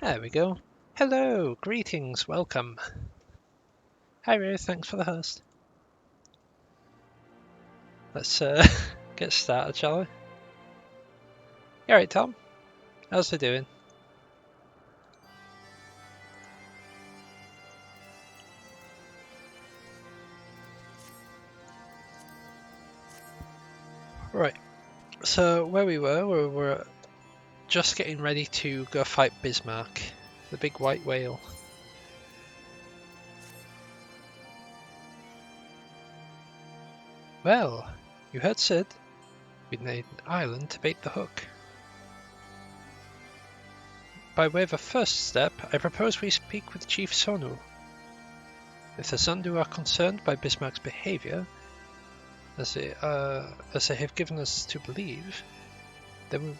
There we go. Hello, greetings, welcome. Hi Ruth, thanks for the host. Let's get started, shall we? You alright, Tom? How's it doing? Right, so where we were just getting ready to go fight Bismarck, the big white whale. Well, you heard Sid. We need an island to bait the hook. By way of a first step, I propose we speak with Chief Sonu. If the Zundu are concerned by Bismarck's behavior, as they have given us to believe, then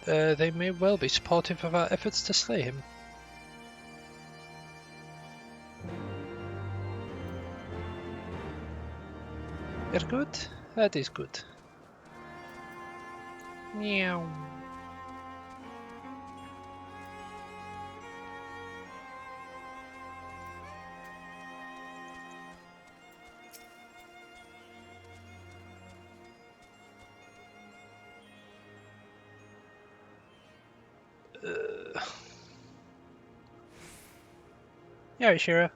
they may well be supportive of our efforts to slay him. You're good? That is good. Meow. Yeah, Shira.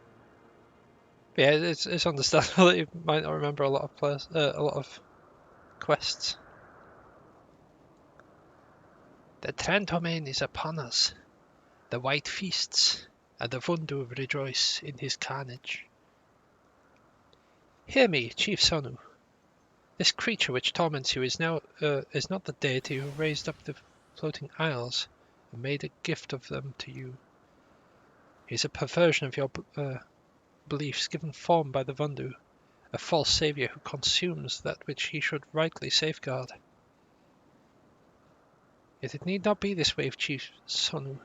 Yeah, it's understandable that you might not remember a lot of quests. The Trenthomen is upon us. The white feasts, and the Vundu rejoice in his carnage. Hear me, Chief Sonu. This creature which torments you is not the deity who raised up the floating isles and made a gift of them to you. He is a perversion of your beliefs given form by the Vundu, a false savior who consumes that which he should rightly safeguard. Yet it need not be this way, Chief Sonu.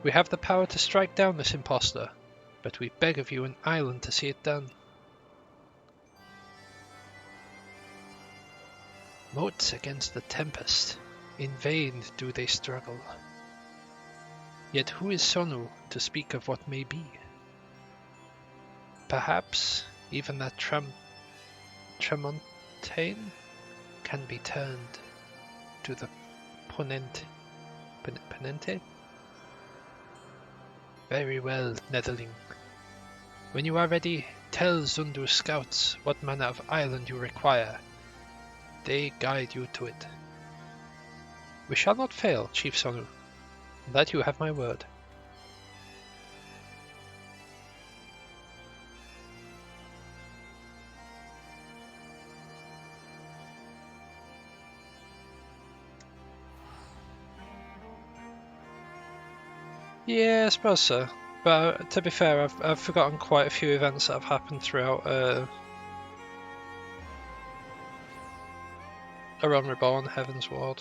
We have the power to strike down this impostor, but we beg of you an island to see it done. Moats against the tempest, in vain do they struggle. Yet who is Sonu to speak of what may be? Perhaps even that Tremontane can be turned to the Ponente? Very well, Netherling. When you are ready, tell Zundu scouts what manner of island you require. They guide you to it. We shall not fail, Chief Sonu. That you have my word. Yeah, I suppose so. But to be fair, I've forgotten quite a few events that have happened throughout Around Reborn, Heavensward.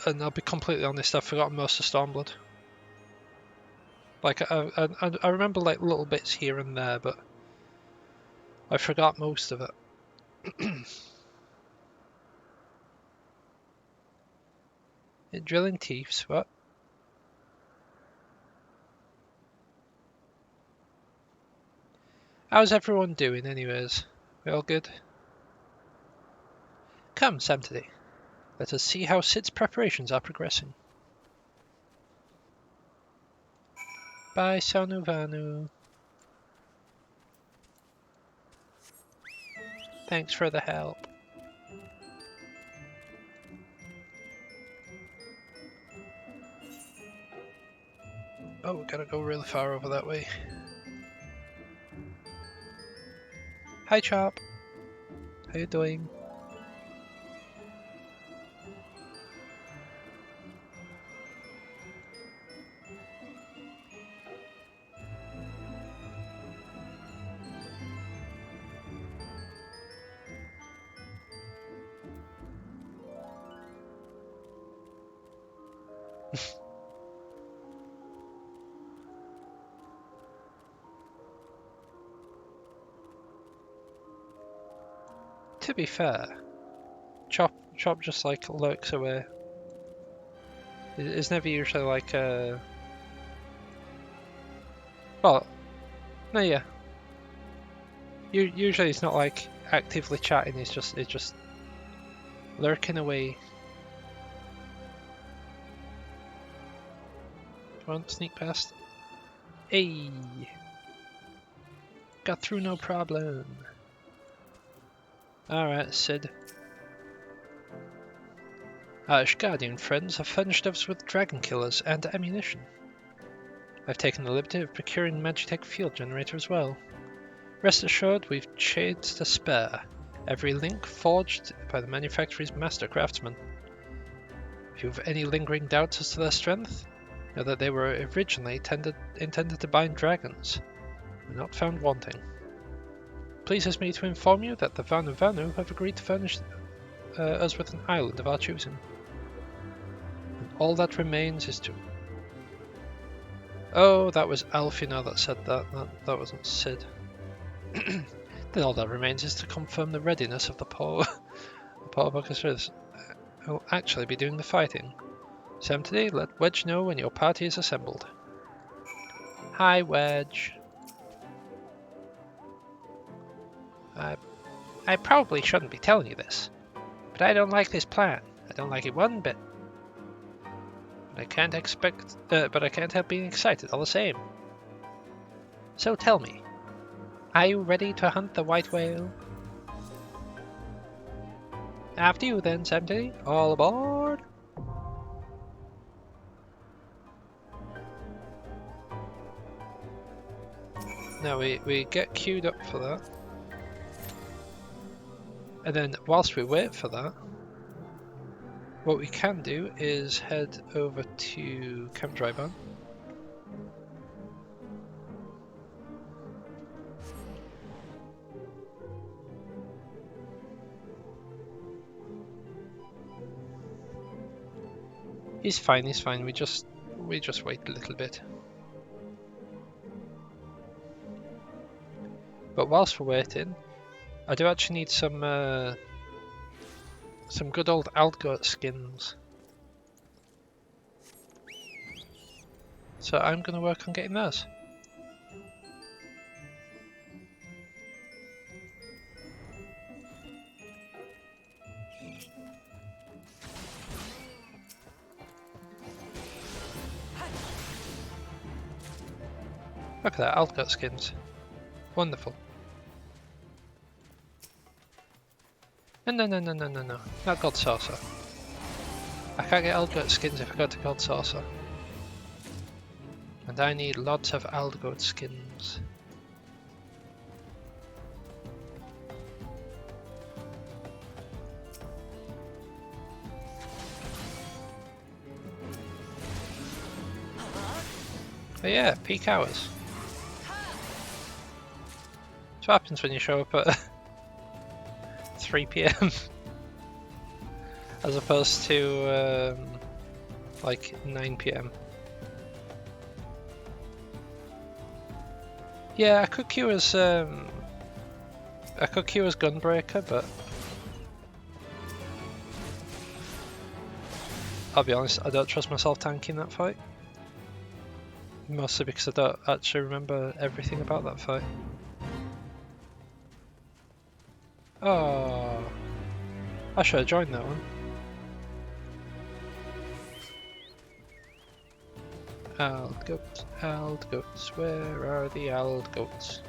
And I'll be completely honest, I've forgotten most of Stormblood. Like, I remember like little bits here and there, but I forgot most of it. Drilling Thieves, what? How's everyone doing anyways? We all good? Come, Samtidi. Let us see how Sid's preparations are progressing. Bye, Sonu Vanu. Thanks for the help. Oh, we gotta go really far over that way. Hi, Chop. How you doing? To be fair, Chop just like lurks away It's never usually like well, no, yeah. Usually it's not like actively chatting. It's just lurking away. Come on, sneak past. Hey, got through no problem. Alright, Sid. Our Guardian friends have furnished us with dragon killers and ammunition. I've taken the liberty of procuring Magitech field generator as well. Rest assured, we've shades to spare. Every link forged by the manufacturer's master craftsman. If you have any lingering doubts as to their strength, know that they were originally intended to bind dragons, and not found wanting. Pleases me to inform you that the Vanu Vanu have agreed to furnish us with an island of our choosing. And all that remains is to... Oh, that was Alfina that said that. That wasn't Sid. Then all that remains is to confirm the readiness of the poor orchestras who will actually be doing the fighting. Sam, today, let Wedge know when your party is assembled. Hi, Wedge. I probably shouldn't be telling you this, but I don't like this plan. I don't like it one bit. But I can't help being excited all the same. So tell me, are you ready to hunt the white whale? After you then, Samty. All aboard! Now we get queued up for that. And then whilst we wait for that, what we can do is head over to Camp Dryban. He's fine, he's fine. We just wait a little bit. But whilst we're waiting, I do actually need some good old Aldgoat skins. So I'm gonna work on getting those. Look at that, Aldgoat skins. Wonderful. No, not God Saucer. I can't get Aldgoat skins if I go to God Saucer. And I need lots of Aldgoat skins. Oh yeah, peak hours. That's what happens when you show up at 3 PM as opposed to like 9 PM. Yeah, I could queue as Gunbreaker, but I'll be honest, I don't trust myself tanking that fight. Mostly because I don't actually remember everything about that fight. Oh, I should have joined that one. Aldgoats, where are the Aldgoats?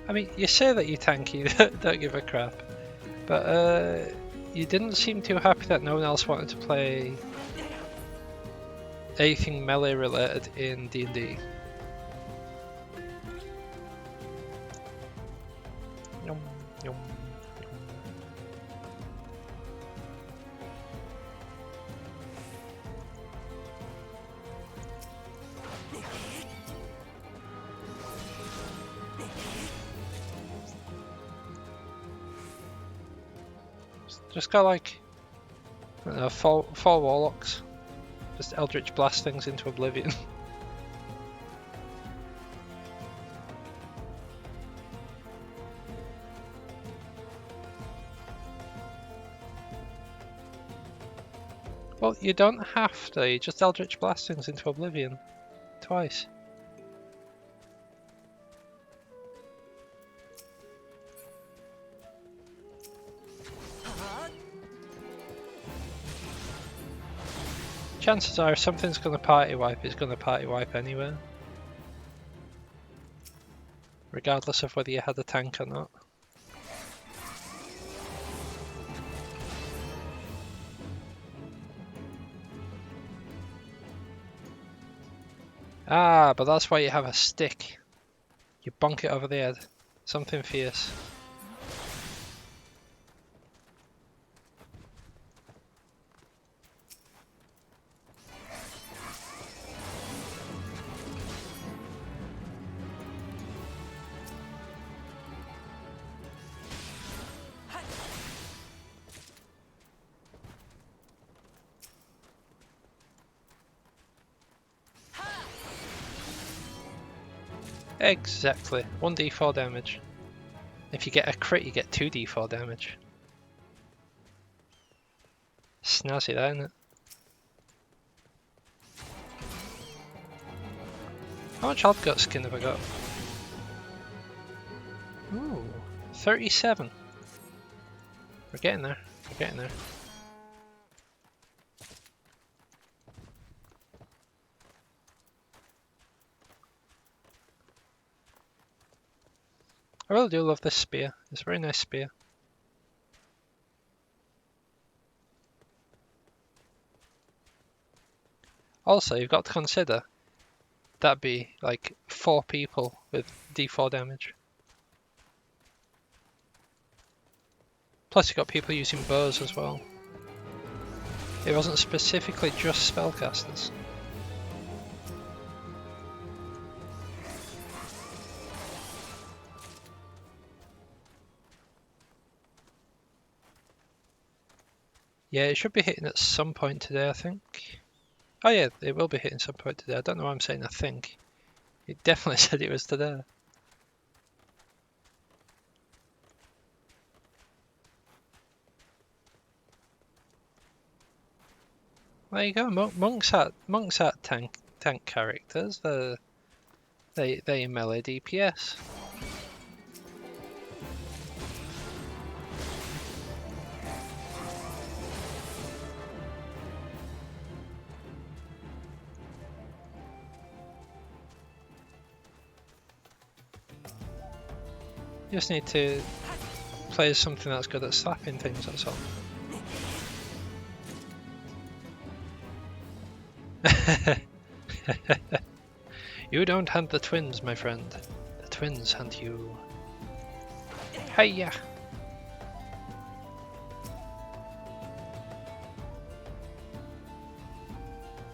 I mean, you say that you're tanky, don't give a crap, but you didn't seem too happy that no one else wanted to play anything melee related in D&D. Yum, yum. Just go like, I don't know, four warlocks. Just Eldritch blast things into oblivion. Well, you don't have to. You just Eldritch blast things into oblivion. Twice. Chances are if something's going to party wipe, it's going to party wipe anyway. Regardless of whether you had a tank or not. Ah, but that's why you have a stick. You bonk it over the head. Something fierce. Exactly. 1d4 damage. If you get a crit, you get 2d4 damage. Snazzy, that, isn't it? How much Hobgut skin have I got? Ooh, 37. We're getting there. We're getting there. I really do love this spear. It's a very nice spear. Also, you've got to consider that'd be like 4 people with d4 damage. Plus you've got people using bows as well. It wasn't specifically just spellcasters. Yeah, it should be hitting at some point today, I think. Oh yeah, it will be hitting some point today. I don't know why I'm saying I think. It definitely said it was today. There you go. Monks aren't tank characters. They melee DPS. You just need to play as something that's good at slapping things, that's all. You don't hunt the twins, my friend. The twins hunt you. Hiya!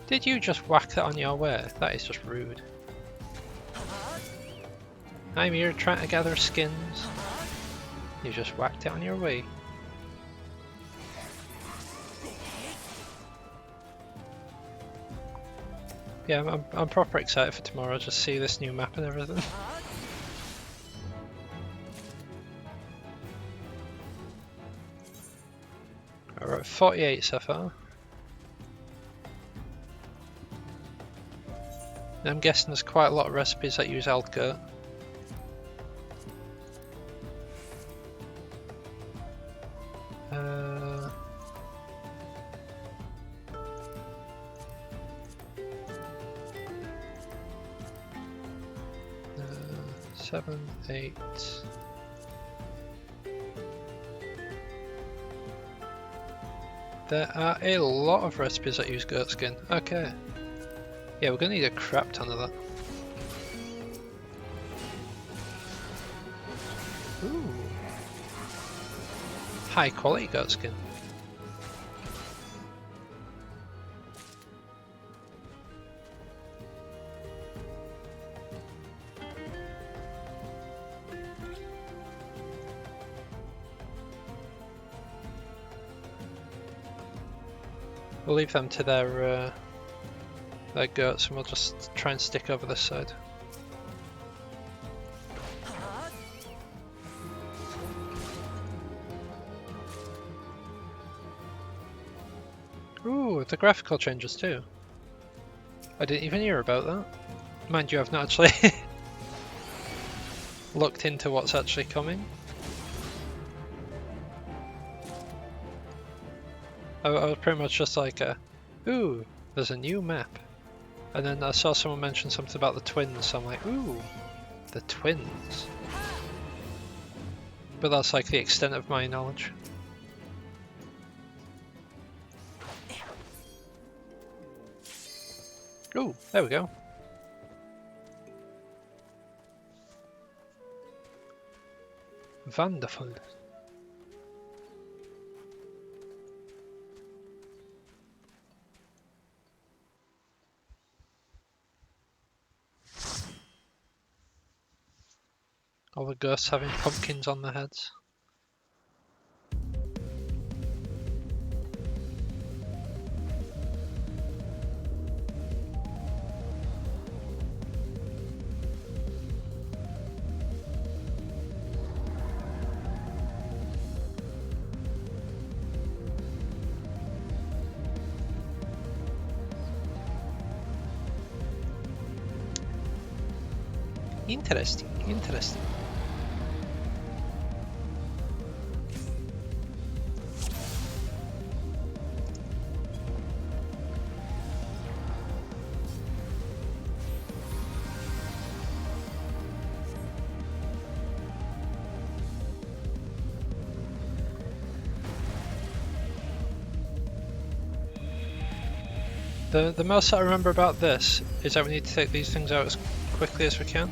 Did you just whack that on your way? That is just rude. I'm here trying to gather skins. You just whacked it on your way. Yeah, I'm proper excited for tomorrow. Just see this new map and everything. We're at 48 so far. I'm guessing there's quite a lot of recipes that use Eldgoat. 7, 8. There are a lot of recipes that use goat skin. Okay. Yeah, we're gonna need a crap ton of that. Ooh. High quality goat skin. We'll leave them to their goats and we'll just try and stick over this side. Ooh, the graphical changes too. I didn't even hear about that. Mind you, I've not actually looked into what's actually coming. I was pretty much just like, ooh, there's a new map. And then I saw someone mention something about the twins, so I'm like, ooh, the twins. But that's like the extent of my knowledge. Ooh, there we go. Wonderful. All the ghosts having pumpkins on their heads. Interesting, interesting. The most I remember about this is that we need to take these things out as quickly as we can.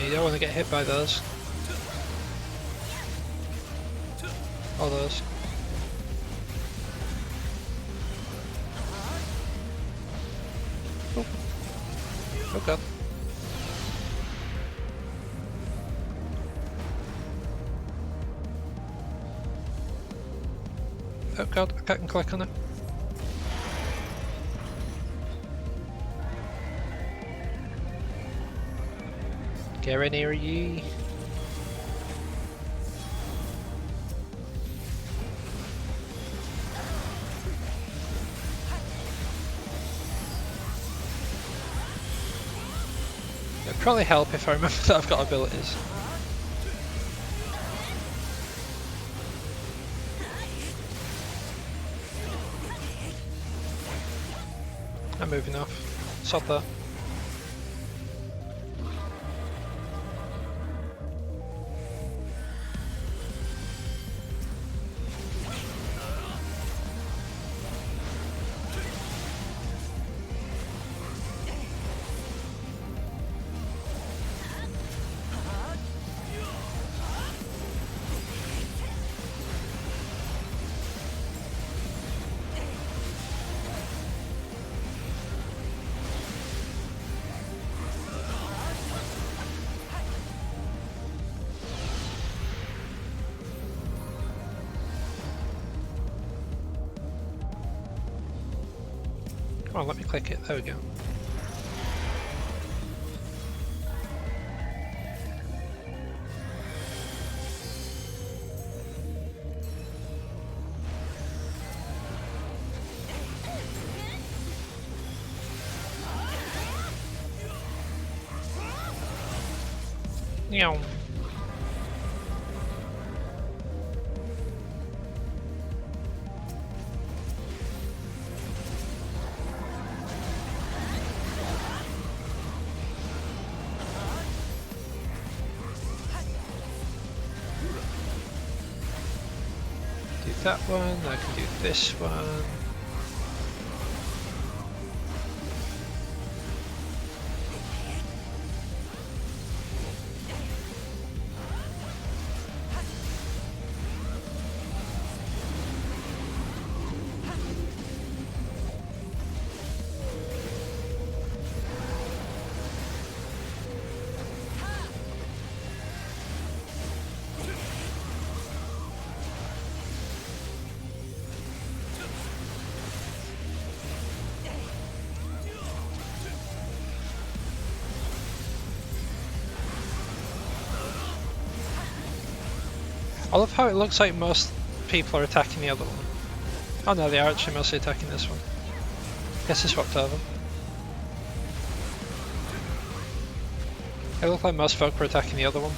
You don't want to get hit by those. All those. Oh, oh god. Oh god, I can't click on it. Get near ye. It'd probably help if I remember that I've got abilities. I'm moving off. Sod that. Come on, let me click it. There we go. Meow. Do that one, I can do this one. I love how it looks like most people are attacking the other one. Oh no, they are actually mostly attacking this one. Guess I swapped over. It looked like most folk were attacking the other one.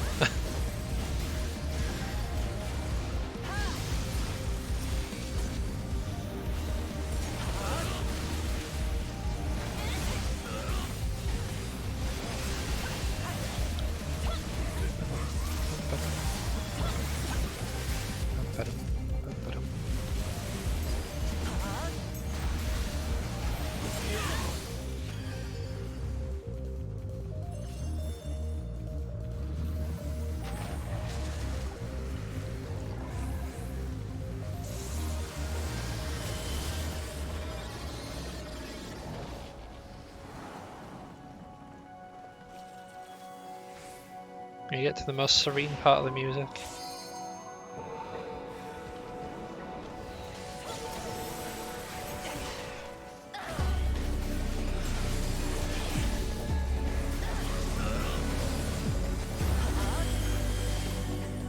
You get to the most serene part of the music.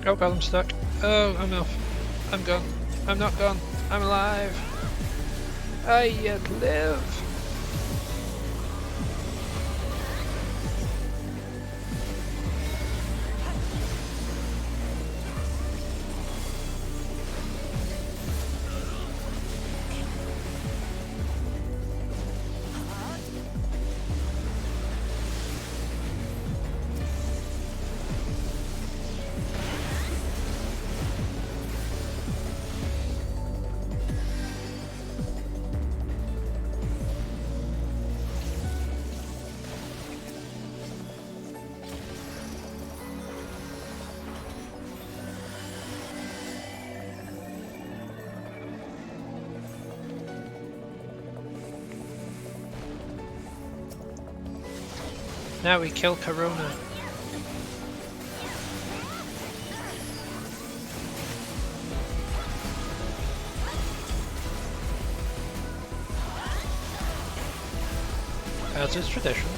Oh god, I'm stuck. Oh, I'm off. I'm gone. I'm not gone. I'm alive. I yet live. Now we kill Corona. As is tradition.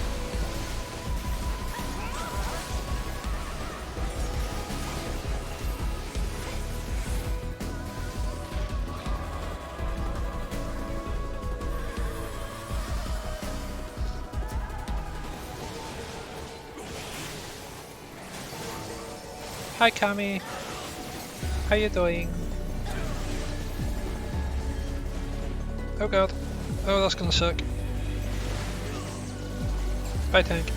Hi Kami, how you doing? Oh god, oh that's gonna suck. Bye tank.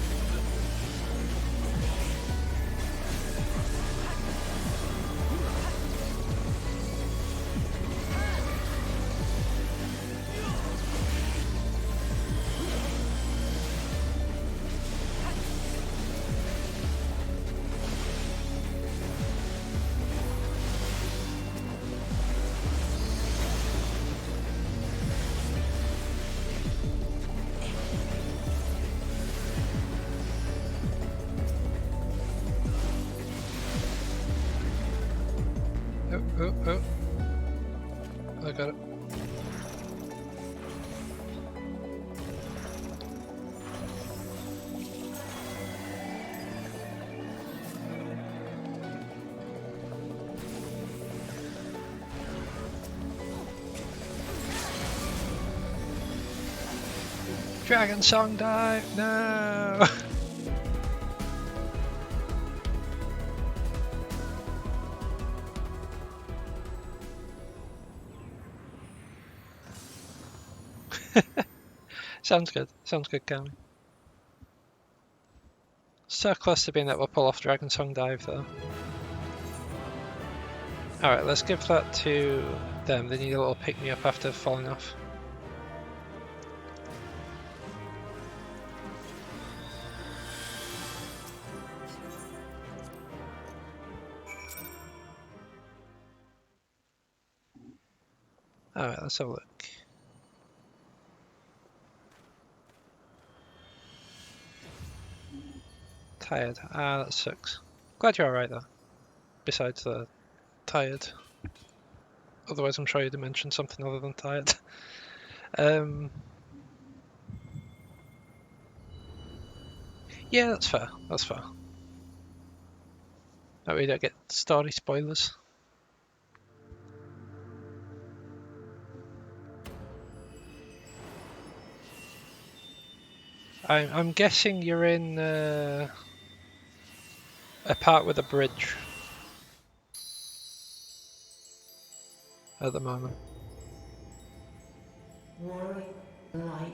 Oh. I got it. Dragon Song dive! No! Sounds good. Sounds good, Cami. So close to being able to pull off Dragon Song dive, though. Alright, let's give that to them. They need a little pick-me-up after falling off. Alright, let's have a look. Tired. Ah, that sucks. Glad you're alright, though. Besides the tired. Otherwise, I'm sure you'd have mentioned something other than tired. Yeah, that's fair. That's fair. That way you don't get story spoilers. I'm guessing you're in a part with a bridge at the moment. Warring light,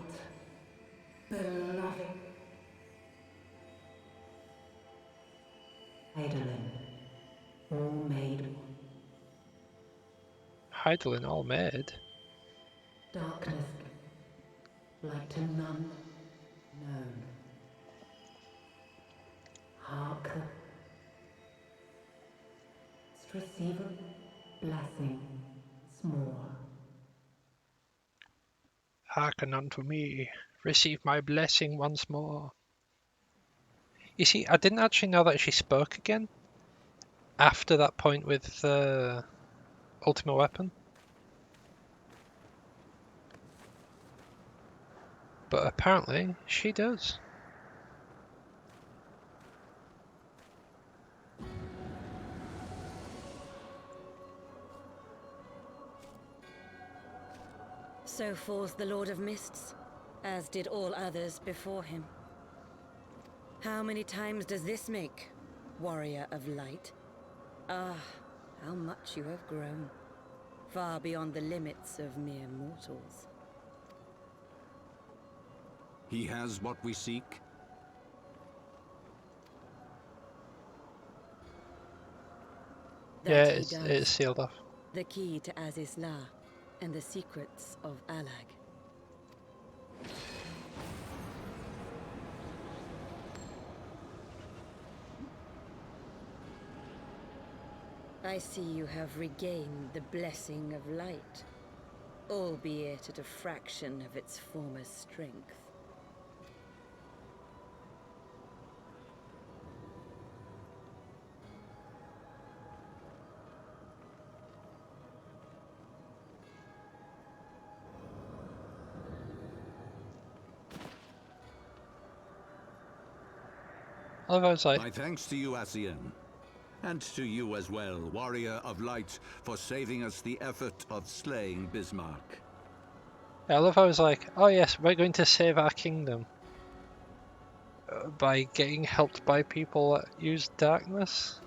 beloved. Eidolon, all made one. Heidelin all made. Darkness, like to none known. Hark, receive a blessing small. Hearken unto me, receive my blessing once more. You see, I didn't actually know that she spoke again after that point with Ultimate Weapon. But apparently, she does. So falls the Lord of Mists, as did all others before him. How many times does this make, Warrior of Light? Ah, how much you have grown, far beyond the limits of mere mortals. He has what we seek. Yeah, That he it's does. sealed off. The key to Azizla and the secrets of Alag. I see you have regained the blessing of light, albeit at a fraction of its former strength. I was like, My thanks to you, Asian. And to you as well, Warrior of Light, for saving us the effort of slaying Bismarck. I love how I was like, oh yes, we're going to save our kingdom by getting helped by people that use darkness.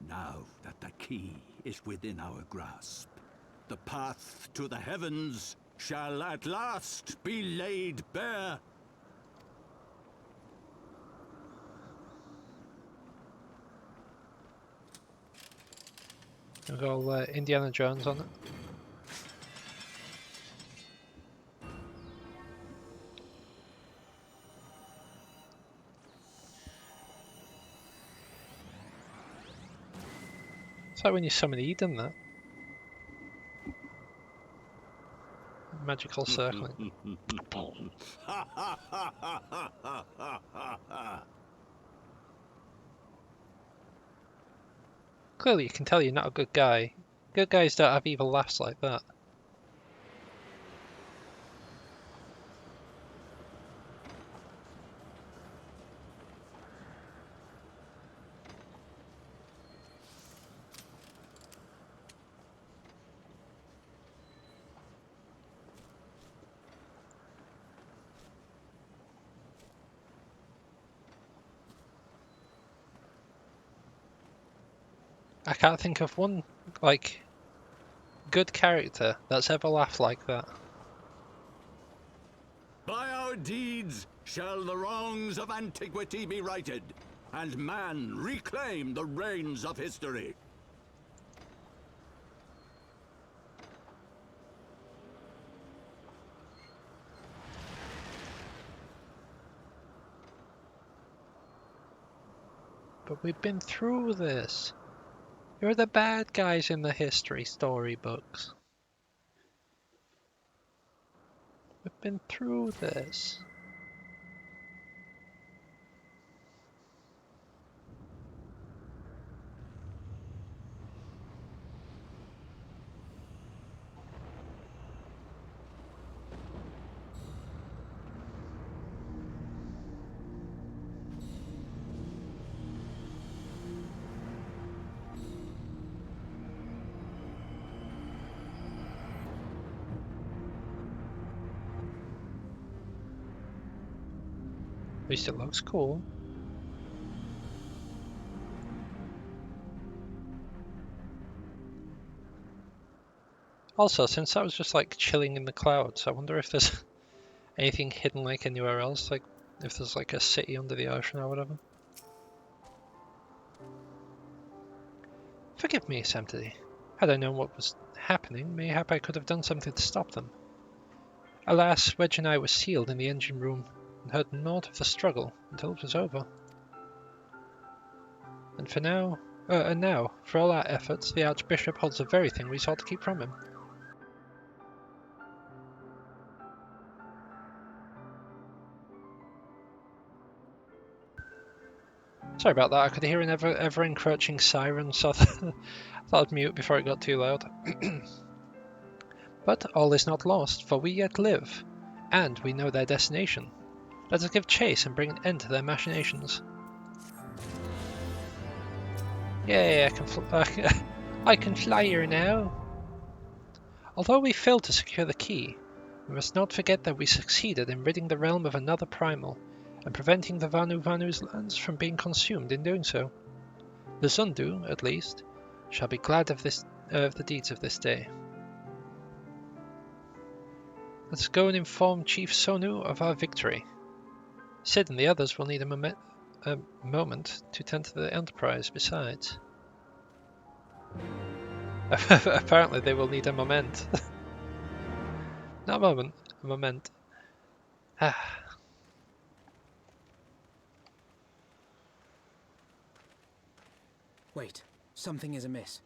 Now that the key is within our grasp, the path to the heavens shall at last be laid bare. We'll go Indiana Jones on it. It's like when you summon Eden, that. Magical circling. Clearly you can tell you're not a good guy. Good guys don't have evil laughs like that. I can't think of one, like, good character that's ever laughed like that. By our deeds shall the wrongs of antiquity be righted, and man reclaim the reins of history. But we've been through this. You're the bad guys in the history storybooks. We've been through this. least it looks cool. Also, since I was just like chilling in the clouds, I wonder if there's anything hidden like anywhere else, like if there's like a city under the ocean or whatever. Forgive me, Samtidi. Had I known what was happening, mayhap I could have done something to stop them. Alas, Wedge and I were sealed in the engine room and heard naught of the struggle until it was over. And now, for all our efforts, the Archbishop holds the very thing we sought to keep from him. Sorry about that, I could hear an ever-encroaching siren, so I thought I'd mute before it got too loud. But all is not lost, for we yet live, and we know their destination. Let us give chase and bring an end to their machinations. Yay, I can fly here now. Although we failed to secure the key, we must not forget that we succeeded in ridding the realm of another primal, and preventing the Vanu's lands from being consumed in doing so. The Zundu, at least, shall be glad of the deeds of this day. Let's go and inform Chief Sonu of our victory. Sid and the others will need a moment to tend to the Enterprise besides. Apparently they will need a moment. Not a moment, a moment. Wait, something is amiss.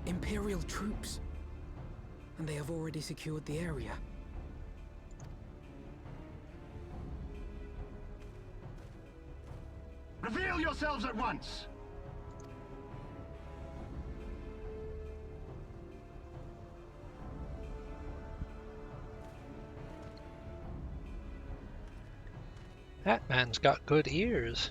Imperial troops. And they have already secured the area. Reveal yourselves at once! That man's got good ears.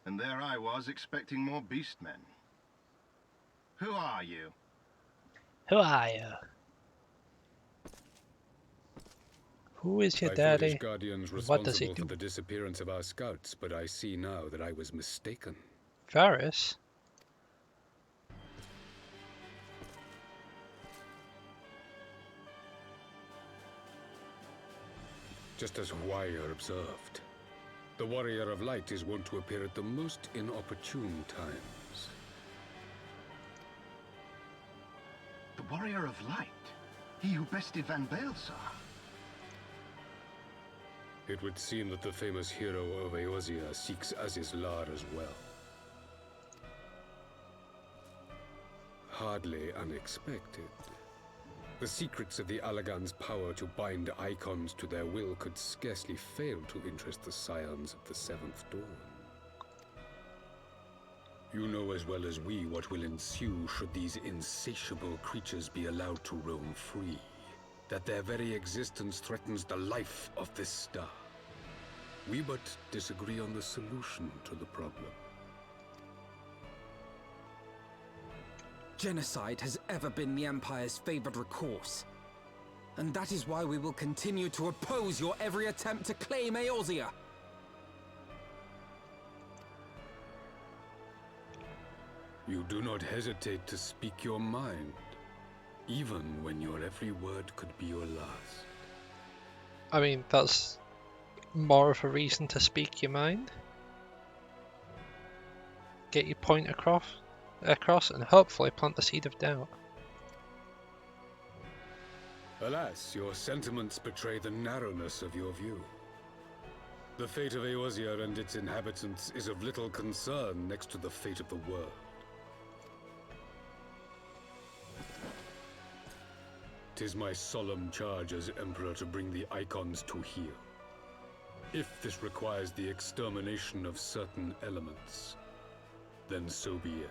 And there I was expecting more beastmen. Who are you? Who are you? Who is your daddy? His guardians What does he responsible do? for the disappearance of our scouts, but I see now that I was mistaken. Varys? Just as Wire observed, the Warrior of Light is wont to appear at the most inopportune times. The Warrior of Light? He who bested Van Baelsar? It would seem that the famous hero of Eorzea seeks Azizlar as well. Hardly unexpected. The secrets of the Allagan's power to bind icons to their will could scarcely fail to interest the scions of the Seventh Dawn. You know as well as we what will ensue should these insatiable creatures be allowed to roam free. That their very existence threatens the life of this star. We but disagree on the solution to the problem. Genocide has ever been the Empire's favored recourse. And that is why we will continue to oppose your every attempt to claim Eorzea. You do not hesitate to speak your mind, even when your every word could be your last. I mean, that's more of a reason to speak your mind. Get your point across, and hopefully plant the seed of doubt. Alas, your sentiments betray the narrowness of your view. The fate of Eorzea and its inhabitants is of little concern next to the fate of the world. 'Tis my solemn charge as Emperor to bring the icons to heel. If this requires the extermination of certain elements, then so be it.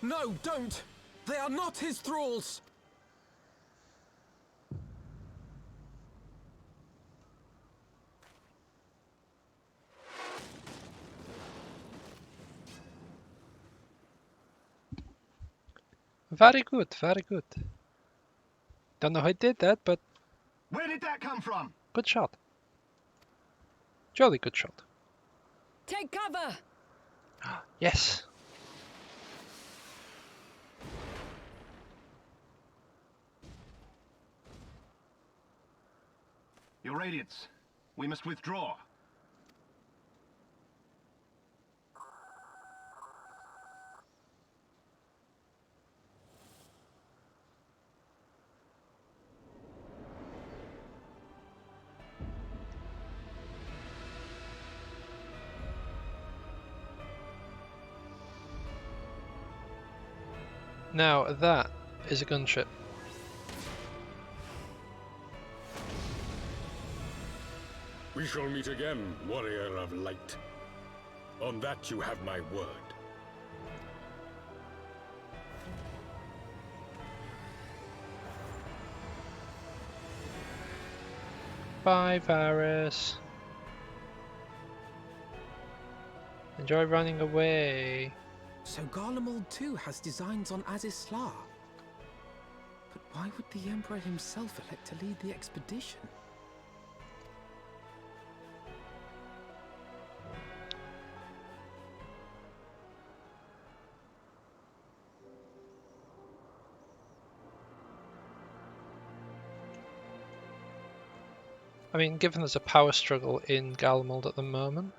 No, don't! They are not his thralls! Very good, very good. Don't know how I did that, but Where did that come from? good shot. Jolly good shot. Take cover! Yes. Your Radiance, we must withdraw. Now that is a gunship. We shall meet again, warrior of light. On that you have my word. Bye, Varys. Enjoy running away. So Garlemald too has designs on Azizlar. But why would the Emperor himself elect to lead the expedition? I mean, given there's a power struggle in Garlemald at the moment,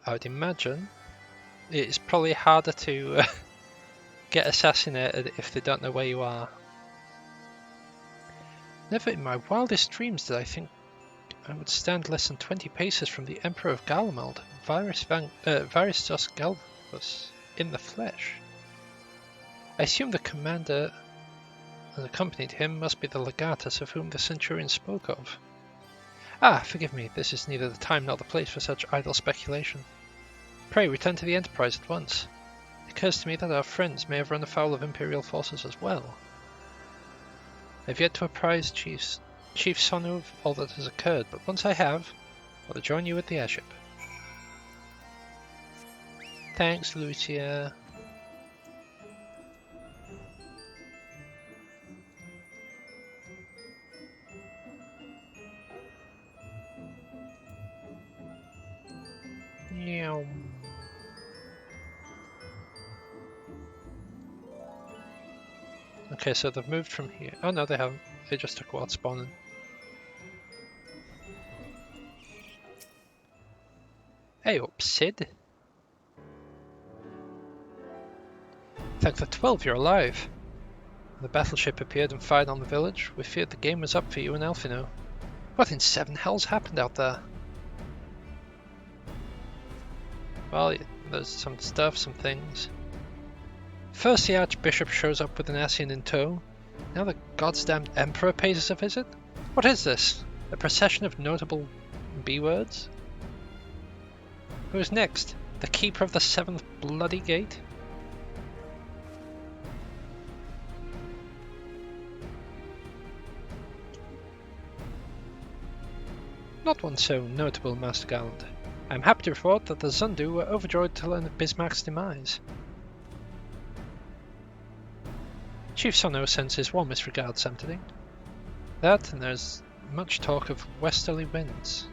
I would imagine it's probably harder to get assassinated if they don't know where you are. Never in my wildest dreams did I think I would stand less than 20 paces from the Emperor of Garlemald, Varys Dos Galvus, in the flesh. I assume the commander that accompanied him must be the legatus of whom the centurion spoke of. Ah, forgive me, this is neither the time nor the place for such idle speculation. Pray return to the Enterprise at once. It occurs to me that our friends may have run afoul of Imperial forces as well. I have yet to apprise Chief Sonu of all that has occurred, but once I have, I will join you at the airship. Thanks, Lucia. Meow. Okay, so they've moved from here. Oh no, they haven't. They just took a while spawning. Hey up, Sid. Thank the 12 you're alive. When the battleship appeared and fired on the village, we feared the game was up for you and Elfino. What in seven hells happened out there? Well, there's some stuff, some things. First the Archbishop shows up with an Ascian in tow. Now the goddamned Emperor pays us a visit? What is this? A procession of notable B-words? Who's next? The Keeper of the Seventh Bloody Gate? Not one so notable, Master Gallant. I am happy to report that the Zundu were overjoyed to learn of Bismarck's demise. Chief Sono sends his warmest regards, Samtony. That, and there's much talk of westerly winds.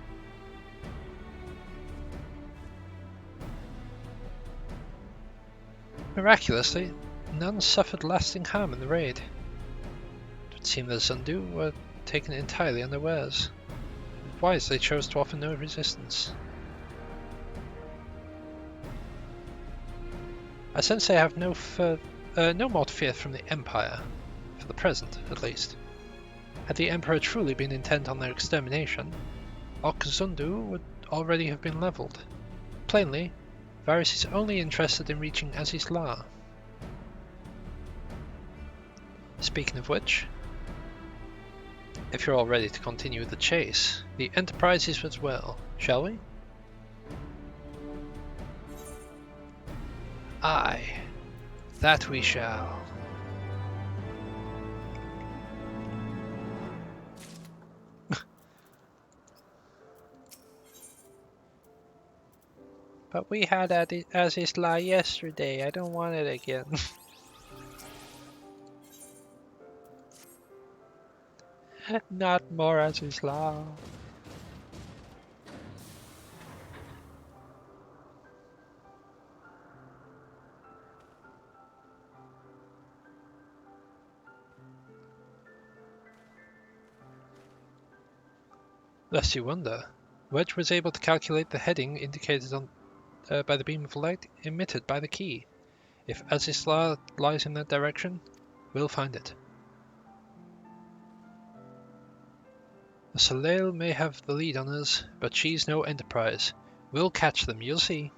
Miraculously, none suffered lasting harm in the raid. It would seem the Zundu were taken entirely unawares. Wisely chose to offer no resistance. I sense they have no more to fear from the Empire, for the present at least. Had the Emperor truly been intent on their extermination, Okzundu would already have been levelled. Plainly, Varys is only interested in reaching Azizlar. Speaking of which, if you're all ready to continue the chase, the Enterprise is as well, shall we? Aye, that we shall. But we had Aziz La yesterday, I don't want it again. Not more Aziz La. Lest you wonder, Wedge was able to calculate the heading indicated on by the beam of light emitted by the key. If Azizla lies in that direction, we'll find it. The Soleil may have the lead on us, but she's no Enterprise. We'll catch them, you'll see.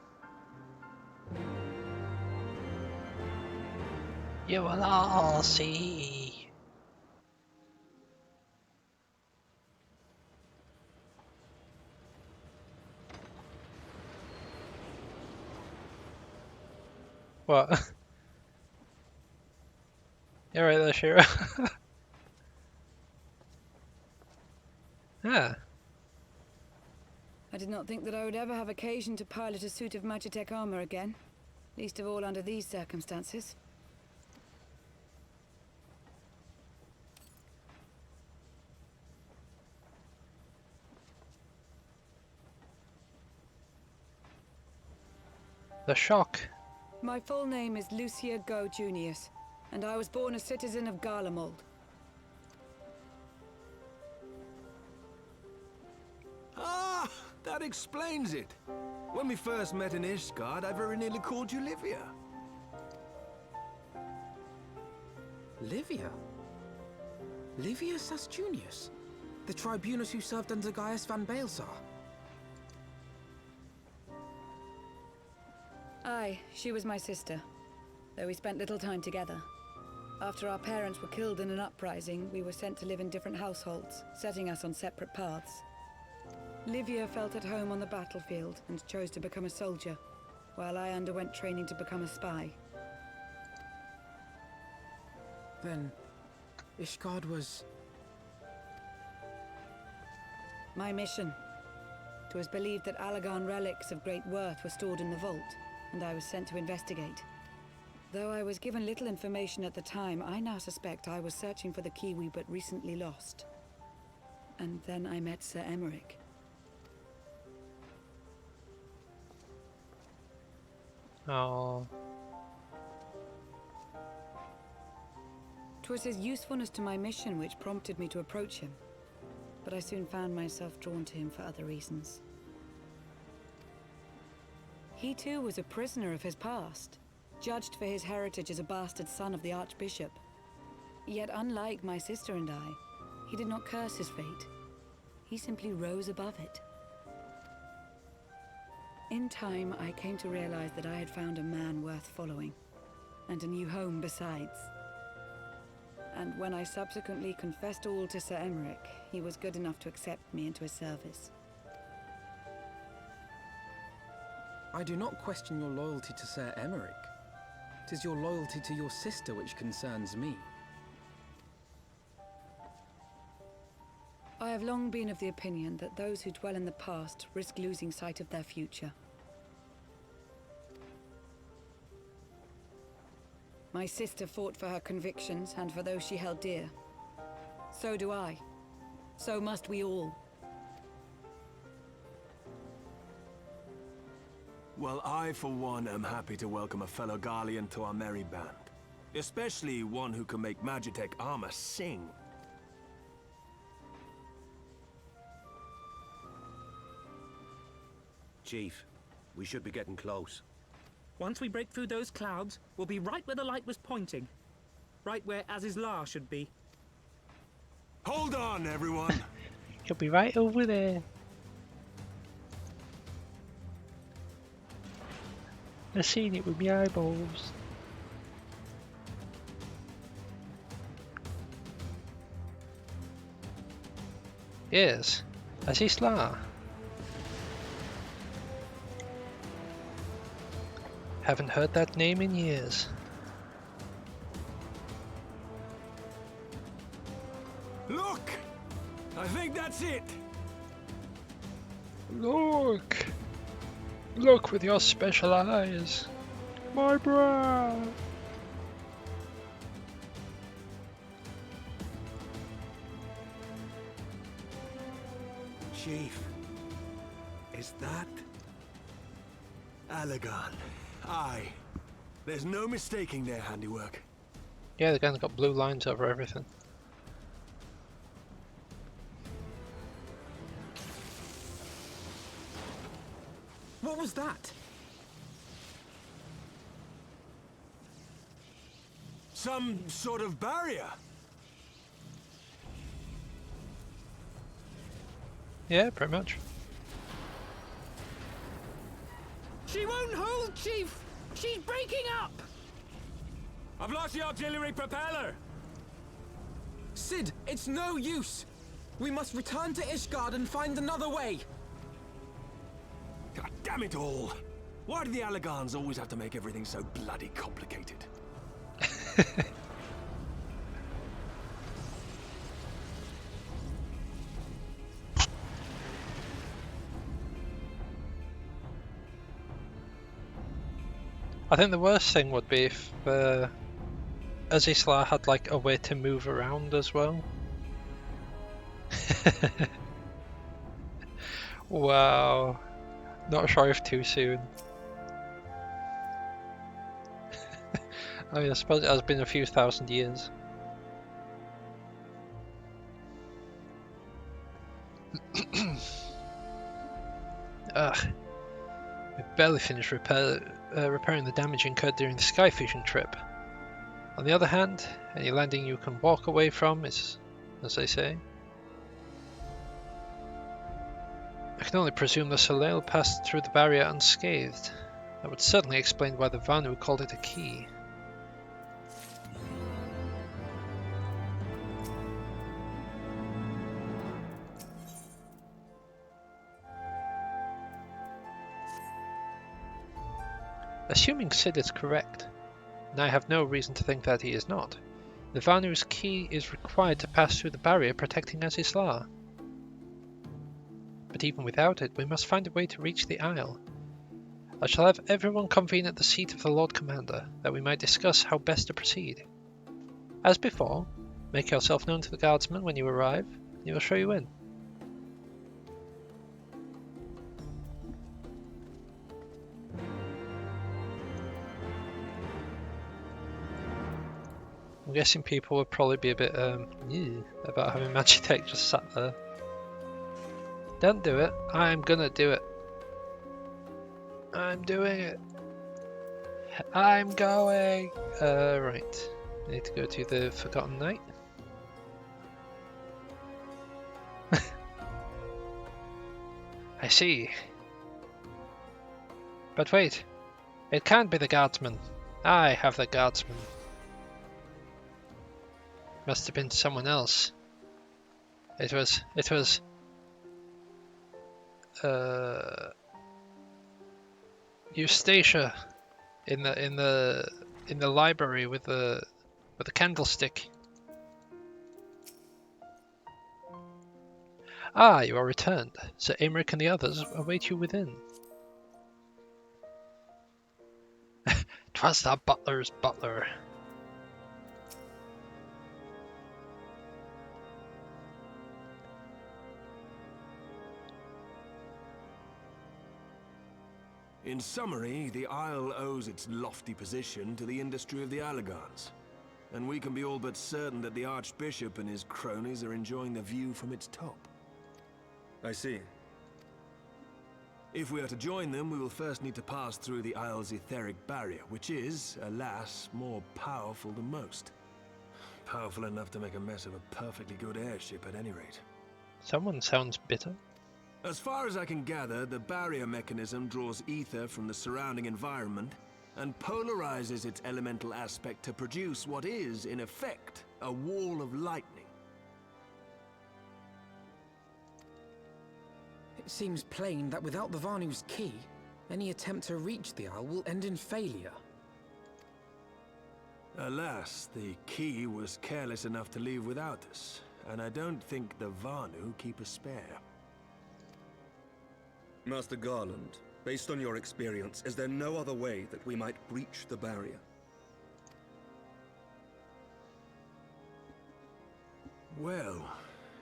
You will all see. What? You're right there, Shira. Ah, I did not think that I would ever have occasion to pilot a suit of Magitech armor again. Least of all under these circumstances. the shock. My full name is Lucia Go Junius, and I was born a citizen of Garlemald. Ah, that explains it. When we first met in Ishgard, I very nearly called you Livia. Livia? Livia Sas Junius? The tribunus who served under Gaius van Baelsar? Aye, she was my sister, though we spent little time together. After our parents were killed in an uprising, we were sent to live in different households, setting us on separate paths. Livia felt at home on the battlefield and chose to become a soldier, while I underwent training to become a spy. Then, Ishgard was... My mission. It was believed that Allagan relics of great worth were stored in the vault, and I was sent to investigate. Though I was given little information at the time, I now suspect I was searching for the key we but recently lost. And then I met Sir Emmerich. 'Twas his usefulness to my mission which prompted me to approach him, but I soon found myself drawn to him for other reasons. He too was a prisoner of his past, judged for his heritage as a bastard son of the Archbishop. Yet unlike my sister and I, he did not curse his fate. He simply rose above it. In time, I came to realize that I had found a man worth following, and a new home besides. And when I subsequently confessed all to Sir Emmerich, he was good enough to accept me into his service. I do not question your loyalty to Sir Emmerich. 'Tis your loyalty to your sister which concerns me. I have long been of the opinion that those who dwell in the past risk losing sight of their future. My sister fought for her convictions and for those she held dear. So do I. So must we all. Well, I, for one, am happy to welcome a fellow Garlean to our merry band. Especially one who can make Magitech armor sing. Chief, we should be getting close. Once we break through those clouds, we'll be right where the light was pointing. Right where Azizla should be. Hold on, everyone! He'll be right over there. I've seen it with my eyeballs. Yes, Azizla. Haven't heard that name in years. Look! I think that's it! Look! Look with your special eyes. My brow! Chief, is that Alagon? Aye. There's no mistaking their handiwork. Yeah, the guy's got blue lines over everything. What was that? Some sort of barrier. Yeah, pretty much. She won't hold, Chief! She's breaking up! I've lost the auxiliary propeller! Sid, it's no use! We must return to Ishgard and find another way! God damn it all! Why do the Alagans always have to make everything so bloody complicated? I think the worst thing would be if Azizla had like a way to move around as well. Wow. Not sure if too soon. I mean, I suppose it has been a few thousand years. Ugh. We barely finished repairing the damage incurred during the sky fishing trip. On the other hand, any landing you can walk away from is, as they say. I can only presume the Soleil passed through the barrier unscathed. That would certainly explain why the Vanu called it a key. Assuming Sid is correct, and I have no reason to think that he is not, the Vanu's key is required to pass through the barrier protecting Azizla. But even without it, we must find a way to reach the Isle. I shall have everyone convene at the seat of the Lord Commander, that we might discuss how best to proceed. As before, make yourself known to the guardsmen when you arrive, and he will show you in. I'm guessing people would probably be a bit about having Magitech just sat there. Don't do it. I'm gonna do it. I'm doing it. I'm going. Right. I need to go to the Forgotten Night. I see. But wait. It can't be the guardsman. I have the guardsman. Must have been someone else. It was Eustacia in the library with the candlestick. Ah, you are returned. Sir Aymeric and the others await you within. 'Twas the butler's butler. In summary, the Isle owes its lofty position to the industry of the Alagans. And we can be all but certain that the Archbishop and his cronies are enjoying the view from its top. I see. If we are to join them, we will first need to pass through the Isle's etheric barrier, which is, alas, more powerful than most. Powerful enough to make a mess of a perfectly good airship at any rate. Someone sounds bitter. As far as I can gather, the barrier mechanism draws ether from the surrounding environment and polarizes its elemental aspect to produce what is, in effect, a wall of lightning. It seems plain that without the Vanu's key, any attempt to reach the Isle will end in failure. Alas, the key was careless enough to leave without us, and I don't think the Vanu keep a spare. Master Garland, based on your experience, is there no other way that we might breach the barrier? Well,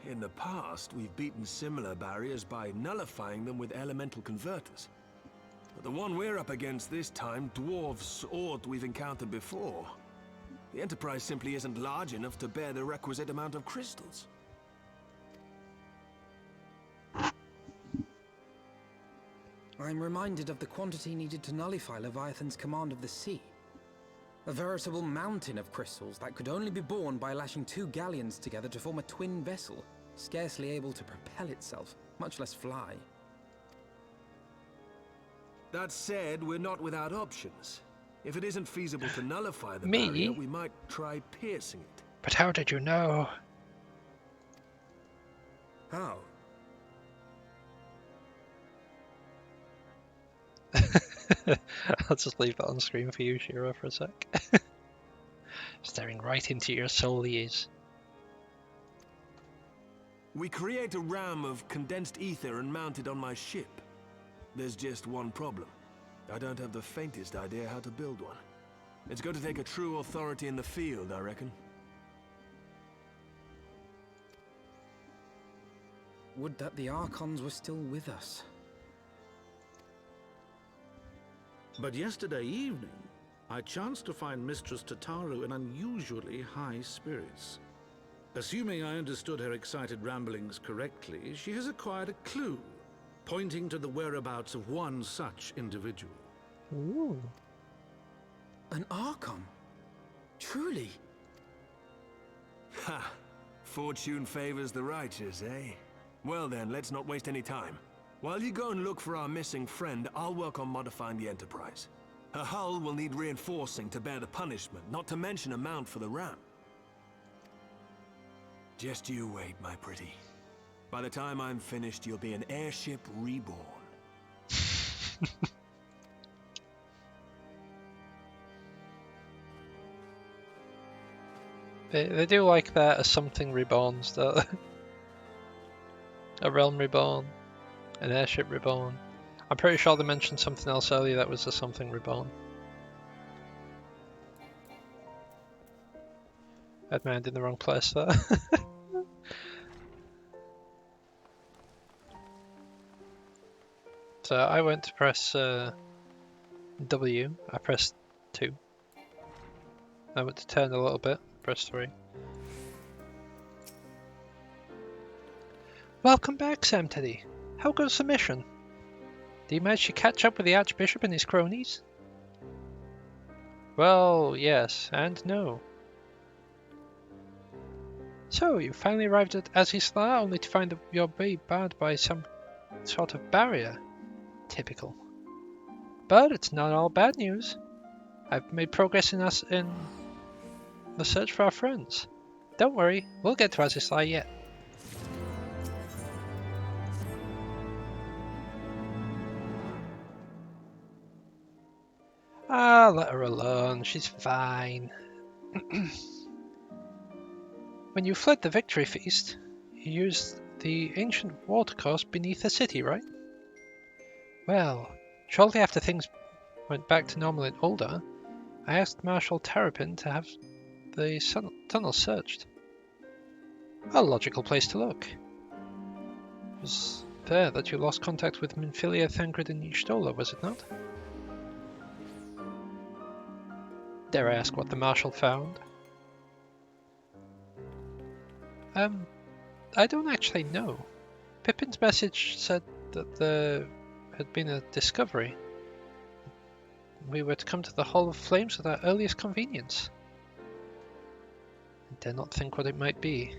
in the past, we've beaten similar barriers by nullifying them with elemental converters. But the one we're up against this time dwarfs aught we've encountered before. The Enterprise simply isn't large enough to bear the requisite amount of crystals. I'm reminded of the quantity needed to nullify Leviathan's command of the sea. A veritable mountain of crystals that could only be borne by lashing 2 galleons together to form a twin vessel, scarcely able to propel itself, much less fly. That said, we're not without options. If it isn't feasible to nullify the barrier, we might try piercing it. But how did you know? How? I'll just leave that on screen for you, Shiro, for a sec. Staring right into your soul he is. We create a ram of condensed ether and mount it on my ship. There's just one problem. I don't have the faintest idea how to build one. It's going to take a true authority in the field, I reckon. Would that the Archons were still with us. But yesterday evening, I chanced to find Mistress Tataru in unusually high spirits. Assuming I understood her excited ramblings correctly, she has acquired a clue, pointing to the whereabouts of one such individual. Ooh. An Archon? Truly? Ha! Fortune favors the righteous, eh? Well then, let's not waste any time. While you go and look for our missing friend, I'll work on modifying the Enterprise. Her hull will need reinforcing to bear the punishment, not to mention a mount for the ram. Just you wait, my pretty. By the time I'm finished, you'll be an airship reborn. They do like that as something reborns, though. A realm reborn. An airship reborn. I'm pretty sure they mentioned something else earlier that was a something reborn. Had my hand in the wrong place there. So I went to press W, I pressed 2. I went to turn a little bit, press 3. Welcome back, Sam Teddy. How goes the mission? Did you manage to catch up with the Archbishop and his cronies? Well, yes and no. So, you finally arrived at Azisla only to find your way barred by some sort of barrier. Typical. But it's not all bad news. I've made progress in the search for our friends. Don't worry, we'll get to Azisla yet. Ah, let her alone. She's fine. When you fled the Victory Feast, you used the ancient watercourse beneath the city, right? Well, shortly after things went back to normal in Ulda, I asked Marshal Terrapin to have the tunnel searched. A logical place to look. It was there that you lost contact with Minfilia, Thancred and Y'shtola, was it not? Dare I ask what the Marshal found? I don't actually know. Pippin's message said that there had been a discovery. We were to come to the Hall of Flames at our earliest convenience. I dare not think what it might be.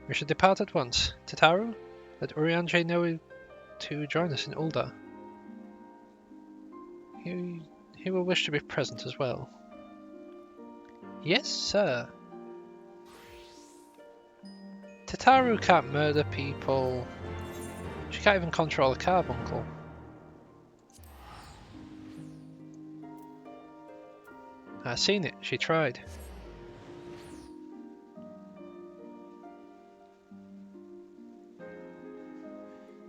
We should depart at once. Tataru, let Urianger know to join us in Ulda. He will wish to be present as well. Yes, sir. Tataru can't murder people. She can't even control a carbuncle. I've seen it. She tried.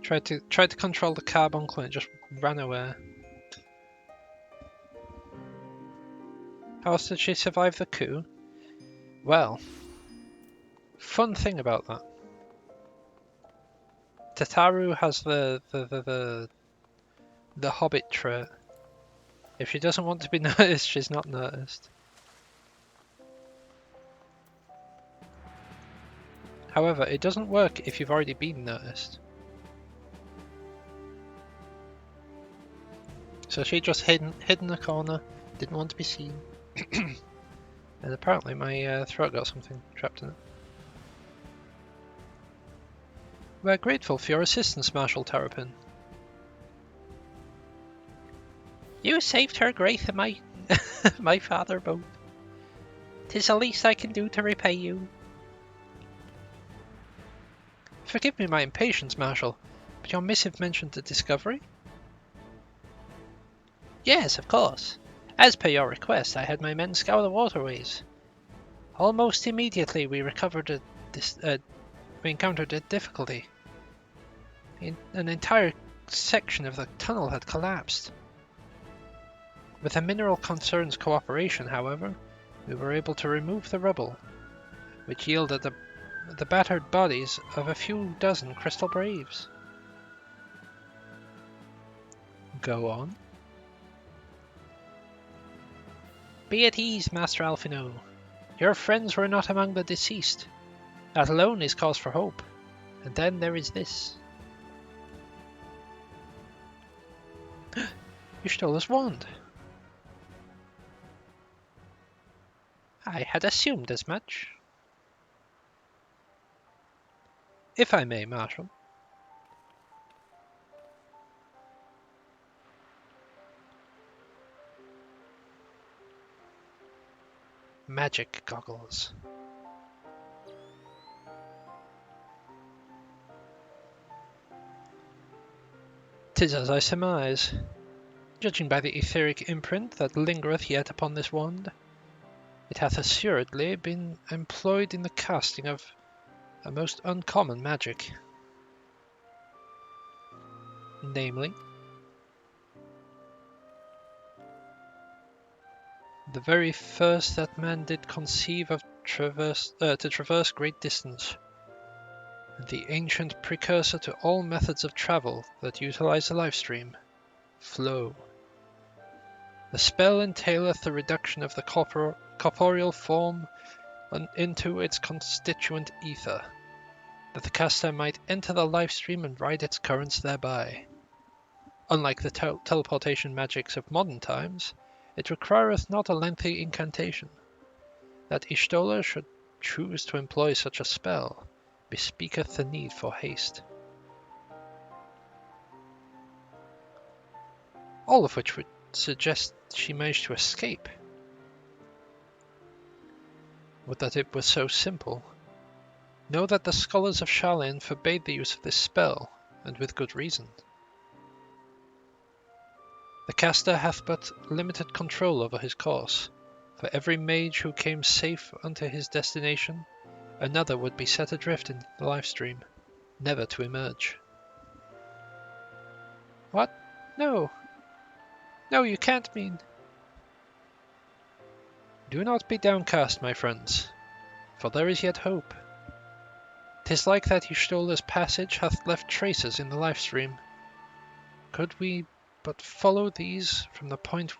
Tried to control the carbuncle and it just ran away. How else did she survive the coup? Well, fun thing about that. Tataru has the hobbit trait. If she doesn't want to be noticed, she's not noticed. However, it doesn't work if you've already been noticed. So she just hid in a corner, didn't want to be seen. And apparently my throat got something trapped in it. We're grateful for your assistance, Marshal Terrapin. You saved her grace and my my father both. 'Tis the least I can do to repay you. Forgive me my impatience, Marshal, but your missive mentioned the discovery? Yes, of course. As per your request, I had my men scour the waterways. Almost immediately we encountered a difficulty. An entire section of the tunnel had collapsed. With the Mineral Concern's cooperation, however, we were able to remove the rubble, which yielded the battered bodies of a few dozen Crystal Braves. Go on. Be at ease, Master Alphino. Your friends were not among the deceased. That alone is cause for hope. And then there is this. You stole his wand. I had assumed as much. If I may, Marshal. Magic goggles. 'Tis as I surmise. Judging by the etheric imprint that lingereth yet upon this wand, it hath assuredly been employed in the casting of a most uncommon magic. Namely, the very first that man did conceive of to traverse great distance, the ancient precursor to all methods of travel that utilize the lifestream, flow. The spell entaileth the reduction of the corporeal form into its constituent ether, that the caster might enter the lifestream and ride its currents thereby. Unlike the teleportation magics of modern times, it requireth not a lengthy incantation. That Y'shtola should choose to employ such a spell bespeaketh the need for haste. All of which would suggest she managed to escape. Would that it were so simple. Know that the scholars of Sharlayan forbade the use of this spell, and with good reason. The caster hath but limited control over his course. For every mage who came safe unto his destination, another would be set adrift in the lifestream, never to emerge. What? No. No, you can't mean. Do not be downcast, my friends, for there is yet hope. 'Tis like that Y'shtola's passage hath left traces in the lifestream. Could we but follow these from the point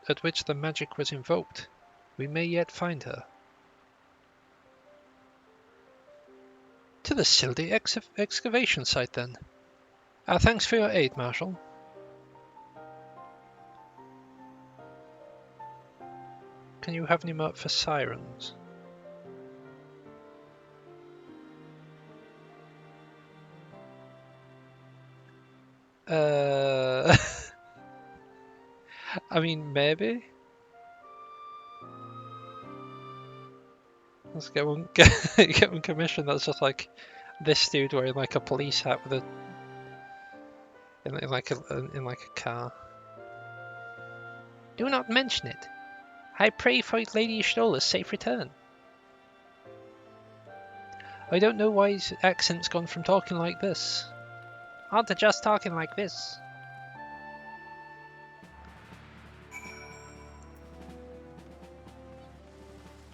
at which the magic was invoked, we may yet find her. To the Sildi excavation site, then. Thanks for your aid, Marshal. Can you have any more for sirens? I mean, maybe. Let's get one commission that's just like this dude wearing like a police hat with a in like a car. Do not mention it. I pray for Lady Ishtola's safe return. I don't know why his accent's gone from talking like this. On to just talking like this.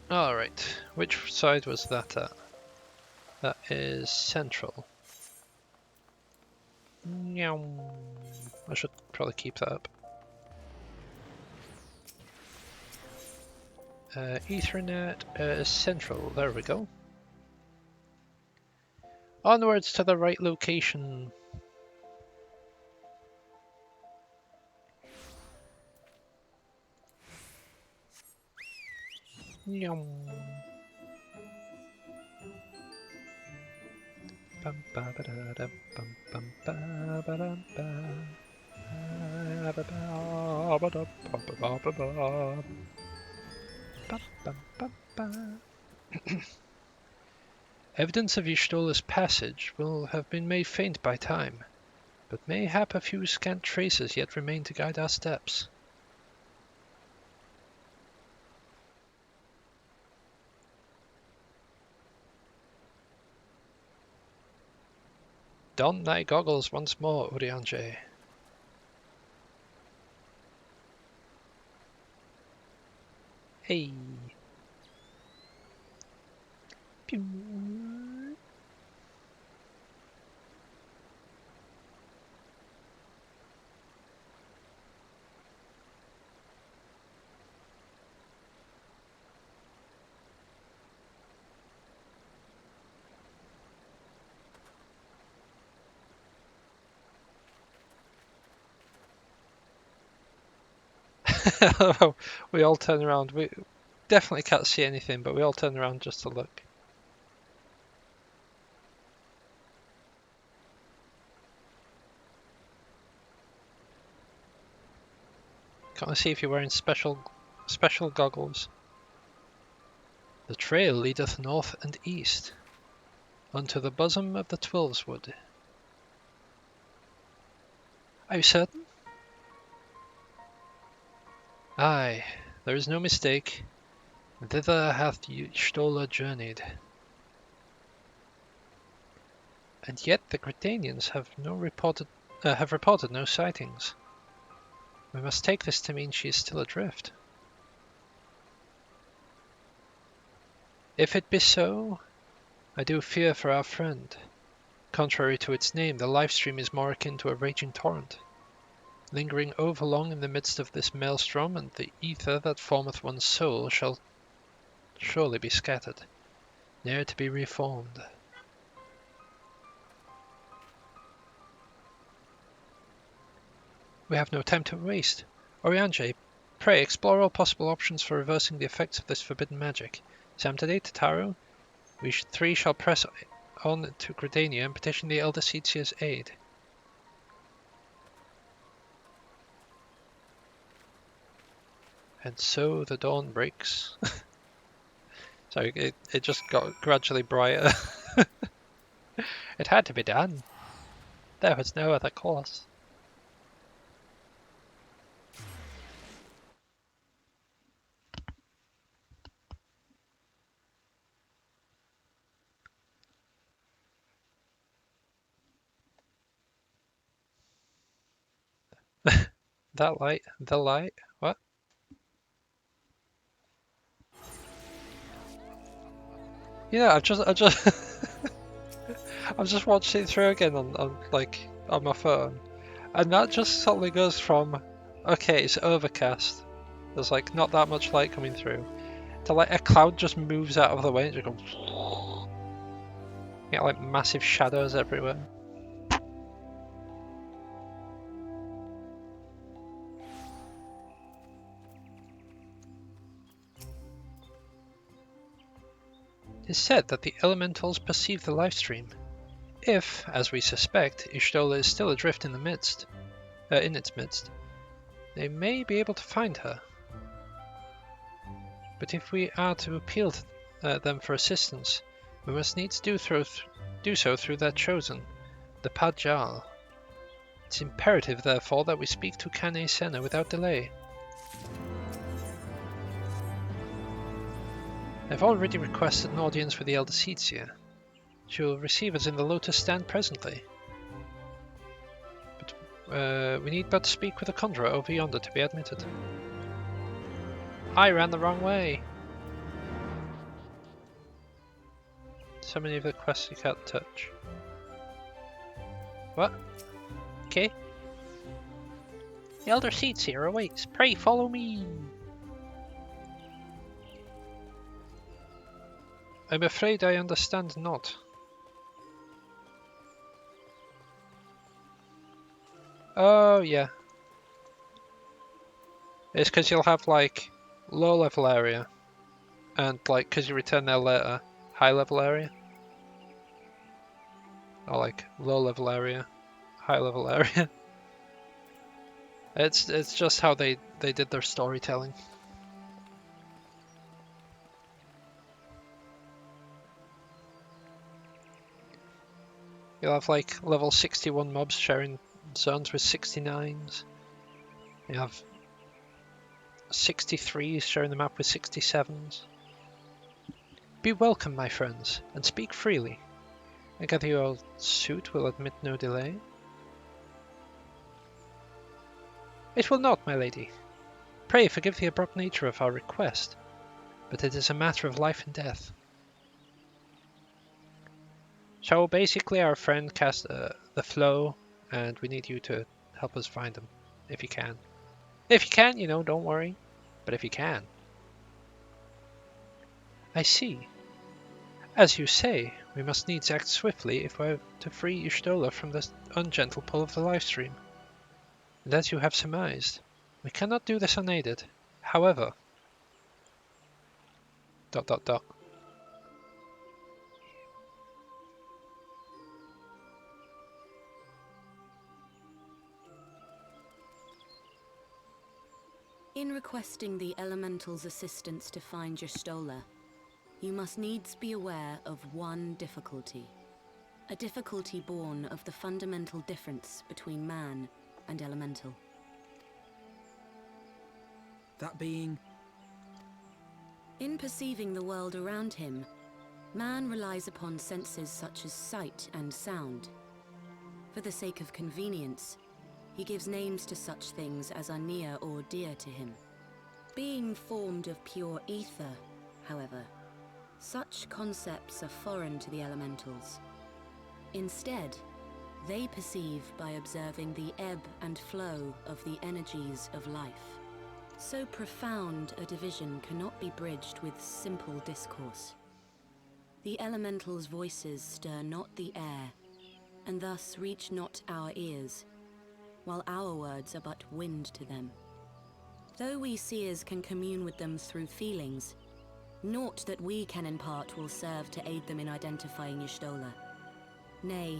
Alright, which side was that at? That is central. I should probably keep that up. Ethernet central, there we go. Onwards to the right location. Yum. Bum ba ba da da bum bum ba ba dum ba ba ba ba da ba ba ba ba ba bum bum ba. Evidence of Ishtola's passage will have been made faint by time, but mayhap a few scant traces yet remain to guide our steps. Don thy goggles once more, Urianger. Hey. Pew. We all turn around. We definitely can't see anything, but we all turn around just to look. Can't I see if you're wearing special goggles? The trail leadeth north and east, unto the bosom of the Twilveswood. Are you certain? Aye, there is no mistake. Thither hath Y'shtola journeyed. And yet the Gridanians have reported no sightings. We must take this to mean she is still adrift. If it be so, I do fear for our friend. Contrary to its name, the lifestream is more akin to a raging torrent, lingering overlong in the midst of this maelstrom, and the ether that formeth one's soul shall surely be scattered, ne'er to be reformed. We have no time to waste. Urianger, pray explore all possible options for reversing the effects of this forbidden magic. Samtade, Tataru, we three shall press on to Gridania and petition the Elder Seedseer's aid. And so the dawn breaks. Sorry, it just got gradually brighter. It had to be done. There was no other course. That light, the light, what? Yeah, I've just I'm just watching it through again on my phone, and that just suddenly goes from, okay, it's overcast, there's like not that much light coming through, to like a cloud just moves out of the way and just goes, you get like massive shadows everywhere. It is said that the elementals perceive the lifestream. If, as we suspect, Y'shtola is still adrift in its midst, they may be able to find her. But if we are to appeal to them for assistance, we must needs do so through their chosen, the Pajal. It's imperative, therefore, that we speak to Kane Senna without delay. I've already requested an audience with the Elder Seedseer. She will receive us in the Lotus Stand presently. But we need but to speak with the Conjurer over yonder to be admitted. I ran the wrong way! So many of the quests you can't touch. What? Okay. The Elder Seedseer awaits. Pray follow me! I'm afraid I understand not. Oh, yeah. It's because you'll have, like, low-level area. And, like, because you return there later, high-level area. Or, like, low-level area, high-level area. It's just how they did their storytelling. You'll have like level 61 mobs sharing zones with 69s. You have 63s sharing the map with 67s. Be welcome, my friends, and speak freely. I gather your suit will admit no delay. It will not, my lady. Pray forgive the abrupt nature of our request, but it is a matter of life and death. So basically our friend cast the flow, and we need you to help us find them, if you can. If you can, you know, don't worry, but if you can. I see. As you say, we must needs act swiftly if we're to free Y'shtola from the ungentle pull of the lifestream. And as you have surmised, we cannot do this unaided. However... ... In requesting the Elemental's assistance to find Y'shtola, you must needs be aware of one difficulty. A difficulty born of the fundamental difference between man and Elemental. That being? In perceiving the world around him, man relies upon senses such as sight and sound. For the sake of convenience, he gives names to such things as are near or dear to him. Being formed of pure ether, however, such concepts are foreign to the Elementals. Instead, they perceive by observing the ebb and flow of the energies of life. So profound a division cannot be bridged with simple discourse. The Elementals' voices stir not the air, and thus reach not our ears, while our words are but wind to them. Though we seers can commune with them through feelings, naught that we can impart will serve to aid them in identifying Y'shtola. Nay,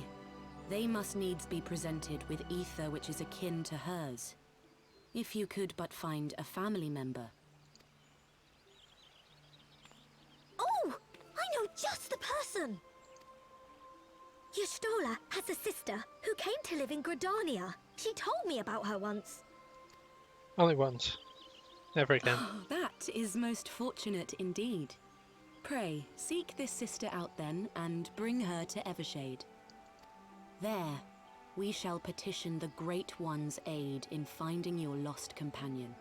they must needs be presented with ether which is akin to hers. If you could but find a family member. Oh! I know just the person! Y'shtola has a sister who came to live in Gridania. She told me about her once. Only once. Never again. Oh, that is most fortunate indeed. Pray, seek this sister out then, and bring her to Evershade. There, we shall petition the Great One's aid in finding your lost companion.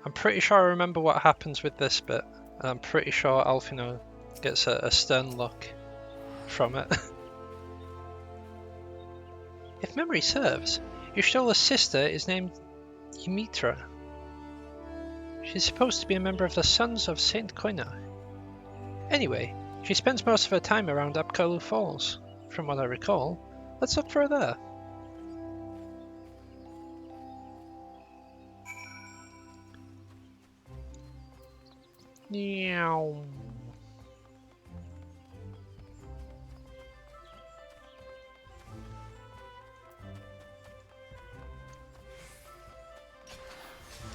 I'm pretty sure I remember what happens with this bit. I'm pretty sure Alfino gets a stern look from it. If memory serves, Y'shtola's sister is named Ymitra. She's supposed to be a member of the Sons of Saint Koina. Anyway, she spends most of her time around Apkalu Falls. From what I recall, let's look for her there. Meow.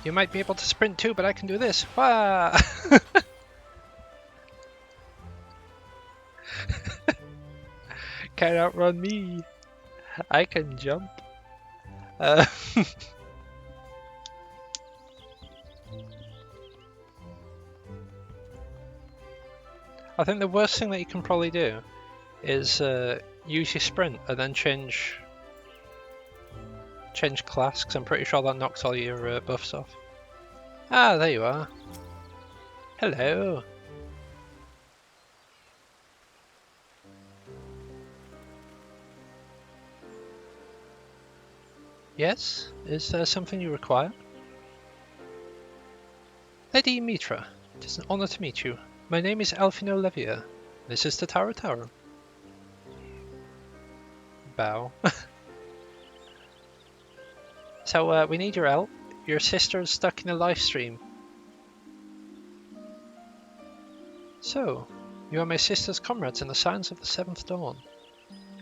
You might be able to sprint too, but I can do this. Wah! Can't outrun me. I can jump. I think the worst thing that you can probably do is use your sprint and then change class, because I'm pretty sure that knocks all your buffs off. Ah, there you are. Hello. Yes? Is there something you require? Lady Mitra, it is an honor to meet you. My name is Alfino Levier. This is Taro Taro. Bow. So, we need your help. Your sister is stuck in a live stream. So, you are my sister's comrades in the Signs of the Seventh Dawn.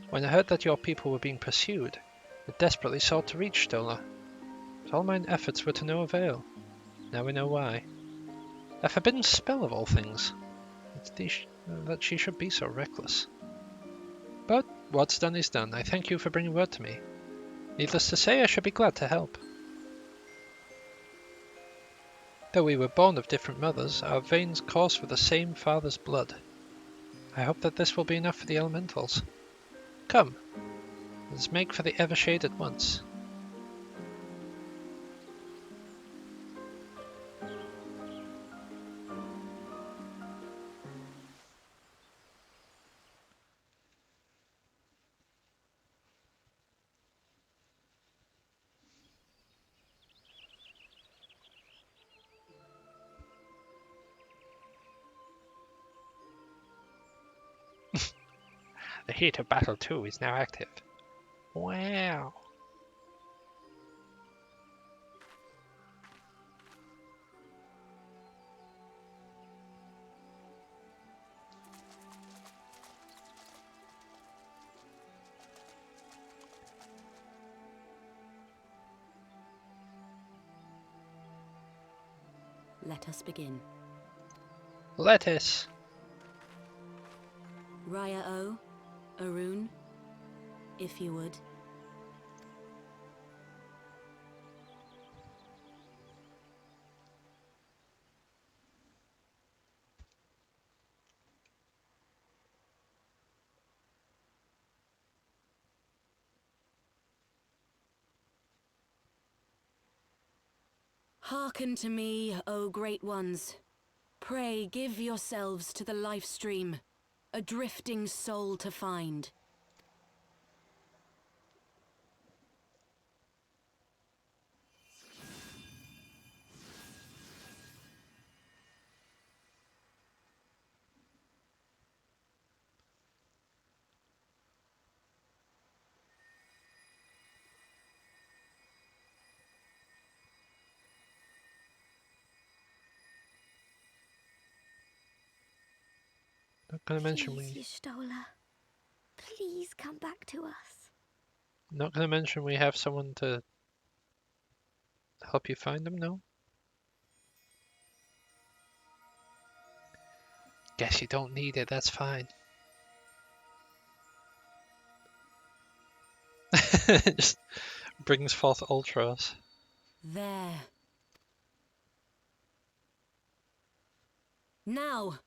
When I heard that your people were being pursued, I desperately sought to reach Stola. But all mine efforts were to no avail. Now we know why. A forbidden spell of all things. That she should be so reckless. But what's done is done. I thank you for bringing word to me. Needless to say, I should be glad to help. Though we were born of different mothers, our veins course with the same father's blood. I hope that this will be enough for the elementals. Come, let's make for the Evershade at once. The heat of battle too is now active. Wow. Let us begin. Lettuce. Raya O, Arun, if you would. Hearken to me, O great ones. Pray give yourselves to the life stream, a drifting soul to find. Not gonna mention Please, Y'shtola. Please come back to us. Not gonna mention we have someone to help you find them, no? Guess you don't need it, that's fine. Just brings forth Ultros. There. Now!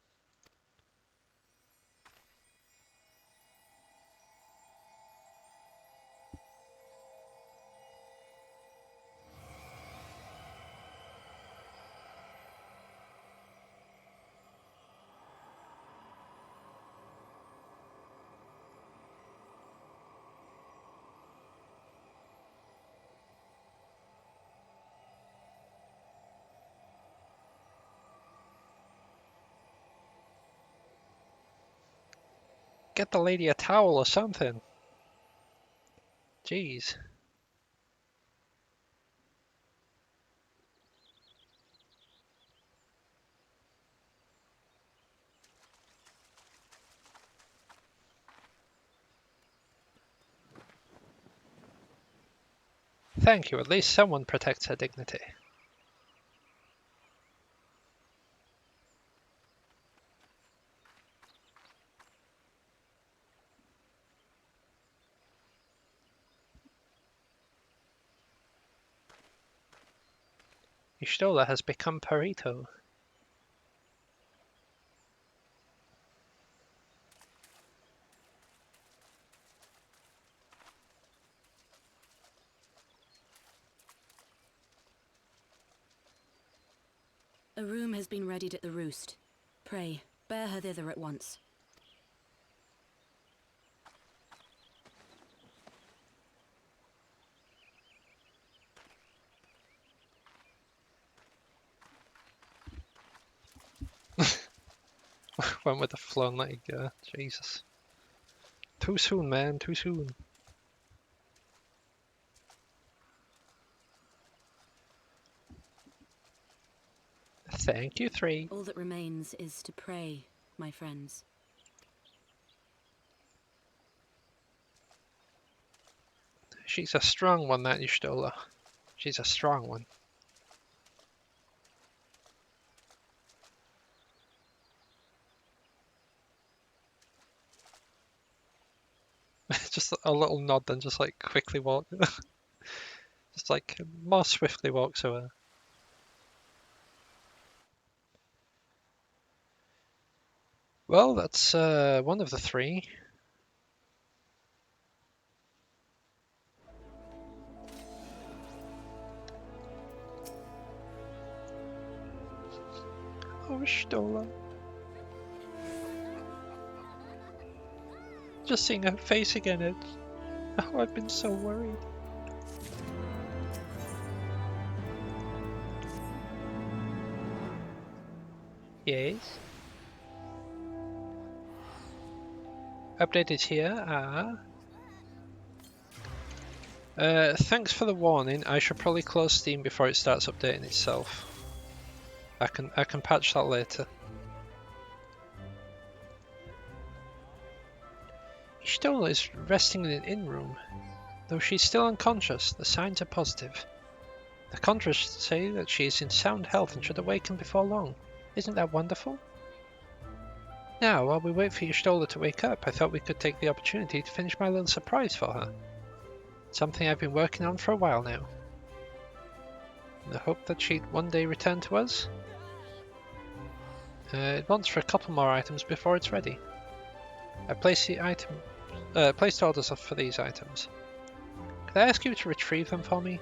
Get the lady a towel or something. Jeez. Thank you, at least someone protects her dignity. Y'shtola has become Perito. A room has been readied at the roost. Pray, bear her thither at once. Went with the flow and let it go. Jesus. Too soon, man. Too soon. Thank you, 3. All that remains is to pray, my friends. She's a strong one, that Y'shtola. She's a strong one. Just a little nod, then just like quickly walk. Just like more swiftly walks away. Well, that's one of the 3. Oh, Y'shtola. Just seeing her face again, oh, I've been so worried. Yes. Update is here. Thanks for the warning. I should probably close Steam before it starts updating itself. I can patch that later. Y'shtola is resting in an inn room. Though she's still unconscious, the signs are positive. The conjurers say that she is in sound health and should awaken before long. Isn't that wonderful? Now, while we wait for Y'shtola to wake up, I thought we could take the opportunity to finish my little surprise for her. Something I've been working on for a while now. In the hope that she'd one day return to us. It wants for a couple more items before it's ready. I placed orders for these items. Could I ask you to retrieve them for me?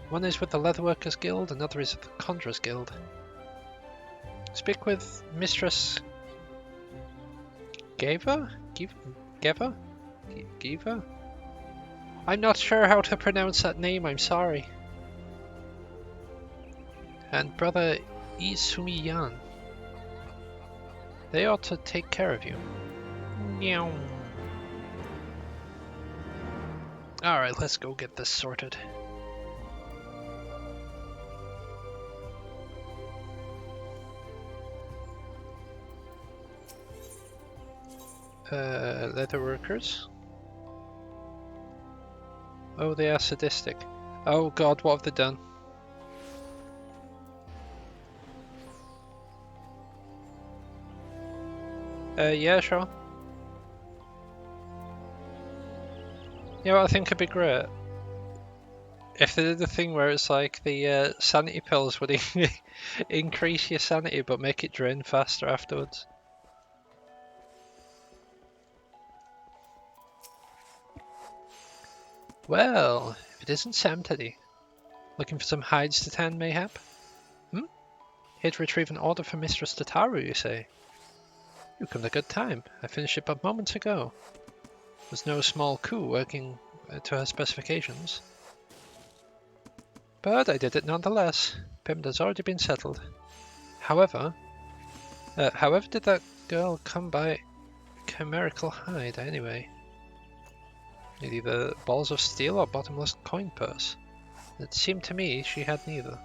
One is with the Leatherworkers Guild, another is with the Conjurers Guild. Speak with Mistress Geva? Geva? I'm not sure how to pronounce that name, I'm sorry. And Brother Isumiyan. They ought to take care of you. Meow. Alright, let's go get this sorted. Leatherworkers. Oh, they are sadistic. Oh god, what have they done? Yeah, sure. You know what I think would be great? If they did the thing where it's like the sanity pills would increase your sanity but make it drain faster afterwards. Well, if it isn't Sam Teddy. Looking for some hides to tan, mayhap? Here to retrieve an order for Mistress Tataru, you say? You come at a good time. I finished it but moments ago. It was no small coup working to her specifications. But I did it nonetheless. Payment has already been settled. However did that girl come by chimerical hide anyway? Either balls of steel or bottomless coin purse. It seemed to me she had neither.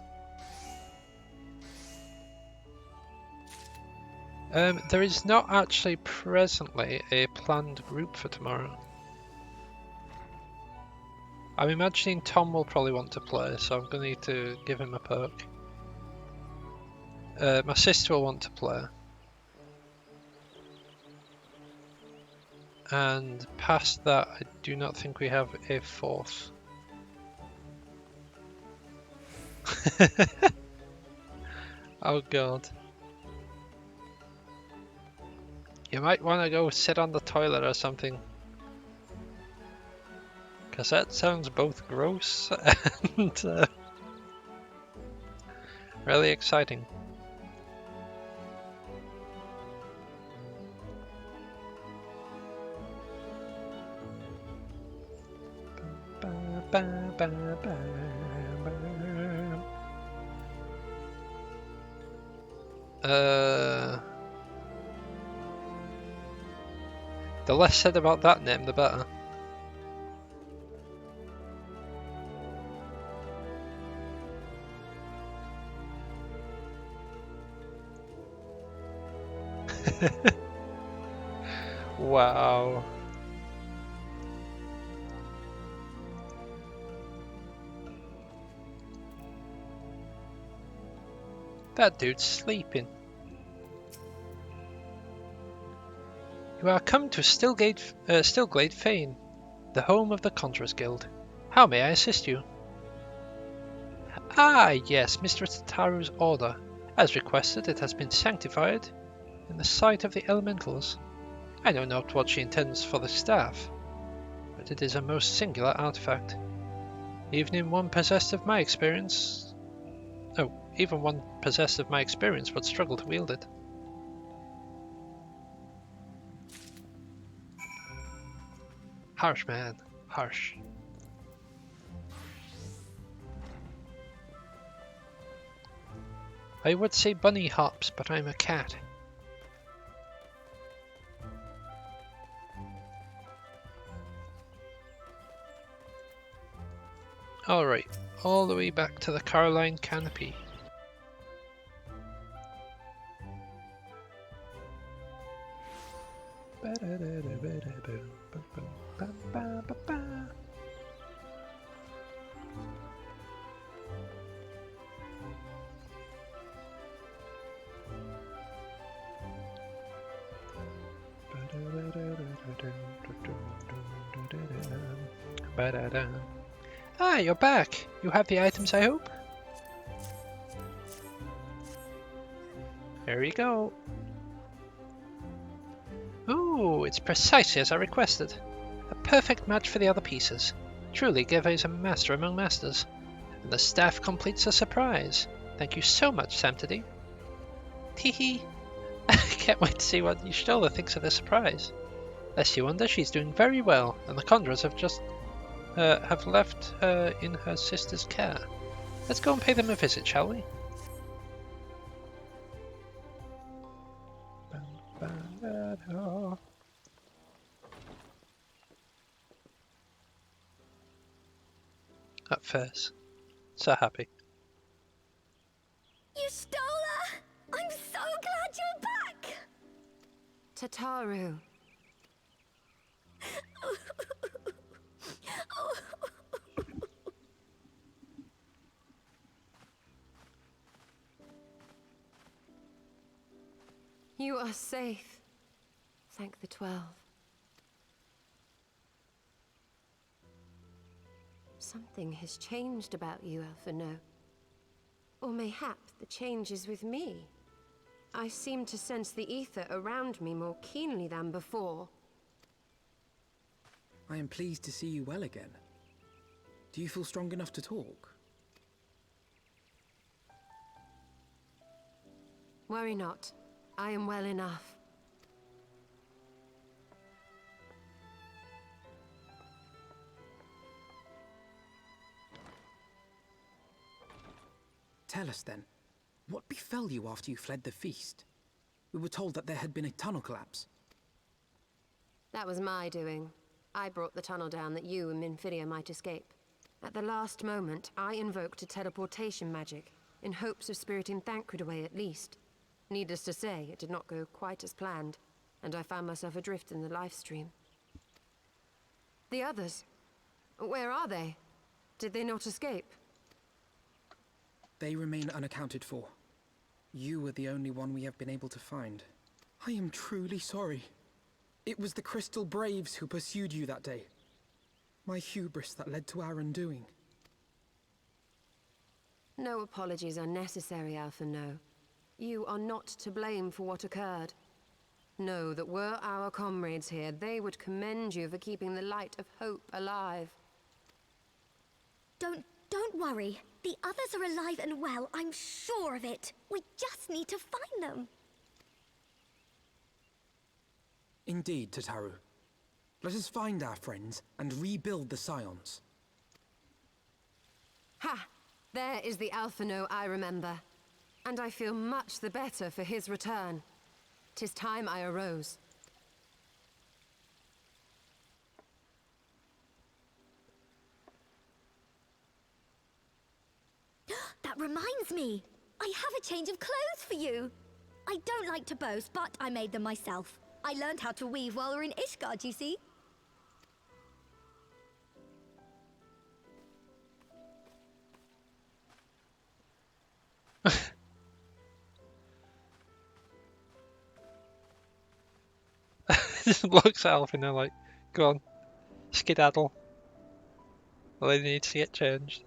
There is not actually presently a planned group for tomorrow. I'm imagining Tom will probably want to play, so I'm going to need to give him a perk. My sister will want to play. And past that, I do not think we have a fourth. Oh god. You might want to go sit on the toilet or something. Because that sounds both gross and really exciting. The less said about that name, the better. Wow. That dude's sleeping. You are come to Stillglade Fane, the home of the Conjurers Guild. How may I assist you? Ah, yes, Mr. Tataru's order. As requested, it has been sanctified in the sight of the elementals. I know not what she intends for the staff, but it is a most singular artifact. Even one possessed of my experience would struggle to wield it. Harsh, man. Harsh. I would say bunny hops, but I'm a cat. Alright, all the way back to the Caroline Canopy. Ah, you're back! You have the items, I hope? There you go. Ooh, it's precisely as I requested. A perfect match for the other pieces. Truly, Geva is a master among masters. And the staff completes the surprise. Thank you so much, Samtidi. Teehee. I can't wait to see what Y'shtola thinks of the surprise. Lest you wonder, she's doing very well, and the Conjurers have left her in her sister's care. Let's go and pay them a visit, shall we? At first, so happy. Y'shtola! I'm so glad you're back! Tataru. You are safe. Thank the 12. Something has changed about you, Alphino. Or mayhap the change is with me. I seem to sense the ether around me more keenly than before. I am pleased to see you well again. Do you feel strong enough to talk? Worry not. I am well enough. Tell us then, what befell you after you fled the feast? We were told that there had been a tunnel collapse. That was my doing. I brought the tunnel down that you and Minfidia might escape. At the last moment, I invoked a teleportation magic, in hopes of spiriting Thancred away at least. Needless to say, it did not go quite as planned, and I found myself adrift in the life stream. The others? Where are they? Did they not escape? They remain unaccounted for. You were the only one we have been able to find. I am truly sorry. It was the Crystal Braves who pursued you that day. My hubris that led to our undoing. No apologies are necessary, Alphino. you are not to blame for what occurred. Know that were our comrades here, they would commend you for keeping the light of hope alive. Don't worry. The others are alive and well, I'm sure of it. We just need to find them. Indeed, Tataru. Let us find our friends and rebuild the Scions. Ha! There is the Alphino I remember. And I feel much the better for his return. 'Tis time I arose. That reminds me. I have a change of clothes for you. I don't like to boast, but I made them myself. I learned how to weave while we're in Ishgard, you see. Just looks at Alphino like, go on, skedaddle. Well, they need to get changed.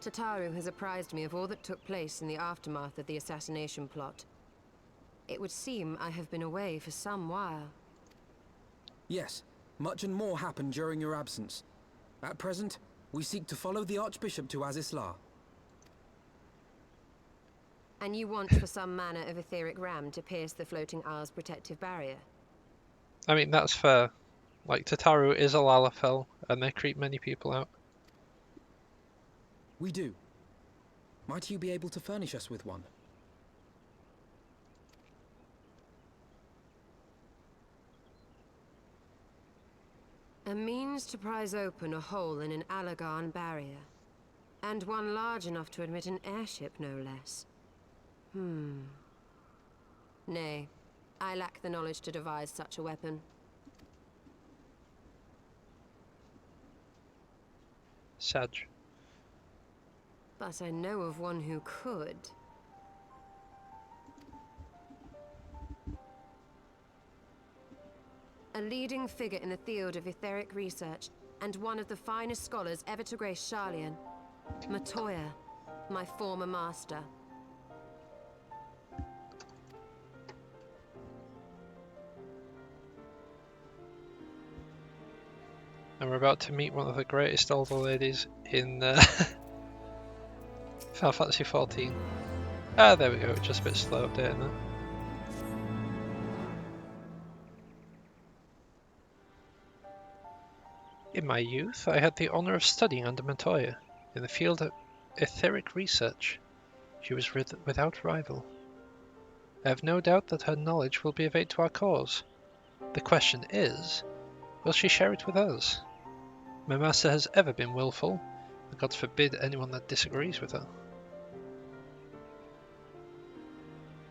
Tataru has apprised me of all that took place in the aftermath of the assassination plot. It would seem I have been away for some while. Yes, much and more happened during your absence. At present, we seek to follow the Archbishop to Azisla. And you want for some manner of etheric ram to pierce the floating isle's protective barrier? I mean, that's fair. Like, Tataru is a Lalafell, and they creep many people out. We do. Might you be able to furnish us with one? A means to prise open a hole in an Allagan barrier. And one large enough to admit an airship, no less. Nay, I lack the knowledge to devise such a weapon. Sag. But I know of one who could. A leading figure in the field of etheric research, and one of the finest scholars ever to grace Sharlayan. Matoya, my former master. And we're about to meet one of the greatest older ladies in Final Fantasy XIV. Ah, there we go, just a bit slow updating that. In my youth, I had the honour of studying under Matoya in the field of etheric research. She was without rival. I have no doubt that her knowledge will be of aid to our cause. The question is, will she share it with us? My master has ever been willful, and God forbid anyone that disagrees with her.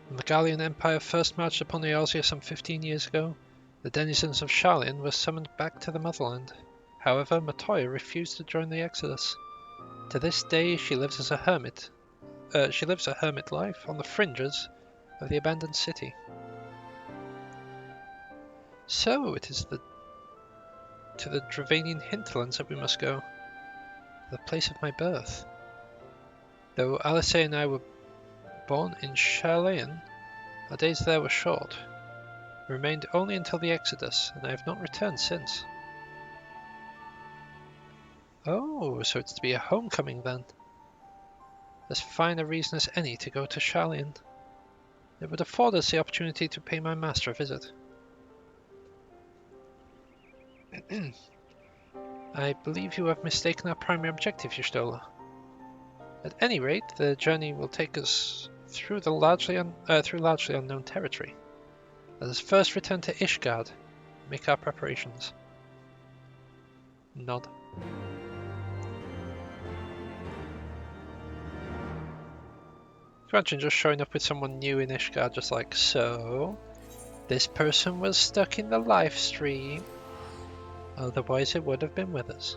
When the Gallian Empire first marched upon Eorzea some 15 years ago, the denizens of Sharlayan were summoned back to the motherland. However, Matoya refused to join the exodus. To this day, she lives as a hermit. She lives a hermit life on the fringes of the abandoned city. So it is to the Dravanian hinterlands that we must go, the place of my birth. Though Alice and I were born in Sharlayan, our days there were short. We remained only until the Exodus, and I have not returned since. Oh, so it's to be a homecoming then. As fine a reason as any to go to Sharlayan. It would afford us the opportunity to pay my master a visit. I believe you have mistaken our primary objective, Y'shtola. At any rate, the journey will take us through largely unknown territory. Let us first return to Ishgard and make our preparations. Nod. Imagine just showing up with someone new in Ishgard, just like, so, this person was stuck in the live stream, otherwise it would have been with us.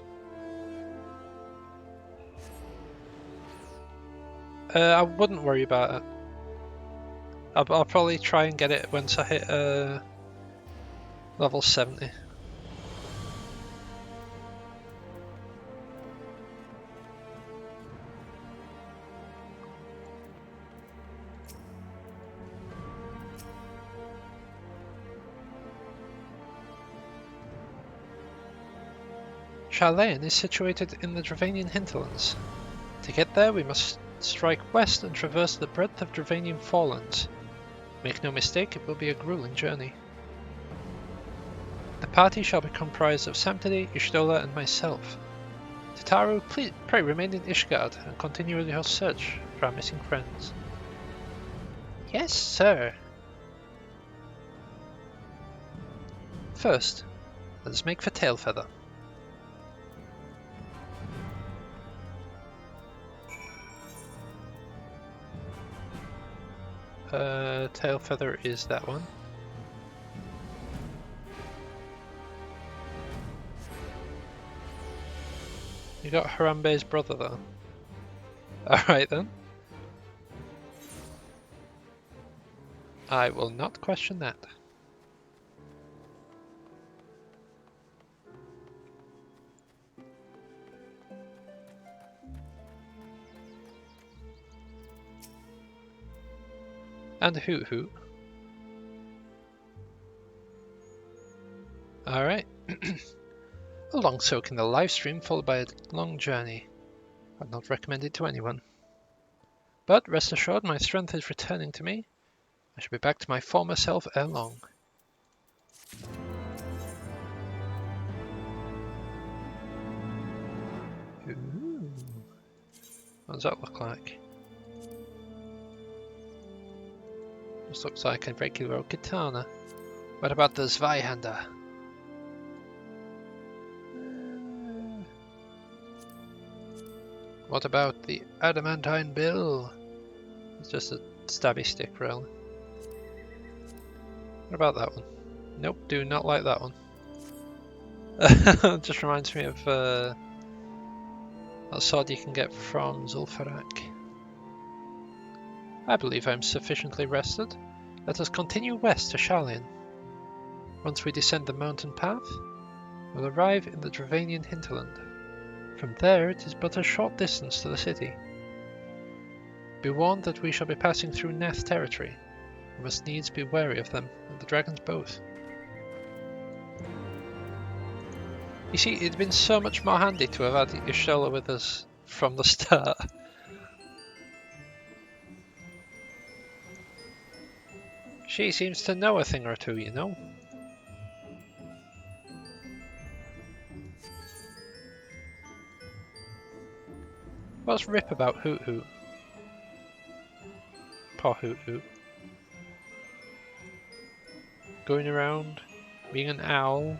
I wouldn't worry about it. I'll probably try and get it once I hit level 70. Charlayan is situated in the Dravanian hinterlands. To get there, we must strike west and traverse the breadth of Dravanian forelands. Make no mistake, it will be a grueling journey. The party shall be comprised of Samtidi, Ishtola, and myself. Tataru, pray remain in Ishgard and continue with your search for our missing friends. Yes, sir. First, let us make for Tailfeather. Tailfeather is that one. You got Harambe's brother though. Alright then. I will not question that. And Hoot Hoot. Alright. A long soak in the live stream followed by a long journey. I'd not recommend it to anyone. But rest assured my strength is returning to me. I shall be back to my former self ere long. Ooh. What does that look like? This looks like a regular old katana. What about the Zweihander? What about the adamantine bill? It's just a stabby stick, really. What about that one? Nope, do not like that one. Just reminds me of that sword you can get from Zul'Farrak. I believe I'm sufficiently rested. Let us continue west to Sharlayan. Once we descend the mountain path, we'll arrive in the Dravanian hinterland. From there it is but a short distance to the city. Be warned that we shall be passing through Neth territory. We must needs be wary of them, and the dragons both. You see, it'd been so much more handy to have had Y'shtola with us from the start. She seems to know a thing or two, you know. What's Rip about Hoot Hoot? Poor Hoot Hoot. Going around, being an owl.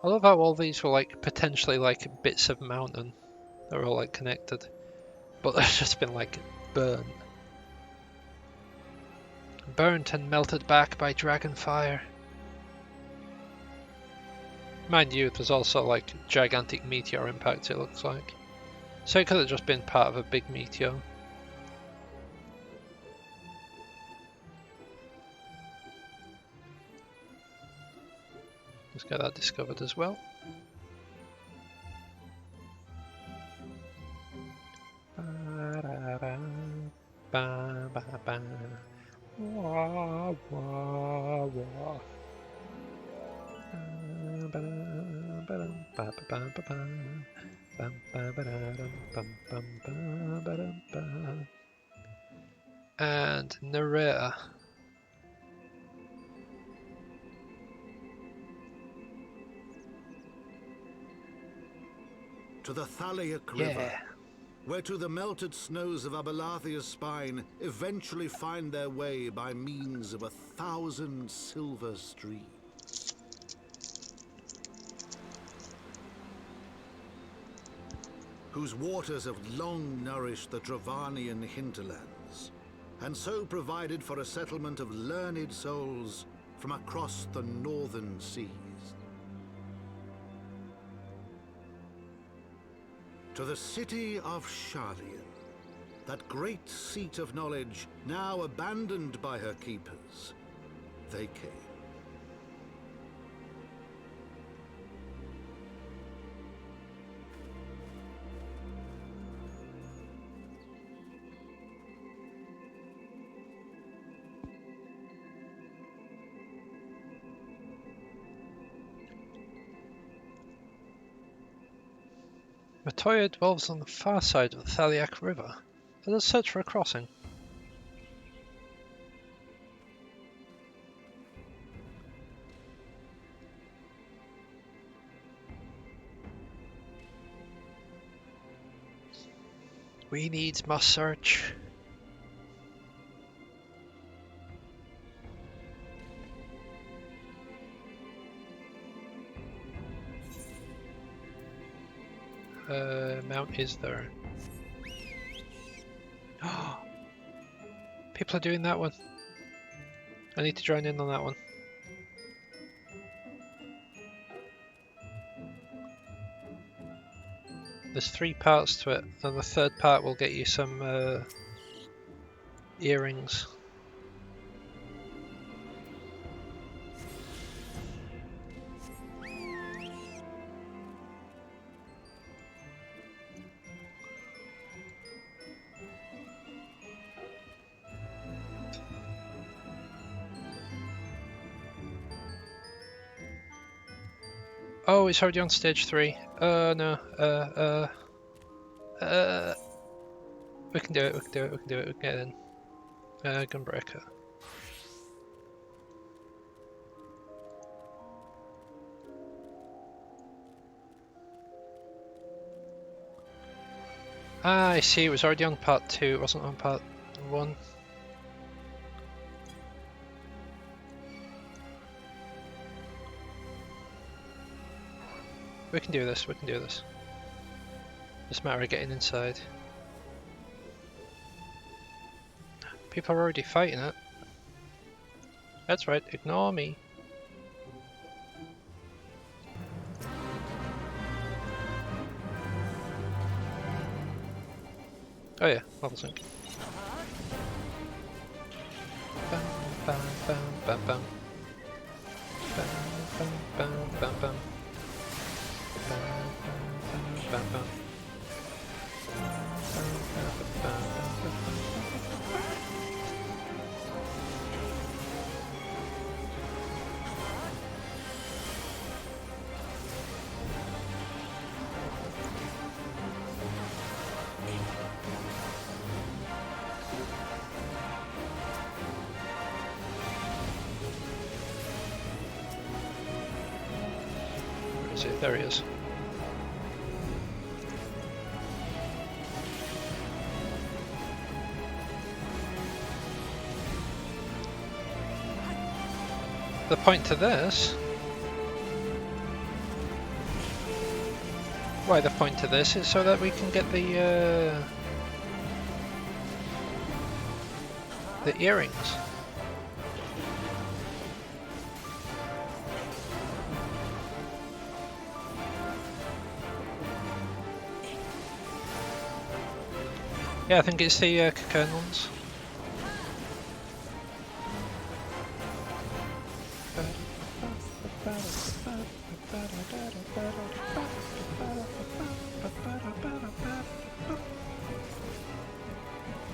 I love how all these were like potentially like bits of mountain. They're all like connected, but they've just been like burnt. Burnt and melted back by dragon fire. Mind you, there's also like gigantic meteor impacts, it looks like. So it could have just been part of a big meteor. Let's get that discovered as well. And Nerea. to the Thaliac Yeah. River, where to the melted snows of Abelathia's spine eventually find their way by means of 1,000 silver streams. Whose waters have long nourished the Dravanian hinterlands, and so provided for a settlement of learned souls from across the northern seas. To the city of Sharlayan, that great seat of knowledge now abandoned by her keepers, they came. Matoya dwells on the far side of the Thaliac River. Let us search for a crossing. We needs must search. Mount is there. People are doing that one. I need to join in on that one. There's 3 parts to it, and the 3rd part will get you some earrings. Oh, it's already on stage 3. No. We can do it, we can do it, we can do it, we can get in. Gunbreaker. Ah, I see, it was already on part 2, it wasn't on part 1. We can do this, we can do this. Just a matter of getting inside. People are already fighting it. That's right, ignore me. Oh yeah, level sync. Bam, bam, bam, bam, bam. Bam, bam, bam, bam, bam. Bam, bam, bam. Where is it? There he is. The point to this... Why the point to this is so that we can get the earrings. Yeah, I think it's the cocoon ones.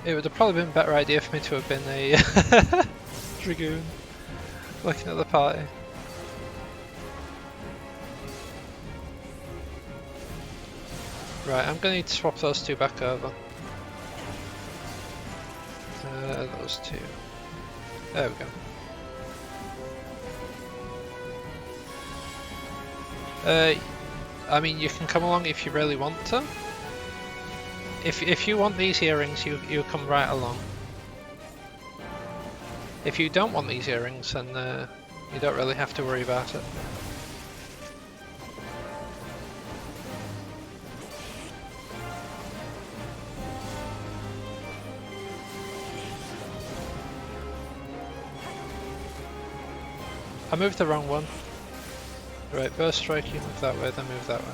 It would have probably been a better idea for me to have been a Dragoon looking at the party. Right, I'm going to need to swap those 2 back over. Those 2. There we go. I mean, you can come along if you really want to. If you want these earrings, you come right along. If you don't want these earrings, then you don't really have to worry about it. I moved the wrong one. Right, burst strike, you move that way, then move that way.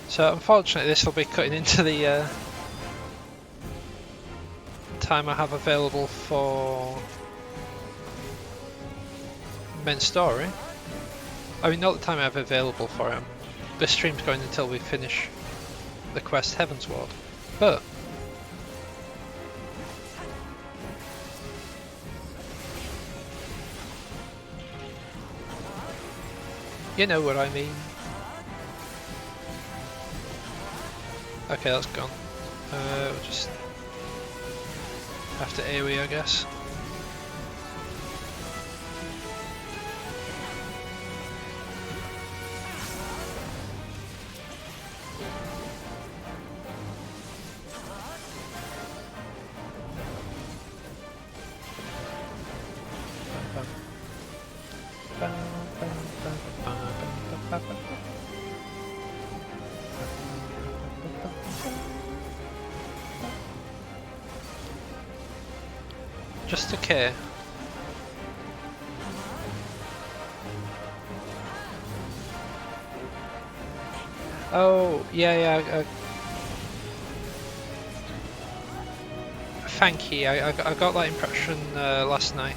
So unfortunately this will be cutting into the time I have available for main story. I mean, not the time I have available for it. This stream's going until we finish the quest Heavensward, but you know what I mean. Okay, that's gone. We'll just have to AoE, I guess. Just a K. Oh, yeah. Thank you. I got that impression last night.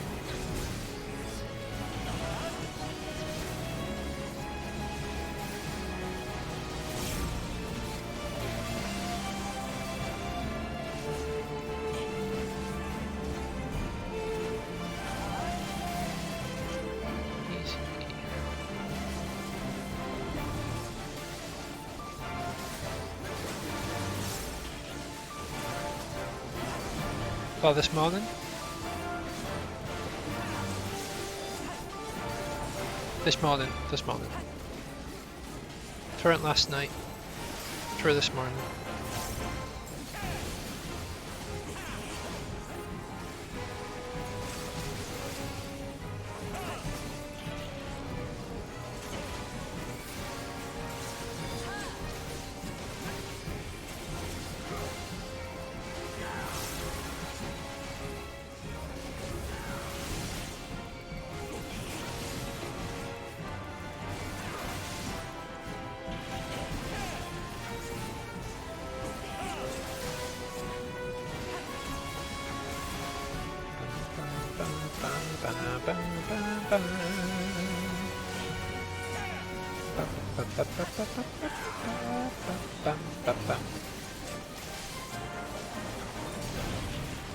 Oh, this morning? This morning. Through last night. Through this morning.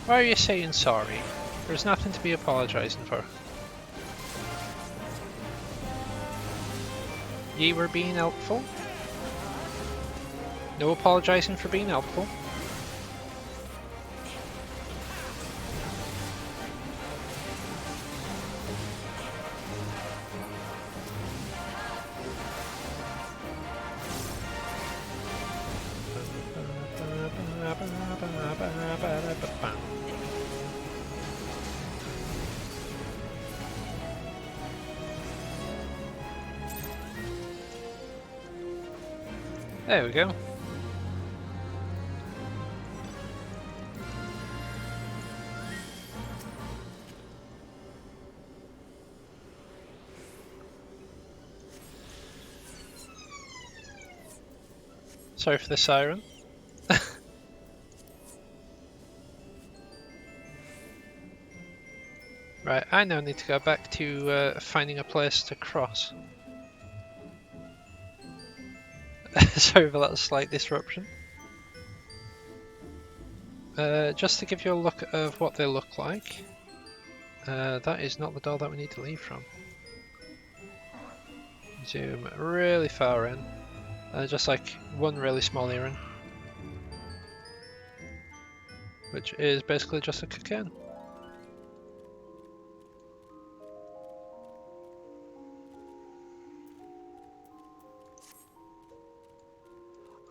Why are you saying sorry? There's nothing to be apologising for. Ye were being helpful. No apologising for being helpful. There we go. Sorry for the siren. Right, I now need to go back to finding a place to cross. Sorry for that slight disruption. Just to give you a look of what they look like. That is not the door that we need to leave from. Zoom really far in. Just like one really small earring. Which is basically just a cocoon.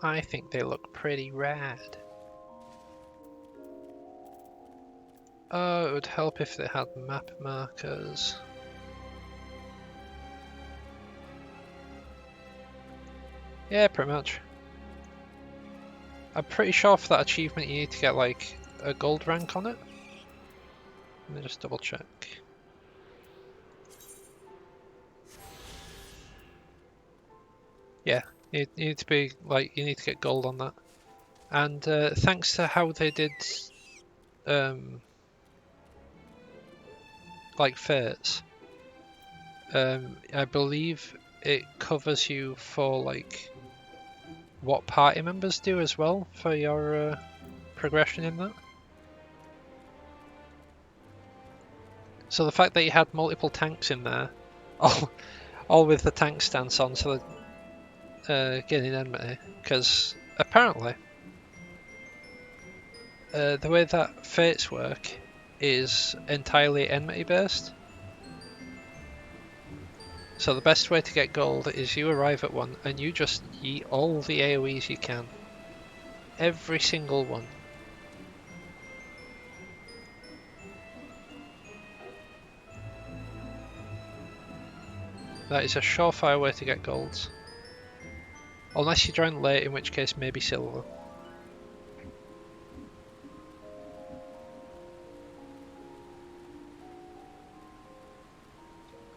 I think they look pretty rad. Oh, it would help if they had map markers. Yeah, pretty much. I'm pretty sure for that achievement you need to get like a gold rank on it. Let me just double check. Yeah, you need to be like, you need to get gold on that. And thanks to how they did like fates, I believe it covers you for like what party members do as well for your progression in that. So the fact that you had multiple tanks in there, all with the tank stance on, so that getting enmity, because apparently the way that fates work is entirely enmity based. So the best way to get gold is you arrive at one and you just yeet all the AoEs you can. Every single one. That is a surefire way to get golds. Unless you join late, in which case maybe silver.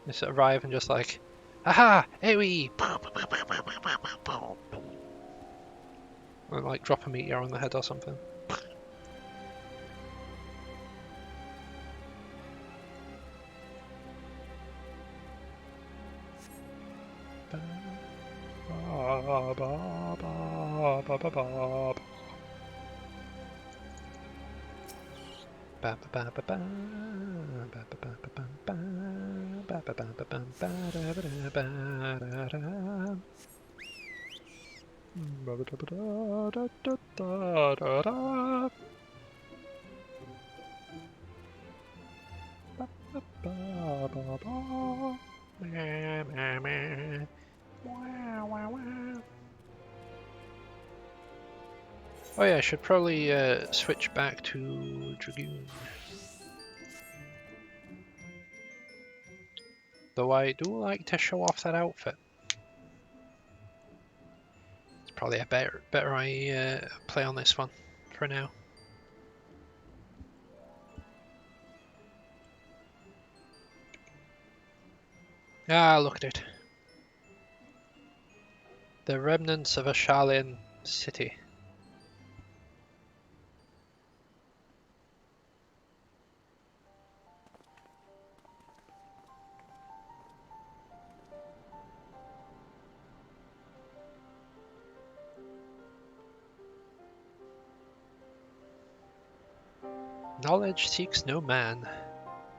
Just arrive and just like, aha, AoE! And like drop a meteor on the head or something. Oh yeah, I should probably switch back to Dragoon. Though I do like to show off that outfit. It's probably a better I play on this one for now. Ah, look at it. The remnants of a Sharlayan city. Knowledge seeks no man.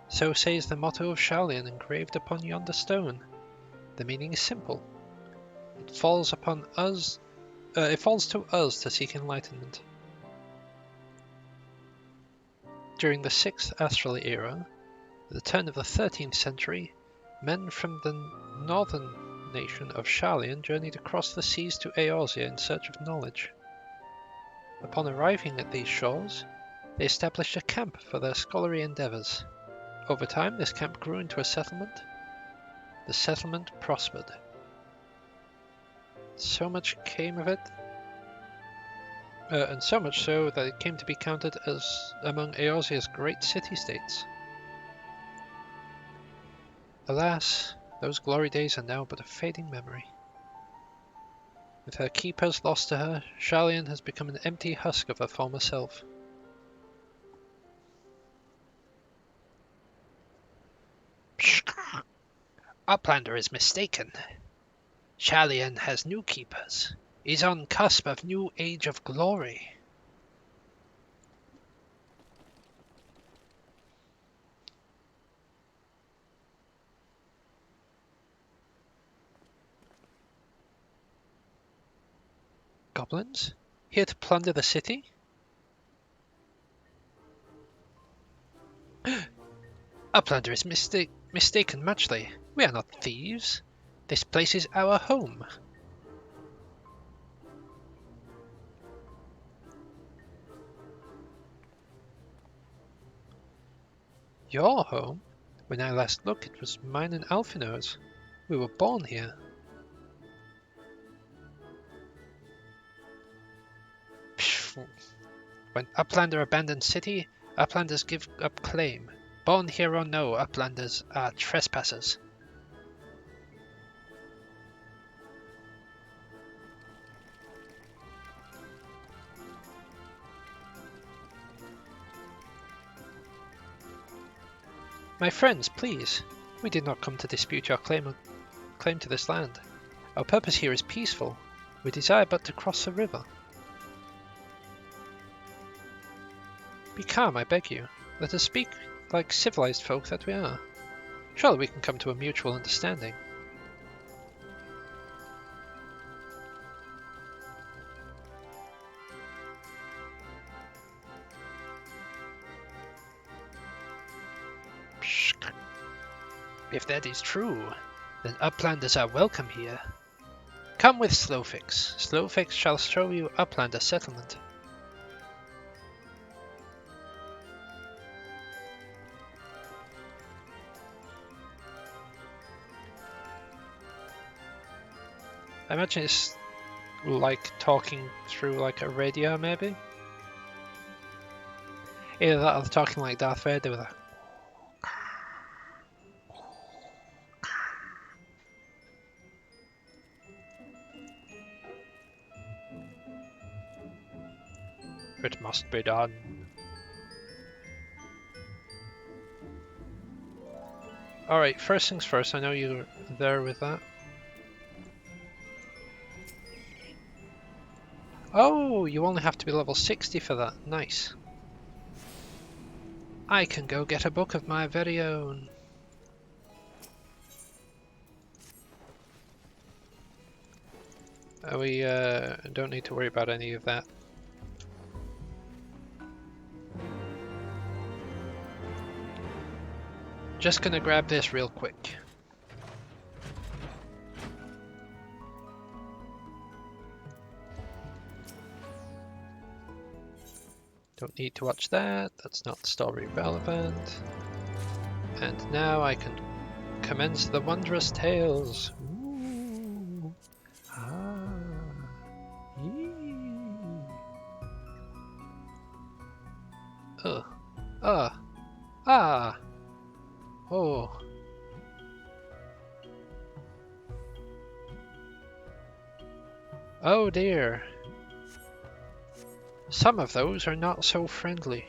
So says the motto of Sharlayan engraved upon yonder stone. The meaning is simple. It falls upon us. It falls to us to seek enlightenment. During the 6th Astral Era, at the turn of the 13th century, men from the northern nation of Sharlayan journeyed across the seas to Eorzea in search of knowledge. Upon arriving at these shores, they established a camp for their scholarly endeavours. Over time, this camp grew into a settlement. The settlement prospered. So much came of it, and so much so that it came to be counted as among Eorzea's great city-states. Alas, those glory days are now but a fading memory. With her keepers lost to her, Sharlayan has become an empty husk of her former self. Uplander is mistaken. Sharlayan has new keepers. He's on cusp of new age of glory. Goblins? Here to plunder the city? Uplander is mistaken muchly. We are not thieves. This place is our home. Your home? When I last looked, it was mine and Alfino's. We were born here. When Uplander abandoned city, Uplanders give up claim. Born here or no, Uplanders are trespassers. My friends, please. We did not come to dispute your claim to this land. Our purpose here is peaceful. We desire but to cross the river. Be calm, I beg you. Let us speak like civilized folk that we are. Surely we can come to a mutual understanding. If that is true, then Uplanders are welcome here. Come with Slowfix. Slowfix shall show you Uplander settlement. I imagine it's like talking through like a radio, maybe? Either that or talking like Darth Vader with a... It must be done. Alright, first things first, I know you're there with that. Oh, you only have to be level 60 for that. Nice. I can go get a book of my very own. We don't need to worry about any of that. Just gonna grab this real quick. Don't need to watch that, that's not story relevant. And now I can commence the wondrous tales. Ooh. Ah. Yee. Ah. Oh. Oh dear. Some of those are not so friendly.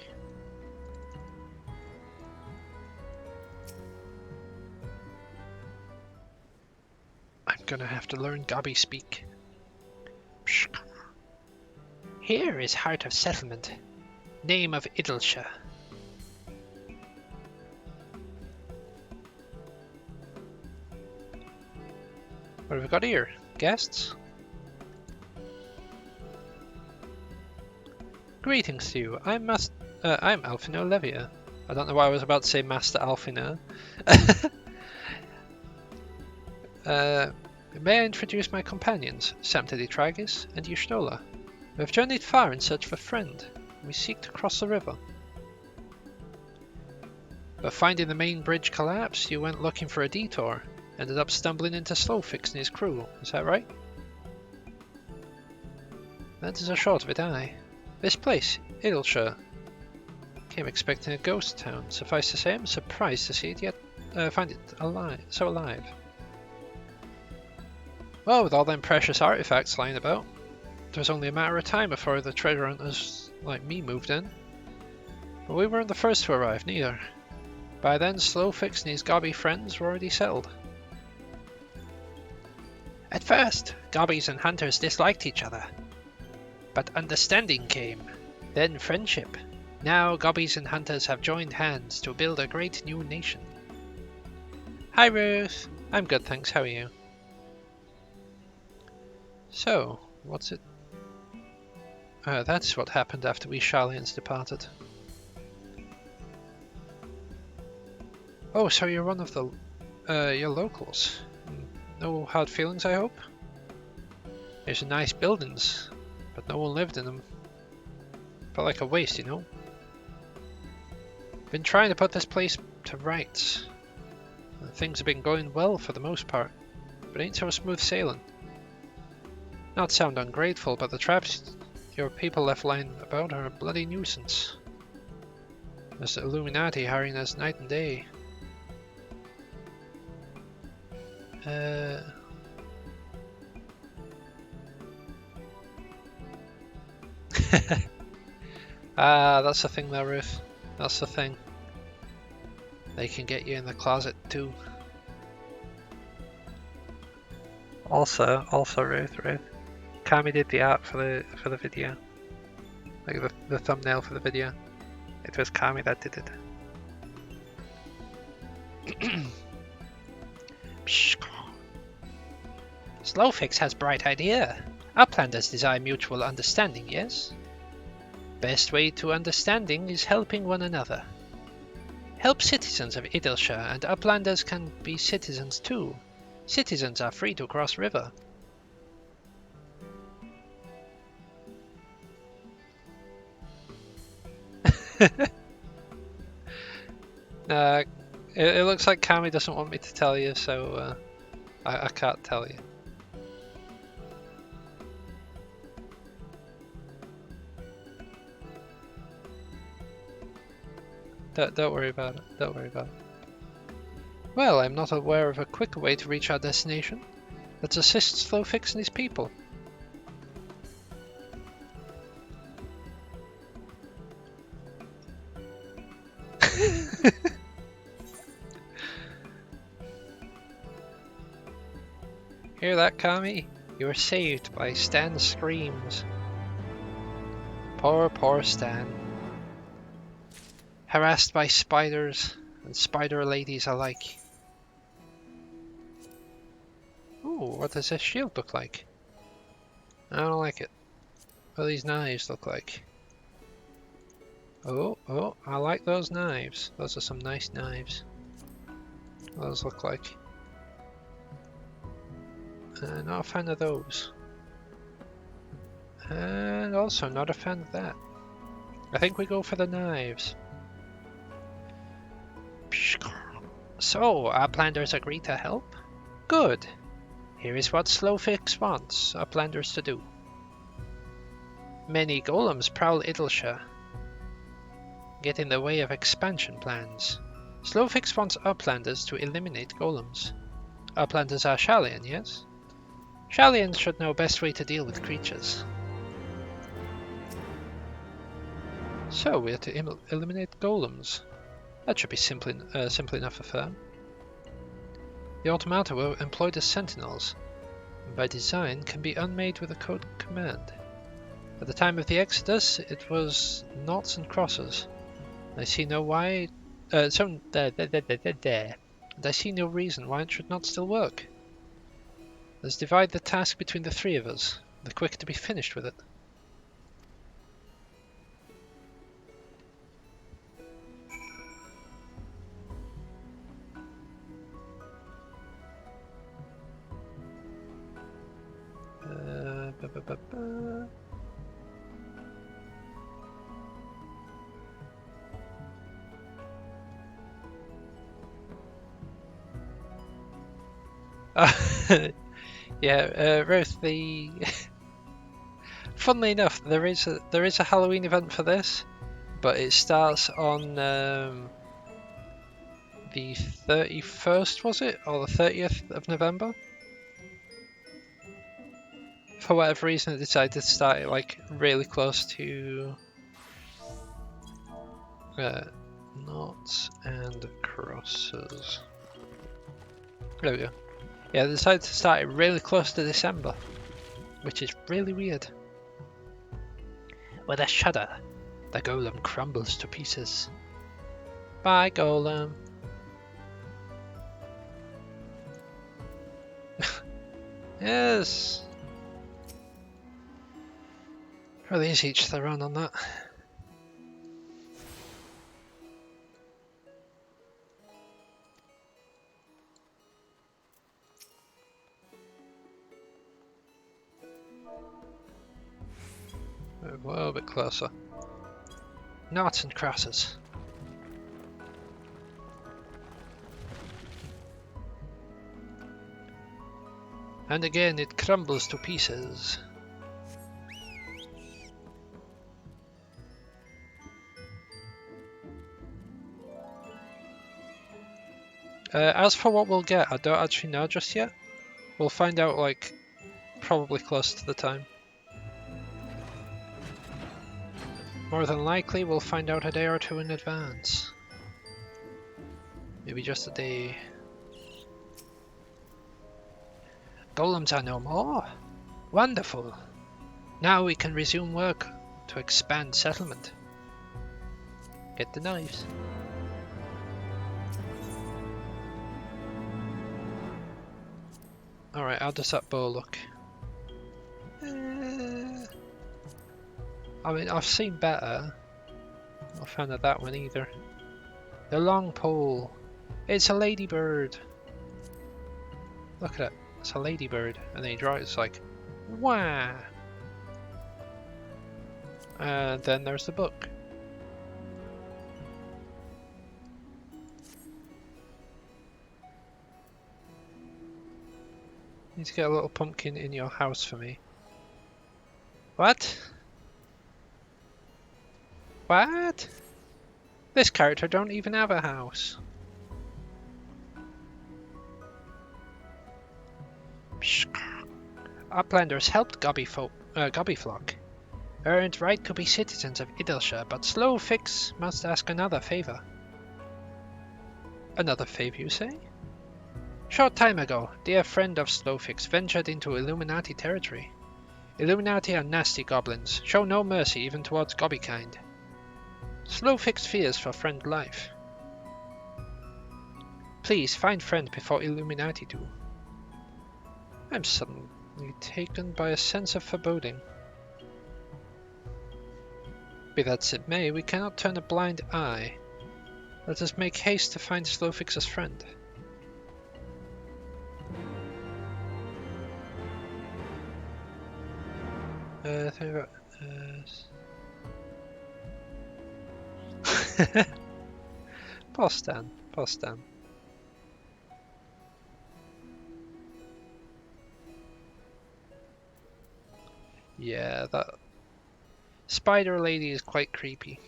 I'm gonna have to learn Gobby speak. Here is Heart of Settlement. Name of Idlesha. What have we got here? Guests? Greetings to you. I'm Alfino Levia. I don't know why I was about to say Master Alfino. May I introduce my companions, Samtedi Tragis and Yushtola. We have journeyed far in search of a friend. We seek to cross the river. But finding the main bridge collapse, you went looking for a detour. Ended up stumbling into Slowfix and his crew. Is that right? That is a short of it, aye. This place, Idlesha. Came expecting a ghost town. Suffice to say, I'm surprised to see it yet find it alive, so alive. Well, with all them precious artifacts lying about, it was only a matter of time before the treasure hunters like me moved in. But we weren't the first to arrive, neither. By then, Slowfix and his gobby friends were already settled. At first, gobbies and hunters disliked each other. But understanding came, then friendship. Now gobbies and hunters have joined hands to build a great new nation. Hi Ruth! I'm good, thanks, how are you? So, what's it? That's what happened after we Sharlayans departed. Oh, so you're one of the your locals. No hard feelings, I hope? There's some nice buildings, but no one lived in them. Felt like a waste, you know? Been trying to put this place to rights. Things have been going well for the most part, but ain't so smooth sailing. Not sound ungrateful, but the traps your people left lying about are a bloody nuisance. There's the Illuminati harrying us night and day. That's the thing there, Ruth. That's the thing. They can get you in the closet too. Also, Ruth. Kami did the art for the video, like the thumbnail for the video. It was Kami that did it. Slowfix has bright idea. Uplanders desire mutual understanding, yes? Best way to understanding is helping one another. Help citizens of Idleshire, and Uplanders can be citizens too. Citizens are free to cross river. It looks like Kami doesn't want me to tell you, so I can't tell you. Don't worry about it. Don't worry about it. Well, I'm not aware of a quicker way to reach our destination. Let's assist Slowfix and his people. Hear that, Kami? You were saved by Stan's screams. Poor Stan. Harassed by spiders and spider ladies alike. Ooh, what does this shield look like? I don't like it. What do these knives look like? Oh, I like those knives. Those are some nice knives. What do those look like? Not a fan of those. And also not a fan of that. I think we go for the knives. So, Uplanders agree to help? Good. Here is what Slowfix wants Uplanders to do. Many golems prowl Idleshire, get in the way of expansion plans. Slowfix wants Uplanders to eliminate golems. Uplanders are Sharlayan, yes? Sharlayans should know best way to deal with creatures. So we have to eliminate golems. That should be simple enough affair. The automata were employed as sentinels, and by design can be unmade with a code command. At the time of the Exodus, it was noughts and crosses. I see no why. And I see no reason why it should not still work. Let's divide the task between the three of us. The quicker to be finished with it. Yeah, Ruth, the funnily enough, there is a Halloween event for this, but it starts on the 31st, was it? Or the 30th of November? for whatever reason, I decided to start it like really close to noughts and crosses. There we go. Yeah, I decided to start it really close to December, which is really weird. With a shudder, the golem crumbles to pieces. Bye, golem. Yes. Really is each their own on that. Move a little bit closer. Noughts and crosses. And again it crumbles to pieces. As for what we'll get, I don't actually know just yet. We'll find out like probably close to the time. More than likely we'll find out a day or two in advance. Maybe just a day. Golems are no more. Wonderful. Now we can resume work to expand settlement. Get the knives. Alright, how does that bow look? I mean, I've seen better. Not a fan of that one either. The long pole. It's a ladybird. Look at it. It's a ladybird. And then you draw it, it's like, wah! And then there's the book. Need to get a little pumpkin in your house for me. What? What? This character don't even have a house. Uplanders helped Gobbyflock. Earned right to be citizens of Idleshire, but Slowfix must ask another favor. Another favor, you say? Short time ago, dear friend of Slowfix ventured into Illuminati territory. Illuminati are nasty goblins, show no mercy even towards Gobbykind. Slowfix fears for friend life. Please find friend before Illuminati do. I'm suddenly taken by a sense of foreboding. Be that as it may, we cannot turn a blind eye. Let us make haste to find Slowfix's friend. Think about Postan. Yeah, that spider lady is quite creepy.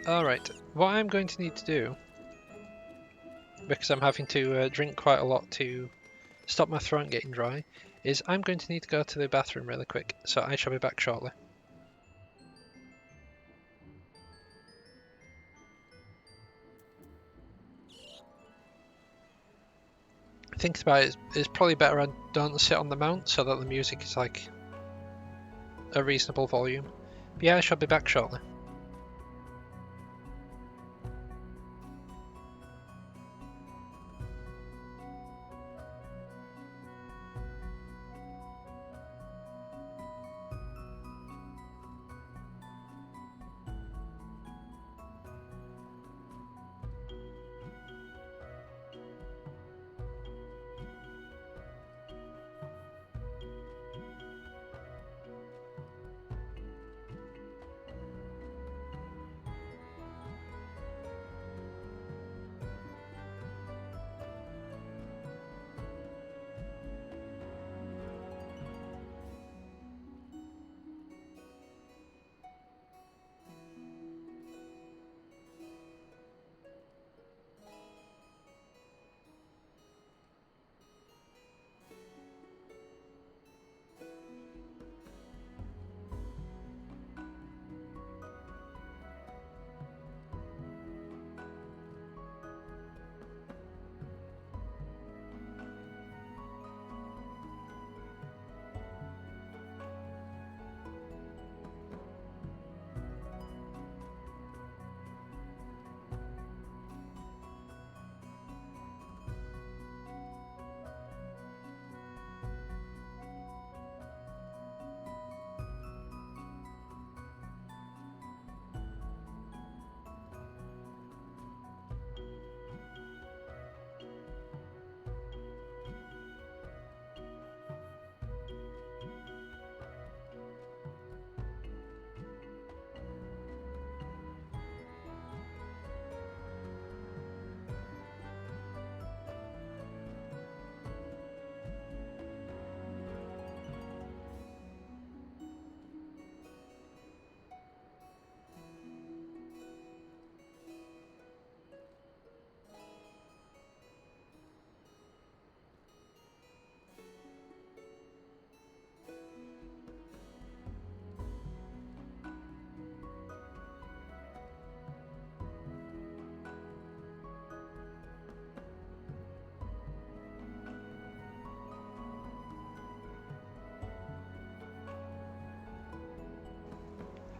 Alright, what I'm going to need to do, because I'm having to drink quite a lot to stop my throat getting dry, is I'm going to need to go to the bathroom really quick, so I shall be back shortly. Thinking about it, it's probably better I don't sit on the mount so that the music is like a reasonable volume. But yeah, I shall be back shortly.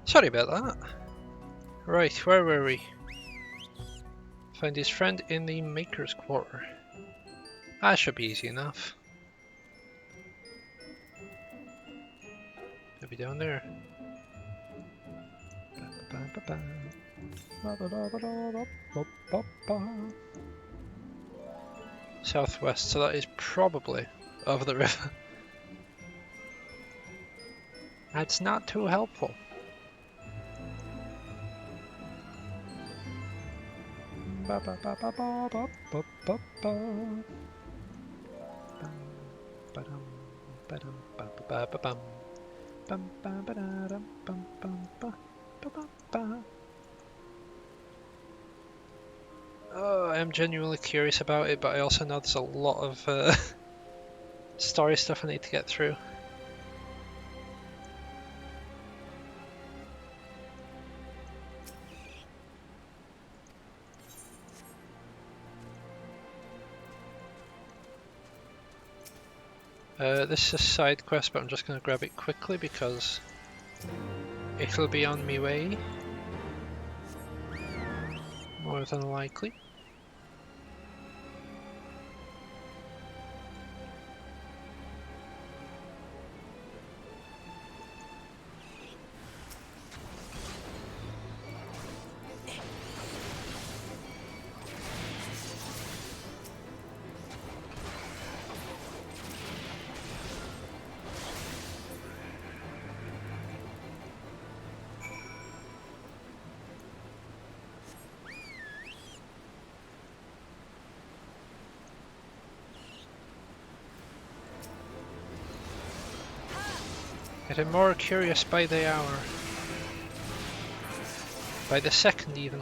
Sorry about that. Right, where were we? Find his friend in the Maker's Quarter. That should be easy enough. Maybe down there. Southwest, so that is probably over the river. That's not too helpful. Oh, I'm genuinely curious about it, but I also know there's a lot of story stuff I need to get through. This is a side quest, but I'm just going to grab it quickly because it'll be on my way. More than likely. Getting more curious by the hour. By the second even.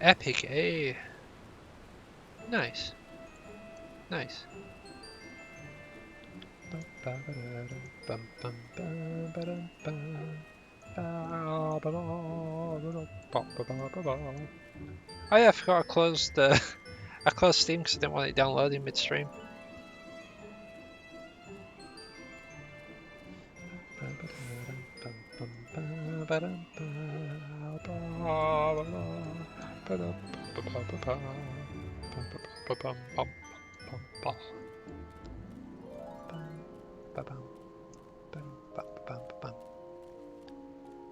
Epic, eh? Nice. Nice. Oh yeah, I forgot I closed I closed Steam because I didn't want it downloading midstream.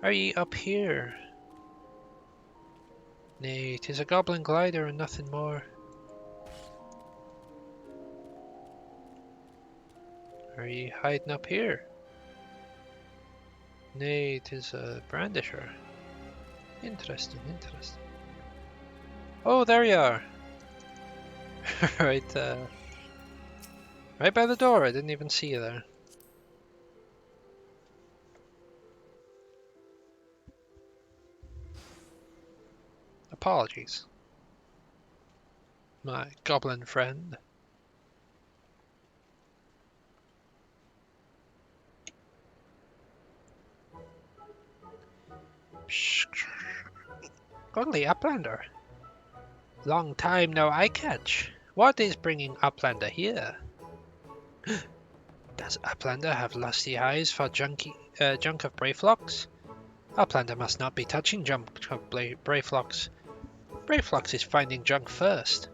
Are ye up here? Nay, 'tis a goblin glider and nothing more. Are ye hiding up here? Nay, 'tis a brandisher. Interesting, interesting. Oh, there you are! right, right by the door, I didn't even see you there. Apologies, my goblin friend. Godly Uplander. Long time no eye catch. What is bringing Uplander here? Does Uplander have lusty eyes for junk of Brayflocks? Uplander must not be touching junk of Brayflocks. Brayflocks is finding junk first.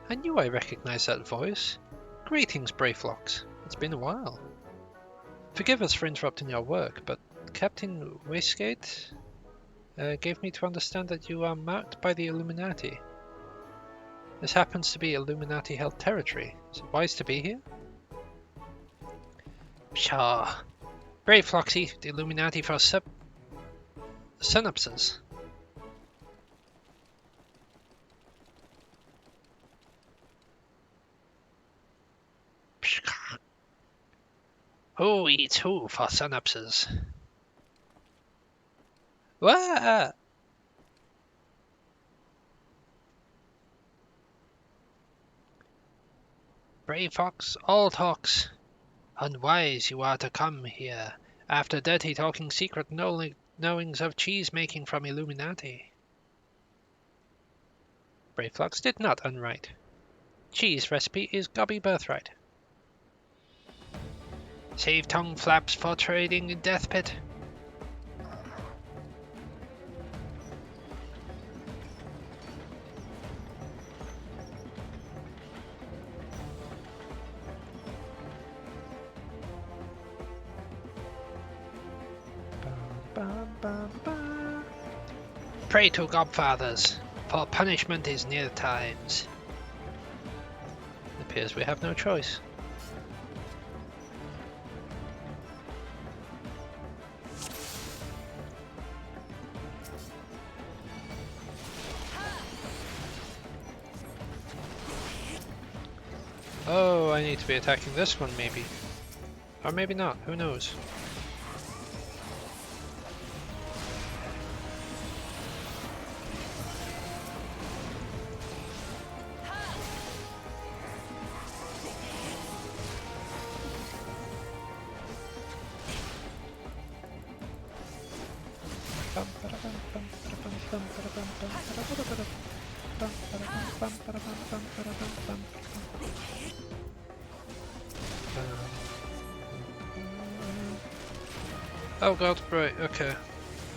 I knew I recognized that voice. Greetings, Brayflocks. It's been a while. Forgive us for interrupting your work, but Captain Waistgate gave me to understand that you are marked by the Illuminati. This happens to be Illuminati-held territory. Is it wise to be here? Pshaw. Brave Floxy, the Illuminati for synapses. Who eats who for synapses? What? Brave Fox, all talks. Unwise you are to come here, after dirty talking secret knowings of cheese making from Illuminati. Brave Flux did not unwrite. Cheese recipe is gobby birthright. Save tongue flaps for trading in Death Pit. Pray to Godfathers, for punishment is near the times. It appears we have no choice. Oh, I need to be attacking this one maybe. Or maybe not, who knows. Oh god, right, okay.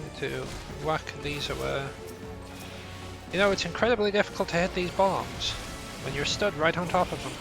Need to whack these away. You know, it's incredibly difficult to hit these bombs when you're stood right on top of them.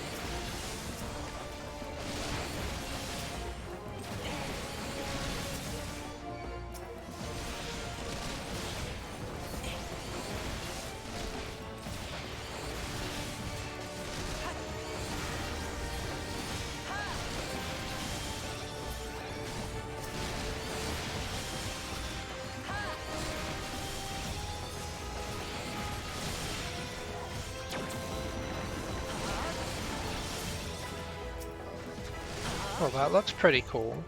Well, that looks pretty cool.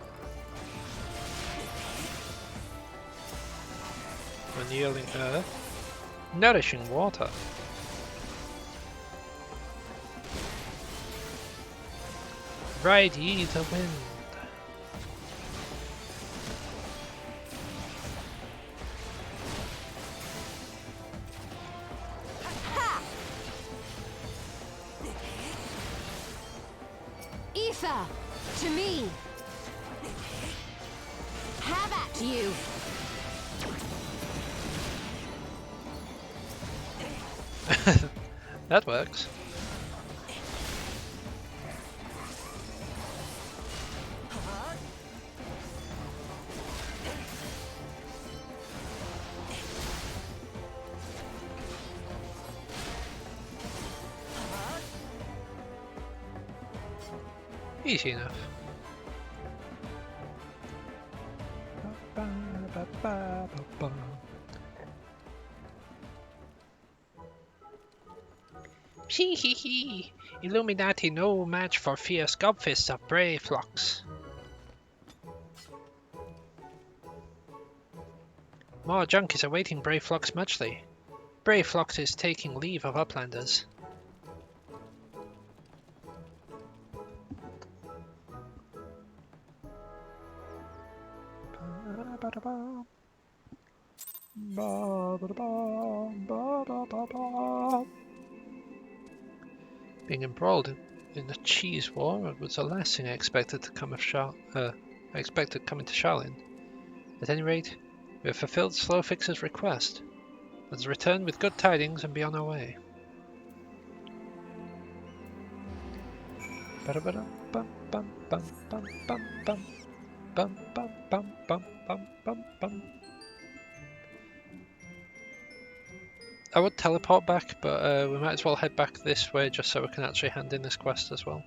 Unyielding earth. Nourishing water. Ride ye the wind. Aoife! To me! Have at you! That works. Easy enough. Hee hee hee! Illuminati no match for fierce gobfists of Brave Flux. More junk is awaiting Brave Flux muchly. Brave Flux is taking leave of Uplanders. Being embroiled in the cheese war was the last thing I expected to come into Sharlayan. At any rate, we have fulfilled Slowfix's request. Let's return with good tidings and be on our way. I would teleport back, but we might as well head back this way just so we can actually hand in this quest as well.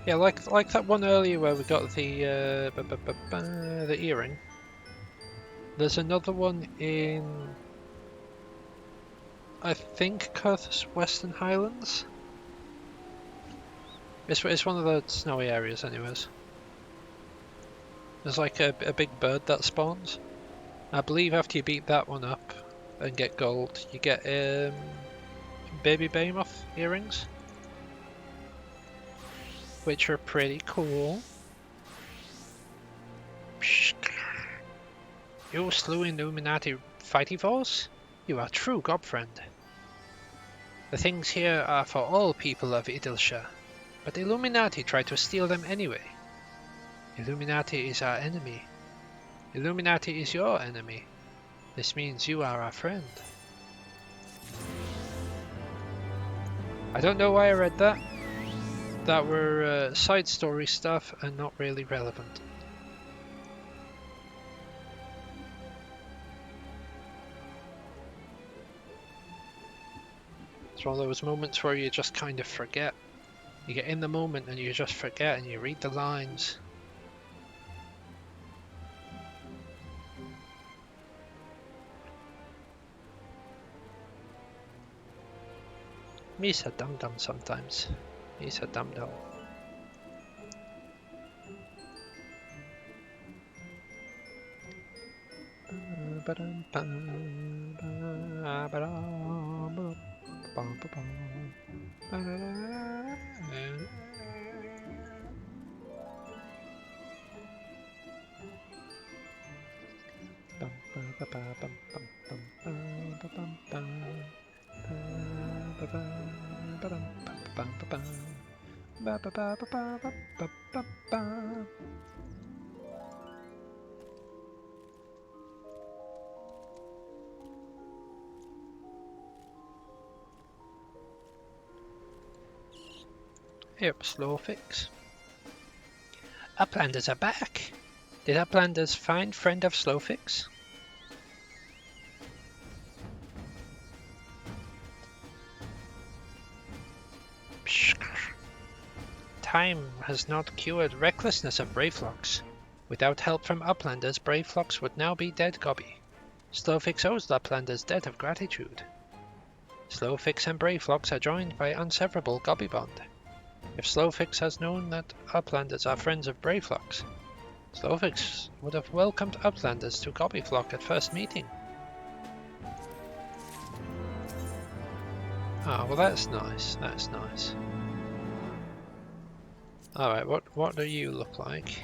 Yeah, like that one earlier where we got the earring. There's another one in, I think, Kurth's Western Highlands. It's one of the snowy areas, anyways. There's like a big bird that spawns. I believe after you beat that one up and get gold, you get baby behemoth earrings, which are pretty cool. You slew Illuminati fighty force? You are true gob friend. The things here are for all people of Idilsha, but Illuminati tried to steal them anyway. Illuminati is our enemy. Illuminati is your enemy. This means you are our friend. I don't know why I read that. That were side story stuff and not really relevant. It's one of those moments where you just kind of forget. You get in the moment and you just forget and you read the lines. Me's a dum-dum sometimes. He's a dum-dum. Yep, slow fix. Uplanders are back. Did Uplanders find friend of Slowfix? Time has not cured recklessness of Braveflocks. Without help from Uplanders, Braveflocks would now be dead gobby. Slowfix owes the Uplanders debt of gratitude. Slowfix and Braveflocks are joined by unseverable gobby bond. If Slowfix has known that Uplanders are friends of Braveflocks, Slowfix would have welcomed Uplanders to Gobbyflock at first meeting. Ah, well that's nice, that's nice. Alright, what do you look like?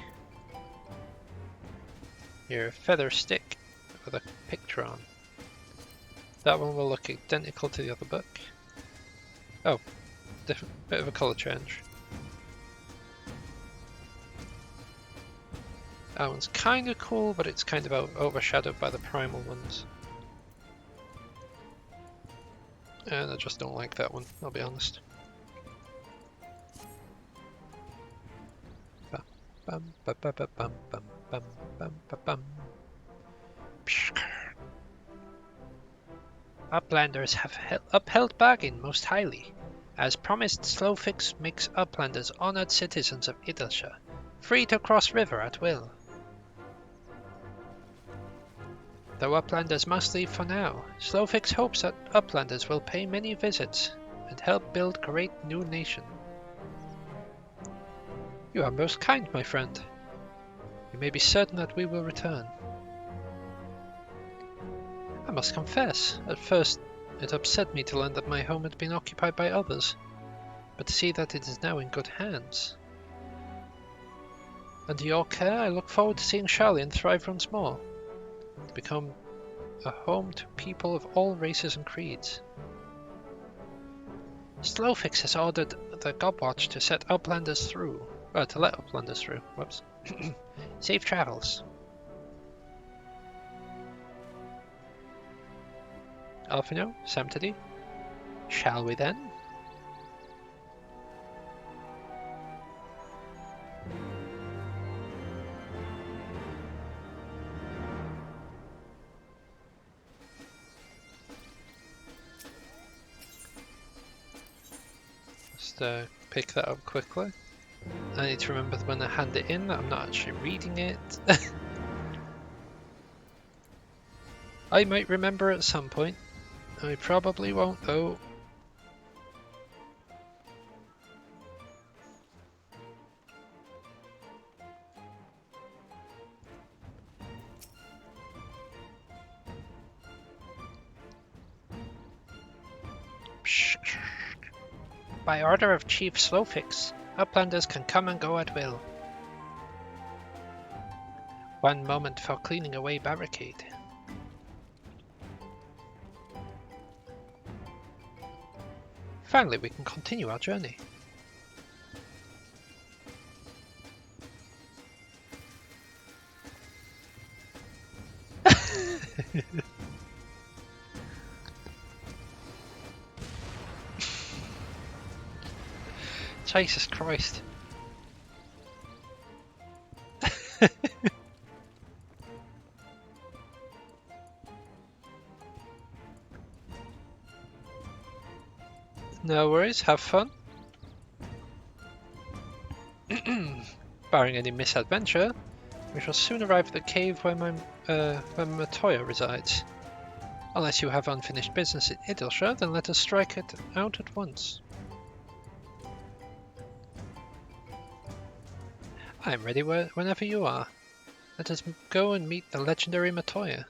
You're a feather stick with a picture on. That one will look identical to the other book. Oh, different, bit of a colour change. That one's kind of cool, but it's kind of overshadowed by the primal ones. And I just don't like that one, I'll be honest. Uplanders have upheld bargain most highly. As promised, Slowfix makes Uplanders honored citizens of Idilsha, free to cross river at will. Though Uplanders must leave for now, Slowfix hopes that Uplanders will pay many visits and help build great new nation. You are most kind, my friend. You may be certain that we will return. I must confess, at first it upset me to learn that my home had been occupied by others, but to see that it is now in good hands. Under your care, I look forward to seeing Charlian thrive once more, to become a home to people of all races and creeds. Slowfix has ordered the Gobwatch to set Uplanders through. To let Uplanders through. Whoops. Safe travels. Alphino, Samtidi. Shall we then? Just pick that up quickly. I need to remember when I hand it in that I'm not actually reading it. I might remember at some point. I probably won't though. By order of Chief Slowfix, Outlanders can come and go at will. 1 moment for cleaning away barricade. Finally, we can continue our journey. Jesus Christ. No worries, have fun. Barring any misadventure, we shall soon arrive at the cave where Matoya resides. Unless you have unfinished business in Idilshire, then let us strike it out at once. I am ready whenever you are. Let us go and meet the legendary Matoya.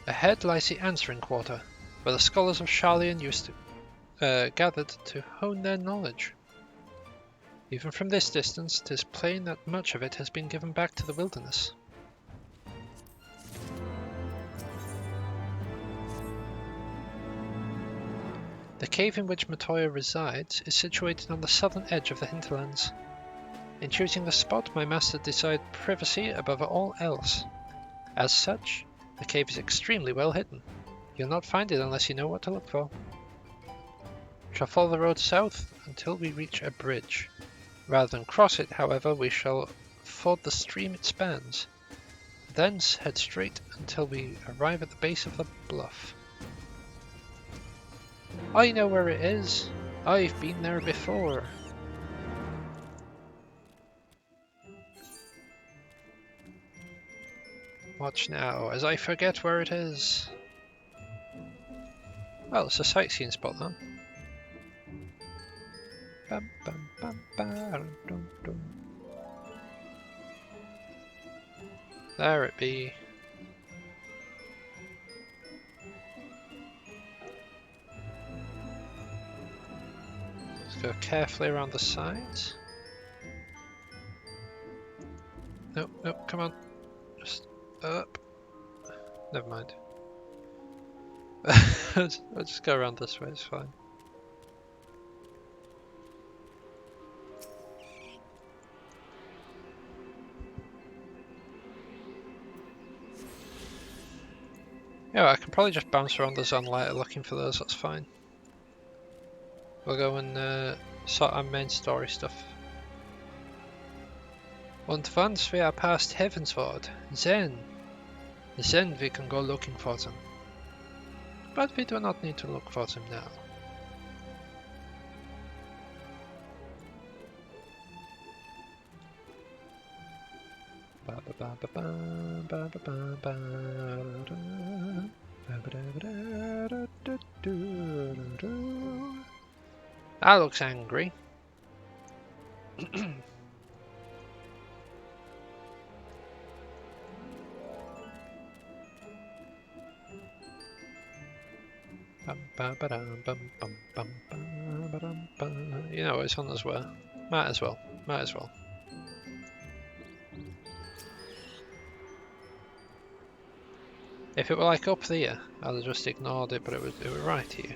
Ahead lies the answering quarter, where the scholars of Sharlayan used to gathered to hone their knowledge. Even from this distance, it is plain that much of it has been given back to the wilderness. The cave in which Matoya resides is situated on the southern edge of the hinterlands. In choosing the spot, my master decided privacy above all else. As such, the cave is extremely well hidden. You'll not find it unless you know what to look for. We shall follow the road south until we reach a bridge. Rather than cross it, however, we shall ford the stream it spans. Thence head straight until we arrive at the base of the bluff. I know where it is. I've been there before. Watch now, as I forget where it is. Well, it's a sightseeing spot, huh? Bum, bum, bum, dum, dum. There it be. Let's go carefully around the sides. Nope, nope, come on. Just up. Never mind. I'll just go around this way, it's fine. Yeah, I can probably just bounce around the zone later looking for those, that's fine. We'll go and sort our main story stuff. Und once we are past Heavensward, then we can go looking for them. But we do not need to look for them now. That looks angry. You know, it's on as well. Might as well. Might as well. If it were like up there, I'd have just ignored it, but it was right here.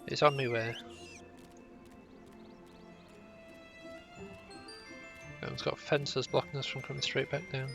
It's on me way. It's got fences blocking us from coming straight back down.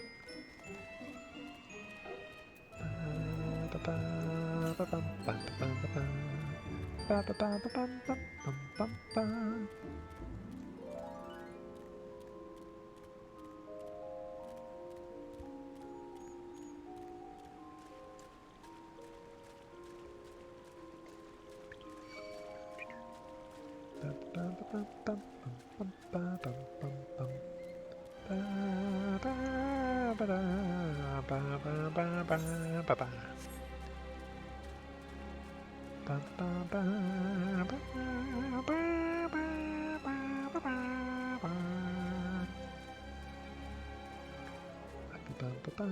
Oi!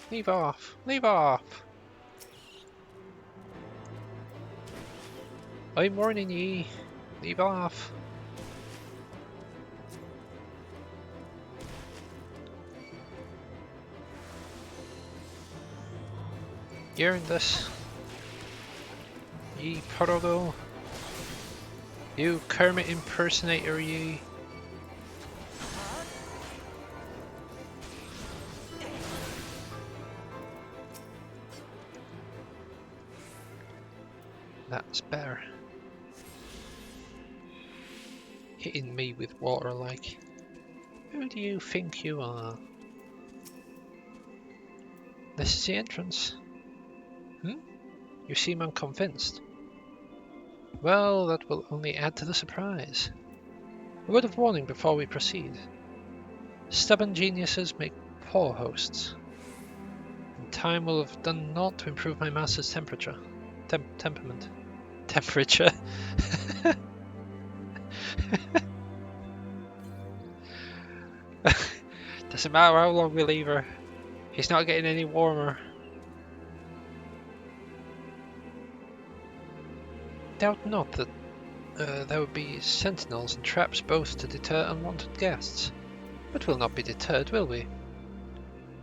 Leave off! Leave off! I'm warning ye! Leave off! You're in this. Ye Prodigal. You Kermit impersonator, ye. That's better. Hitting me with water like. Who do you think you are? This is the entrance. You seem unconvinced. Well, that will only add to the surprise. A word of warning before we proceed. Stubborn geniuses make poor hosts. And time will have done naught to improve my master's temperament. Temperature. Doesn't matter how long we leave her. He's not getting any warmer. Doubt not that there would be sentinels and traps both to deter unwanted guests. But we'll not be deterred, will we?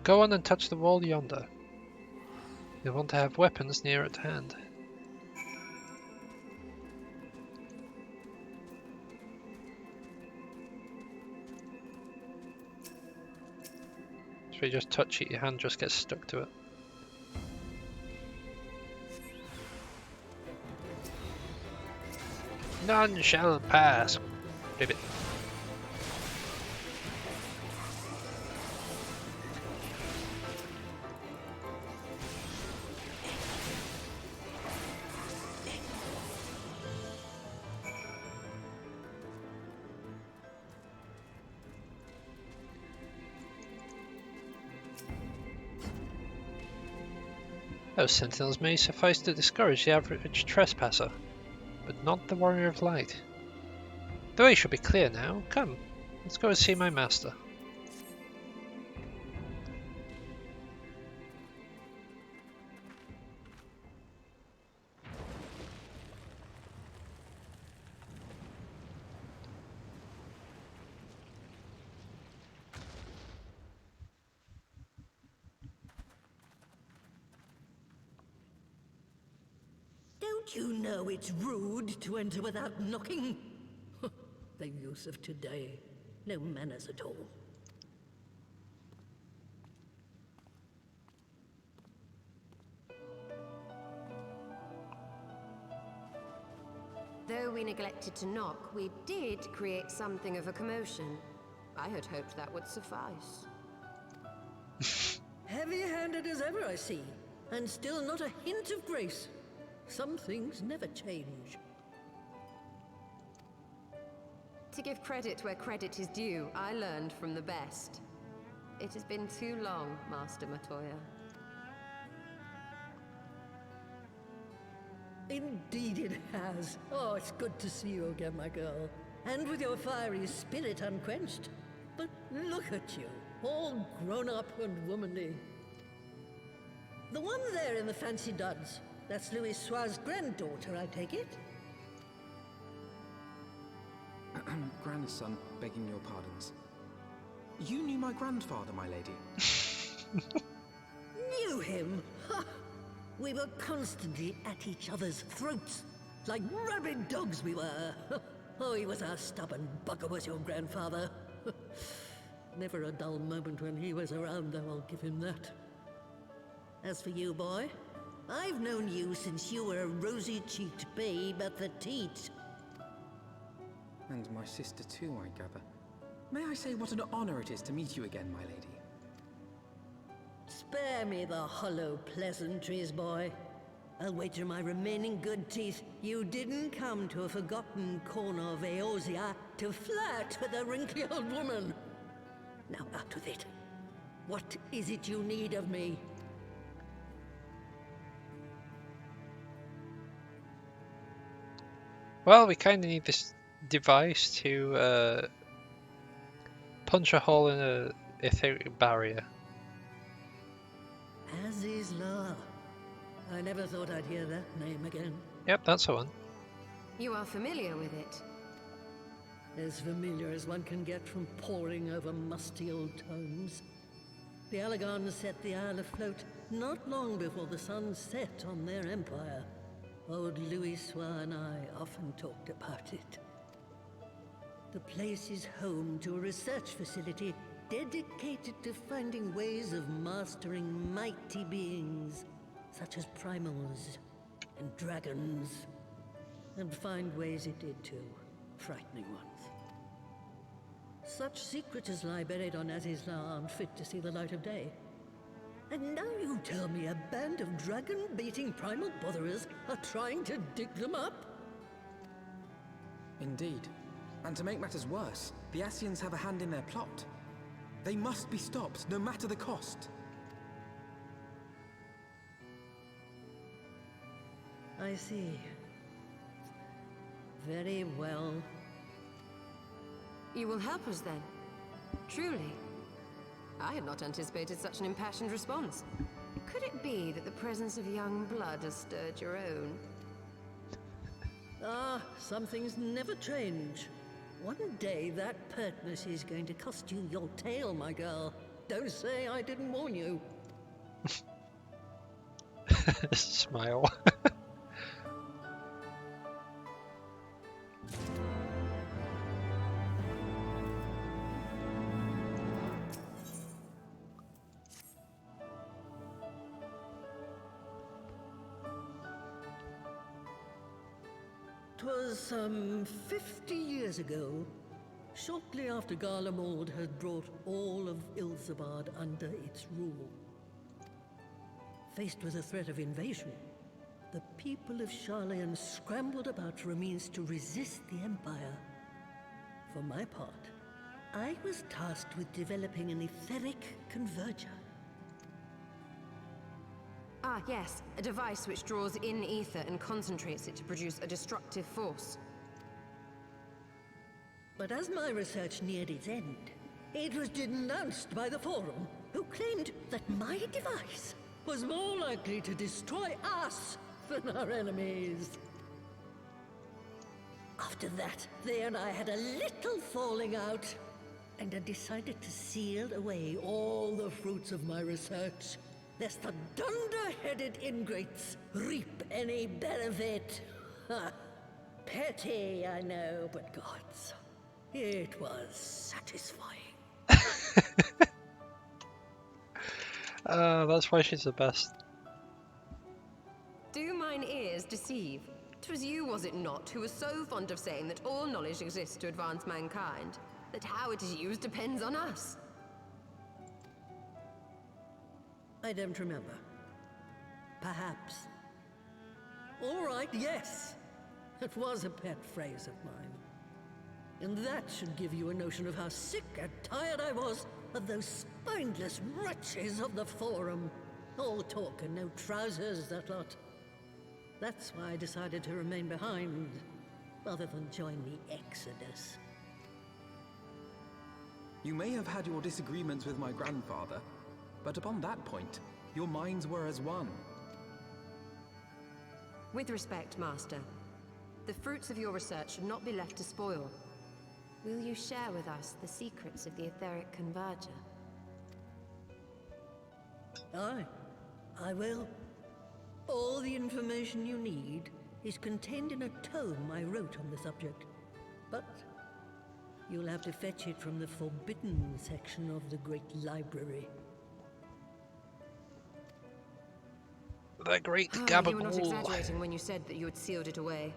Go on and touch the wall yonder. You'll want to have weapons near at hand. So you just touch it, your hand just gets stuck to it. None shall pass. Ribbit. Those sentinels may suffice to discourage the average trespasser, but not the warrior of light. The way should be clear now. Come, let's go and see my master. Don't you know it's rude to enter without knocking? The youth of today. No manners at all. Though we neglected to knock, we did create something of a commotion. I had hoped that would suffice. Heavy-handed as ever, I see. And still not a hint of grace. Some things never change. To give credit where credit is due, I learned from the best. It has been too long, Master Matoya. Indeed it has. Oh, it's good to see you again, my girl. And with your fiery spirit unquenched. But look at you, all grown up and womanly. The one there in the fancy duds, that's Louis Soir's granddaughter, I take it? Grandson, begging your pardons. You knew my grandfather, my lady. Knew him? Ha! We were constantly at each other's throats. Like rabid dogs we were. Oh, he was a stubborn bugger, was your grandfather. Never a dull moment when he was around, though, I'll give him that. As for you, boy, I've known you since you were a rosy-cheeked babe at the teat. And my sister too, I gather. May I say what an honor it is to meet you again, my lady? Spare me the hollow pleasantries, boy. I'll wager my remaining good teeth you didn't come to a forgotten corner of Eorzea to flirt with a wrinkly old woman. Now out with it. What is it you need of me? Well, we kind of need this device to punch a hole in a etheric barrier. Azizla. I never thought I'd hear that name again. Yep, that's the one. You are familiar with it? As familiar as one can get from poring over musty old tomes. The Alagons set the Isle afloat not long before the sun set on their empire. Old Louis Soir and I often talked about it. The place is home to a research facility dedicated to finding ways of mastering mighty beings, such as primals and dragons. And find ways it did too, frightening ones. Such secrets as lie buried on Azizla aren't fit to see the light of day. And now you tell me a band of dragon-baiting primal botherers are trying to dig them up? Indeed. And to make matters worse, the Ascians have a hand in their plot. They must be stopped, no matter the cost. I see. Very well. You will help us then? Truly? I had not anticipated such an impassioned response. Could it be that the presence of young blood has stirred your own? Ah, some things never change. One day that pertness is going to cost you your tail, my girl. Don't say I didn't warn you. Smile. 'Twas some 50 years ago, shortly after Garlemald had brought all of Ilzabad under its rule. Faced with a threat of invasion, the people of Sharlayan scrambled about for a means to resist the Empire. For my part, I was tasked with developing an etheric converger. Ah, yes, a device which draws in ether and concentrates it to produce a destructive force. But as my research neared its end, it was denounced by the Forum, who claimed that my device was more likely to destroy us than our enemies. After that, they and I had a little falling out, and I decided to seal away all the fruits of my research, lest the dunder-headed ingrates reap any benefit. Ha! Petty, I know, but gods, it was satisfying. That's why she's the best. Do mine ears deceive? 'Twas you, was it not, who was so fond of saying that all knowledge exists to advance mankind, that how it is used depends on us? I don't remember. Perhaps. All right, yes. It was a pet phrase of mine. And that should give you a notion of how sick and tired I was of those spineless wretches of the Forum. All talk and no trousers, that lot. That's why I decided to remain behind, rather than join the Exodus. You may have had your disagreements with my grandfather, but upon that point, your minds were as one. With respect, Master, the fruits of your research should not be left to spoil. Will you share with us the secrets of the etheric converger? Aye, I will. All the information you need is contained in a tome I wrote on the subject. But you'll have to fetch it from the forbidden section of the Great Library. The Great Gabagool. You were not Gabagool. exaggerating when you said that you had sealed it away.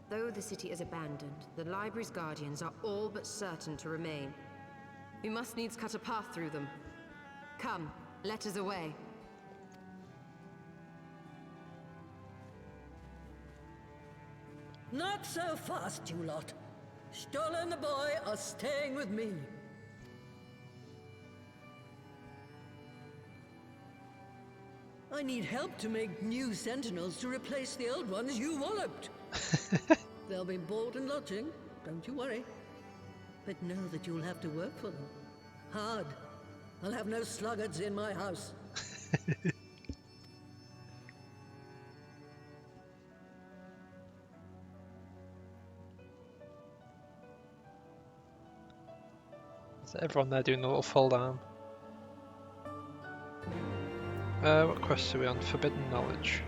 Though the city is abandoned, the library's guardians are all but certain to remain. We must needs cut a path through them. Come, let us away. Not so fast, you lot. Stola and the boy are staying with me. I need help to make new sentinels to replace the old ones you walloped. There'll be board and lodging, don't you worry. But know that you'll have to work for them. Hard. I'll have no sluggards in my house. Is everyone there doing the little fall down? What quest are we on? Forbidden Knowledge.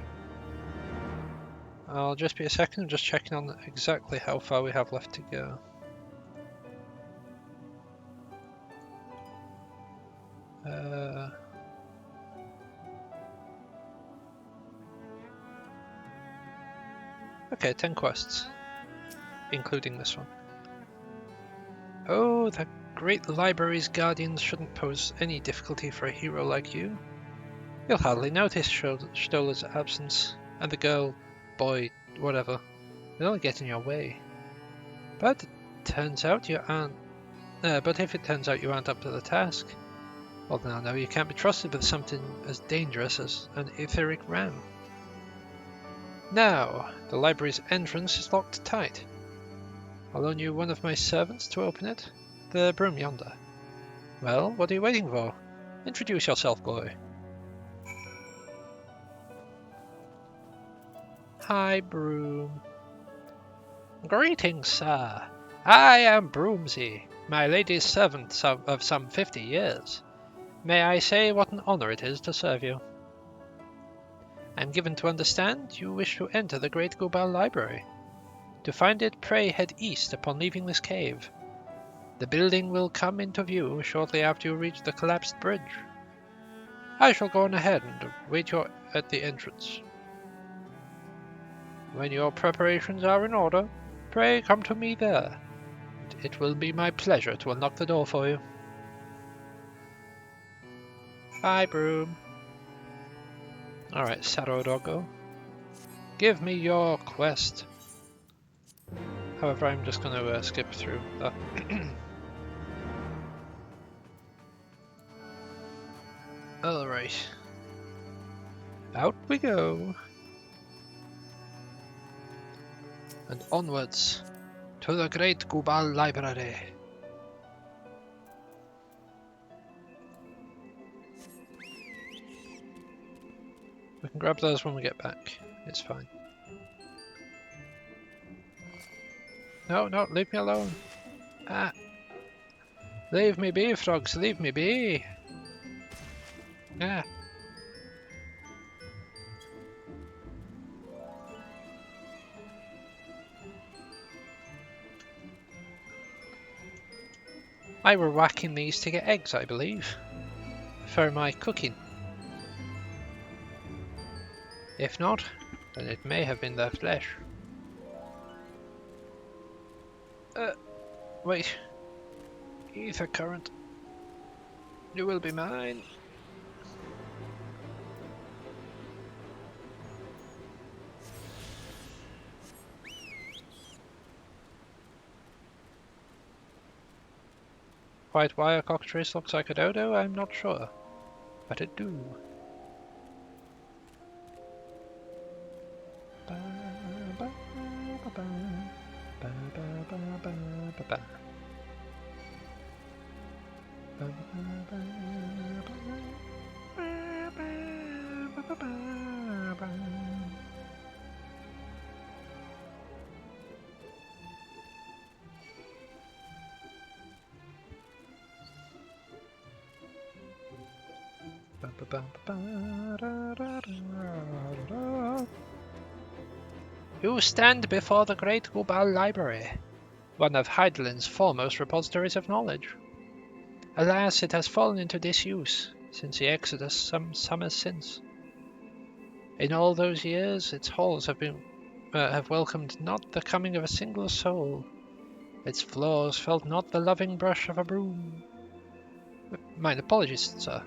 I'll just be a second, I'm just checking on exactly how far we have left to go. Okay, 10 quests, including this one. Oh, the great library's guardians shouldn't pose any difficulty for a hero like you. You'll hardly notice Stola's absence, and the girl, boy, whatever, will only get in your way. But if it turns out you aren't up to the task, well now I know you can't be trusted with something as dangerous as an etheric ram. Now, the library's entrance is locked tight. I'll loan you one of my servants to open it, the broom yonder. Well, what are you waiting for? Introduce yourself, boy. Hi, Broom. Greetings, sir. I am Broomsy, my lady's servant of some 50 years. May I say what an honor it is to serve you? I am given to understand you wish to enter the Great Gubal Library. To find it, pray head east upon leaving this cave. The building will come into view shortly after you reach the collapsed bridge. I shall go on ahead and wait you at the entrance. When your preparations are in order, pray come to me there. It will be my pleasure to unlock the door for you. Bye, Broom. Alright, Saro Doggo. Give me your quest. However, I'm just going to skip through that. Alright. Out we go. And onwards to the Great Gubal Library. We can grab those when we get back. It's fine. No, no, leave me alone. Ah. Leave me be, frogs, leave me be. Ah. I were whacking these to get eggs, I believe, for my cooking. If not, then it may have been their flesh. Wait. Ether current. You will be mine. White wire cockatrice looks like a dodo, I'm not sure. But it do. You stand before the Great Gubal Library, one of Heidelin's foremost repositories of knowledge. Alas, it has fallen into disuse since the Exodus some summers since. In all those years, its halls have welcomed not the coming of a single soul. Its floors felt not the loving brush of a broom. Mine apologies, sir.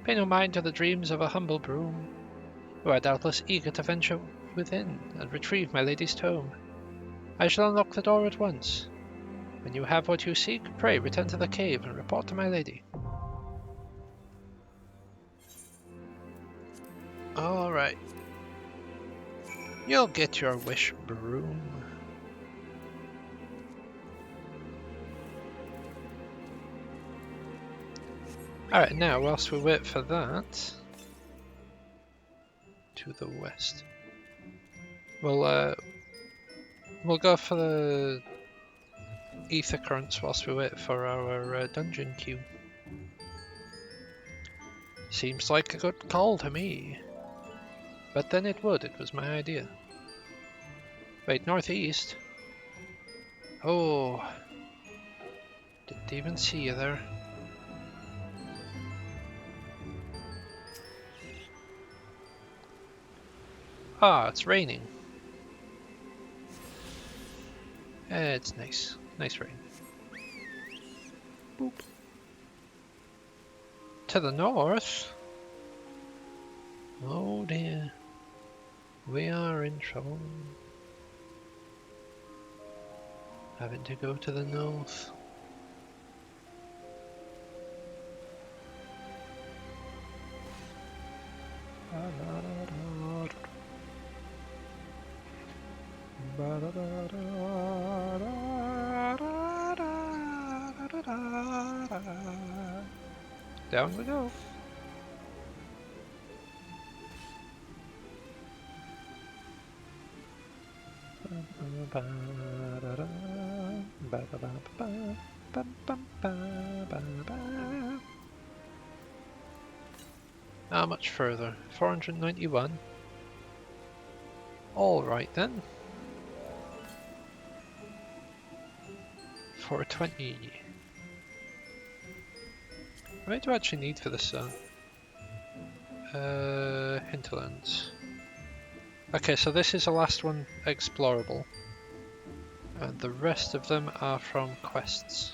Pay no mind to the dreams of a humble broom. You are doubtless eager to venture within and retrieve my lady's tome. I shall unlock the door at once. When you have what you seek, pray return to the cave and report to my lady. Alright. You'll get your wish, broom. Alright, now whilst we wait for that, to the west, we'll go for the ether currents whilst we wait for our dungeon queue. Seems like a good call to me. But then it was my idea. Wait, northeast? Oh, didn't even see you there. Ah, it's raining. It's nice. Nice rain. Boop. To the north? Oh dear. We are in trouble. Having to go to the north. Down we go. How much further? 491. Alright then. 420. What do I actually need for this hinterlands. Okay, so this is the last one explorable. And the rest of them are from quests.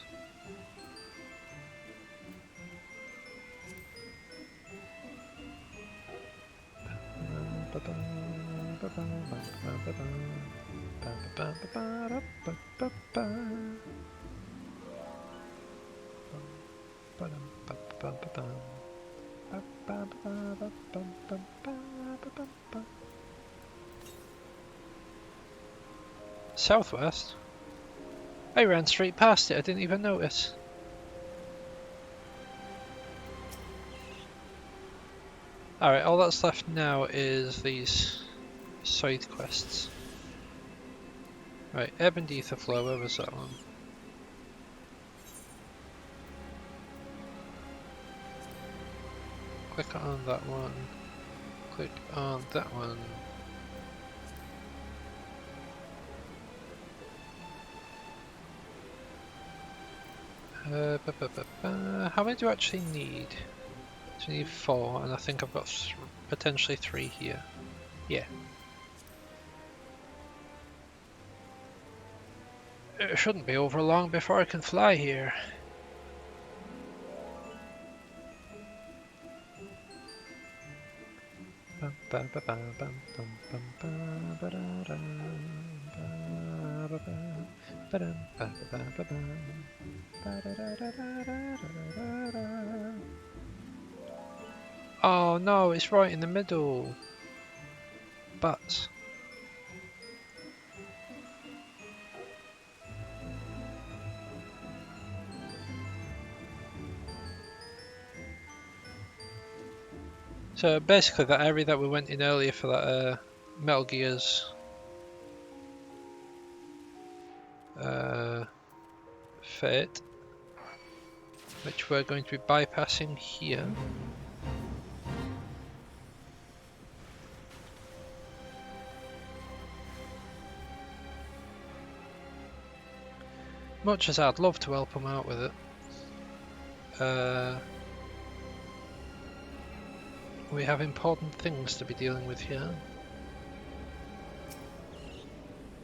Southwest? I ran straight past it, I didn't even notice. Alright, all that's left now is these side quests. Right, Ebb and Ether Flow, where was that one? Click on that one. Click on that one. How many do I actually need? So I need 4, and I think I've got potentially 3 here. Yeah. It shouldn't be over long before I can fly here. Oh no, it's right in the middle. But so basically that area that we went in earlier for that Metal Gear's Fate, which we're going to be bypassing here. Much as I'd love to help them out with it, we have important things to be dealing with here,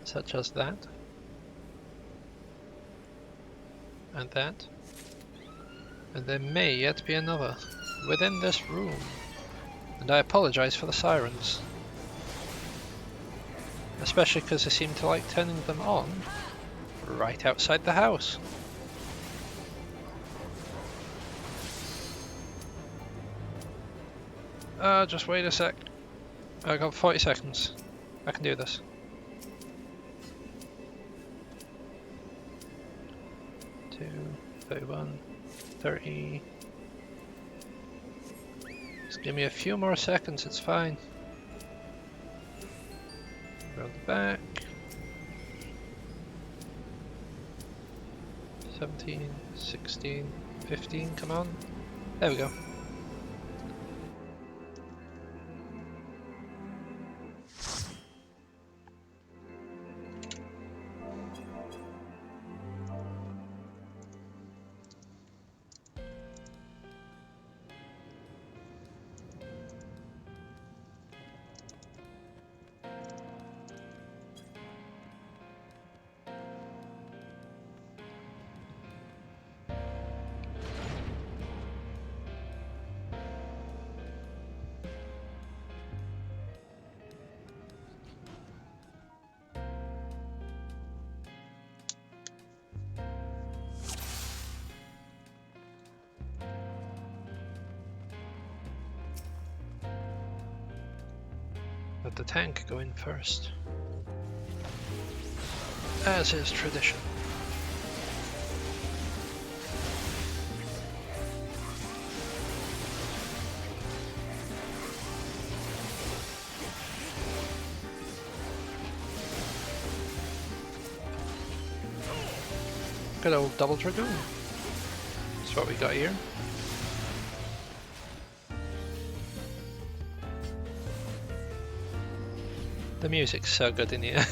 such as that, and that, and there may yet be another within this room, and I apologise for the sirens, especially because I seem to like turning them on right outside the house. Just wait a sec. I got 40 seconds. I can do this. 2, 31, 30. Give me a few more seconds, it's fine. Round the back. 17, 16, 15, come on. There we go. Let the tank go in first, as is tradition. Good old double Dragoon. That's what we got here. The music's so good in here.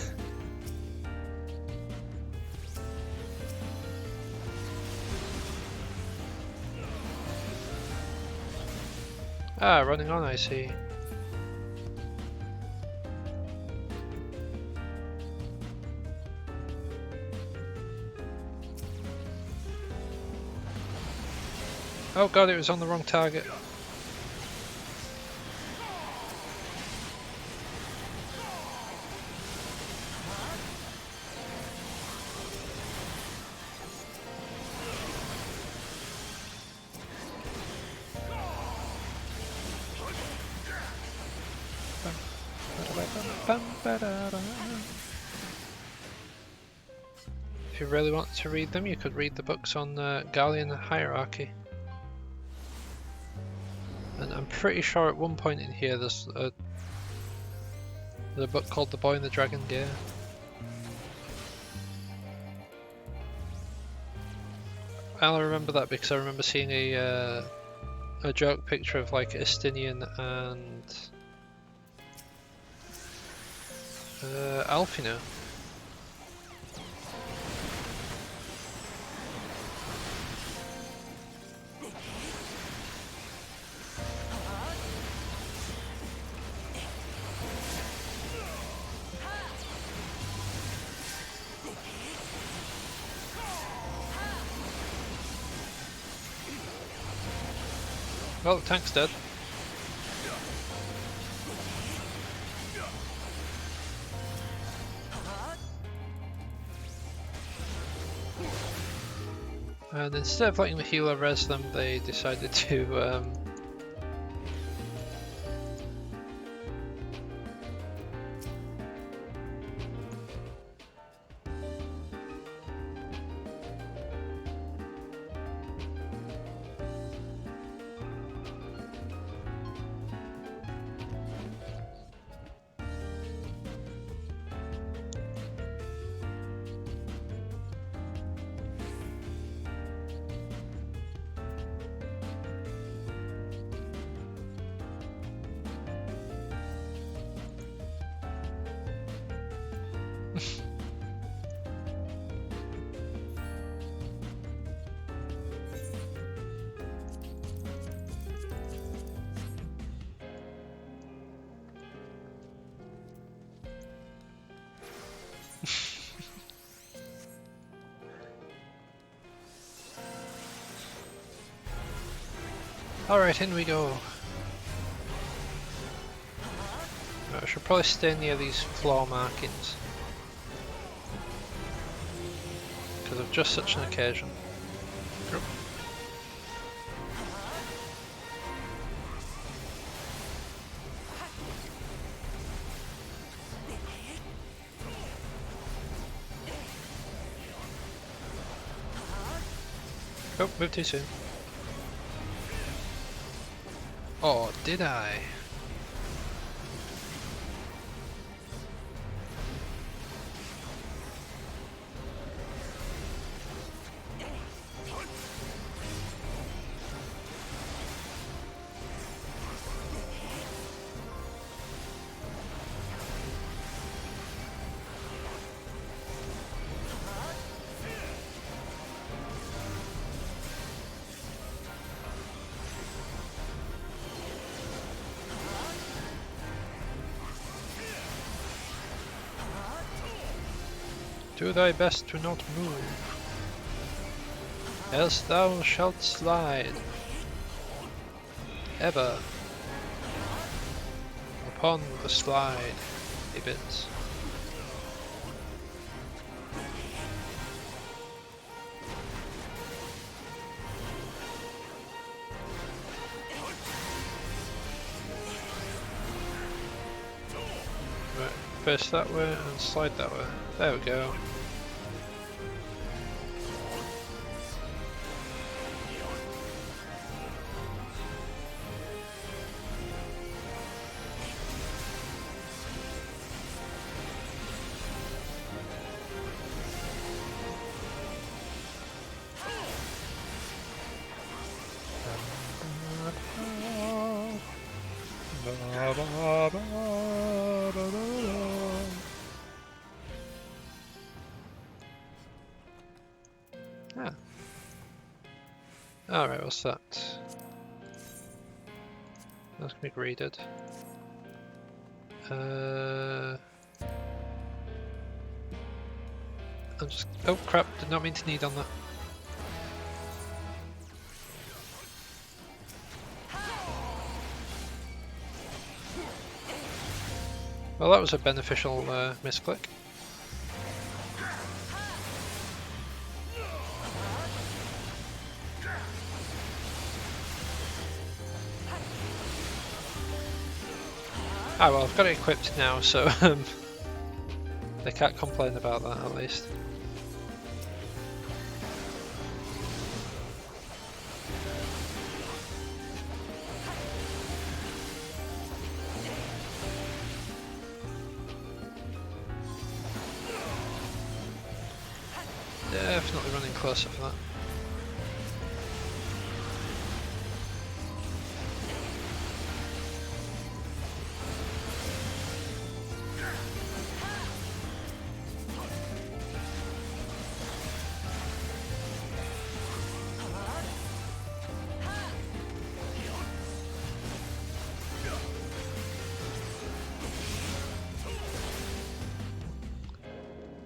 Ah, running on, I see. Oh god, it was on the wrong target. If you really want to read them, you could read the books on the Gallian hierarchy. And I'm pretty sure at one point in here there's a book called The Boy and the Dragon Gear. I remember that because I remember seeing a joke picture of like Estinian and Alfino. Well, the tank's dead. And instead of letting the healer res them, they decided to Alright, in we go. I should probably stay near these floor markings because of just such an occasion. Yep. Oh, moved too soon. Or did I? Do thy best to not move, else thou shalt slide ever upon the slide, a bit. Right, first that way and slide that way. There we go. Ah. Alright, what's that? That's gonna be graded. I'm just. Oh crap, did not mean to need on that. Well, that was a beneficial misclick. Ah well, I've got it equipped now, so they can't complain about that at least. Definitely running closer for that.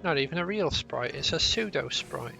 Not even a real sprite, it's a pseudo sprite.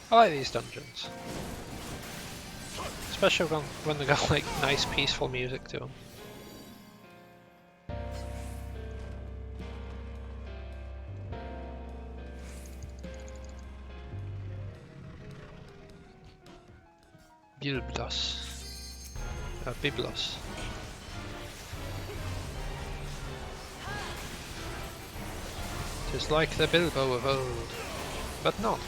I like these dungeons, especially when they got like nice peaceful music to them. Biblos. Tis like the Bilbo of old, but not.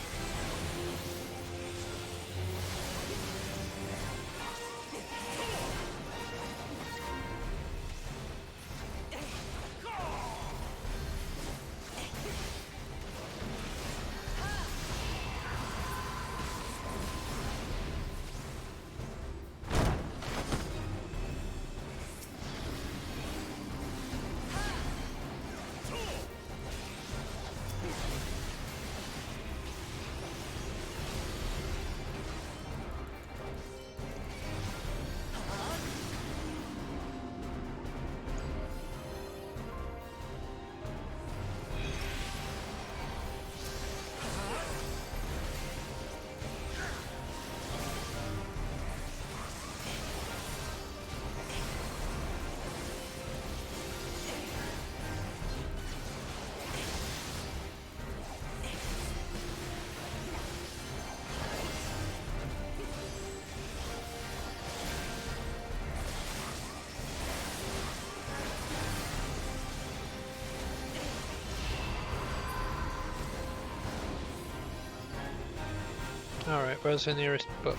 Alright, where's the nearest book?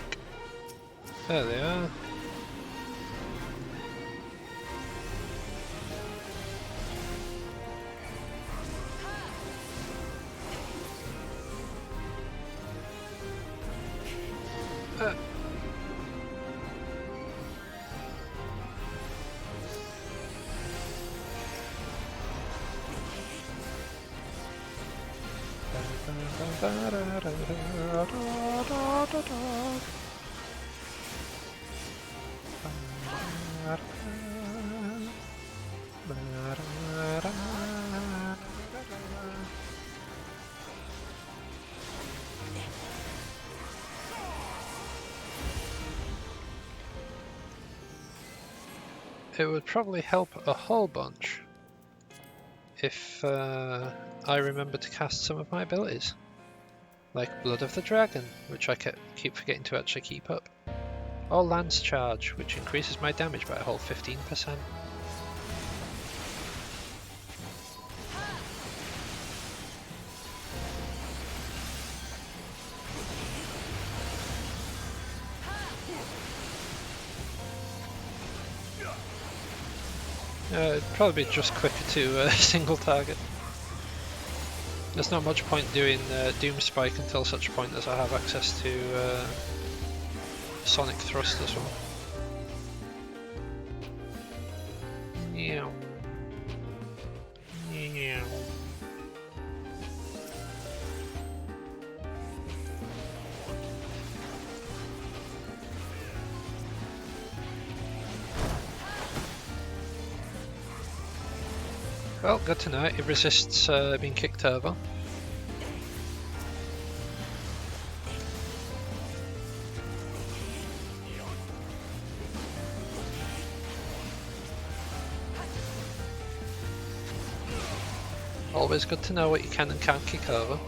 There they are. It would probably help a whole bunch if I remember to cast some of my abilities, like Blood of the Dragon, which I keep forgetting to actually keep up, or Lance Charge, which increases my damage by a whole 15%. It'd probably be just quicker to single target. There's not much point doing Doom Spike until such point as I have access to Sonic Thrust as well. Yeah. Yeah. Well, good to know. It resists being kicked over. Always good to know what you can and can't kick over.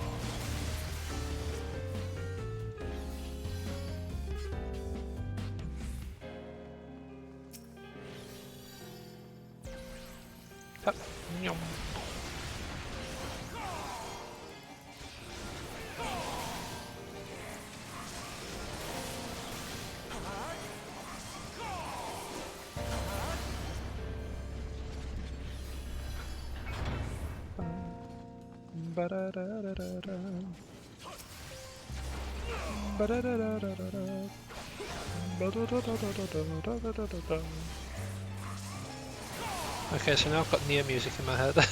Up. Yum. Okay, so now I've got Nier music in my head.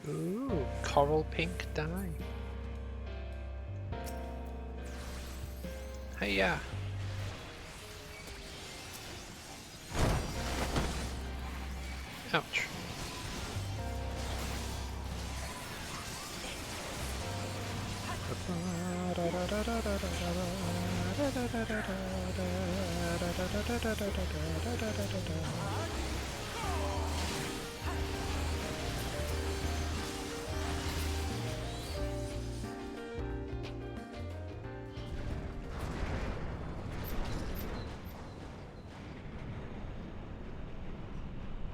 Ooh, coral pink dye. Hey, yeah. Ouch.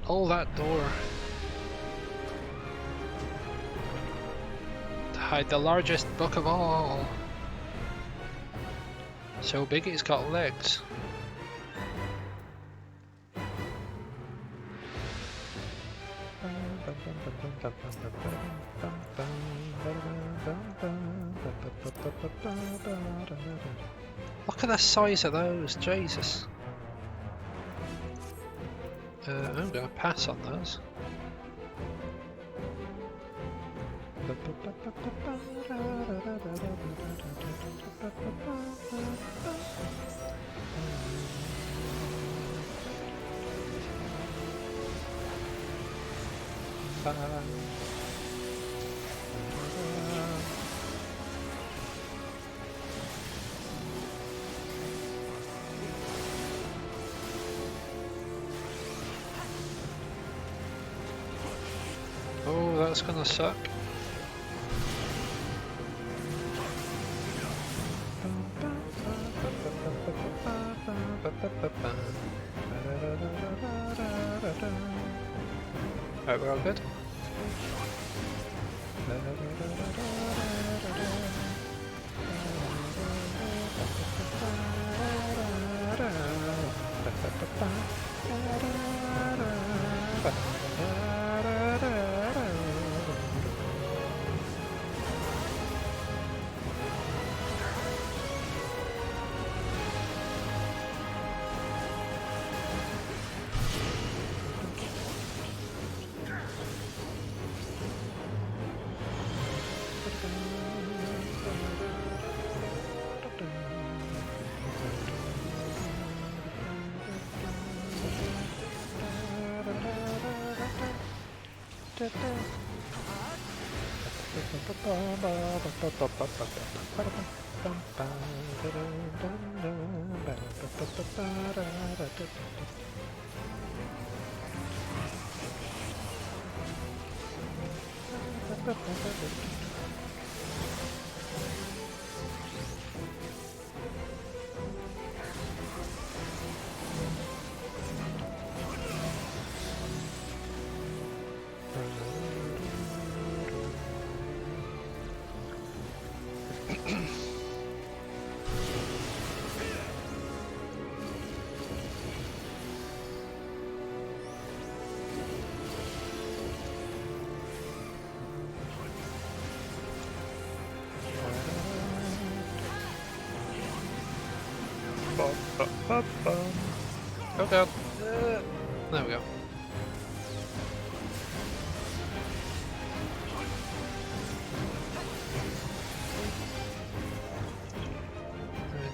Oh, that door. To hide the largest book of all. So big it's got legs. Look at the size of those, Jesus. I'm gonna pass on those. that's gonna suck. Alright, we're all good. Oh god. There we go.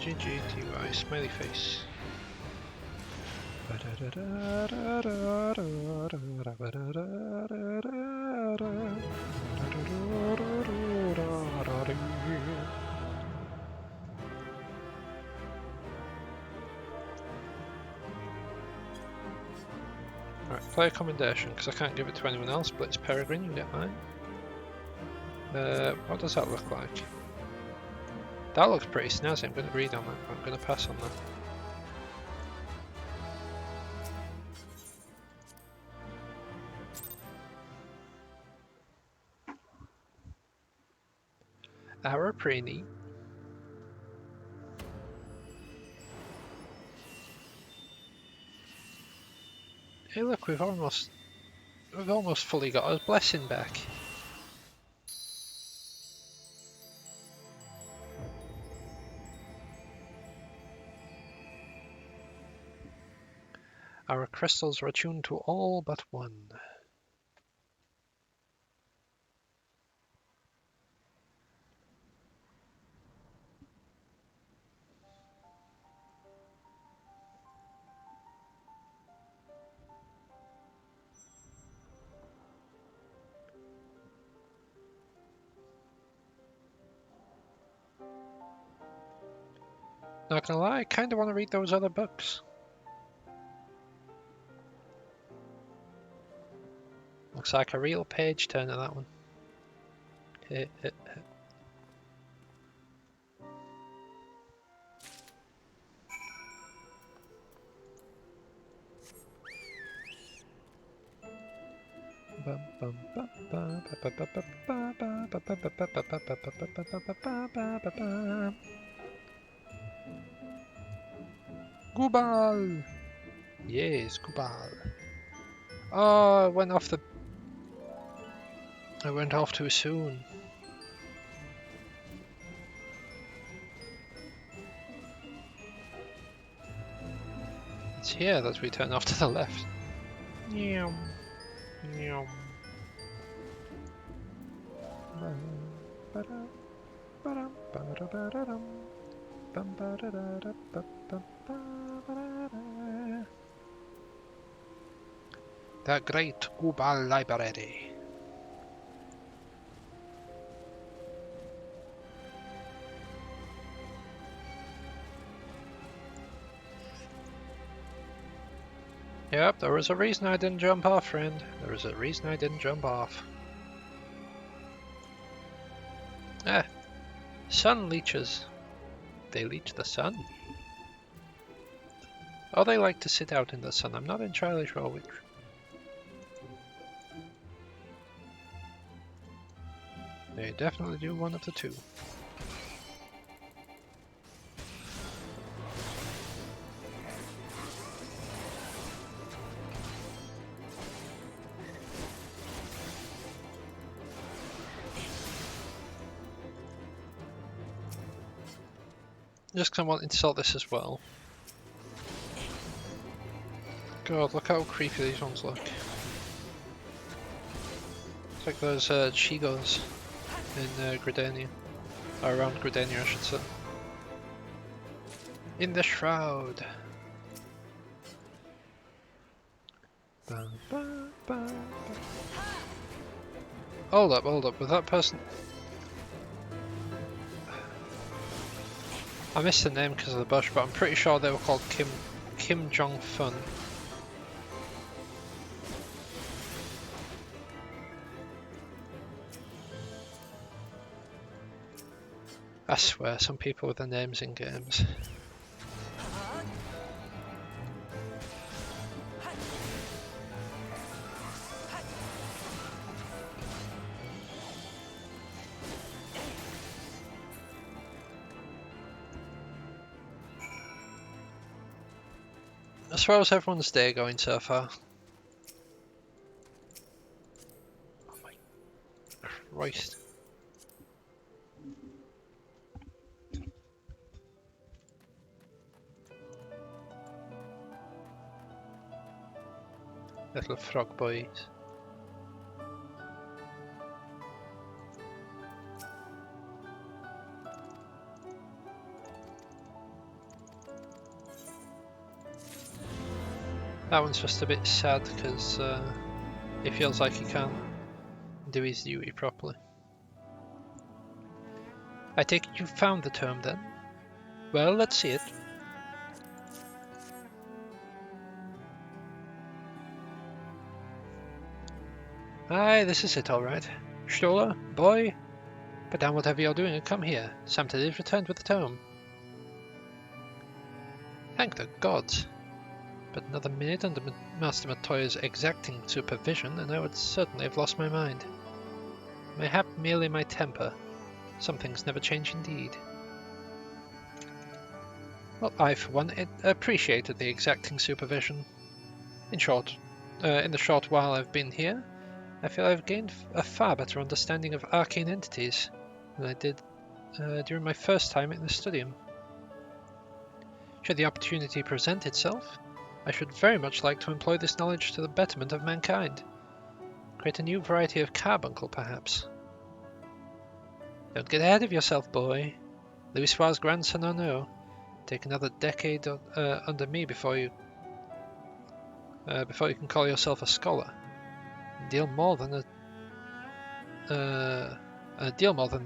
GGTY, smiley face. Alright, player commendation, because I can't give it to anyone else, but it's Peregrine, you can get mine. What does that look like? That looks pretty snazzy, I'm going to read on that, I'm going to pass on that. Arrow pretty neat. Hey look, we've almost fully got our blessing back. Our crystals are attuned to all but one. Not gonna lie, I kinda wanna read those other books. Looks like a real page turner, that one. Gubal! Yes, Gubal. Oh, I went off too soon. It's here that we turn off to the left. Meow. Meow. The Great Gubal Library. Yep, there was a reason I didn't jump off, friend. There was a reason I didn't jump off. Ah, sun leeches. They leech the sun? Or they like to sit out in the sun, I'm not entirely sure which. They definitely do one of the two. Just because I want to sort this as well. God, look how creepy these ones look. It's like those Chigos in Gridania. Or around Gridania, I should say. In the shroud. Ba, ba, ba, ba. Hold up, with that person. I missed the name because of the bush, but I'm pretty sure they were called Kim Jong-fun. I swear, some people with their names in games. As far as everyone's day going so far. Oh my Christ. Little frog boys. That one's just a bit sad because he feels like he can't do his duty properly. I take it you found the tome then? Well, let's see it. Aye, this is it alright. Stola, boy, put down whatever you're doing and come here. Samted is returned with the tome. Thank the gods. But another minute under Master Matoya's exacting supervision, and I would certainly have lost my mind. Mayhap merely my temper. Some things never change indeed. Well, I, for one, appreciated the exacting supervision. In short, in the short while I've been here, I feel I've gained a far better understanding of arcane entities than I did during my first time in the Studium. Should the opportunity present itself, I should very much like to employ this knowledge to the betterment of mankind. Create a new variety of carbuncle, perhaps. Don't get ahead of yourself, boy. Louis Suar's grandson or no. Take another decade under me before you can call yourself a scholar. A deal more than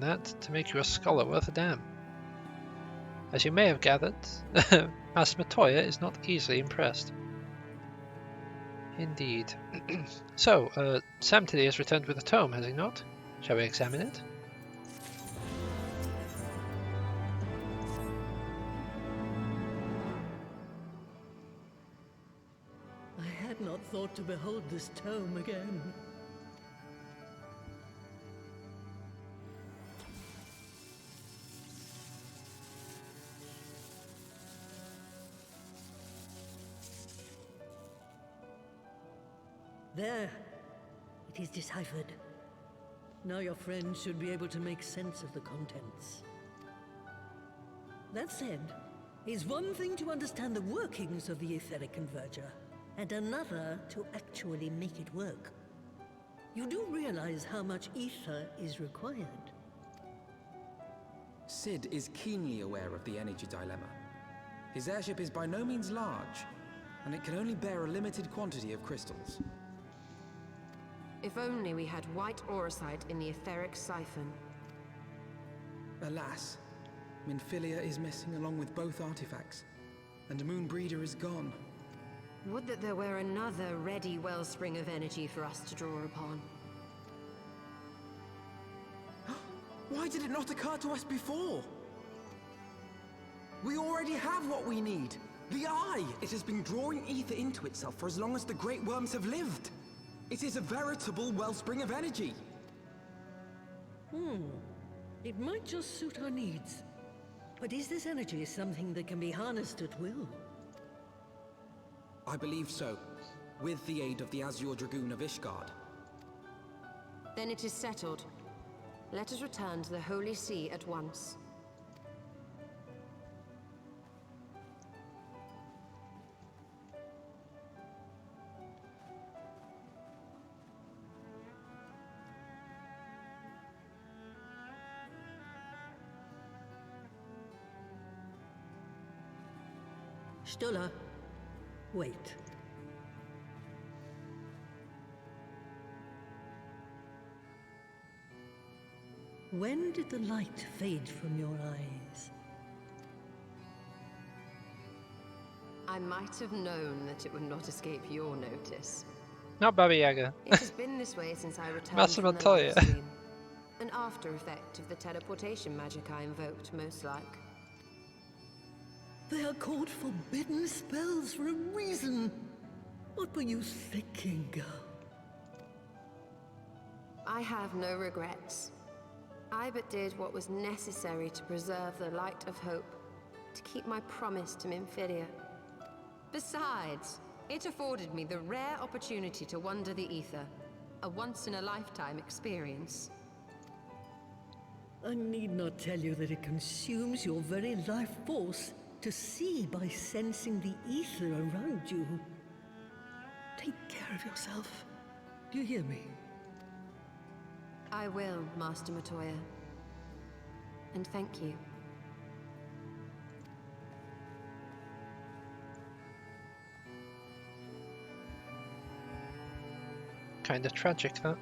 that to make you a scholar worth a damn. As you may have gathered, Master Matoya is not easily impressed. Indeed. So, Sam today has returned with the tome, has he not? Shall we examine it? I had not thought to behold this tome again. There. It is deciphered. Now your friend should be able to make sense of the contents. That said, it's one thing to understand the workings of the etheric converger, and another to actually make it work. You do realize how much ether is required? Sid is keenly aware of the energy dilemma. His airship is by no means large, and it can only bear a limited quantity of crystals. If only we had white aurosite in the etheric siphon. Alas, Minfilia is missing along with both artifacts, and Moonbreeder is gone. Would that there were another ready wellspring of energy for us to draw upon. Why did it not occur to us before? We already have what we need. The Eye! It has been drawing ether into itself for as long as the Great Worms have lived. It is a veritable wellspring of energy. It might just suit our needs. But is this energy something that can be harnessed at will? I believe so, with the aid of the Azure Dragoon of Ishgard. Then it is settled. Let us return to the Holy See at once. Stola, wait. When did the light fade from your eyes? I might have known that it would not escape your notice. Not Baba Yaga. It has been this way since I returned Master from the Montoya. live stream. An after effect of the teleportation magic I invoked, most like. They are called forbidden spells for a reason. What were you thinking, girl? I have no regrets. I but did what was necessary to preserve the light of hope, to keep my promise to Minfidia. Besides, it afforded me the rare opportunity to wander the ether, a once-in-a-lifetime experience. I need not tell you that it consumes your very life force to see by sensing the ether around you. Take care of yourself. Do you hear me? I will, Master Montoya. And thank you. Kinda tragic, that.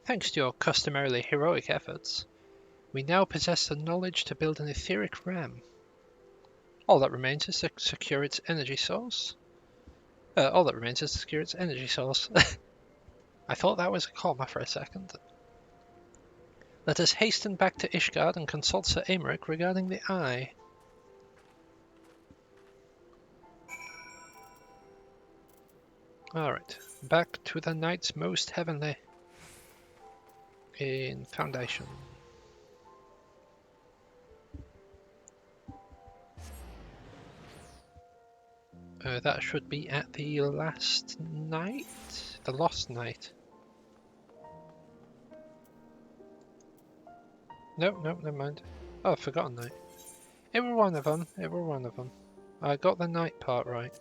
Thanks to your customarily heroic efforts, we now possess the knowledge to build an etheric ram. All that remains is to secure its energy source. I thought that was a comma for a second. Let us hasten back to Ishgard and consult Sir Aymeric regarding the Eye. Alright, back to the Knights Most Heavenly in Foundation. That should be at the last night? The Lost Night. No, never mind. Oh, Forgotten Night. It were one of them. I got the night part right.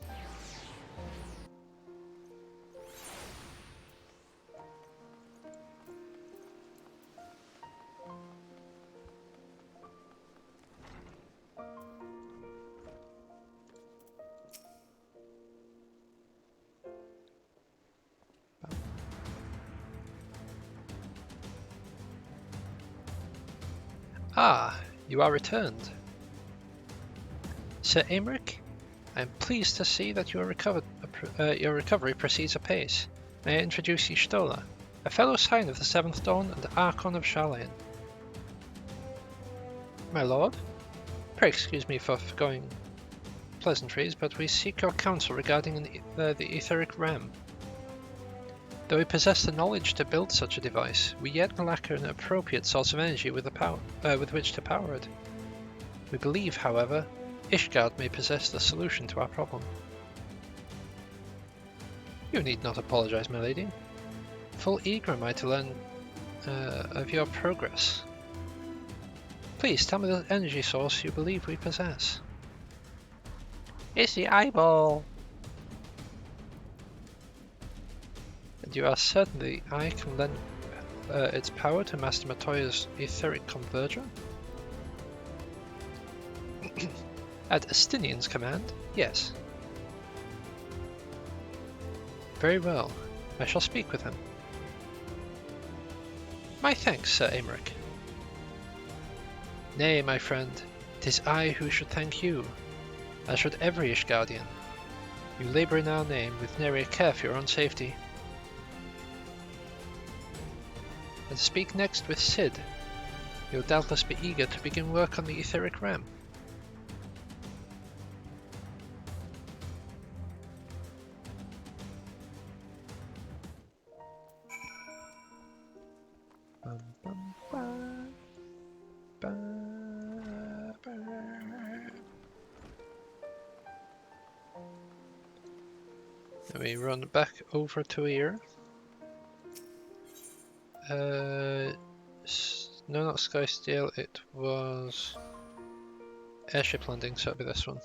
Ah, you are returned. Sir Aymeric, I am pleased to see that your recovery proceeds apace. May I introduce you Stola, a fellow Scion of the Seventh Dawn and Archon of Sharlayan. My lord, pray excuse me for forgoing pleasantries, but we seek your counsel regarding the etheric ram. Though we possess the knowledge to build such a device, we yet lack an appropriate source of energy with which to power it. We believe, however, Ishgard may possess the solution to our problem. You need not apologize, my lady. Full eager am I to learn of your progress. Please tell me the energy source you believe we possess. It's the eyeball! And you are certain the Eye can lend its power to Master Montoya's etheric converger? At Astinian's command, yes. Very well, I shall speak with him. My thanks, Sir Aymeric. Nay, my friend, 'tis I who should thank you, as should every Ishgardian. You labour in our name with nary a care for your own safety. And to speak next with Cid, you'll doubtless be eager to begin work on the etheric ram. Let me run back over to here. No, not Skysteel, it was Airship Landing, so it'll be this one.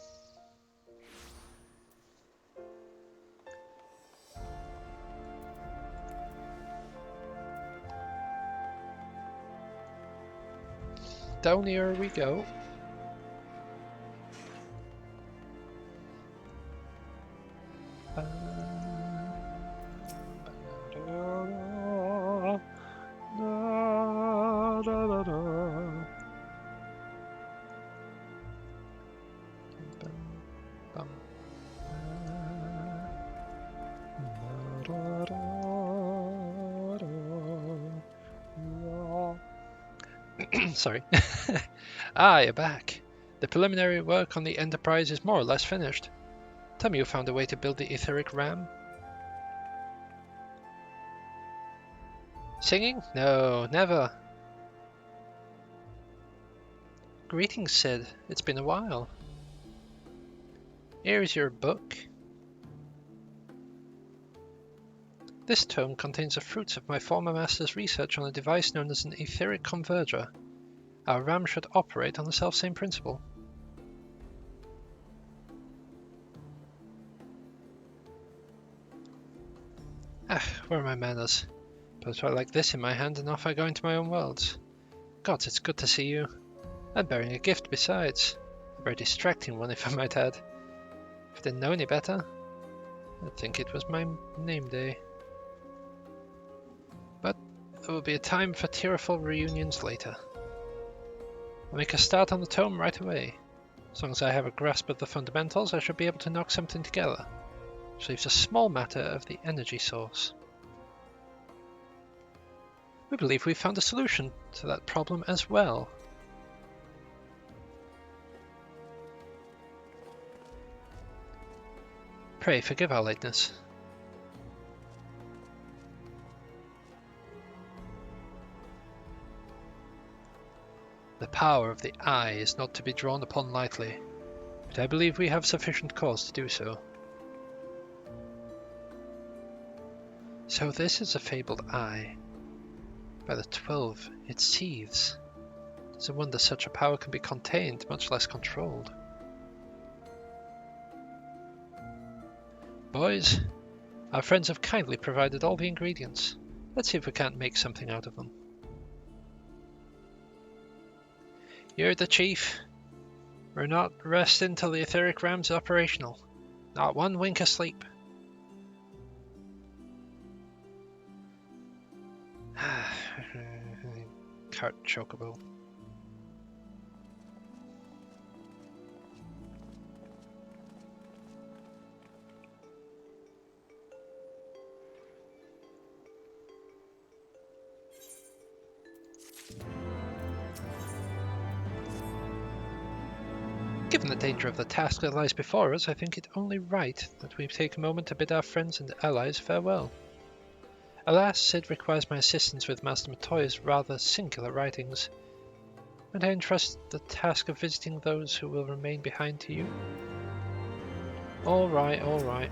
Down here we go. Sorry. Ah, you're back. The preliminary work on the Enterprise is more or less finished. Tell me you found a way to build the etheric ram? Singing? No, never. Greetings, Cid. It's been a while. Here is your book. This tome contains the fruits of my former master's research on a device known as an etheric converger. Our ram should operate on the selfsame principle. Ah, where are my manners? Put a like this in my hand and off I go into my own worlds. Gods, it's good to see you. I'm bearing a gift besides. A very distracting one, if I might add. If I didn't know any better, I'd think it was my name day. But there will be a time for tearful reunions later. I'll make a start on the tome right away. As long as I have a grasp of the fundamentals, I should be able to knock something together. Which leaves a small matter of the energy source. We believe we've found a solution to that problem as well. Pray forgive our lateness. The power of the eye is not to be drawn upon lightly, but I believe we have sufficient cause to do so. So this is a fabled eye. By the 12, it seethes. It's a wonder such a power can be contained, much less controlled. Boys, our friends have kindly provided all the ingredients. Let's see if we can't make something out of them. You're the chief. We're not resting till the etheric ram's operational. Not one wink of sleep. Cart chocobo. Given the danger of the task that lies before us, I think it only right that we take a moment to bid our friends and allies farewell. Alas, Cid requires my assistance with Master Matoya's rather singular writings, and I entrust the task of visiting those who will remain behind to you. All right, all right.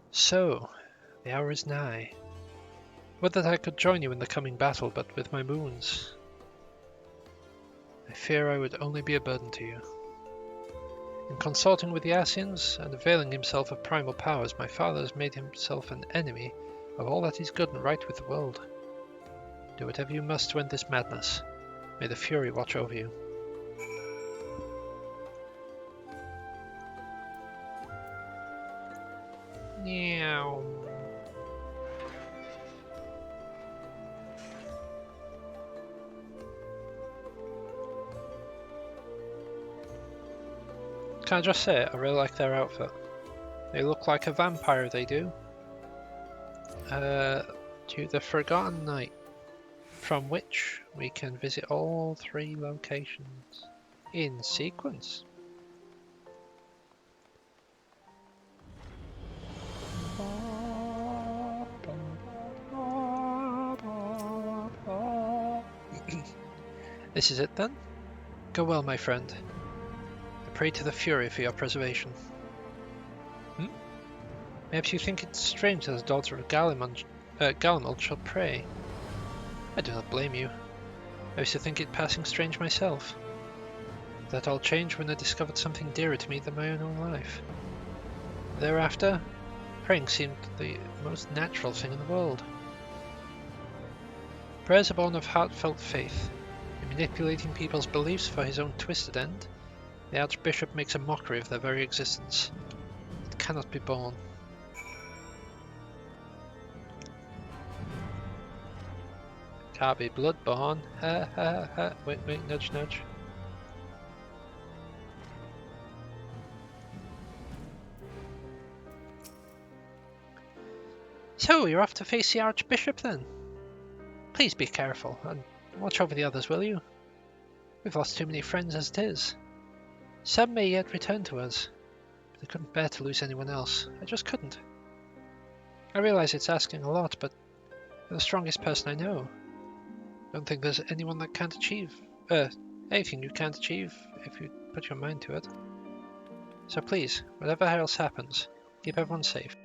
So, the hour is nigh. Would that I could join you in the coming battle, but with my wounds, I fear I would only be a burden to you. In consorting with the Asians and availing himself of primal powers, my father has made himself an enemy of all that is good and right with the world. Do whatever you must to end this madness. May the Fury watch over you. Meow. Can I just say, I really like their outfit. They look like a vampire, they do. To the Forgotten Night, from which we can visit all 3 locations in sequence. This is it then? Go well, my friend. I pray to the Fury for your preservation. Perhaps you think it strange that a daughter of Galimald shall pray. I do not blame you. I used to think it passing strange myself. That all changed when I discovered something dearer to me than my own life. Thereafter, praying seemed the most natural thing in the world. Prayers are born of heartfelt faith. In manipulating people's beliefs for his own twisted end, the Archbishop makes a mockery of their very existence. It cannot be borne. Can't be bloodborne. Ha ha ha. Wait, nudge, nudge. So, you're off to face the Archbishop then? Please be careful, and watch over the others, will you? We've lost too many friends as it is. Some may yet return to us, but I couldn't bear to lose anyone else. I just couldn't. I realize it's asking a lot, but you're the strongest person I know. I don't think there's anyone that can't achieve anything you can't achieve if you put your mind to it. So please, whatever else happens, keep everyone safe.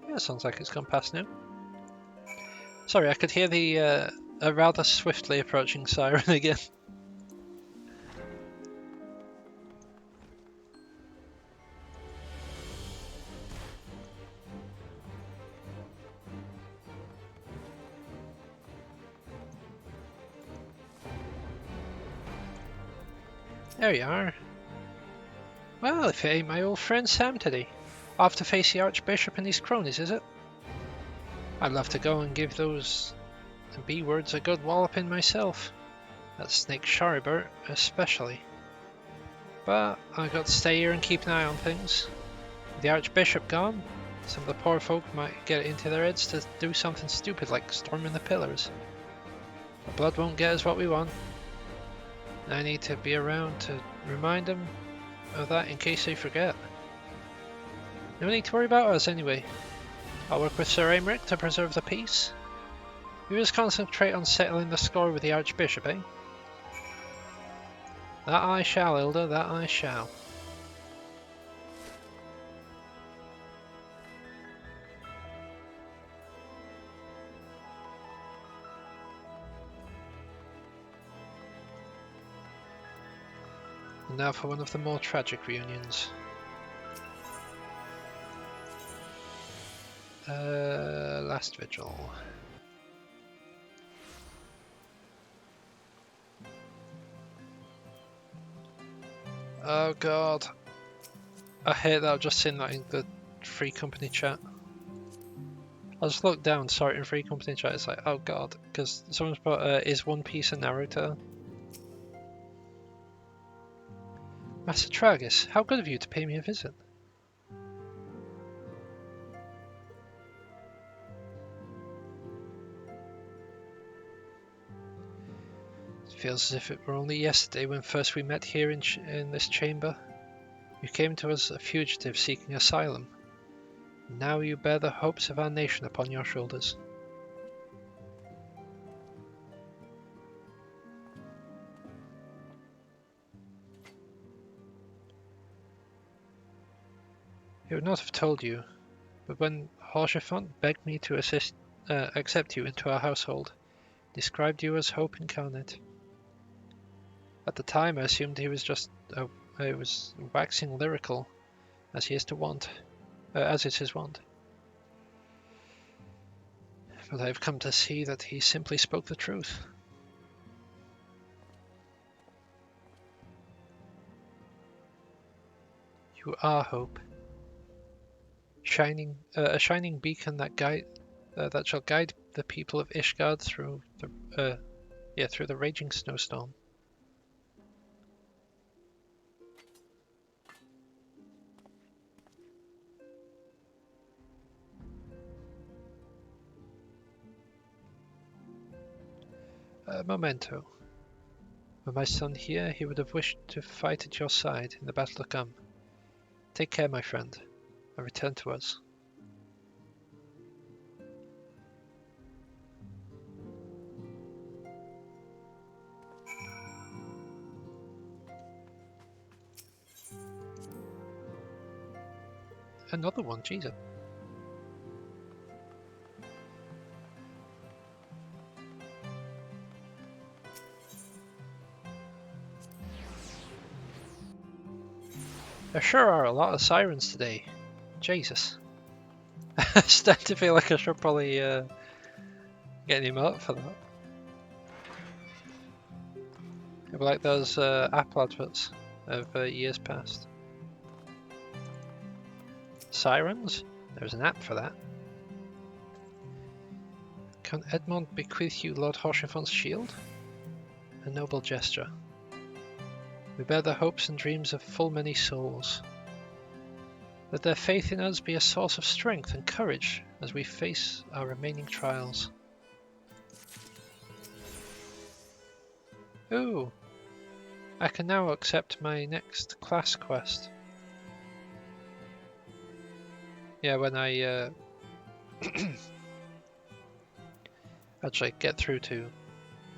Yeah, sounds like it's gone past now. Sorry, I could hear the a rather swiftly approaching siren again. There you are. Well, if it ain't my old friend Sam today. Off to face the Archbishop and his cronies, is it? I'd love to go and give those B-words a good walloping myself. That Snake Sharibert especially. But I've got to stay here and keep an eye on things. With the Archbishop gone, some of the poor folk might get it into their heads to do something stupid like storming the pillars. The blood won't get us what we want. I need to be around to remind them of that in case they forget. No need to worry about us anyway. I'll work with Sir Aymeric to preserve the peace. You just concentrate on settling the score with the Archbishop, eh? That I shall, Hilda, that I shall. And now for one of the more tragic reunions. Last vigil. Oh god. I hate that I've just seen that in the free company chat. I just looked down, saw it in free company chat, it's like, oh god, because someone's put, is One Piece in Naruto? Master Tragus, how good of you to pay me a visit. It feels as if it were only yesterday when first we met here in this chamber. You came to us a fugitive seeking asylum. Now you bear the hopes of our nation upon your shoulders. He would not have told you, but when Horchefont begged me to accept you into our household, described you as hope incarnate. At the time, I assumed he was just he was waxing lyrical, as he is to want, as is his wont. But I have come to see that he simply spoke the truth. You are hope. A shining beacon that shall guide the people of Ishgard through the raging snowstorm. Memento. Were my son here, he would have wished to fight at your side in the battle to come. Take care, my friend, and return to us. Another one, Jesus. There sure are a lot of sirens today. Jesus. I start to feel like I should probably get him up for that. It'd be like those Apple adverts of years past. Sirens? There's an app for that. Can Edmond bequeath you Lord Haurchefant's shield? A noble gesture. We bear the hopes and dreams of full many souls. Let their faith in us be a source of strength and courage as we face our remaining trials. Ooh! I can now accept my next class quest. Yeah, when I actually get through to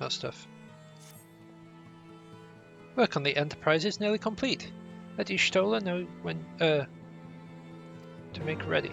that stuff. Work on the Enterprise is nearly complete. Let each Stola know when to make ready.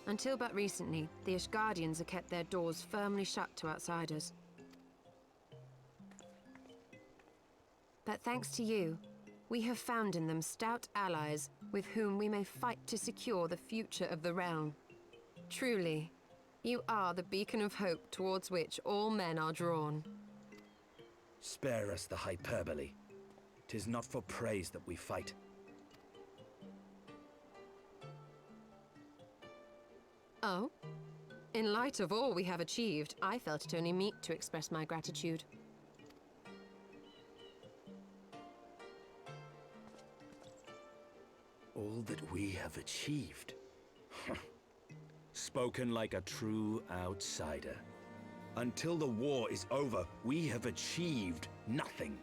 Until but recently, the Ishgardians have kept their doors firmly shut to outsiders. But thanks to you, we have found in them stout allies with whom we may fight to secure the future of the realm. Truly, you are the beacon of hope towards which all men are drawn. Spare us the hyperbole. 'Tis not for praise that we fight. Oh? In light of all we have achieved, I felt it only meet to express my gratitude. All that we have achieved. Spoken like a true outsider. Until the war is over, we have achieved nothing.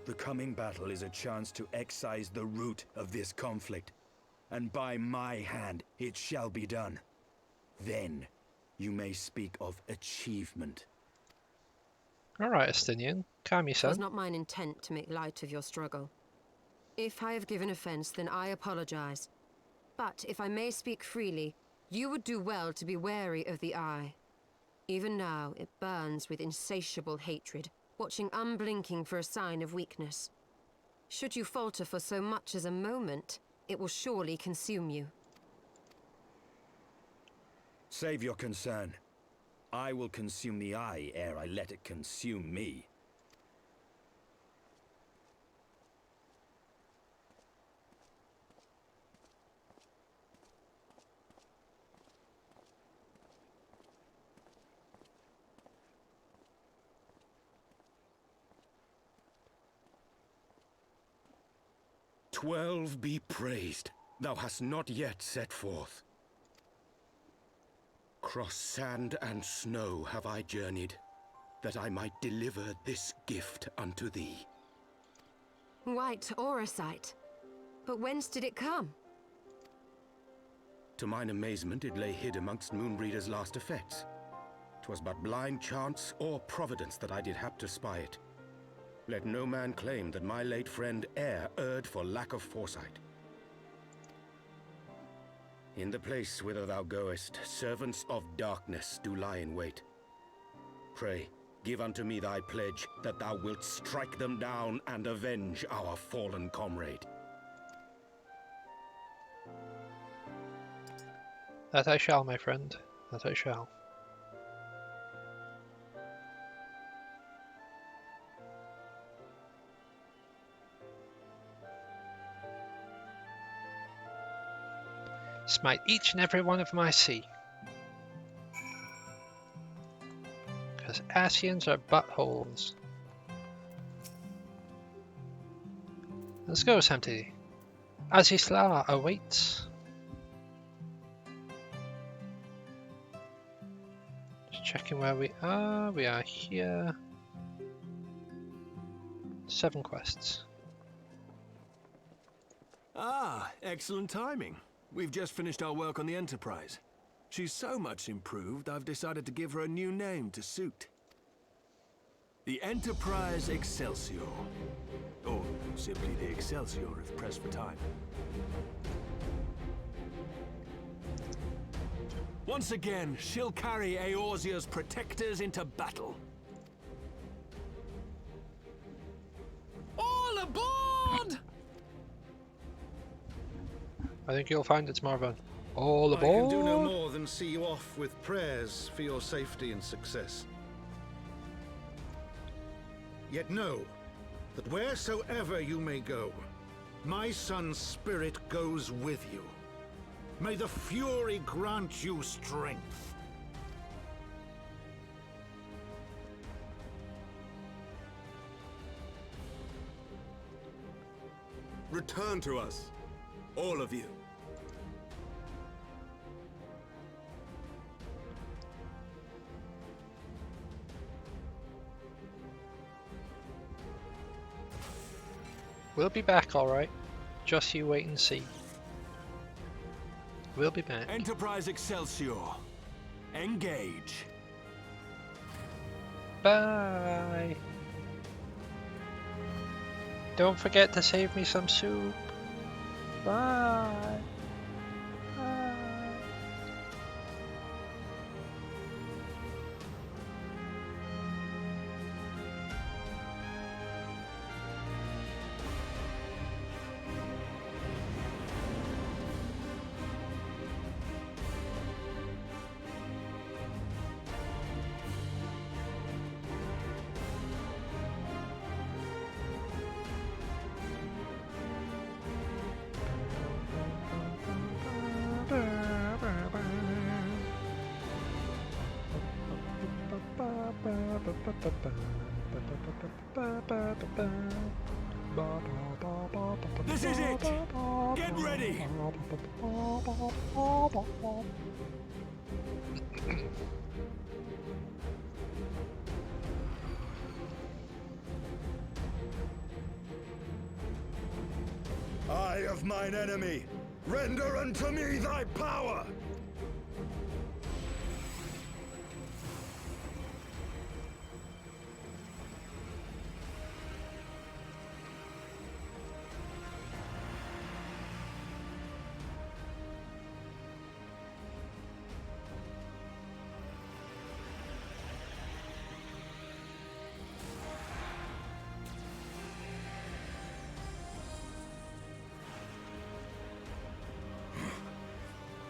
The coming battle is a chance to excise the root of this conflict. And by my hand it shall be done. Then you may speak of achievement. Alright, Estinian, calm It was yourself. not mine intent to make light of your struggle. If I have given offense, then I apologize. But if I may speak freely, you would do well to be wary of the eye. Even now, it burns with insatiable hatred, watching unblinking for a sign of weakness. Should you falter for so much as a moment, it will surely consume you. Save your concern. I will consume the eye ere I let it consume me. "12 be praised, thou hast not yet set forth. Cross sand and snow have I journeyed, that I might deliver this gift unto thee." White Auracite. But whence did it come? To mine amazement, it lay hid amongst Moonbreeder's last effects. 'Twas but blind chance or providence that I did hap to spy it. Let no man claim that my late friend e'er erred for lack of foresight. In the place whither thou goest, servants of darkness do lie in wait. Pray, give unto me thy pledge that thou wilt strike them down and avenge our fallen comrade. That I shall, my friend. That I shall. Smite each and every one of my sea. Because Asians are buttholes. Let's go, Samti. Azisla awaits. Just checking where we are. We are here. 7 quests. Ah, excellent timing. We've just finished our work on the Enterprise. She's so much improved, I've decided to give her a new name to suit. The Enterprise Excelsior. Or simply the Excelsior if pressed for time. Once again, she'll carry Eorzea's protectors into battle. All aboard! I think you'll find it's more of an all I can do no aboard. more than see you off with prayers for your safety and success. Yet know that wheresoever you may go, my son's spirit goes with you. May the Fury grant you strength. Return to us, all of you. We'll be back, alright. Just you wait and see. We'll be back. Enterprise Excelsior. Engage. Bye. Don't forget to save me some soup. Bye. Bye. This is it! Get ready! Eye of mine enemy, render unto me thy power!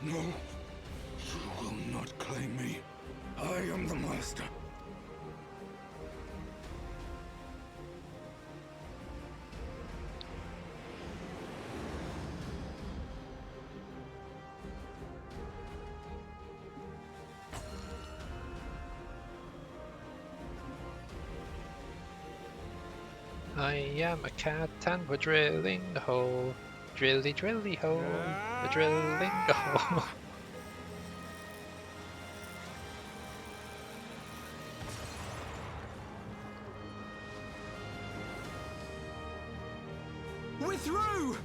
No, you will not claim me. I am the master. I am a cat and we're drilling a hole. Drilly drilly hole. We're drilling a hole. We're through!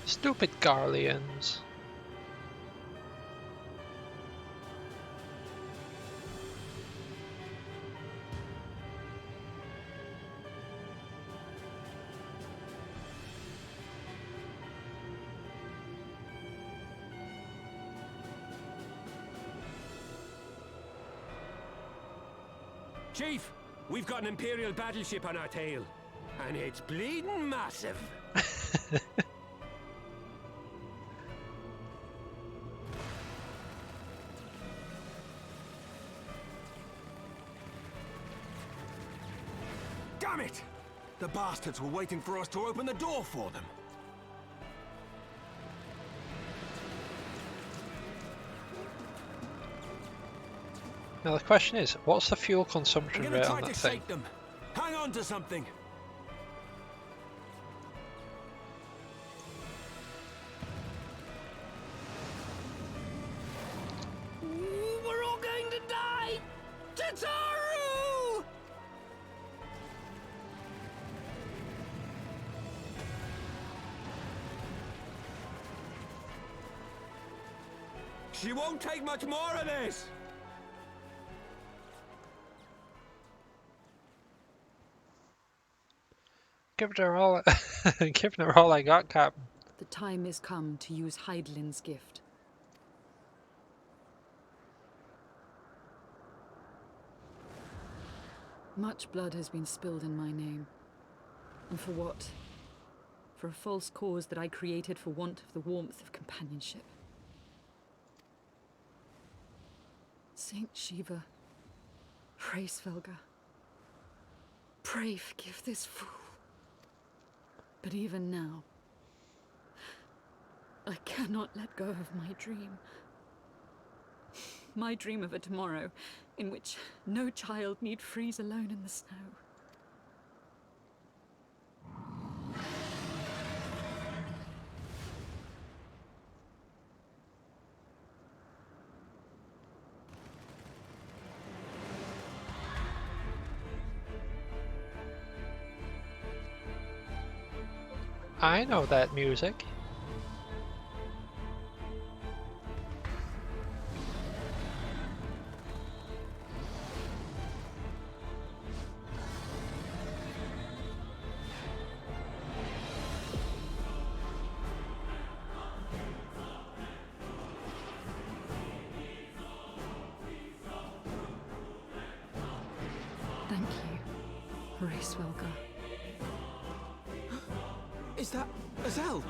Stupid Garleans. Chief, we've got an Imperial battleship on our tail. And it's bleeding massive. Damn it! The bastards were waiting for us to open the door for them. Now the question is, what's the fuel I'm consumption gonna rate try on to that thing? shake them. Hang on to something. We're all going to die! Tataru! She won't take much more of this! Giving her all, giving her all I got, Captain. The time has come to use Heidelin's gift. Much blood has been spilled in my name. And for what? For a false cause that I created for want of the warmth of companionship. Saint Shiva, pray Svelga. Pray forgive this fool. But even now, I cannot let go of my dream. My dream of a tomorrow in which no child need freeze alone in the snow. I know that music. Thank you, Racevelga. Is that Azel?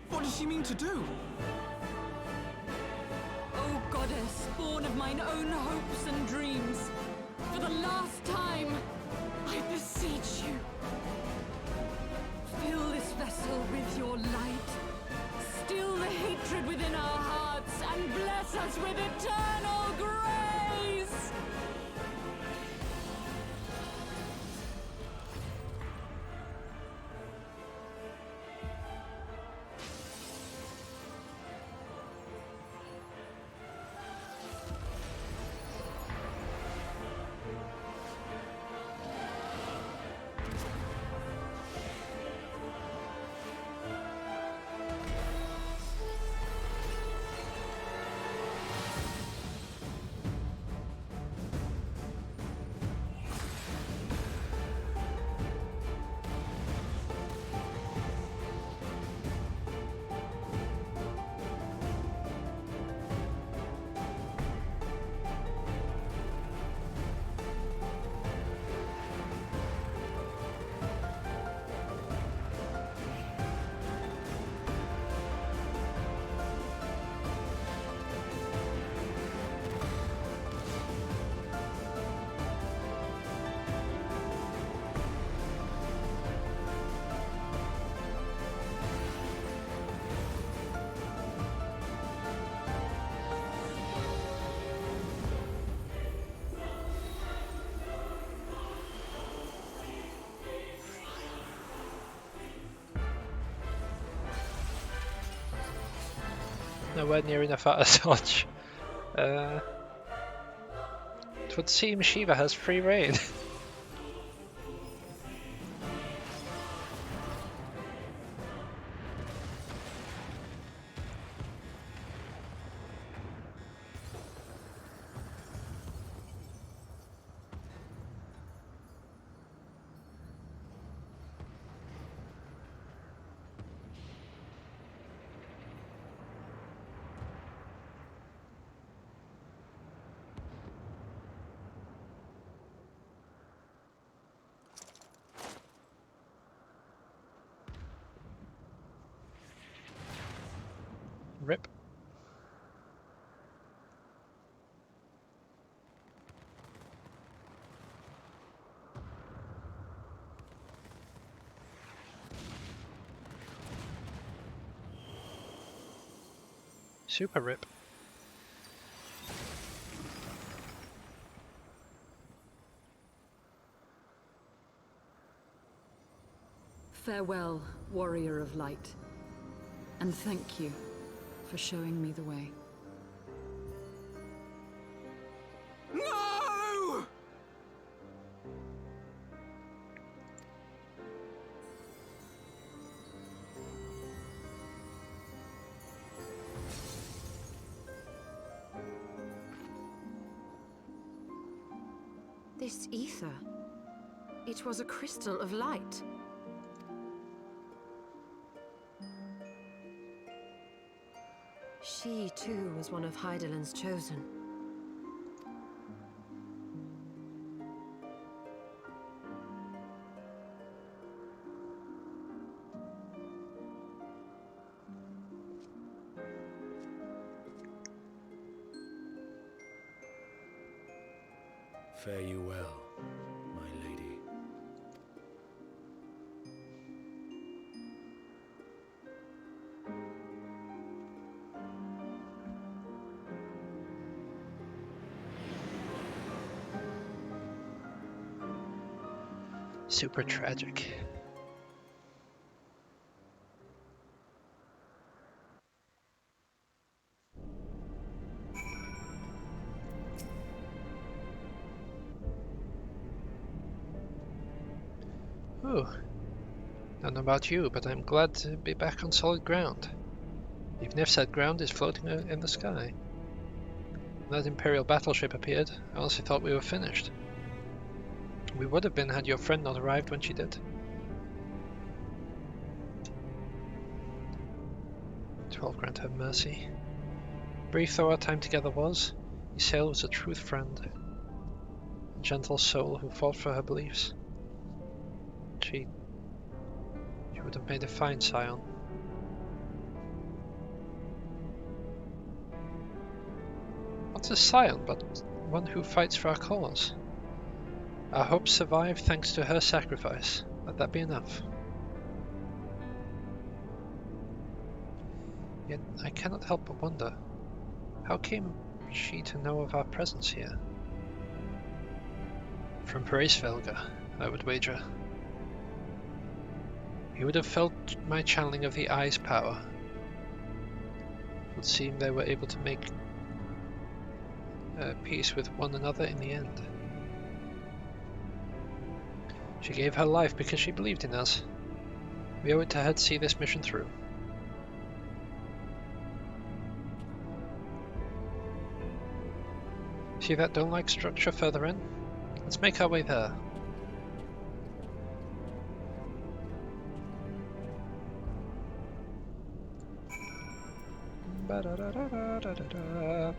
What does she mean to do? O goddess, born of mine own hopes and dreams, for the last time, I beseech you, fill this vessel with your light, still the hatred within our hearts, and bless us with eternal grace! Nowhere near enough out of touch. It would seem Shiva has free reign. Rip. Super rip. Farewell, warrior of light. And thank you for showing me the way. No! This ether. It was a crystal of light. She, too, was one of Hydaelyn's chosen. Fare you well, my lady. Super tragic. Ooh. Don't know about you, but I'm glad to be back on solid ground. Even if said ground is floating in the sky. When that Imperial battleship appeared, I honestly thought we were finished. We would have been had your friend not arrived when she did. 12 grant her mercy. Brief though our time together was, Ysayle was a true friend. A gentle soul who fought for her beliefs. She would have made a fine scion. What's a scion but one who fights for our cause? Our hopes survive thanks to her sacrifice. Let that be enough. Yet I cannot help but wonder, how came she to know of our presence here? From Hraesvelgr, I would wager. He would have felt my channeling of the Eye's power. It would seem they were able to make peace with one another in the end. She gave her life because she believed in us. We owe it to her to see this mission through. See that dome-like structure further in? Let's make our way there. Ba-da-da-da-da-da-da.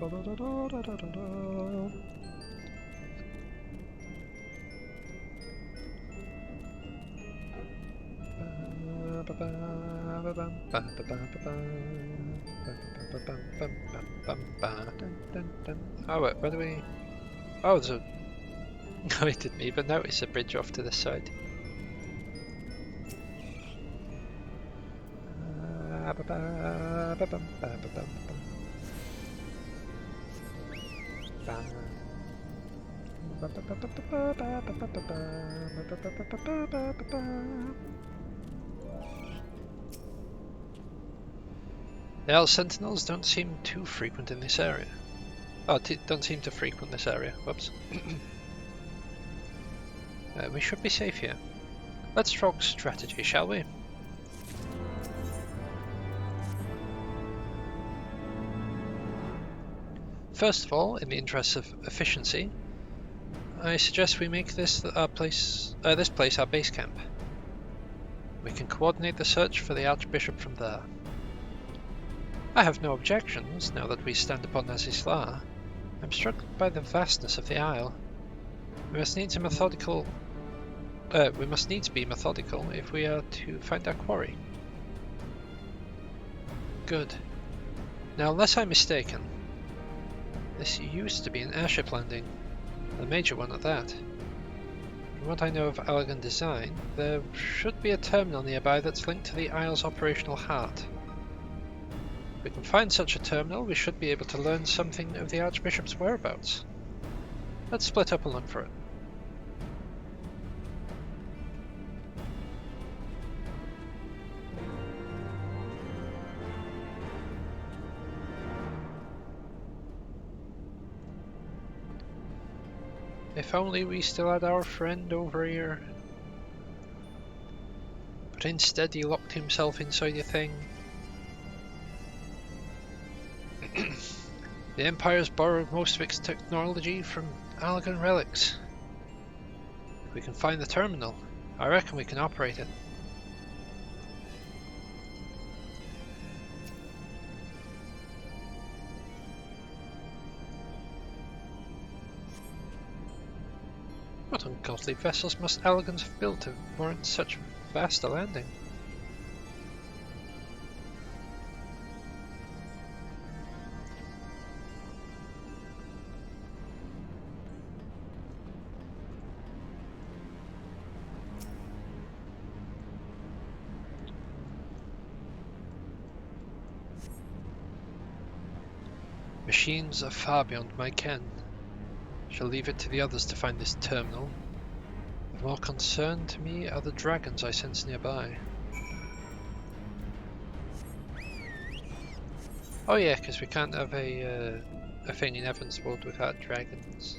Ba-da-da-da-da-da-da. Oh, wait, where do we... Oh, there's a... I didn't even notice a bridge off to the side. The Owl Sentinels don't seem too frequent in this area. Oh, don't seem to frequent this area. Whoops. We should be safe here. Let's talk strategy, shall we? First of all, in the interests of efficiency, I suggest we make this place our base camp. We can coordinate the search for the Archbishop from there. I have no objections now that we stand upon Azizlar. I'm struck by the vastness of the Isle. We must needs be methodical if we are to find our quarry. Good. Now, unless I'm mistaken, this used to be an airship landing, a major one at that. From what I know of Allegan design, there should be a terminal nearby that's linked to the Isle's operational heart. If we can find such a terminal, we should be able to learn something of the Archbishop's whereabouts. Let's split up and look for it. If only we still had our friend over here. But instead he locked himself inside a thing. The Empire's borrowed most of its technology from Allegan relics. If we can find the terminal, I reckon we can operate it. What ungodly vessels must Allegans have built to warrant such vast a landing? Machines are far beyond my ken. Shall leave it to the others to find this terminal. Of more concern to me are the dragons I sense nearby. Oh yeah, because we can't have a thing in Heavensward without dragons.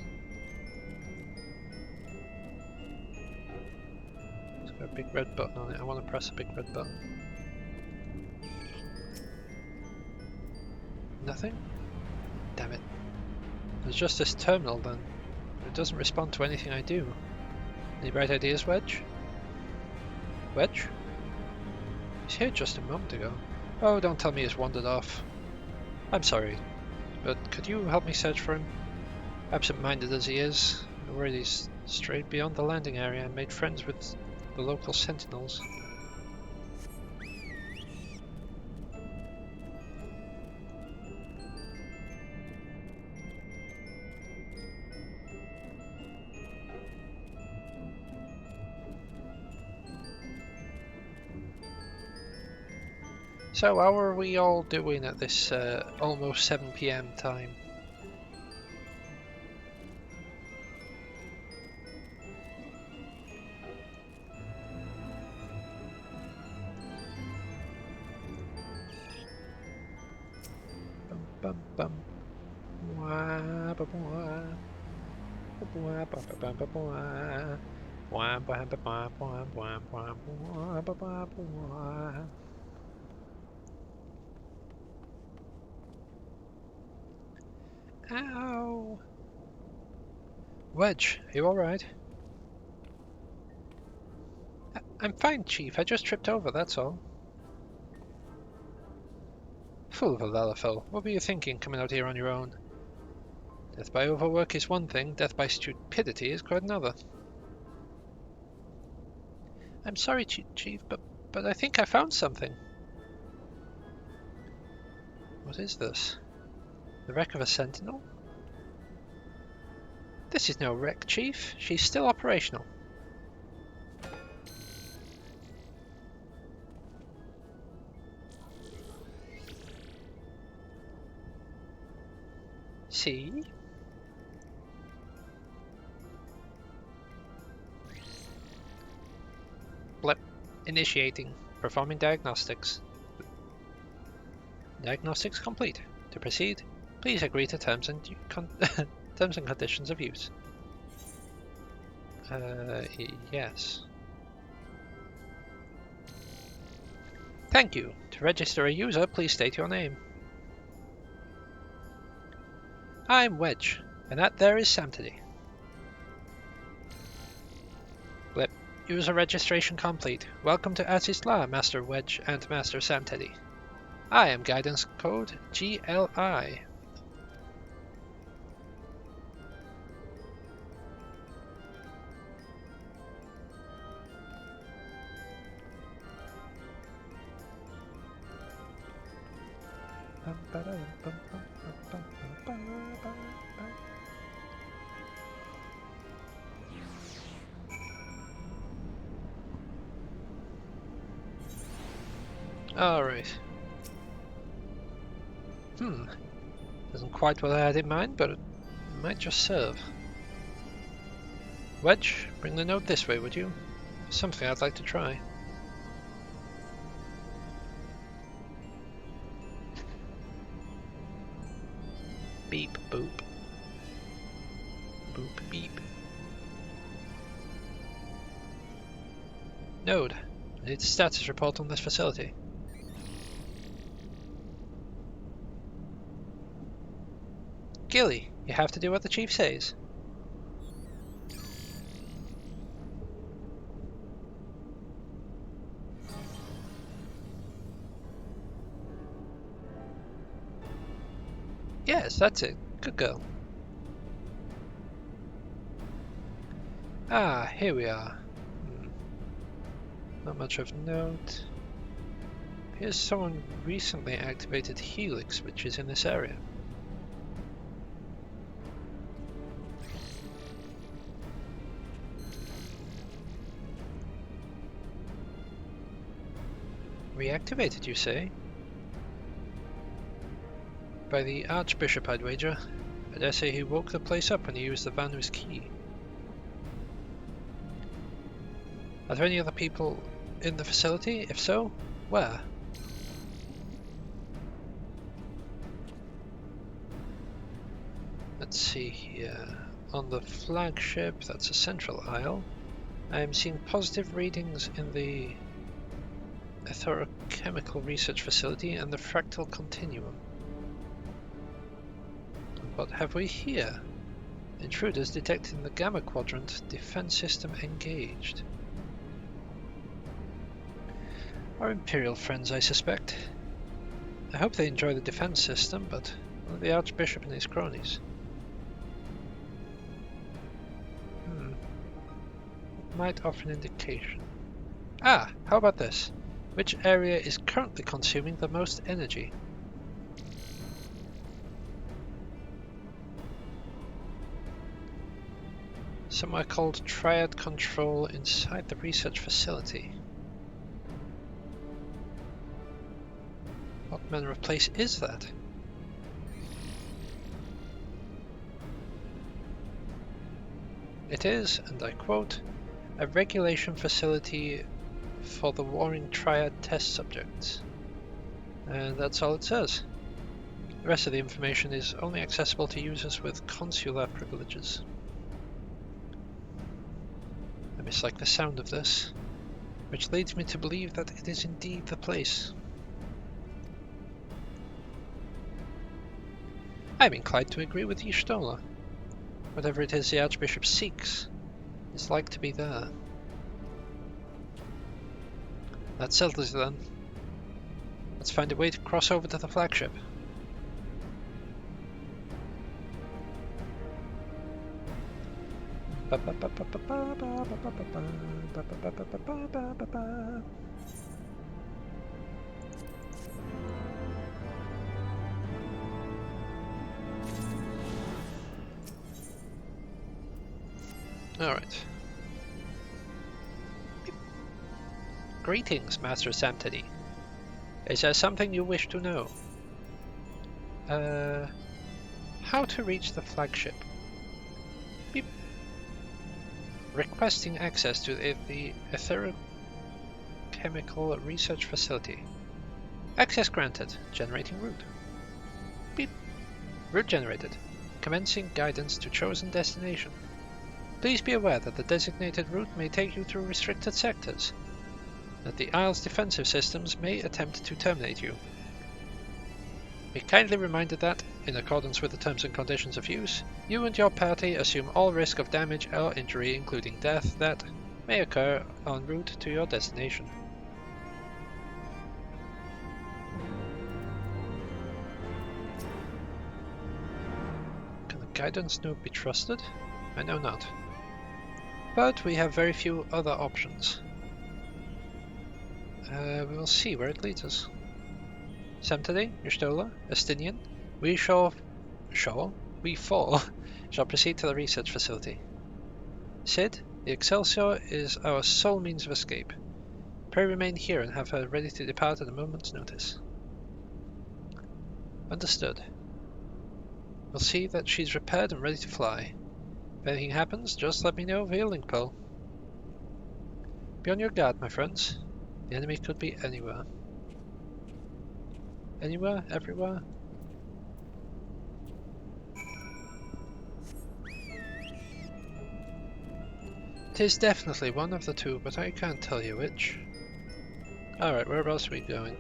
It's got a big red button on it. I want to press a big red button. Nothing? Damn it. There's just this terminal then. It doesn't respond to anything I do. Any bright ideas, Wedge? Wedge? He's here just a moment ago. Oh, don't tell me he's wandered off. I'm sorry, but could you help me search for him? Absent-minded as he is, I'm worried he's strayed beyond the landing area and made friends with the local sentinels. So how are we all doing at this almost 7 PM time? Bum bum bum. Wah ba wah. Wah ba ba ba ba wah. Wah ba ba ba wah wah wah wah ba ba wah. Ow! Wedge, are you alright? I'm fine, Chief. I just tripped over, that's all. Fool of a Lalafell. What were you thinking, coming out here on your own? Death by overwork is one thing, death by stupidity is quite another. I'm sorry, Chief, but I think I found something. What is this? The wreck of a sentinel? This is no wreck, Chief. She's still operational. See? Blip. Initiating. Performing diagnostics. Diagnostics complete. To proceed, please agree to terms and terms and conditions of use. Yes. Thank you. To register a user, please state your name. I'm Wedge, and that there is Samtedy. Blip. User registration complete. Welcome to Azizla, Master Wedge and Master Samtedy. I am guidance code GLI. Alright. Isn't quite what I had in mind, but it might just serve. Wedge, bring the note this way, would you? Something I'd like to try. Beep, boop. Boop, beep. Node, I need a status report on this facility. Gilly, you have to do what the chief says. Yes, that's it. Good girl. Ah, here we are. Not much of note. Here's someone recently activated Helix, which is in this area. Reactivated, you say? By the Archbishop, I'd wager. I dare say he woke the place up when he used the Vanu's key. Are there any other people in the facility? If so, where? Let's see here. On the flagship, that's a central aisle. I am seeing positive readings in the Electrochemical Research Facility and the Fractal Continuum. What have we here? Intruders detected in the Gamma Quadrant. Defense system engaged. Our Imperial friends, I suspect. I hope they enjoy the defense system, but only the Archbishop and his cronies. Might offer an indication. Ah, how about this? Which area is currently consuming the most energy? Somewhere called Triad Control inside the research facility. What manner of place is that? It is, and I quote, a regulation facility for the warring Triad test subjects. And that's all it says. The rest of the information is only accessible to users with consular privileges. I mislike the sound of this, which leads me to believe that it is indeed the place. I'm inclined to agree with Y'shtola. Whatever it is the Archbishop seeks is like to be there. That settles it then. Let's find a way to cross over to the flagship. Alright. Greetings, Master Samtadi. Is there something you wish to know? How to reach the flagship? Beep. Requesting access to the Electrochemical Research Facility. Access granted. Generating route. Beep. Route generated. Commencing guidance to chosen destination. Please be aware that the designated route may take you through restricted sectors, that the Isle's defensive systems may attempt to terminate you. Be kindly reminded that, in accordance with the terms and conditions of use, you and your party assume all risk of damage or injury, including death, that may occur en route to your destination. Can the guidance note be trusted? I know not. But we have very few other options. We will see where it leads us. Semtede, Ustola, Estinian, we four shall proceed to the research facility. Sid, the Excelsior is our sole means of escape. Pray remain here and have her ready to depart at a moment's notice. Understood. We'll see that she's repaired and ready to fly. If anything happens, just let me know via link pearl. Be on your guard, my friends. The enemy could be anywhere. Anywhere? Everywhere? It is definitely one of the two, but I can't tell you which. Alright, where else are we going?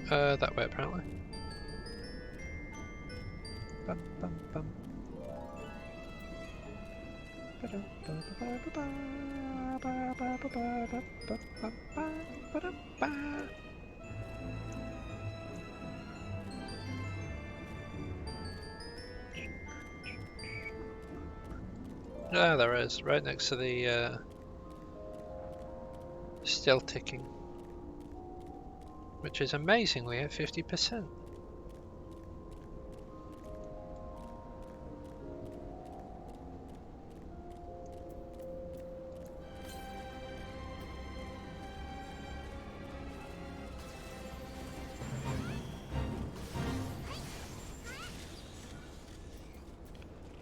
That way apparently. Bum, bum, bum. Ah, there is, right next to the still ticking, which is amazingly at 50%.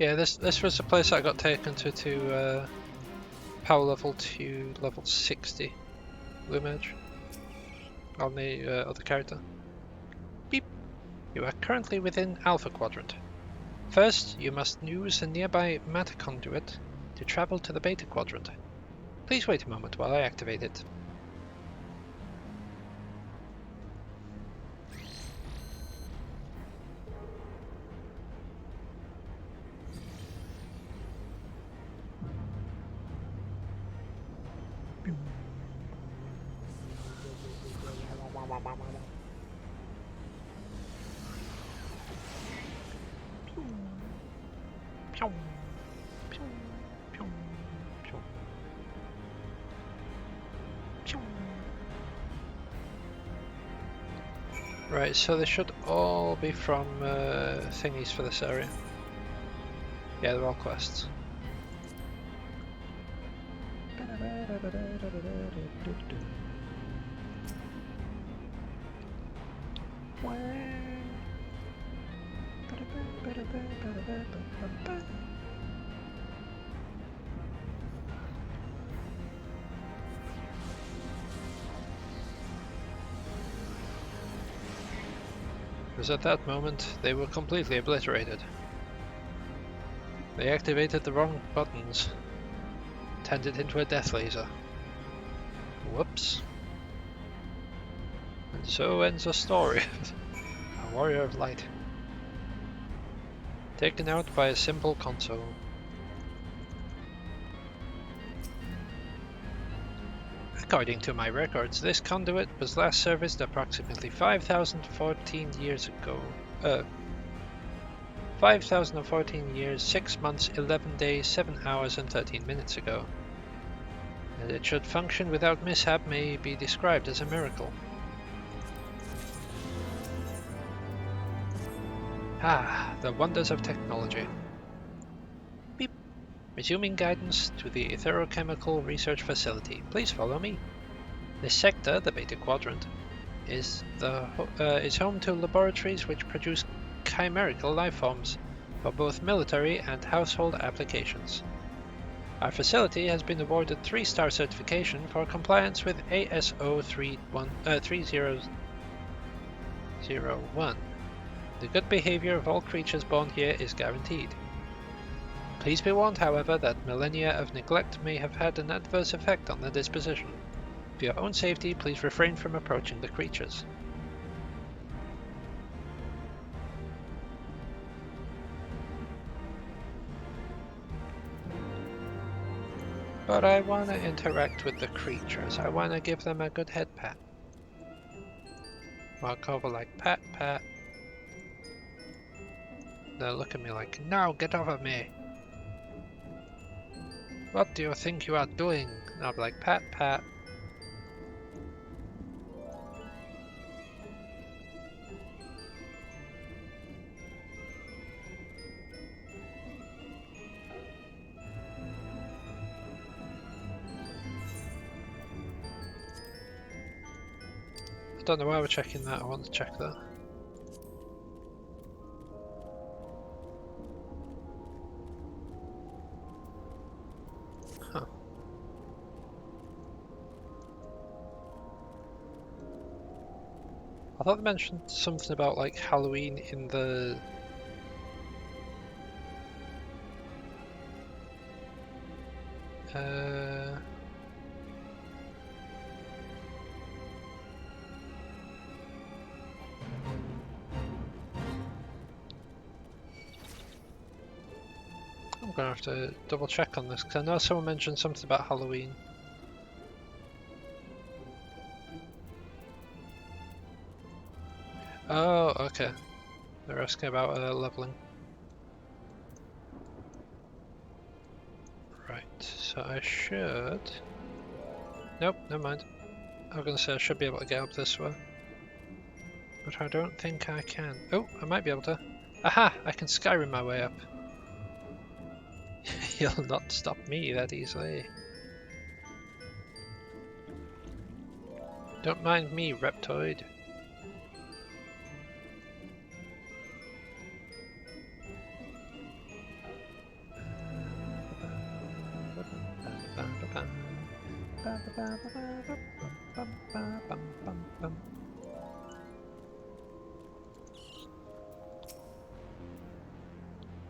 Yeah, this was the place I got taken to power level to level 60 Blue Mage on the other character. Beep! You are currently within Alpha Quadrant. First, you must use a nearby matter conduit to travel to the Beta Quadrant. Please wait a moment while I activate it. Right, so they should all be from thingies for this area. Yeah, they're all quests. Because at that moment, they were completely obliterated. They activated the wrong buttons, turned it into a death laser. Whoops. And so ends the story of a Warrior of Light. Taken out by a simple console. According to my records, this conduit was last serviced approximately 5,014 years ago. 5,014 years, 6 months, 11 days, 7 hours and 13 minutes ago. That it should function without mishap may be described as a miracle. Ah, the wonders of technology. Beep. Resuming guidance to the Etherochemical Research Facility. Please follow me. This sector, the Beta Quadrant, is home to laboratories which produce chimerical life forms for both military and household applications. Our facility has been awarded 3-star certification for compliance with ASO 3001. The good behavior of all creatures born here is guaranteed. Please be warned, however, that millennia of neglect may have had an adverse effect on their disposition. For your own safety, please refrain from approaching the creatures. But I want to interact with the creatures. I want to give them a good head pat. Walk over like pat pat. They'll look at me like, no, get off of me. What do you think you are doing? And I'll be like, pat pat. Don't know why we're checking that. I want to check that. Huh. I thought they mentioned something about like Halloween in the I'm gonna have to double check on this because I know someone mentioned something about Halloween. Oh, okay. They're asking about leveling. Right, so I should... Nope, never mind. I was gonna say I should be able to get up this way. But I don't think I can. Oh, I might be able to. Aha! I can Skyrim my way up. You'll not stop me that easily. Don't mind me, Reptoid.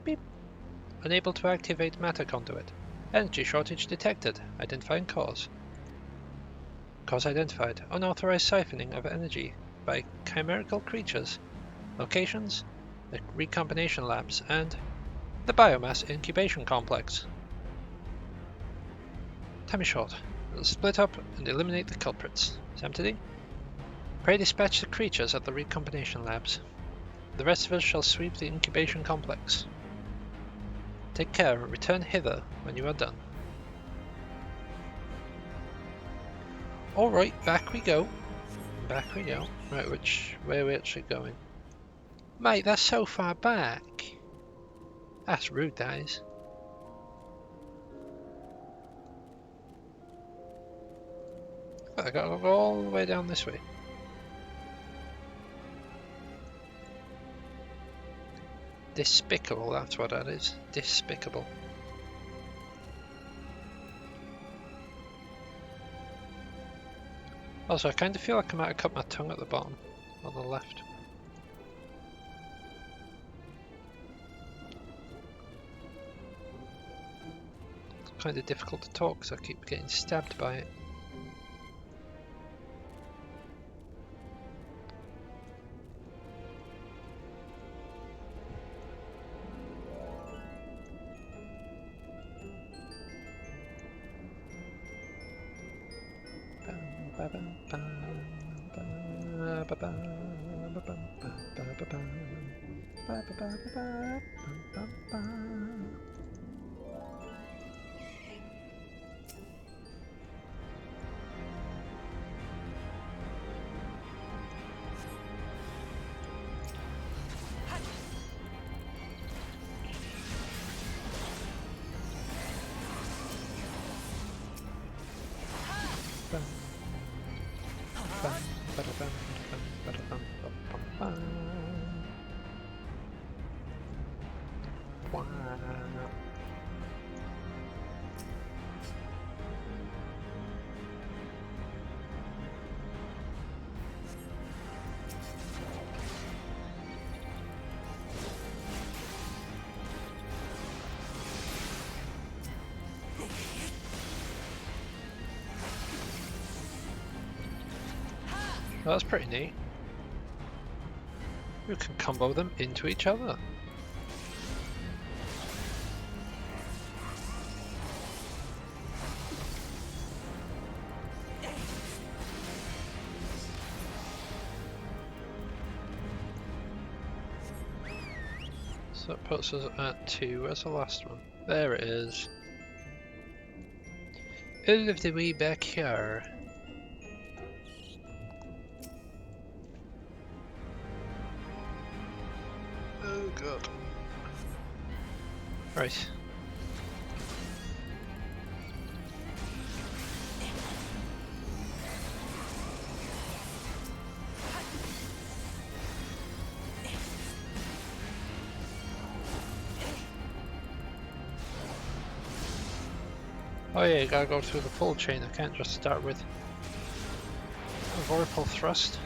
Beep. Unable to activate matter conduit. Energy shortage detected. Identifying cause. Cause identified. Unauthorized siphoning of energy by chimerical creatures. Locations: the recombination labs and the biomass incubation complex. Time is short. We'll split up and eliminate the culprits. Empty. Pray dispatch the creatures at the recombination labs. The rest of us shall sweep the incubation complex. Take care and return hither when you are done. Alright, back we go. Back we go. Right, which way are we actually going? Mate, that's so far back. That's rude, that is. I gotta go all the way down this way. Despicable, that's what that is. Despicable. Also, I kind of feel like I might have cut my tongue at the bottom, on the left. It's kind of difficult to talk because I keep getting stabbed by it. Well, that's pretty neat. You can combo them into each other. So that puts us at 2. Where's the last one? There it is. All of the way back here. Oh god. Right. Oh yeah, you gotta go through the full chain. I can't just start with a vorpal thrust.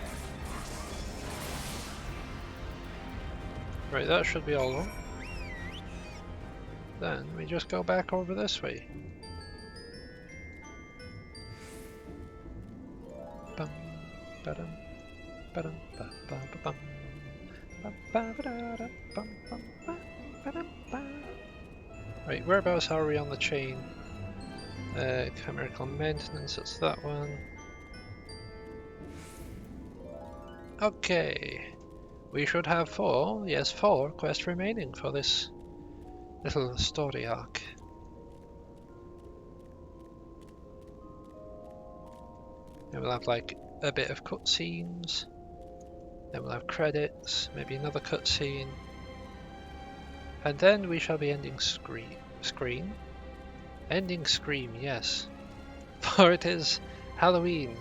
Right, that should be all of them. Then we just go back over this way. Bum, ba-dum, ba-dum, ba, ba, ba, bum. Bum, ba, ba, da, da, bum, bum, ba, ba-dum, ba. Right, whereabouts are we on the chain? Chemical maintenance, that's that one. Okay, we should have four quests remaining for this little story arc. And we'll have like a bit of cutscenes, then we'll have credits, maybe another cutscene, and then we shall be ending screen? Ending Scream, yes. For it is Halloween,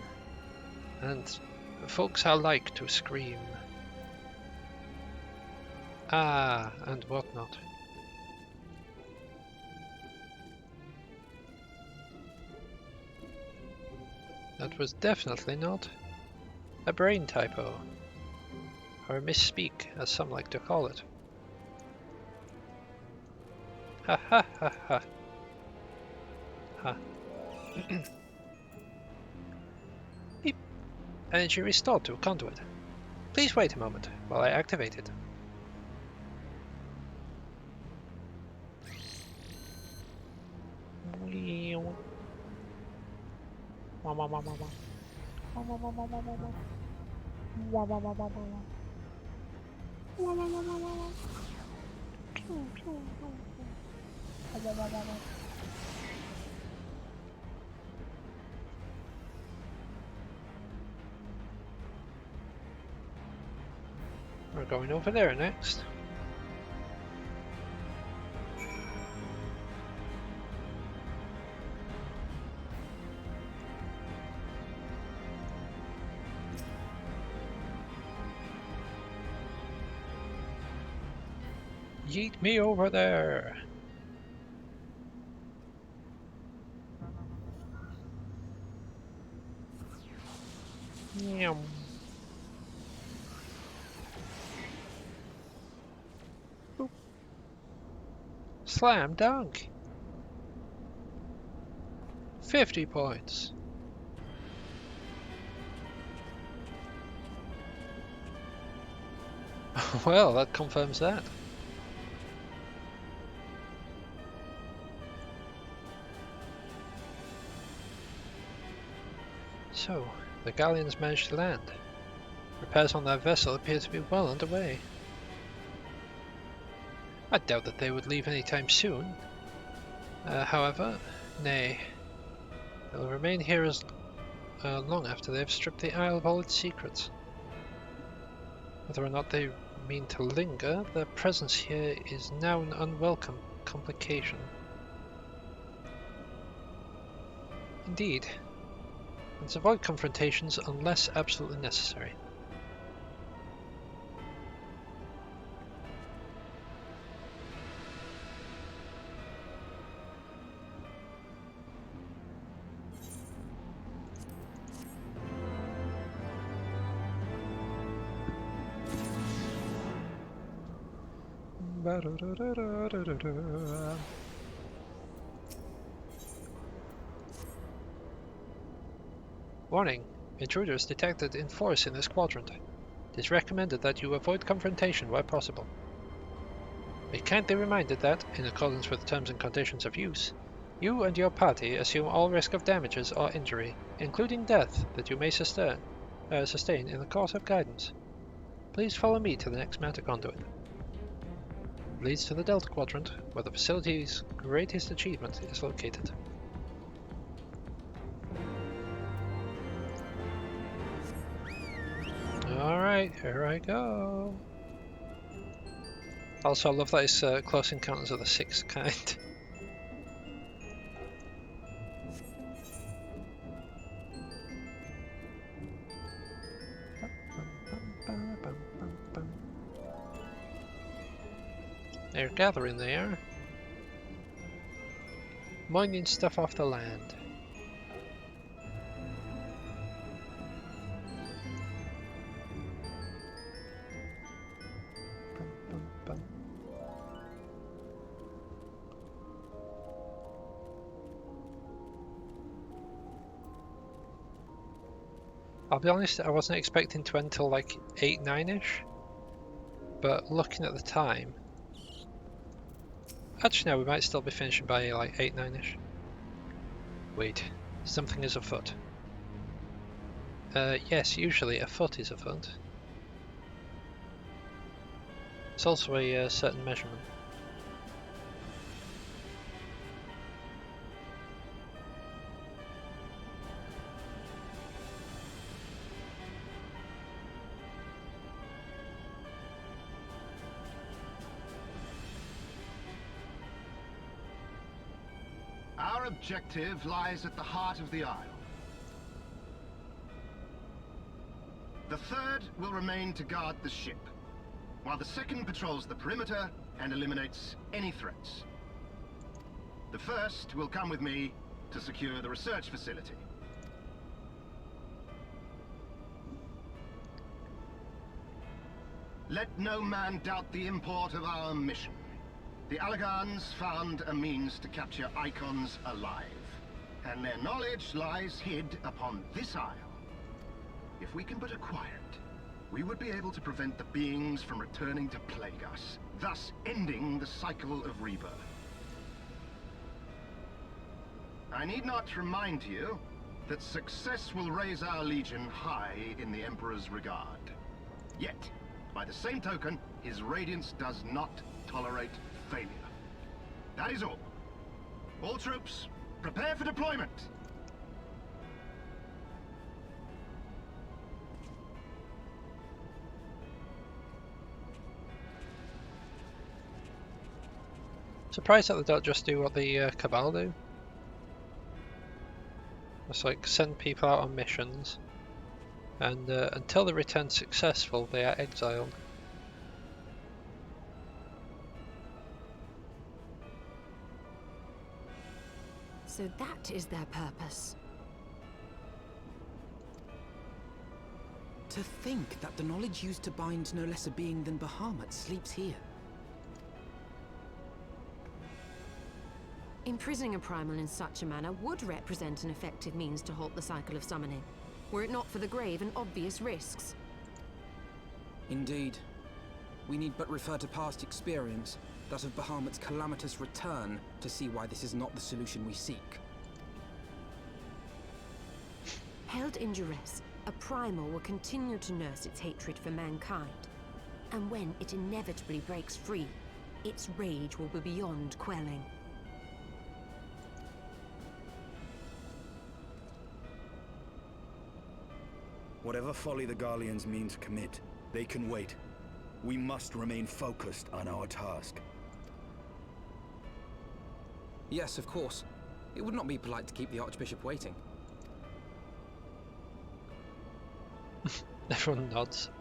and folks are like to scream. Ah, and whatnot. That was definitely not a brain typo, or a misspeak, as some like to call it. Ha ha ha ha. Ha. Beep. Energy restored to a conduit. Please wait a moment while I activate it. We're going over there next. Yeet me over there! Yum. Boop. Slam dunk! 50 points! Well, that confirms that. So, the galleons managed to land. Repairs on their vessel appear to be well underway. I doubt that they would leave any time soon. However, nay. They will remain here as long after they have stripped the Isle of all its secrets. Whether or not they mean to linger, their presence here is now an unwelcome complication. Indeed. Let's avoid confrontations unless absolutely necessary. Warning! Intruders detected in force in this quadrant. It is recommended that you avoid confrontation where possible. Be kindly reminded that, in accordance with the terms and conditions of use, you and your party assume all risk of damages or injury, including death, that you may sustain in the course of guidance. Please follow me to the next matter conduit. It leads to the Delta Quadrant, where the facility's greatest achievement is located. Alright, here I go. Also, I love that it's Close Encounters of the Sixth Kind. They're gathering there. Mining stuff off the land. I'll be honest, I wasn't expecting to end till like 8, 9-ish, but looking at the time, actually no, we might still be finishing by like 8, 9-ish. Wait, something is afoot. Yes, usually a foot is afoot. It's also a certain measurement. Our objective lies at the heart of the Isle. The third will remain to guard the ship, while the second patrols the perimeter and eliminates any threats. The first will come with me to secure the research facility. Let no man doubt the import of our mission. The Allagans found a means to capture icons alive, and their knowledge lies hid upon this isle. If we can but acquire it, we would be able to prevent the beings from returning to plague us, thus ending the cycle of rebirth. I need not remind you that success will raise our legion high in the Emperor's regard. Yet, by the same token, his radiance does not tolerate failure. That is all. All troops, prepare for deployment! Surprised that they don't just do what the Cabal do. It's like send people out on missions, and until they return successful, they are exiled. So that is their purpose. To think that the knowledge used to bind no less a being than Bahamut sleeps here. Imprisoning a primal in such a manner would represent an effective means to halt the cycle of summoning, were it not for the grave and obvious risks. Indeed. We need but refer to past experience, that of Bahamut's calamitous return, to see why this is not the solution we seek. Held in duress, a primal will continue to nurse its hatred for mankind. And when it inevitably breaks free, its rage will be beyond quelling. Whatever folly the Garleans mean to commit, they can wait. We must remain focused on our task. Yes, of course. It would not be polite to keep the Archbishop waiting. Everyone nods.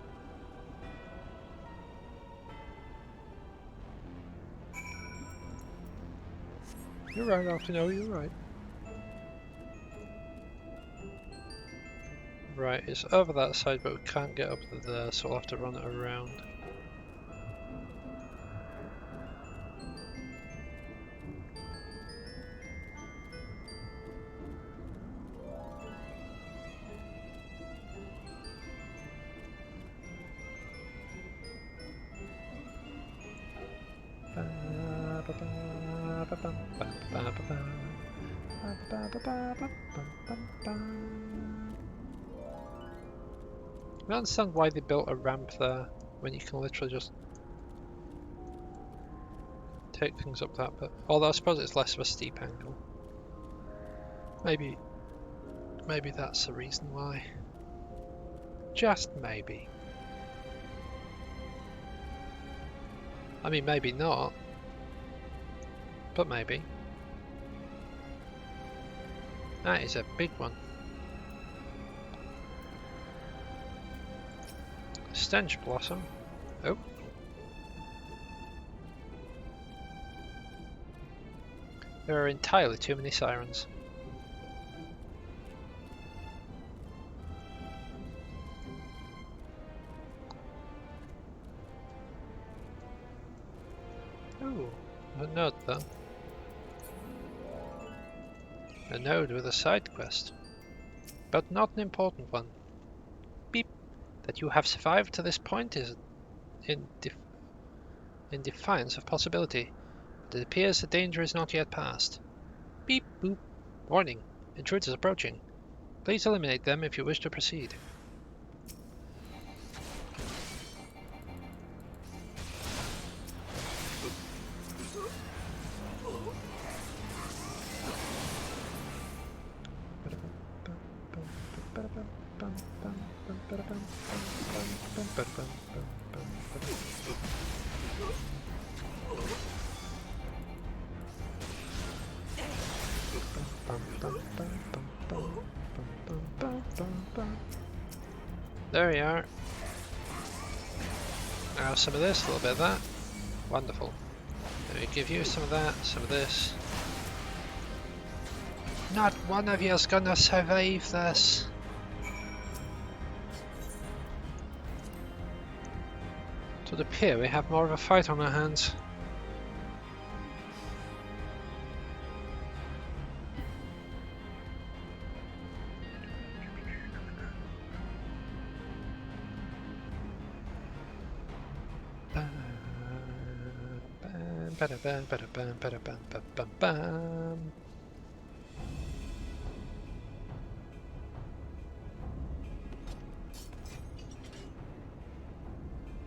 You're right, Alfino, you're right. Right, it's over that side, but we can't get up to there, so we'll have to run it around. I don't understand why they built a ramp there when you can literally just take things up that bit. Although I suppose it's less of a steep angle. Maybe that's the reason why. Just maybe. I mean, maybe not, but maybe. That is a big one. Stench Blossom. Oh. There are entirely too many sirens. Ooh, a note though. A node with a side quest. But not an important one. Beep. That you have survived to this point is in defiance of possibility. But it appears the danger is not yet past. Beep boop. Warning. Intruders approaching. Please eliminate them if you wish to proceed. There we are. Now some of this, a little bit of that. Wonderful. Let me give you some of that, some of this. Not one of you's gonna survive this. It would appear we have more of a fight on our hands.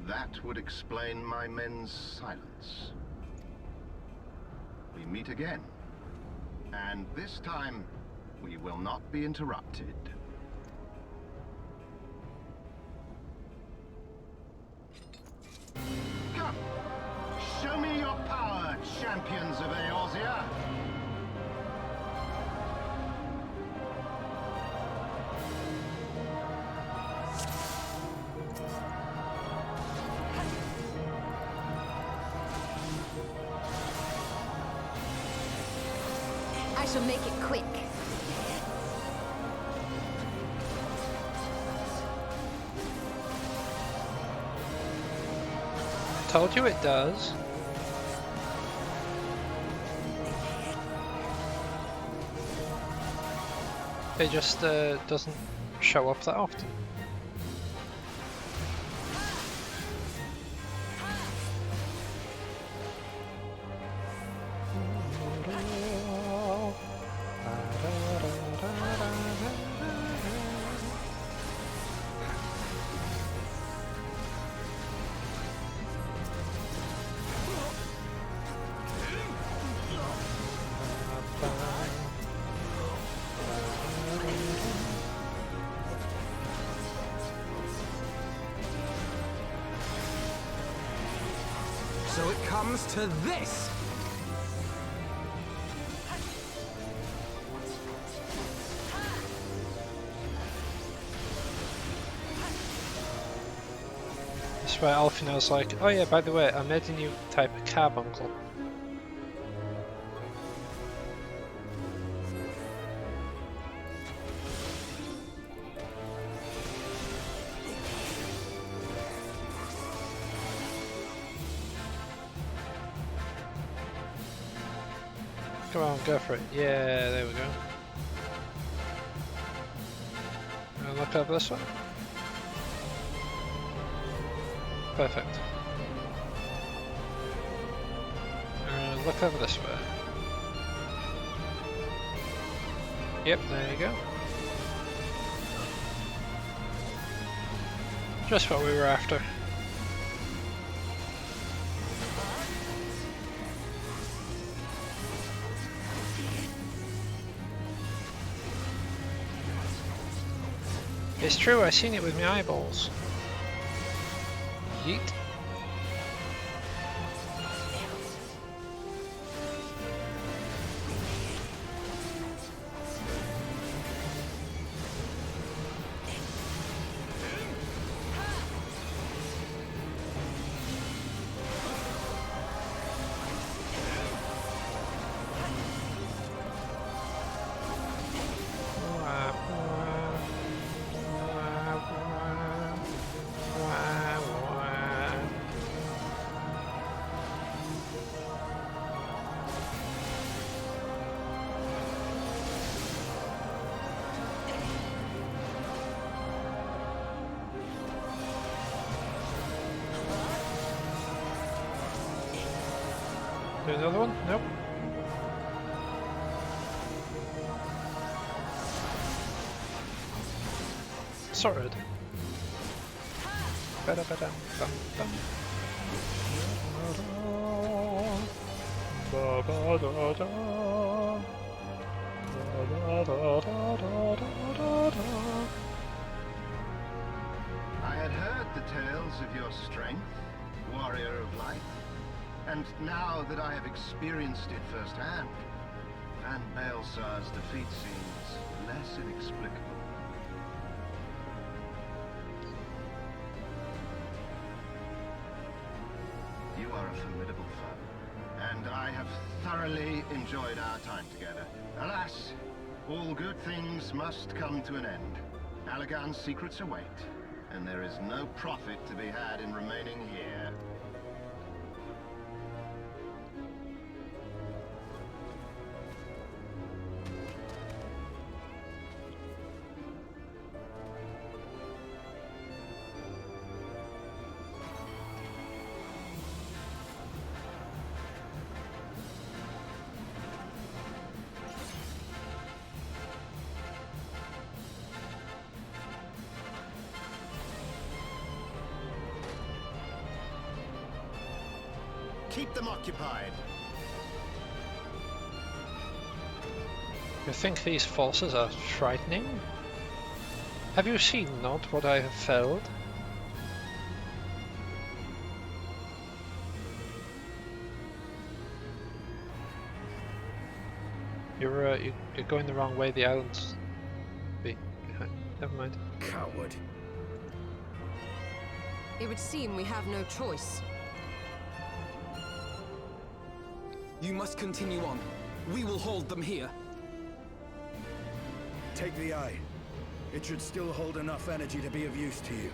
That would explain my men's silence. We meet again. And this time, we will not be interrupted. Come! Show me your power, champions of Eorzea! I shall make it quick. Told you it does. It just doesn't show up that often. So it comes to this! That's why Alfina's like, oh yeah, by the way, I made a new type of carbuncle. Come on, go for it. Yeah, there we go. And look over this one. Perfect. And look over this way. Yep, there you go. Just what we were after. It's true, I seen it with my eyeballs. Yeet. Do another one? Nope. Sword. Ba-da-ba-dum-bum-bum. Ba-ba-da-da. Ba-da-da-da-da-da-da-da. I had heard the tales of your strength, warrior of light, and now that I have experienced it firsthand, Van Baelsar's defeat seems less inexplicable. You are a formidable foe, and I have thoroughly enjoyed our time together. Alas, all good things must come to an end. Allagan's secrets await, and there is no profit to be had in remaining here. Keep them occupied. You think these forces are frightening? Have you seen not what I have felled? You're going the wrong way. The island's behind. Never mind. Coward. It would seem we have no choice. You must continue on. We will hold them here. Take the eye. It should still hold enough energy to be of use to you.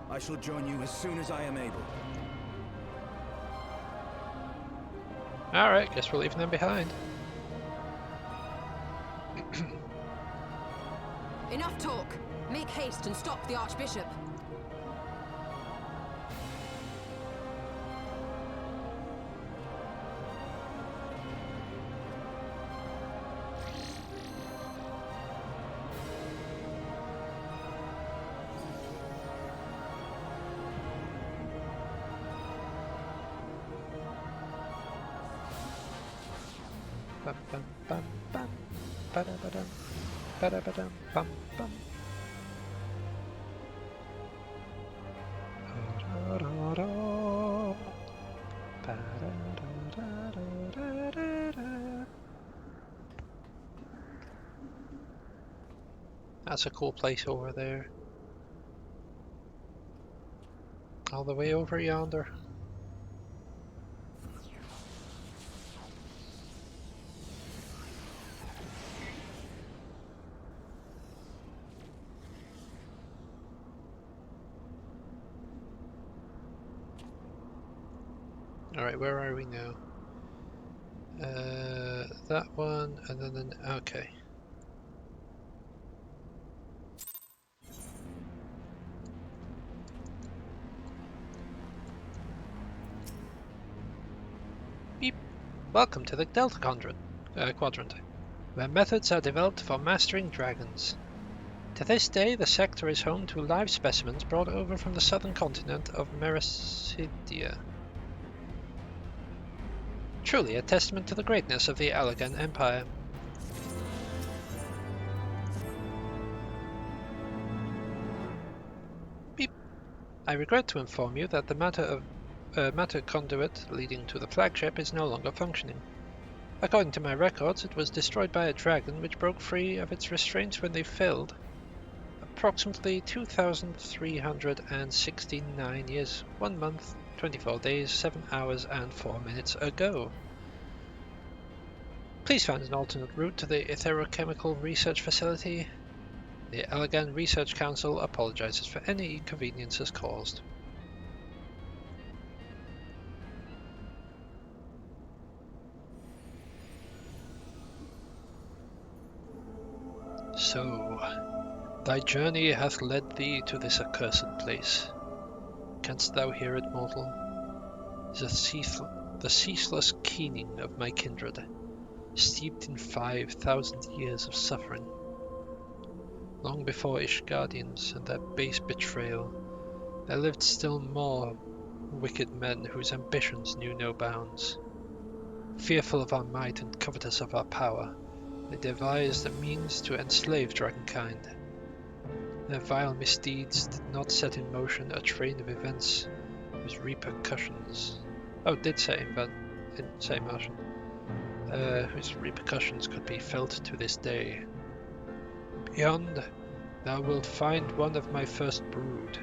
I shall join you as soon as I am able. Alright, guess we're leaving them behind. Enough talk. Make haste and stop the Archbishop. Bum bum bum bum. Ba-da-ba-dum. Ba-da-ba-dum bum bum. Da-da-da-da. Ba-da-da-da-da-da-da. That's a cool place over there. All the way over yonder. Alright, where are we now? That one, and then okay. Beep. Welcome to the Delta Quadrant, where methods are developed for mastering dragons. To this day, the sector is home to live specimens brought over from the southern continent of Mericidia. Truly a testament to the greatness of the Allagan Empire. Beep. I regret to inform you that the matter conduit leading to the flagship is no longer functioning. According to my records, it was destroyed by a dragon which broke free of its restraints when they filled approximately 2,369 years, 1 month, 24 days, 7 hours and 4 minutes ago. Please find an alternate route to the Etherochemical Research Facility. The Allagan Research Council apologizes for any inconveniences caused. So, thy journey hath led thee to this accursed place. Canst thou hear it, mortal? Is the ceaseless keening of my kindred, steeped in 5,000 years of suffering. Long before Ishgardians and their base betrayal, there lived still more wicked men whose ambitions knew no bounds. Fearful of our might and covetous of our power, they devised a means to enslave dragonkind. Their vile misdeeds did not set in motion a train of events whose repercussions... Oh, it did say motion. Whose repercussions could be felt to this day. Beyond, thou wilt find one of my first brood.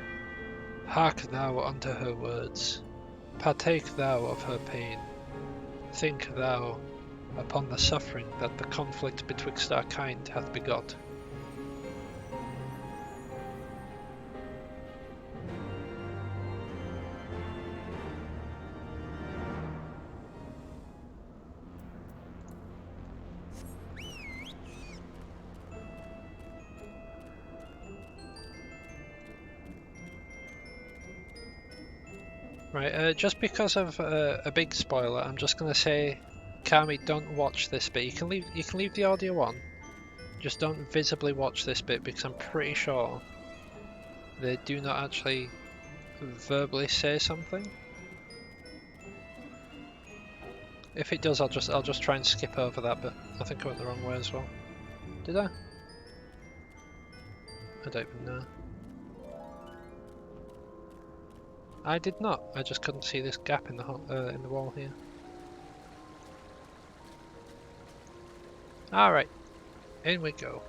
Hark thou unto her words. Partake thou of her pain. Think thou upon the suffering that the conflict betwixt our kind hath begot. Right, just because of a big spoiler, I'm just gonna say, Kami, don't watch this bit. You can leave the audio on. Just don't visibly watch this bit because I'm pretty sure they do not actually verbally say something. If it does, I'll just try and skip over that bit. I think I went the wrong way as well. Did I? I don't even know. I did not. I just couldn't see this gap in the wall here. All right, in we go.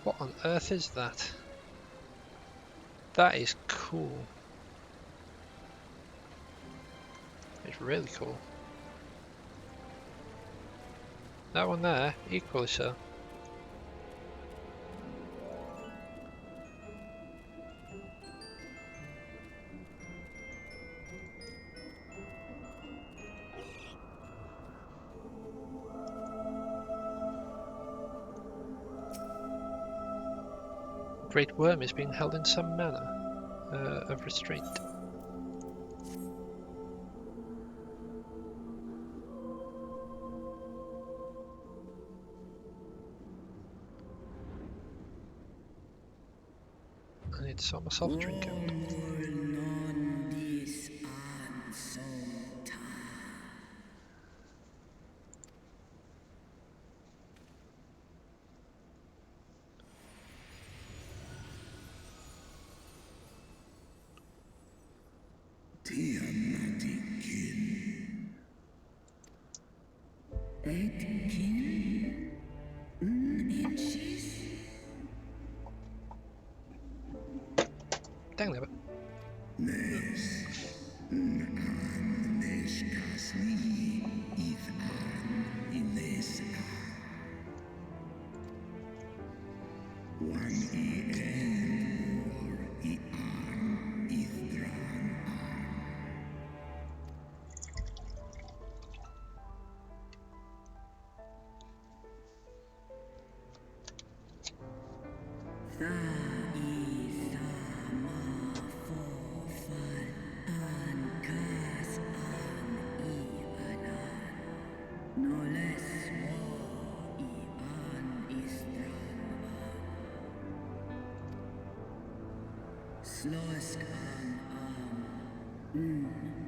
What on earth is that? That is cool. It's really cool. That one there, equally so. Great worm is being held in some manner of restraint. I need to sort myself a drink out. Dang it.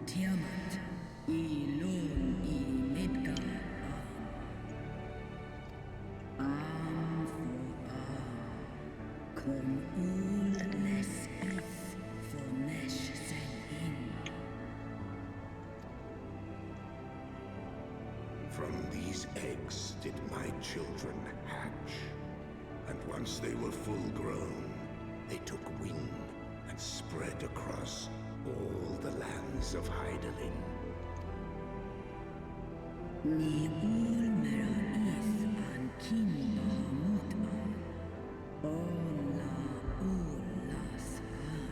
Tiamat, Ilun, Midgard, arm for arm, kom ul les if for nesh sen in. From these eggs did my children hatch, and once they were full grown, they took wing and spread across all the lands of Hydaelyn. Ni ul mera is an kimba muta. Ola ula san.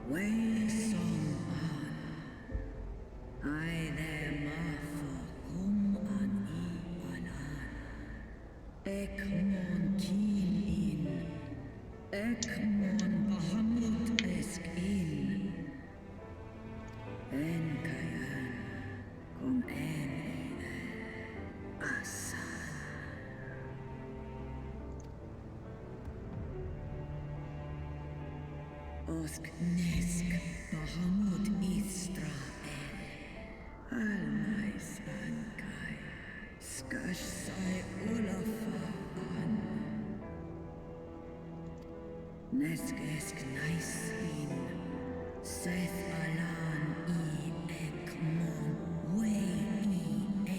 Way som an. I there ma kum an I anan. Ekmon kim in. Ekmon bahamut esk in. En kayan. Kom en asan. Osk nesk bahamut Israel. Almais ankai. Skash sai ulafa an. Nesk esk naisin. Seth alan I ekmon. Way I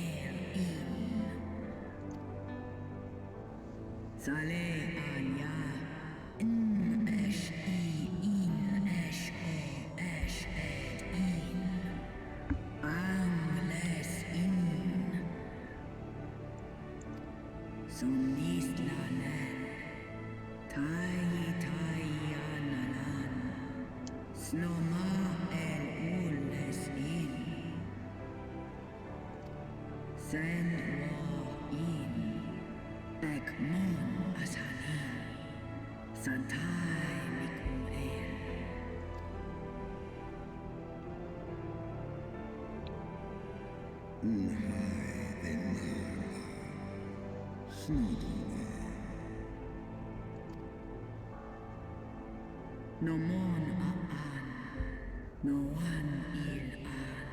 in. Sale anya. Esh I in esh o esh et in. Angles in. Somnis lanen. Tai analan. Snoma el ules in. Send war in. Ekmon asanin. Santai mikum el. No mon an, no one il an,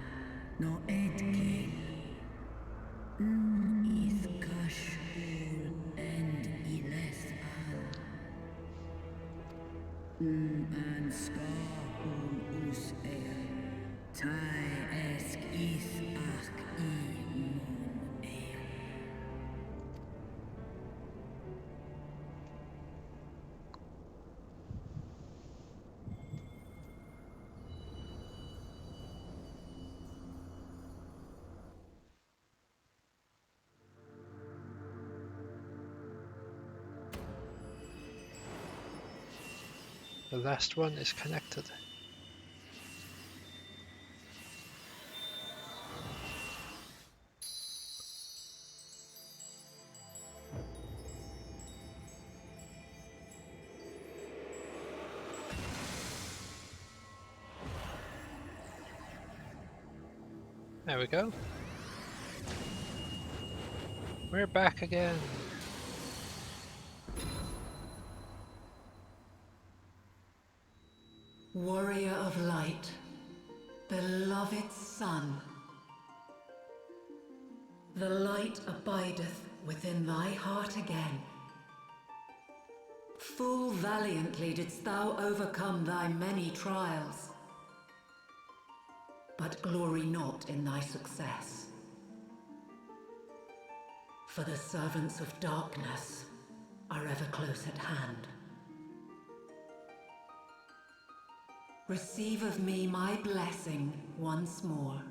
no edgil. Is kashul and iles an. An skahul us el. Tai esk is ach I mon el. The last one is connected. There we go. We're back again. Warrior of light, beloved son. The light abideth within thy heart again. Full valiantly didst thou overcome thy many trials. But glory not in thy success. For the servants of darkness are ever close at hand. Receive of me my blessing once more.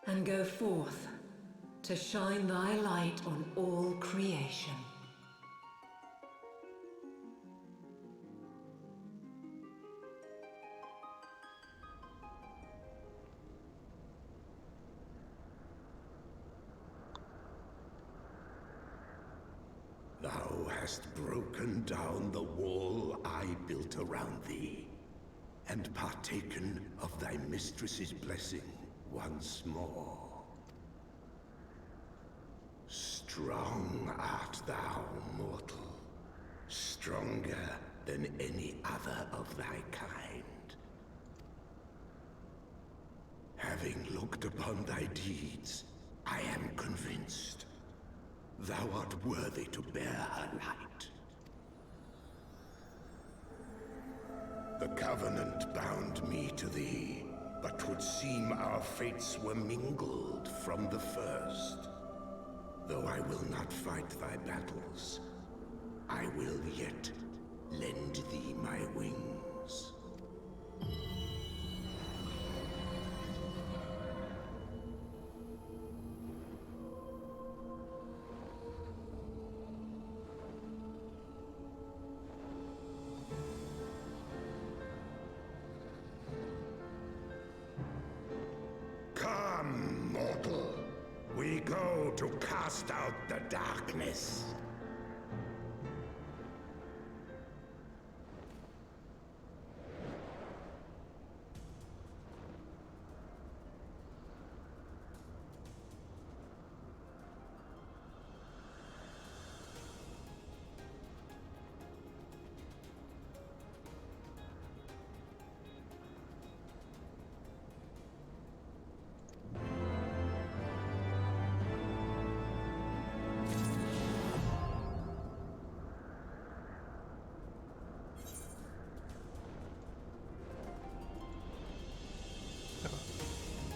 And go forth to shine thy light on all creation. Thou hast broken down the wall I built around thee, and partaken of thy mistress's blessing once more. Strong art thou, mortal, stronger than any other of thy kind. Having looked upon thy deeds, I am convinced thou art worthy to bear her light. The Covenant bound me to thee, but 'twould seem our fates were mingled from the first. Though I will not fight thy battles, I will yet lend thee my wings. to cast out the darkness.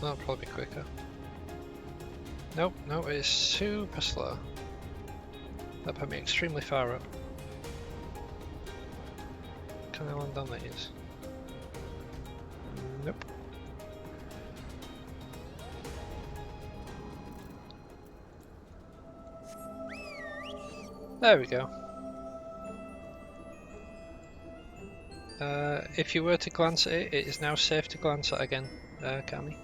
That'll probably be quicker. Nope, no, it is super slow. That put me extremely far up. Can I land on these? Nope. There we go. If you were to glance at it, it is now safe to glance at again, Cami.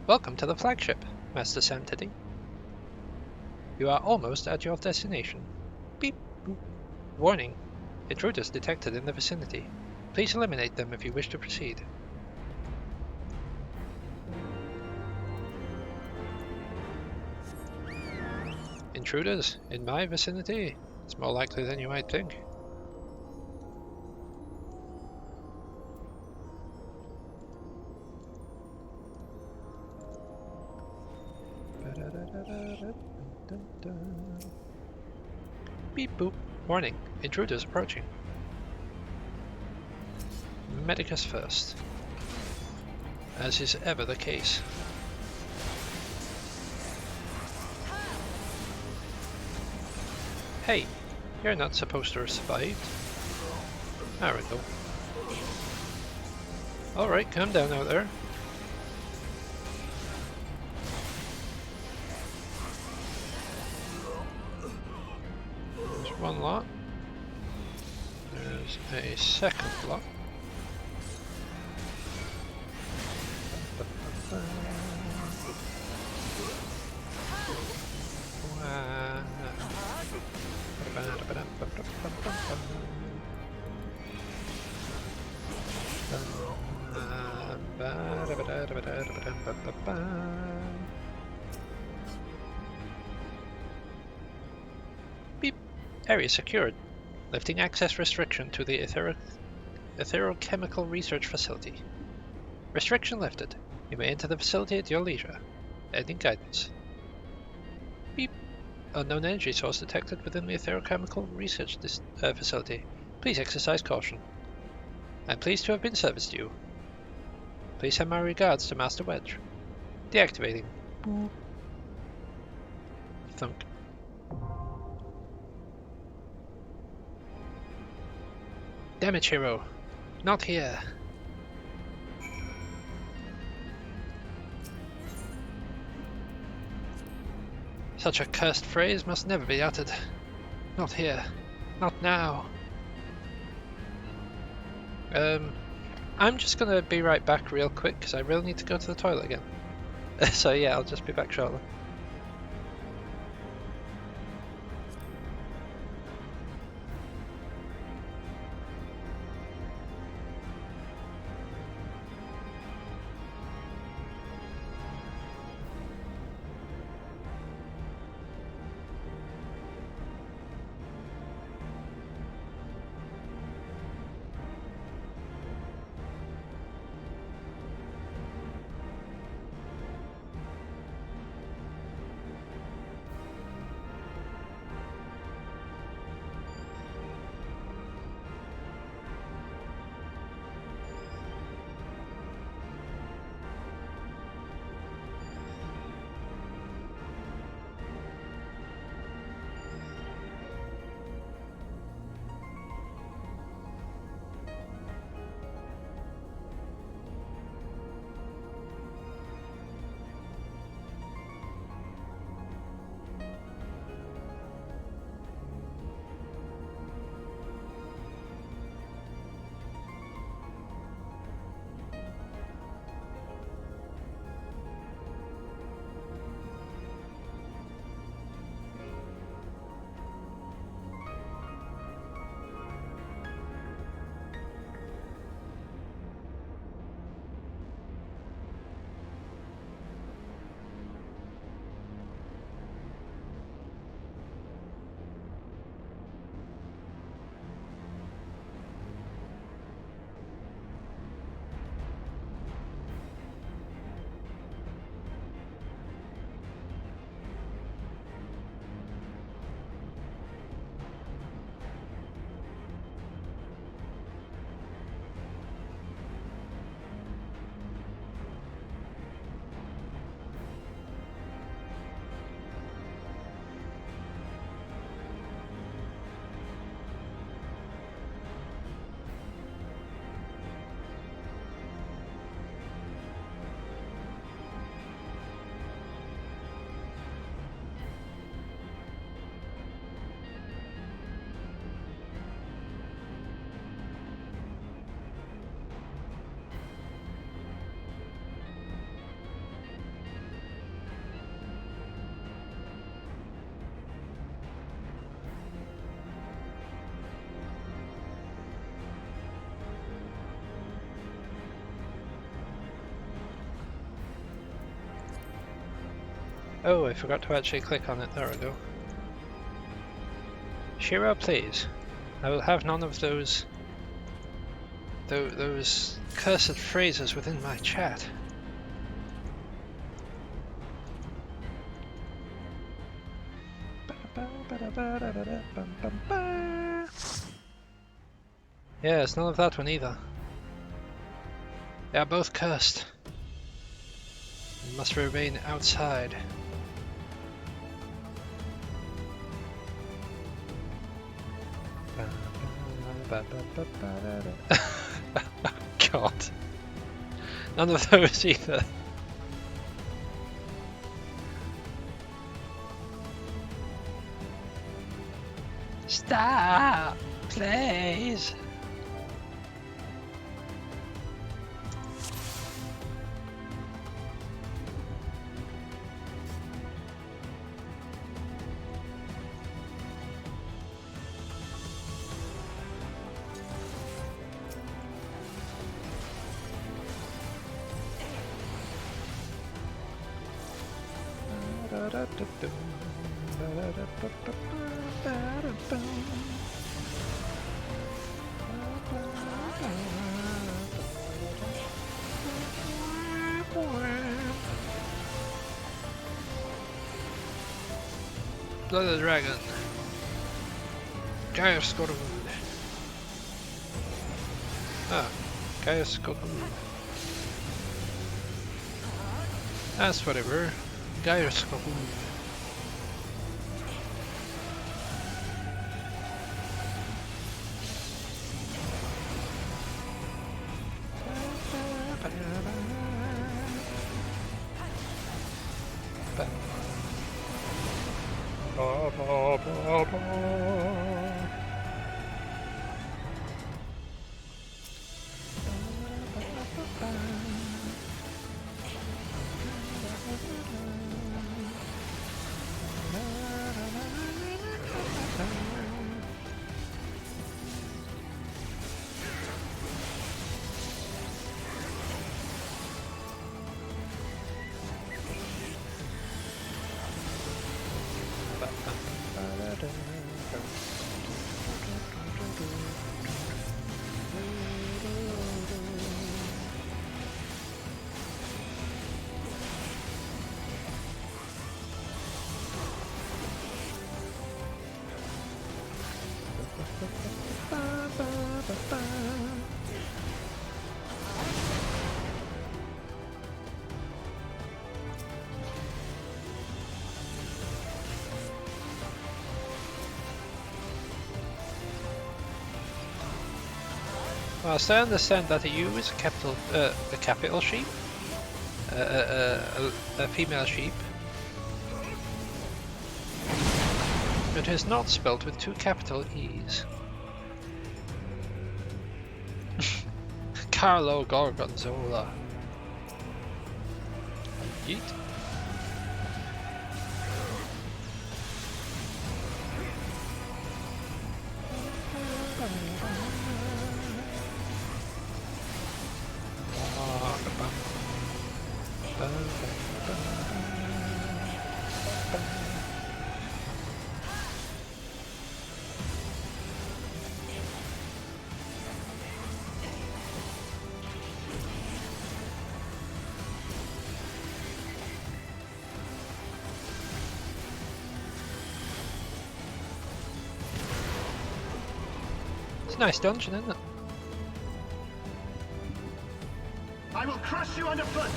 Welcome to the flagship, Master Sanctity. You are almost at your destination. Beep boop. Warning. Intruders detected in the vicinity. Please eliminate them if you wish to proceed. Intruders in my vicinity? It's more likely than you might think. Beep boop. Warning. Intruders approaching. Medicus first. As is ever the case. Hey, you're not supposed to have survived. There we go. Alright, calm down out there. There's one lot. There's a second lot. Beep. Area secured. Lifting access restriction to the etherochemical research facility. Restriction lifted. You may enter the facility at your leisure. Ending guidance. Beep. Unknown energy source detected within the etherochemical research facility. Please exercise caution. I'm pleased to have been serviced to you. Please send my regards to Master Wedge. Deactivating. Boop. Thunk. Damage hero. Not here. Such a cursed phrase must never be uttered. Not here. Not now. I'm just gonna be right back real quick because I really need to go to the toilet again. So yeah, I'll just be back shortly. Oh, I forgot to actually click on it. There we go. Shiro, please. I will have none of those cursed phrases within my chat. Yes, none of that one either. They are both cursed. You must remain outside. God. None of those either. Stop, please. Blood of the Dragon. Gaius got a wound. Ah, Gaius got a wound. That's whatever. Gaius got a wound. Whilst I understand that a ewe is a capital sheep, a female sheep, it is not spelled with 2 capital E's. Carlo Gorgonzola. Yeet. It's a nice dungeon, isn't it? I will crush you underfoot!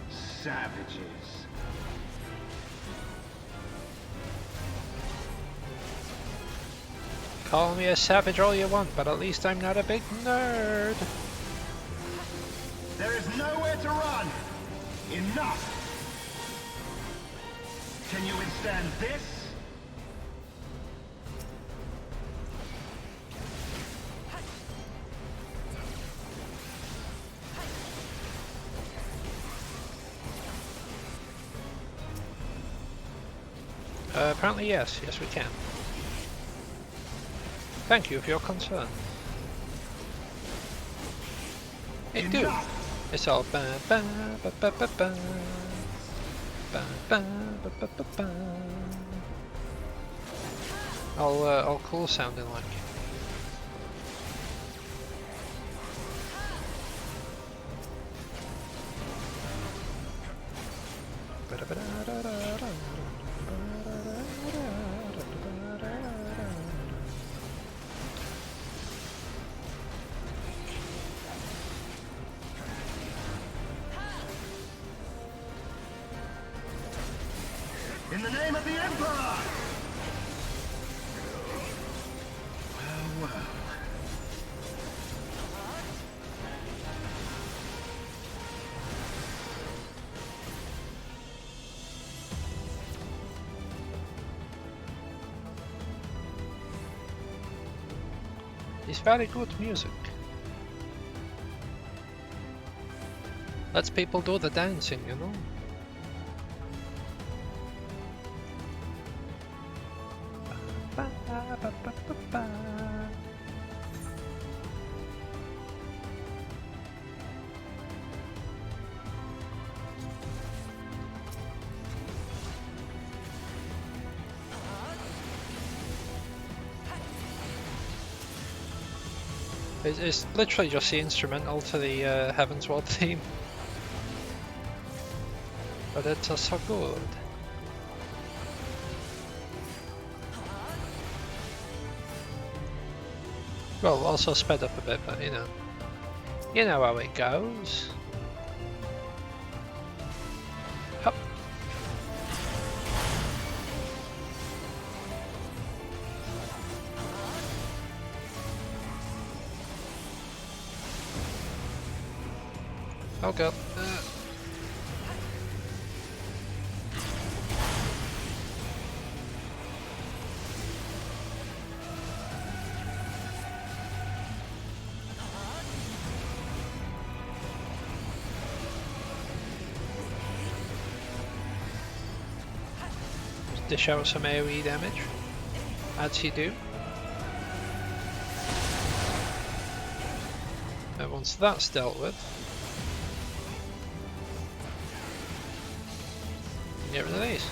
Savages. Call me a savage all you want, but at least I'm not a big nerd. There is nowhere to run! Enough! Can you withstand this? Apparently yes, yes we can. Thank you for your concern. It do. It's all ba ba ba ba ba ba. All cool sounding like. In the name of the Emperor! Well, well. It's very good music. Lets people do the dancing, you know? It's literally just the instrumental to the Heavensward theme. But it's so good. Well, also sped up a bit, but you know how it goes. Up. Oh god. Dish out some AoE damage, as you do. And once that's dealt with, get rid of these.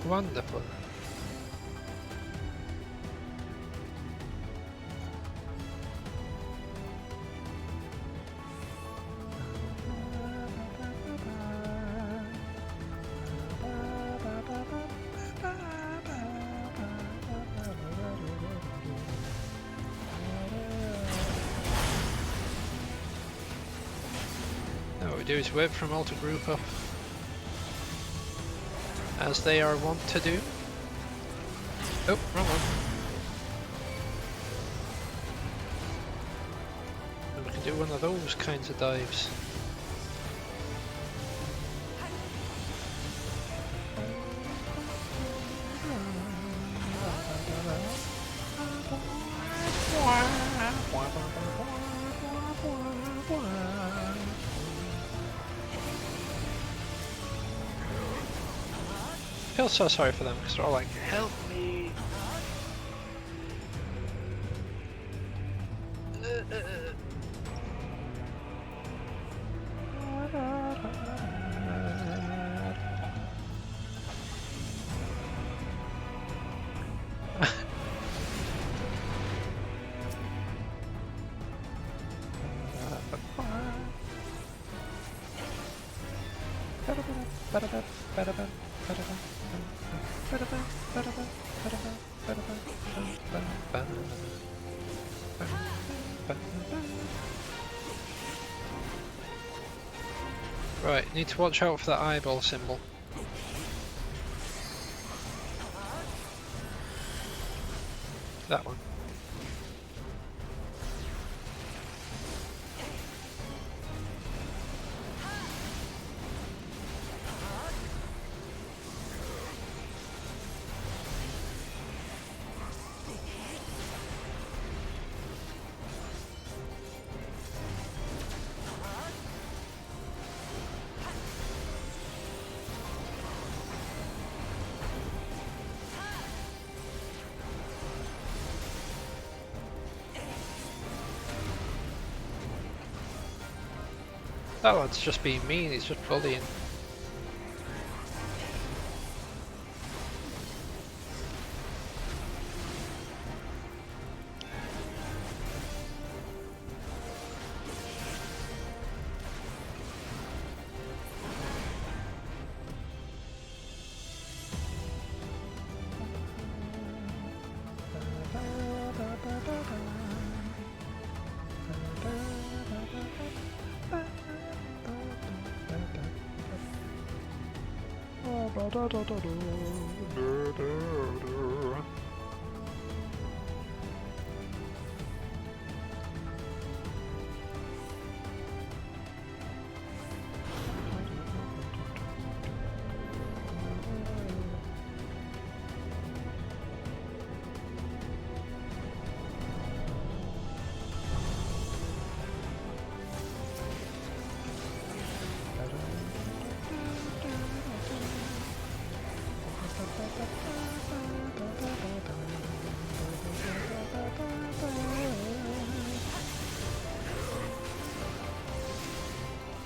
Wonderful. Do is wait for them all to group up, as they are wont to do. Oh, wrong one. And we can do one of those kinds of dives. I feel so sorry for them because they're all like, help me! Right, need to watch out for that eyeball symbol. That one. Oh, it's just being mean, he's just bullying.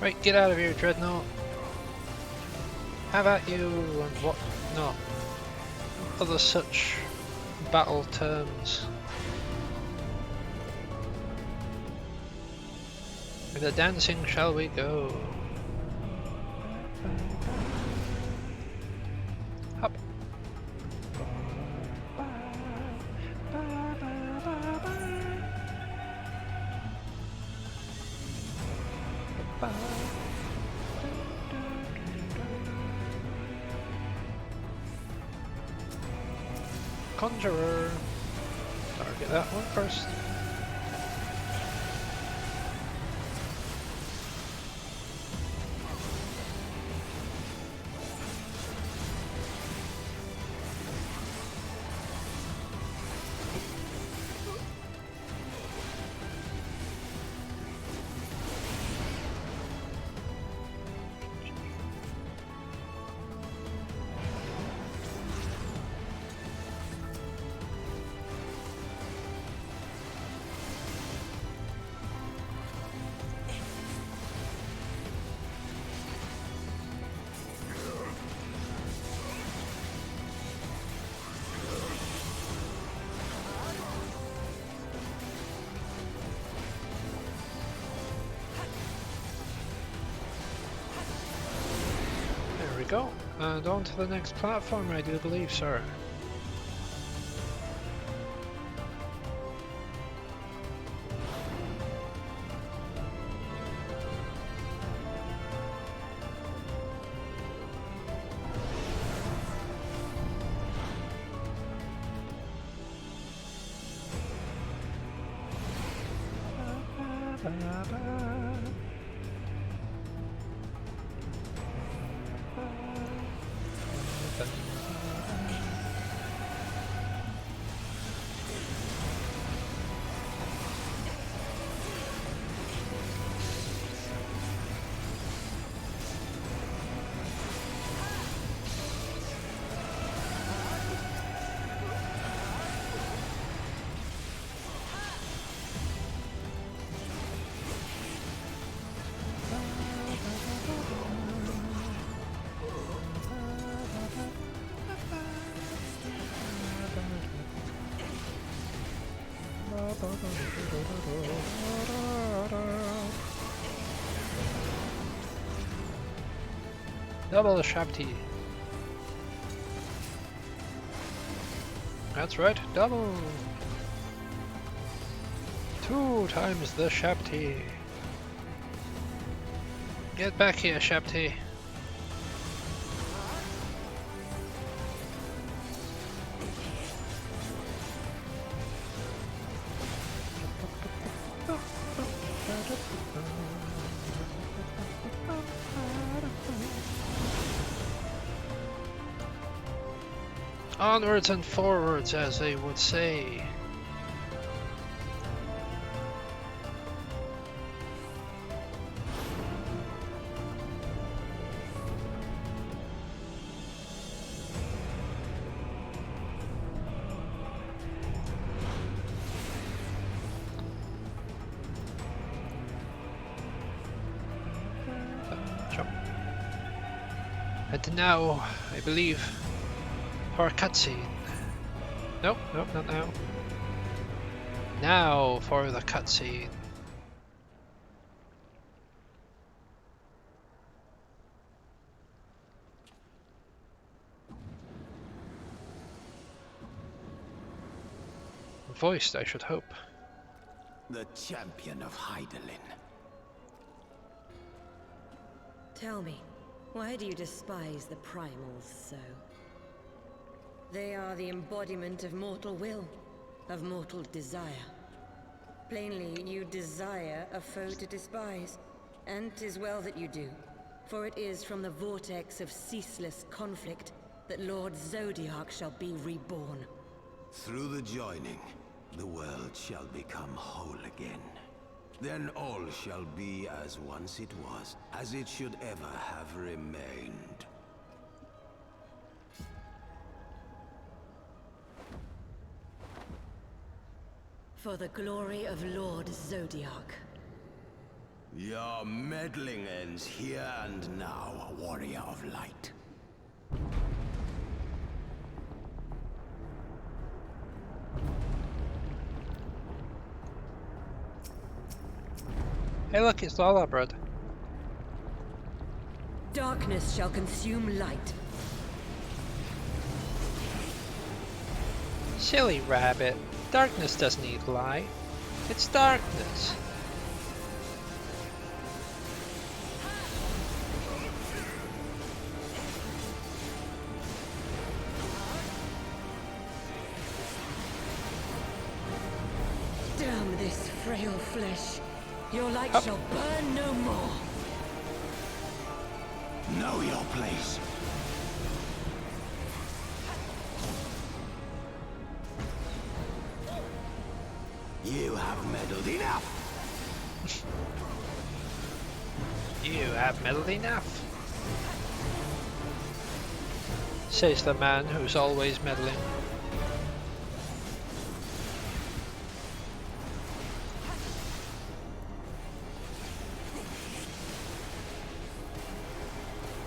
Right, get out of here, Dreadnought. Have at you and what not. Other such battle terms. With the dancing shall we go. Hop. Conjurer. Target that one first. Go, and on to the next platform, I do believe, sir. Double the Shabti. That's right, double. 2 times the Shabti. Get back here, Shabti. Onwards and forwards, as they would say. And now, I believe, for a cutscene. Nope, nope, not now. Now for the cutscene. Voiced, I should hope. The champion of Hydaelyn. Tell me, why do you despise the primals so? They are the embodiment of mortal will, of mortal desire. Plainly, you desire a foe to despise, and 'tis well that you do, for it is from the vortex of ceaseless conflict that Lord Zodiark shall be reborn. Through the joining, the world shall become whole again. Then all shall be as once it was, as it should ever have remained. For the glory of Lord Zodiark. Your meddling ends here and now, warrior of light. Hey look, it's Lala Bread. Darkness shall consume light. Silly rabbit. Darkness doesn't eat light. It's darkness. Damn this frail flesh. Your light Up. shall burn no more. Know your place. You have meddled enough. You have meddled enough, says the man who's always meddling.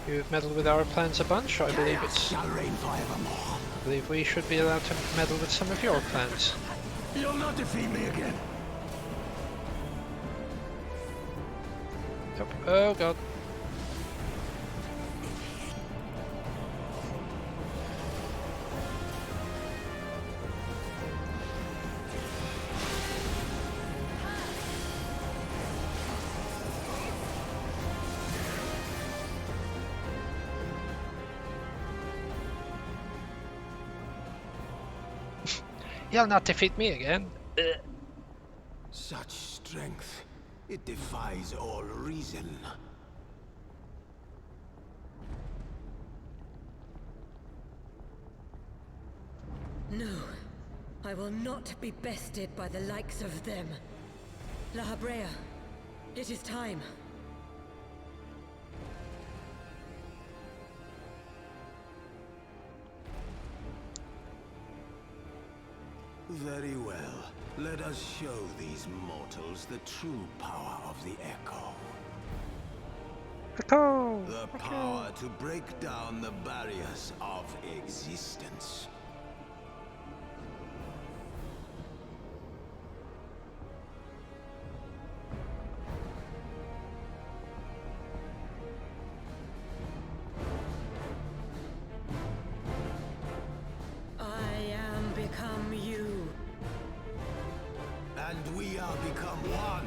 You've meddled with our plans a bunch. I believe it's. Shall reign forevermore. I believe we should be allowed to meddle with some of your plans. You'll not defeat me again. Yep. Oh god. You'll not defeat me again. Such strength, it defies all reason. No, I will not be bested by the likes of them. La Habrea, it is time. Very well. Let us show these mortals the true power of the Echo. Echo! The power to break down the barriers of existence. I am become you. And we are become one.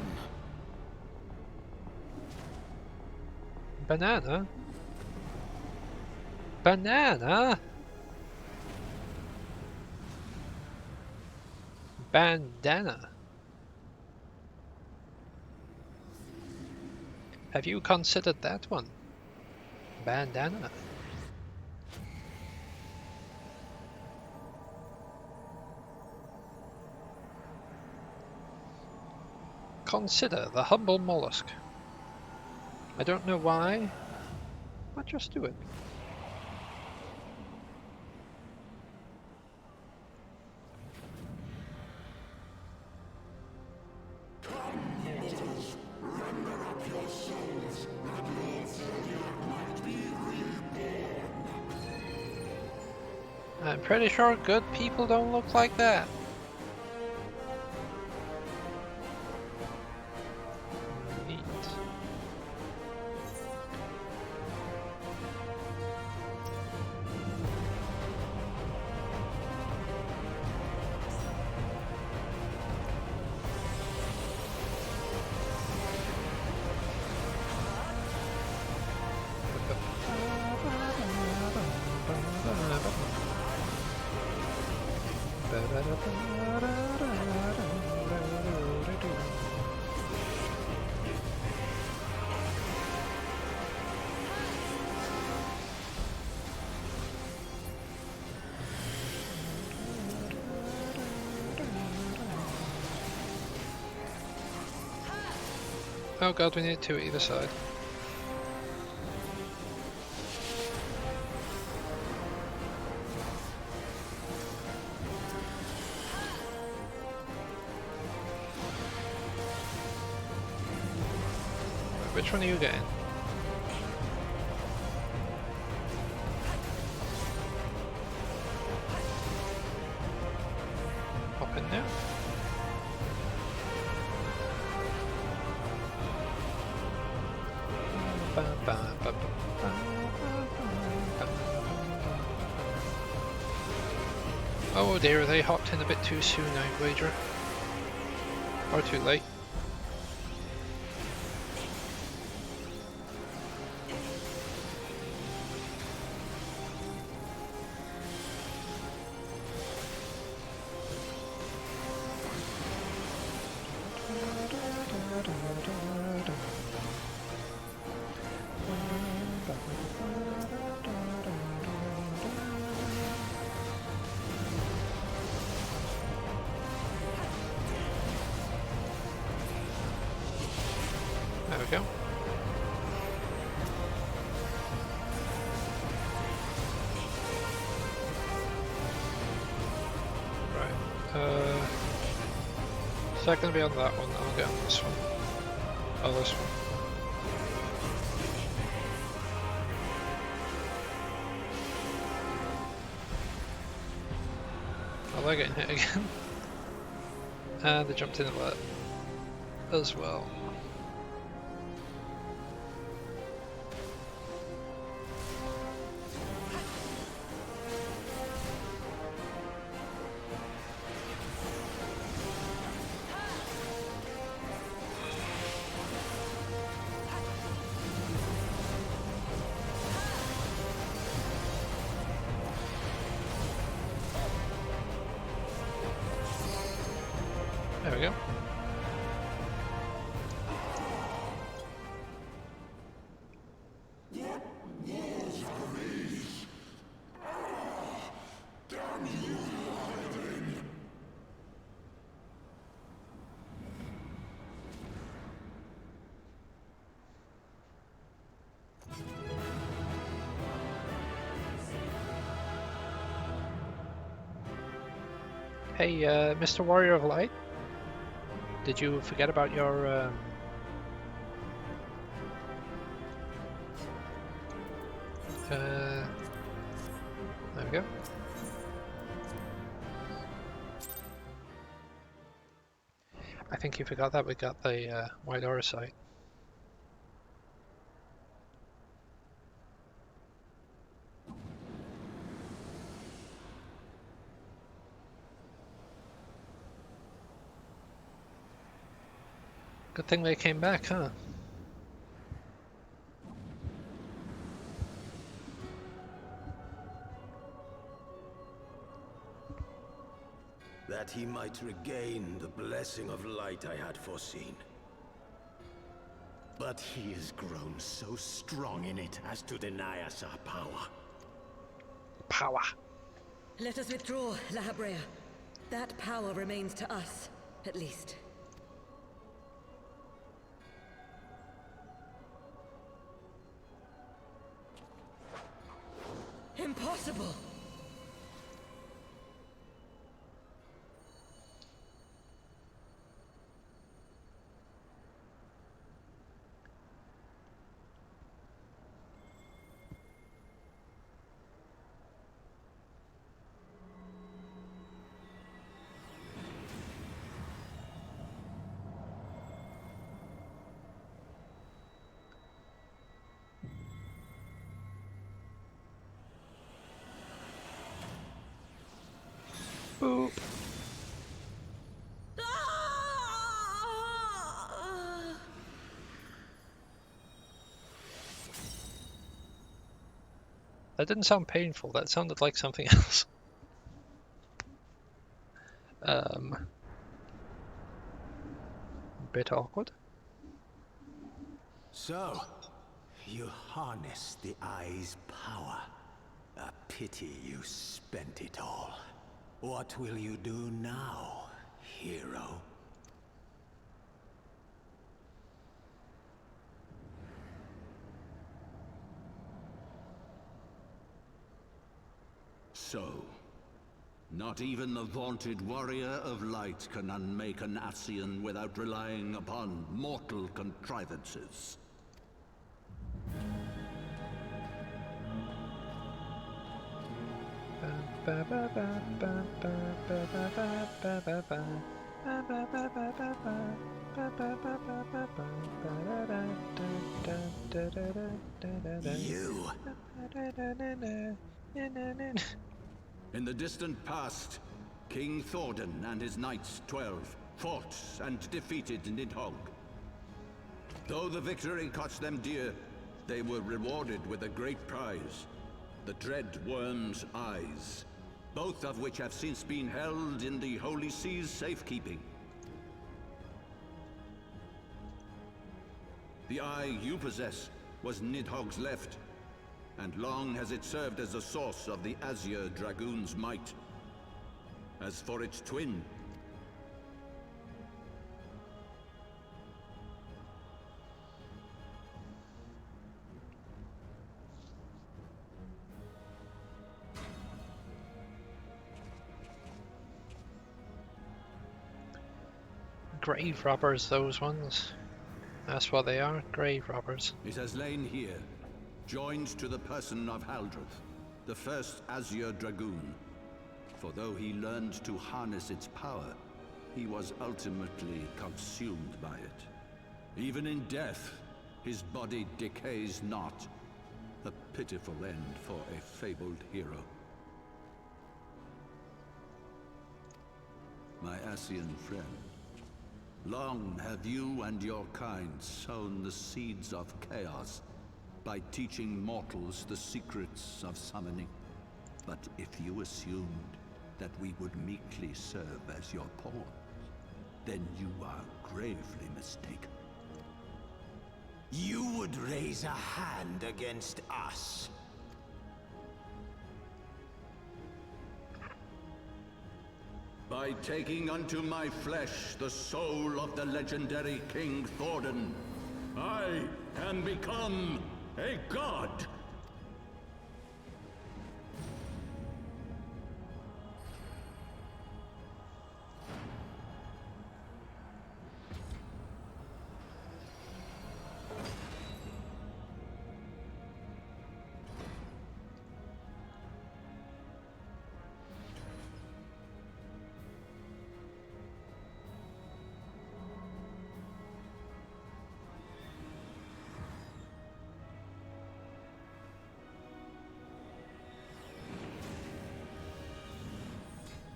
Banana? Banana? Bandana. Have you considered that one? Bandana. Consider the humble mollusk. I don't know why, but just do it. I'm pretty sure good people don't look like that. Neat. Oh god, we need two either side. Which one are you getting? Hop in there. Oh dear, they hopped in a bit too soon, I wager. Or too late. There we go. Right. Is that going to be on that one? I'll get on this one. Oh, this one. Oh, they're getting hit again. And they jumped in a lot as well. There we go. Hey, Mr. Warrior of Light? Did you forget about your there we go. I think you forgot that we got the White Aura site. Good thing they came back, huh? That he might regain the blessing of light I had foreseen. But he has grown so strong in it as to deny us our power. Power. Let us withdraw, La Habrea. That power remains to us, at least. Impossible! That didn't sound painful, that sounded like something else. Bit awkward. So, you harness the eye's power. A pity you spent it all. What will you do now, hero? So, not even the vaunted warrior of light can unmake an Ascian without relying upon mortal contrivances. You. In the distant past, King Thordan and his knights 12 fought and defeated Nidhogg. Though the victory cost them dear, they were rewarded with a great prize, the dread worm's eyes, both of which have since been held in the Holy Sea's safekeeping. The eye you possess was Nidhogg's left, and long has it served as a source of the Azure Dragoon's might. As for its twin, grave robbers, those ones. That's what they are, grave robbers. it has lain here, joined to the person of Haldreth, the first Azure Dragoon. For though he learned to harness its power, he was ultimately consumed by it. Even in death, his body decays not. A pitiful end for a fabled hero. My Ascian friend, long have you and your kind sown the seeds of chaos by teaching mortals the secrets of summoning. But if you assumed that we would meekly serve as your pawns, then you are gravely mistaken. You would raise a hand against us. By taking unto my flesh the soul of the legendary King Thordan, I can become a god!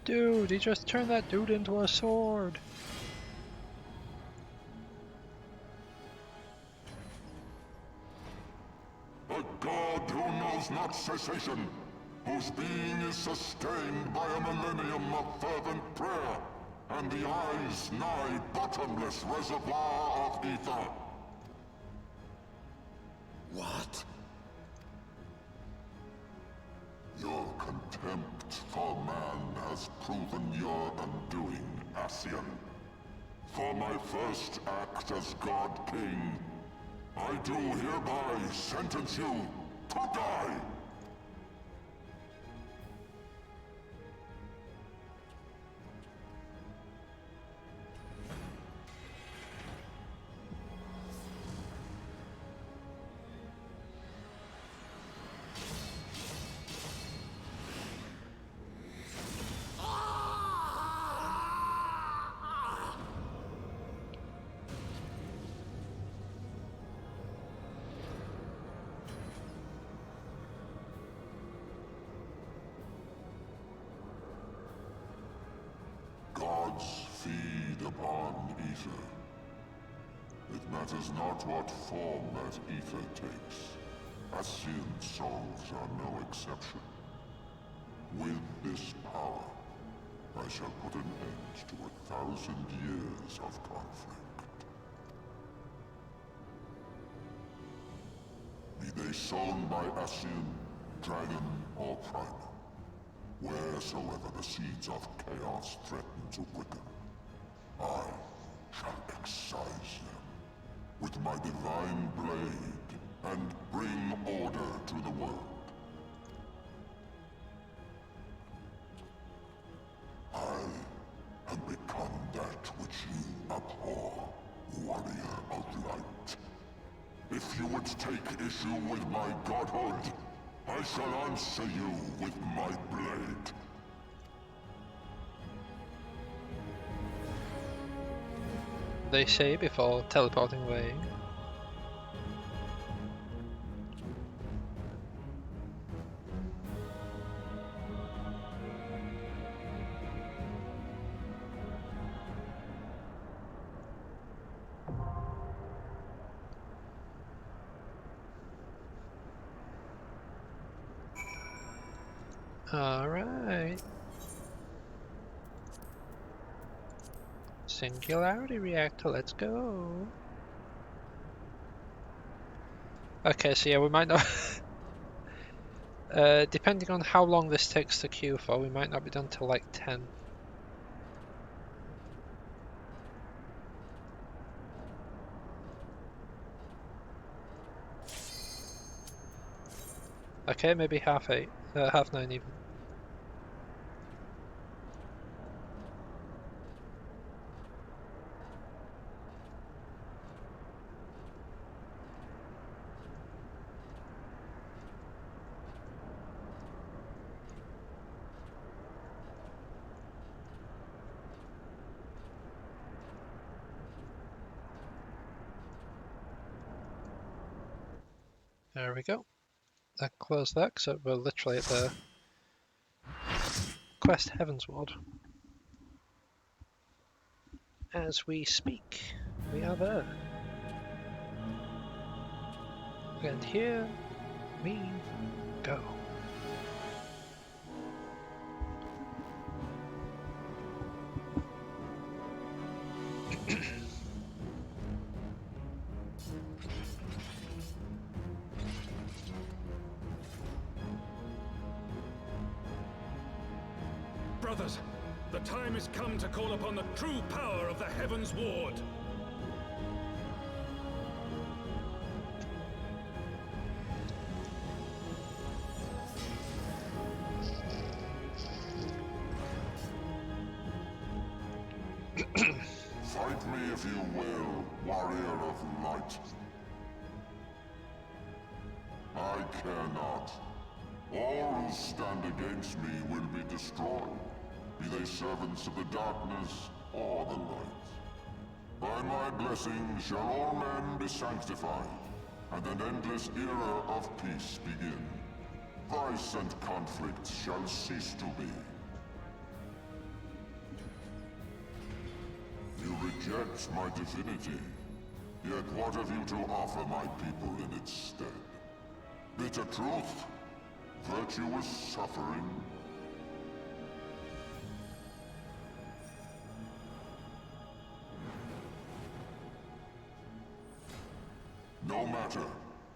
Dude, he just turned that dude into a sword. A god who knows not cessation, whose being is sustained by a millennium of fervent prayer, and the eye's nigh bottomless reservoir of ether. What? Your contempt for man has proven your undoing, Ascian. For my first act as God King, I do hereby sentence you to die! Gods feed upon ether. It matters not what form that ether takes. Ascian souls are no exception. With this power, I shall put an end to 1,000 years of conflict. Be they sown by Ascian, Dragon, or Primal, wheresoever the seeds of chaos threaten to quicken, I shall excise them with my divine blade and bring order to the world. I have become that which you abhor, warrior of light. If you would take issue with my godhood, I shall answer you with my blade. They say before teleporting away. Alright. Singularity reactor, let's go. Okay, so yeah, we might not... depending on how long this takes to queue for, we might not be done till like 10. Okay, maybe half 9 even. There we go. That closed that, so we're literally at the quest Heavensward. As we speak, we are there. And here we go. Brothers, the time has come to call upon the true power of the Heavensward. Fight me if you will, warrior of light. I care not. All who stand against me will be destroyed, be they servants of the darkness or the light. By my blessing shall all men be sanctified, and an endless era of peace begin. Vice and conflict shall cease to be. You reject my divinity, yet what have you to offer my people in its stead? Bitter truth? Virtuous suffering? No matter.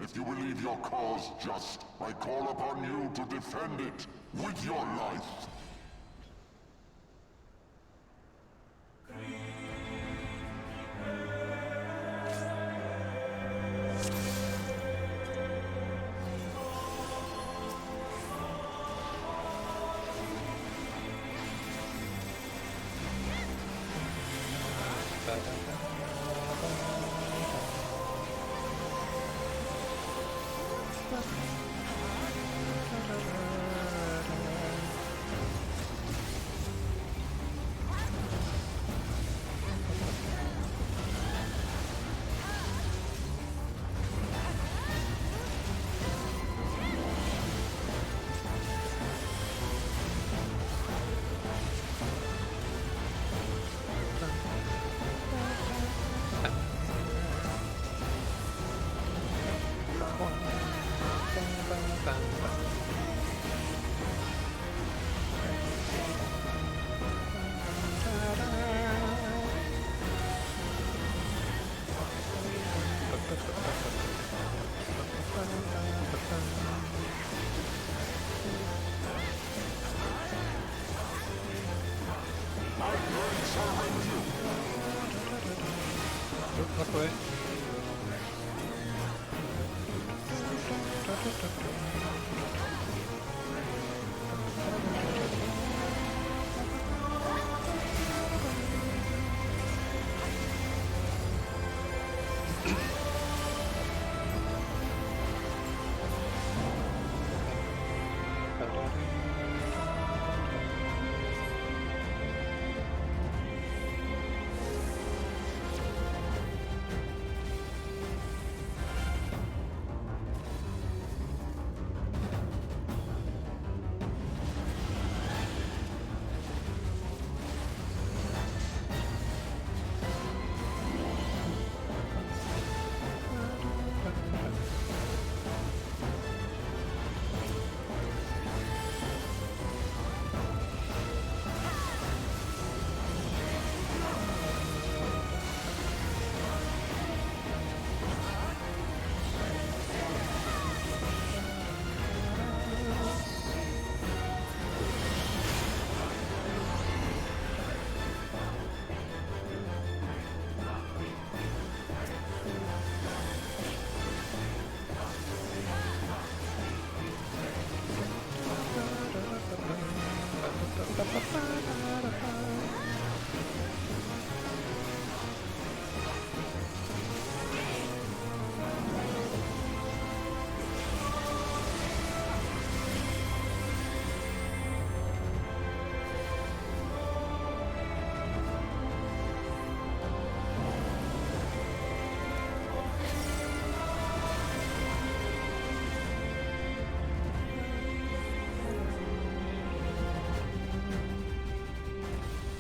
If you believe your cause just, I call upon you to defend it with your life. Look away.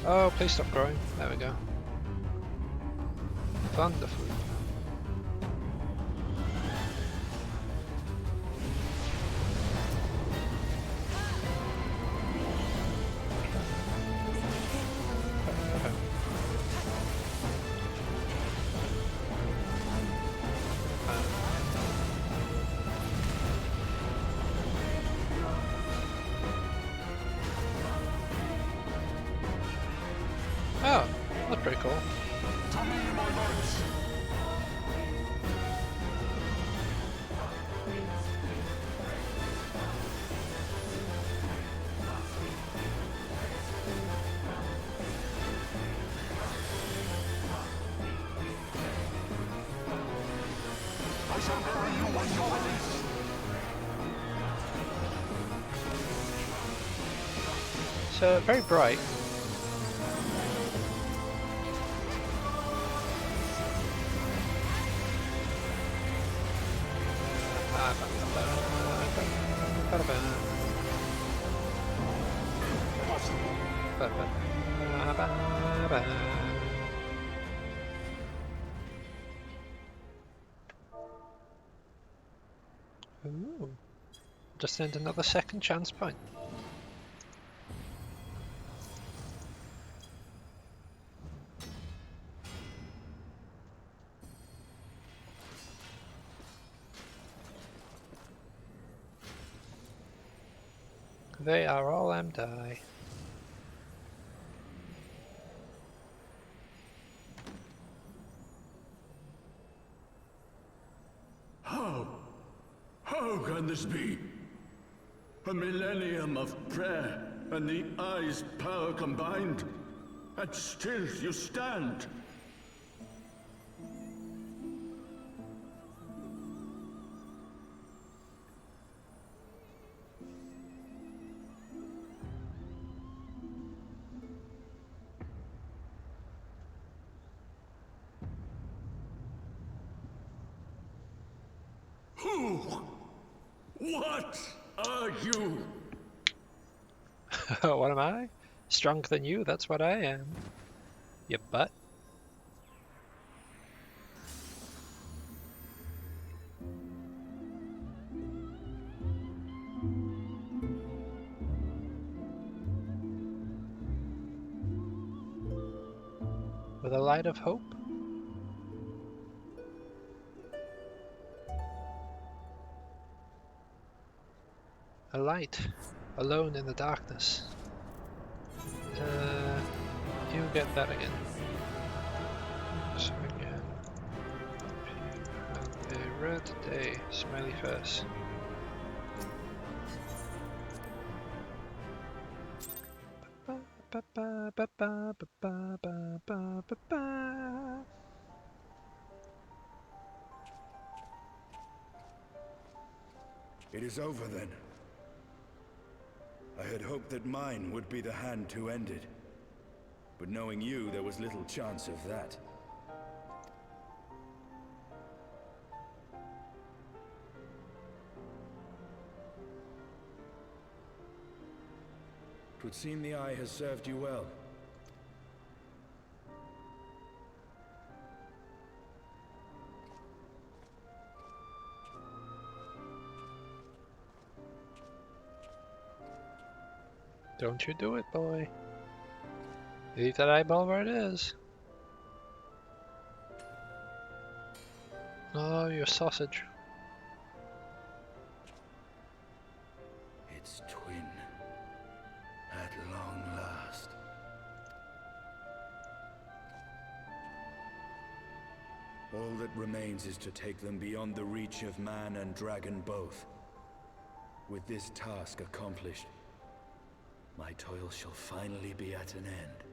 Oh, please stop growing. There we go. Wonderful. Oh, that's pretty cool. I shall bury you when you're released. So very bright. Ooh. Just earned another second chance point. They are all empty. How can this be? A millennium of prayer and the eye's power combined, and still you stand. Who? What are you? What am I? Stronger than you, that's what I am. You butt. With a light of hope? A light, alone in the darkness. You get that again. So again. rare today. Smiley face. It is over then. I had hoped that mine would be the hand to end it. But knowing you, there was little chance of that. It would seem the eye has served you well. Don't you do it, boy. Leave that eyeball where it is. Oh, your sausage. Its twin. At long last. All that remains is to take them beyond the reach of man and dragon both. With this task accomplished, my toil shall finally be at an end.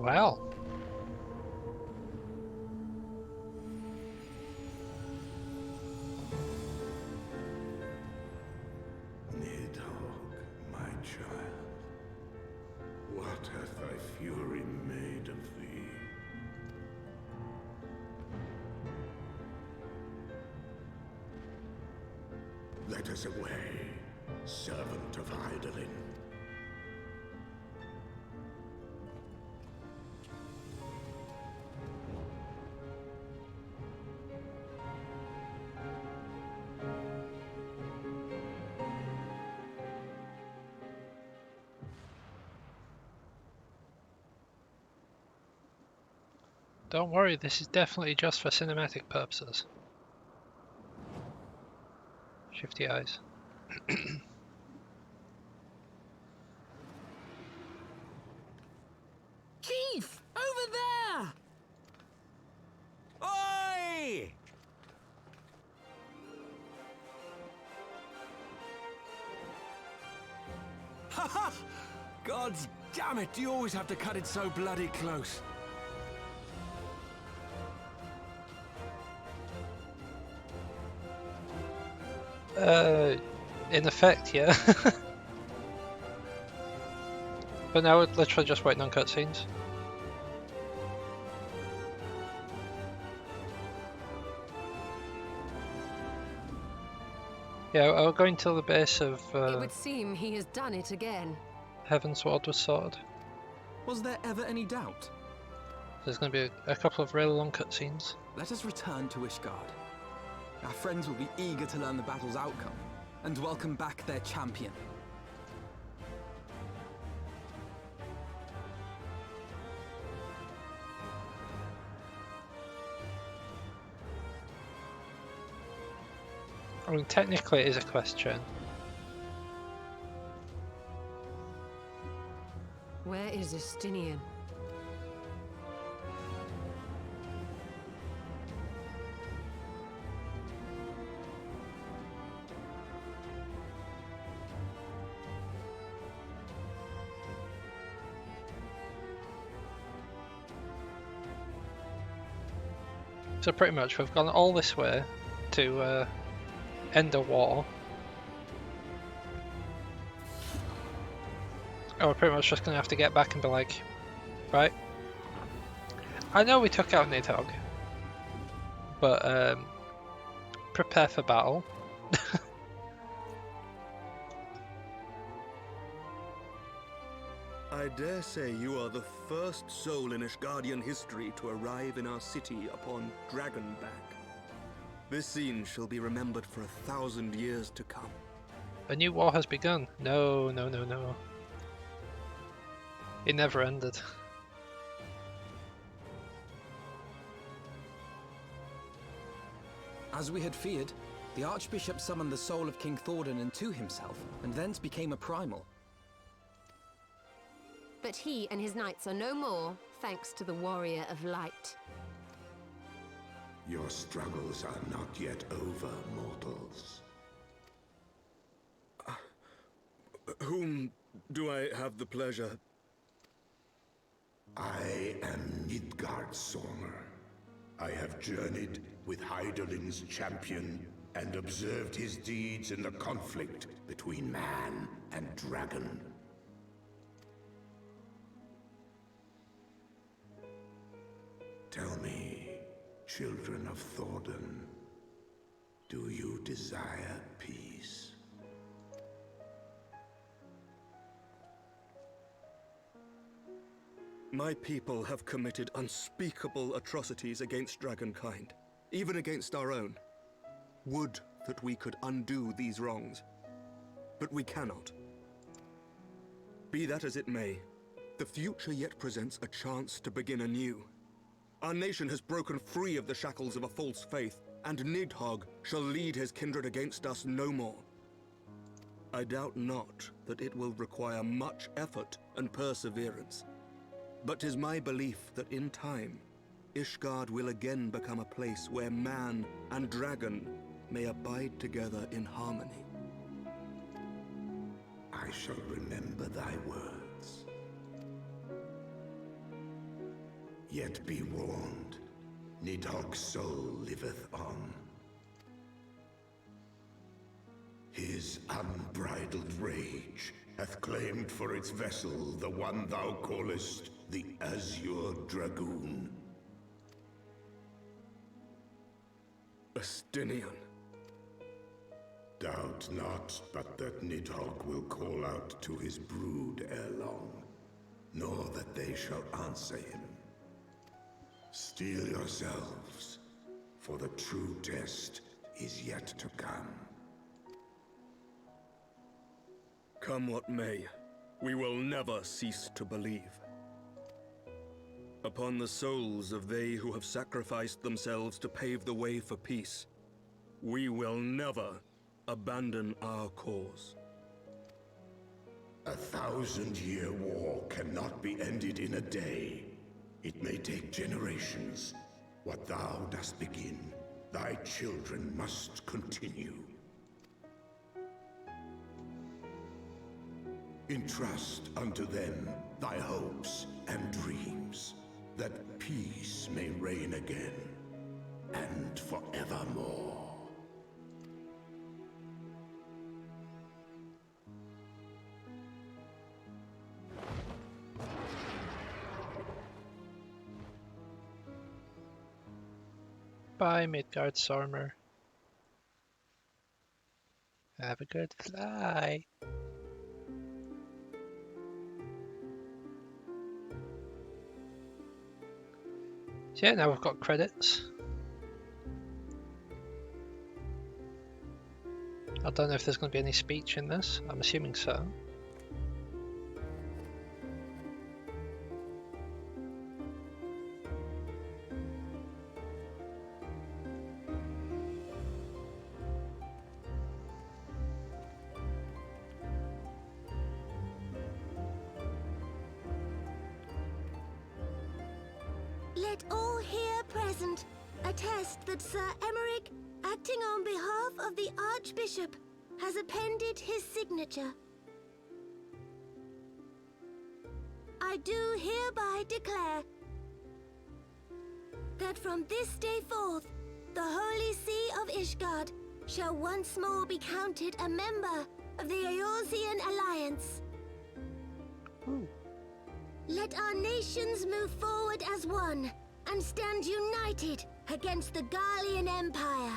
Wow. Nidhogg, my child, what hath thy fury made of thee? Let us away, servant of Hydaelyn. Don't worry, this is definitely just for cinematic purposes. Shifty eyes. Keith! Over there! Oi! Haha! Gods damn it, you always have to cut it so bloody close. In effect, yeah. But now we're literally just waiting on cutscenes. Yeah, I'll go until the base of It would seem he has done it again. Heavensward was sorted. Was there ever any doubt? There's going to be a couple of really long cutscenes. Let us return to Ishgard. Our friends will be eager to learn the battle's outcome, and welcome back their champion. mean, technically it is a question. Where is Estinian? So pretty much we've gone all this way to end a war. And we're pretty much just going to have to get back and be like, right, I know we took out Nidhogg, but prepare for battle. I dare say you are the first soul in Ishgardian history to arrive in our city upon Dragonback. This scene shall be remembered for 1,000 years to come. A new war has begun. No, no, no, no. It never ended. As we had feared, the Archbishop summoned the soul of King Thordan into himself, and thence became a primal. But he and his knights are no more, thanks to the Warrior of Light. Your struggles are not yet over, mortals. Whom do I have the pleasure? I am Midgardsormr. I have journeyed with Hyderlin's champion and observed his deeds in the conflict between man and dragon. Tell me, children of Thordan, do you desire peace? My people have committed unspeakable atrocities against dragonkind, even against our own. Would that we could undo these wrongs, but we cannot. Be that as it may, the future yet presents a chance to begin anew. Our nation has broken free of the shackles of a false faith, and Nidhogg shall lead his kindred against us no more. I doubt not that it will require much effort and perseverance. But 'tis my belief that in time, Ishgard will again become a place where man and dragon may abide together in harmony. I shall remember thy words. Yet be warned, Nidhogg's soul liveth on. His unbridled rage hath claimed for its vessel the one thou callest the Azure Dragoon. Estinian. Doubt not but that Nidhogg will call out to his brood ere long, nor that they shall answer him. Steel yourselves, for the true test is yet to come. Come what may, we will never cease to believe. Upon the souls of they who have sacrificed themselves to pave the way for peace, we will never abandon our cause. 1,000-year war cannot be ended in a day. It may take generations. What thou dost begin, thy children must continue. Entrust unto them thy hopes and dreams, that peace may reign again, and forevermore. Bye, Midgardsormr. Have a good fly. So yeah, now we've got credits. I don't know if there's going to be any speech in this. I'm assuming so. Let all here present attest that Sir Emeric, acting on behalf of the Archbishop, has appended his signature. I do hereby declare that from this day forth, the Holy See of Ishgard shall once more be counted a member of the Eorzean Alliance. Let our nations move forward as one and stand united against the Garlean Empire.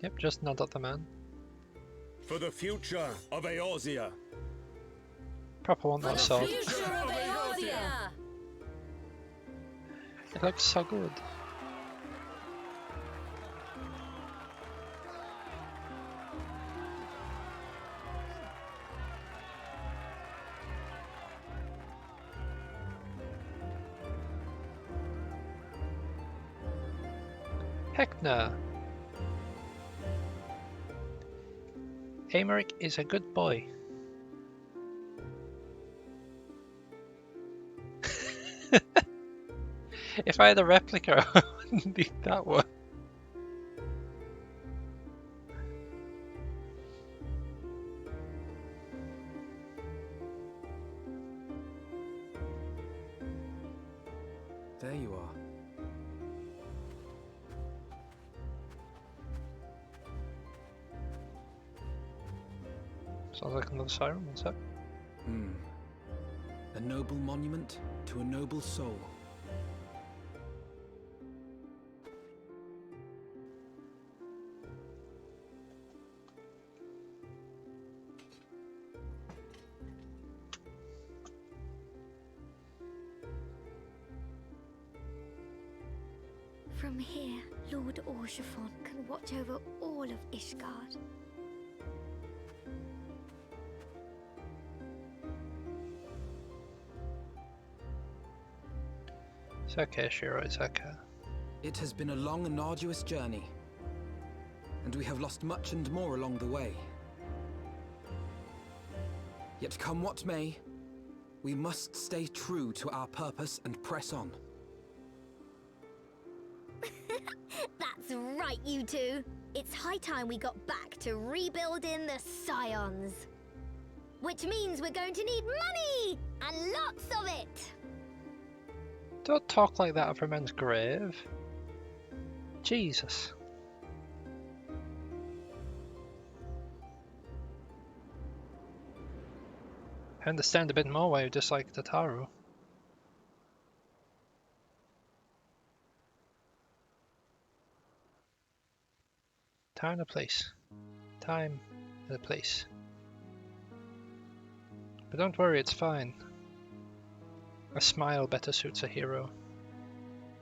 Yep, just nod at the man. For the future of Eorzea. Proper want that sword. Future of Eorzea! It looks so good. Heck nah. Emeric is a good boy. If I had a replica, I wouldn't need that one. There you are. Sounds like another siren, one sec. A noble monument to a noble soul. From here, Lord Orshafon can watch over all of Ishgard. It's okay, Shiro, it's okay. It has been a long and arduous journey, and we have lost much and more along the way. Yet come what may, we must stay true to our purpose and press on. That's right, you two. It's high time we got back to rebuilding the Scions. Which means we're going to need money! And lots of it! Don't talk like that of a man's grave. Jesus. I understand a bit more why you dislike Tataru. Time and a place. Time and a place. But don't worry, it's fine. A smile better suits a hero.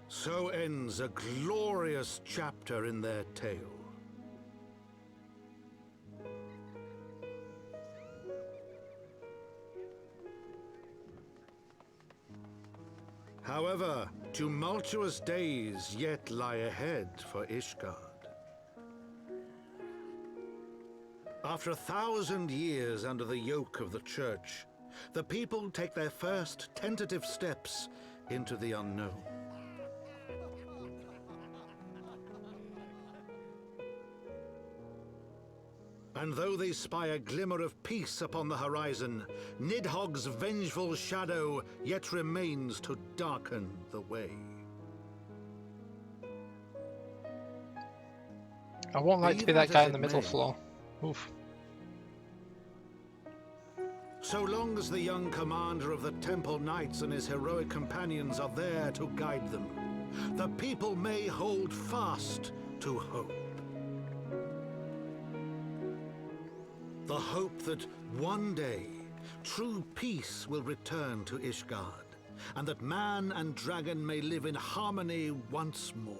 So ends a glorious chapter in their tale. However, tumultuous days yet lie ahead for Ishgard. After 1,000 years under the yoke of the Church, the people take their first tentative steps into the unknown. And though they spy a glimmer of peace upon the horizon, Nidhogg's vengeful shadow yet remains to darken the way. I won't like to be that guy in the middle floor. Oof. So long as the young commander of the Temple Knights and his heroic companions are there to guide them, the people may hold fast to hope. The hope that one day true peace will return to Ishgard, and that man and dragon may live in harmony once more.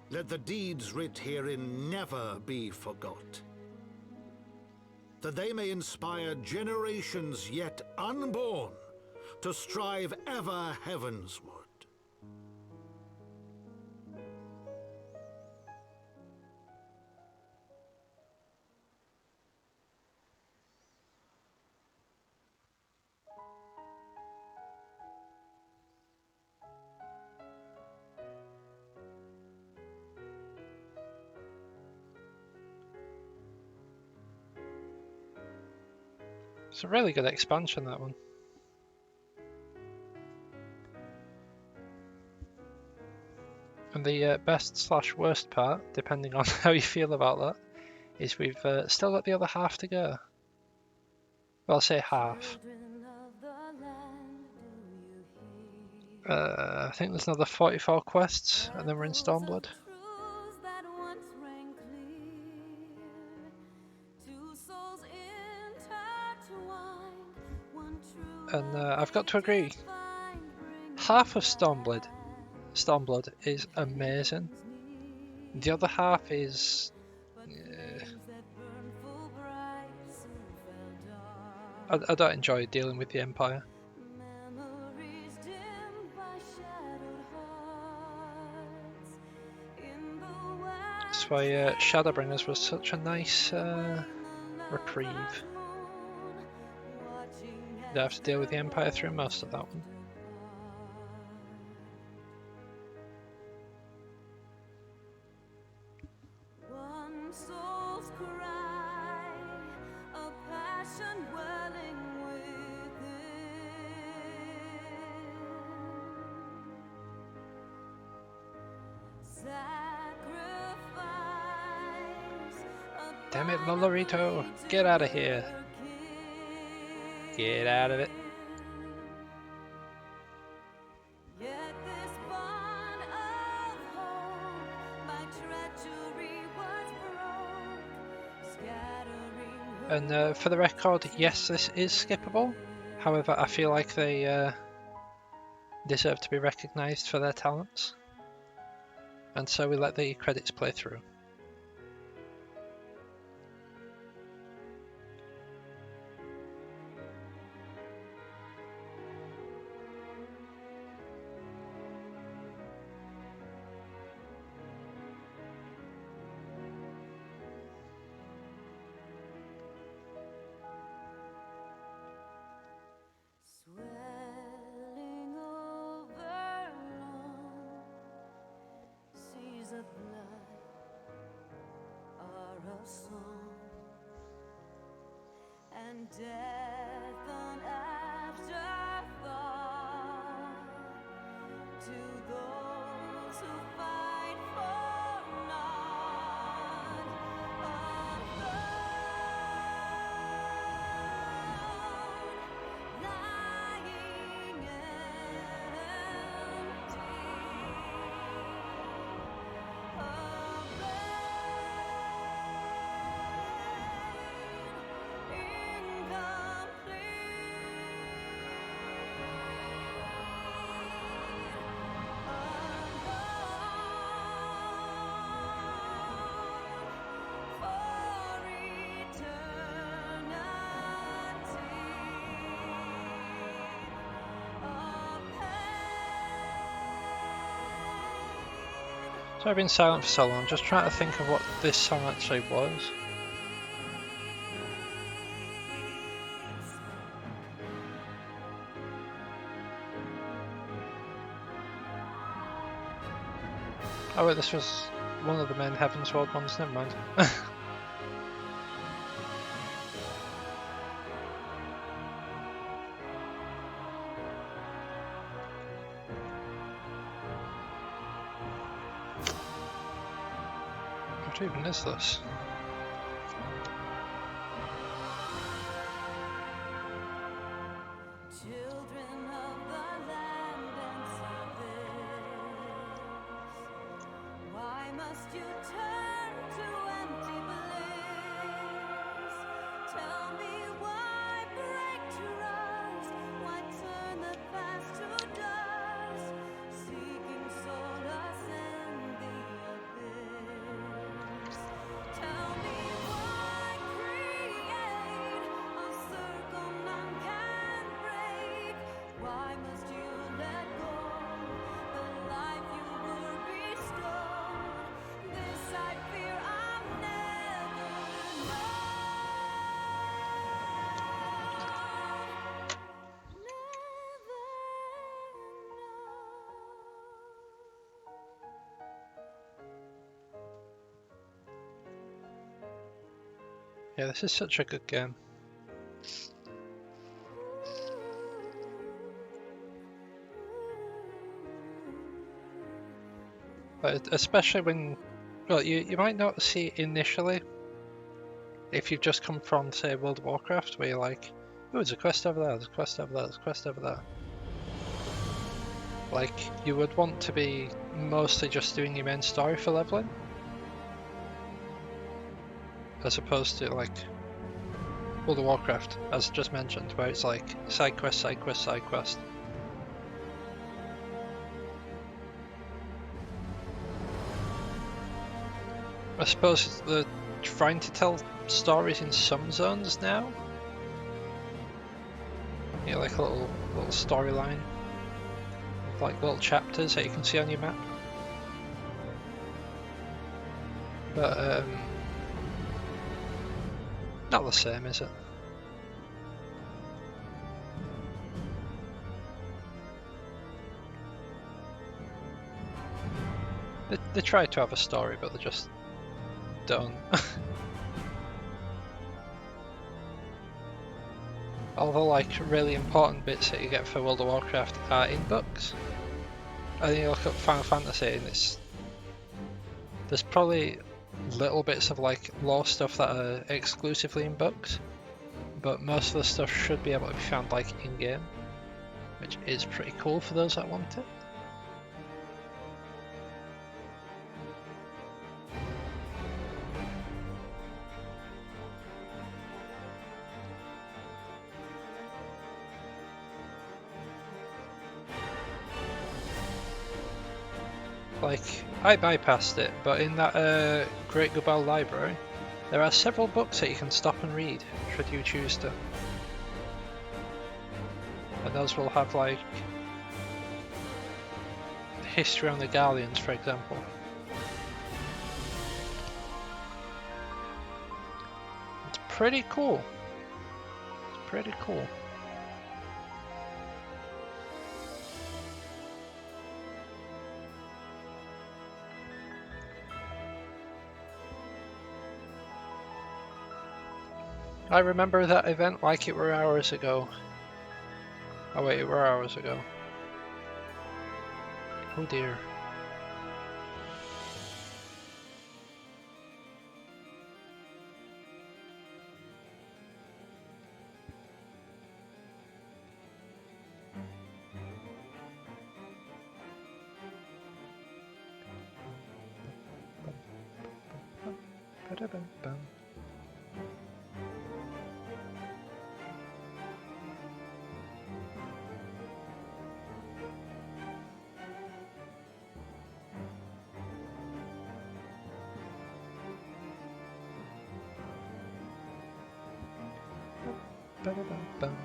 Let the deeds writ herein never be forgot. that they may inspire generations yet unborn to strive ever heavensward. It's a really good expansion, that one. And the best/worst part, depending on how you feel about that, is we've still got the other half to go. Well, I'll say half. I think there's another 44 quests, and then we're in Stormblood. And I've got to agree, half of Stormblood is amazing. The other half is... I don't enjoy dealing with the Empire. That's why Shadowbringers was such a nice reprieve. You don't have to deal with the Empire through most of that one. Damn it, Lolorito! Get out of here! Get out of it! And for the record, yes, this is skippable. However, I feel like they deserve to be recognised for their talents. And so we let the credits play through. So I've been silent for so long, just trying to think of what this song actually was. Oh wait, this was one of the main Heavensward ones, never mind. What even is this? Yeah, this is such a good game. But especially when, well, you might not see it initially if you've just come from, say, World of Warcraft, where you're like, oh, there's a quest over there, there's a quest over there, there's a quest over there. Like, you would want to be mostly just doing your main story for leveling, as opposed to, like, World of Warcraft, as just mentioned, where it's like side quest, side quest, side quest. I suppose they're trying to tell stories in some zones now. Yeah, like a little storyline, like little chapters that you can see on your map. But not the same, is it? They try to have a story, but they just don't. Although, like, really important bits that you get for World of Warcraft are in books. I think you look at Final Fantasy and there's probably little bits of like lore stuff that are exclusively in books, but most of the stuff should be able to be found like in game, which is pretty cool for those that want it. Like, I bypassed it, but in that Great Gubal library, there are several books that you can stop and read, should you choose to. And those will have, like, history on the Galleons, for example. It's pretty cool. It's pretty cool. I remember that event like it were hours ago. Oh wait, it were hours ago. Oh dear. Ba-da-bum-bum. Ba-da-bum-bum.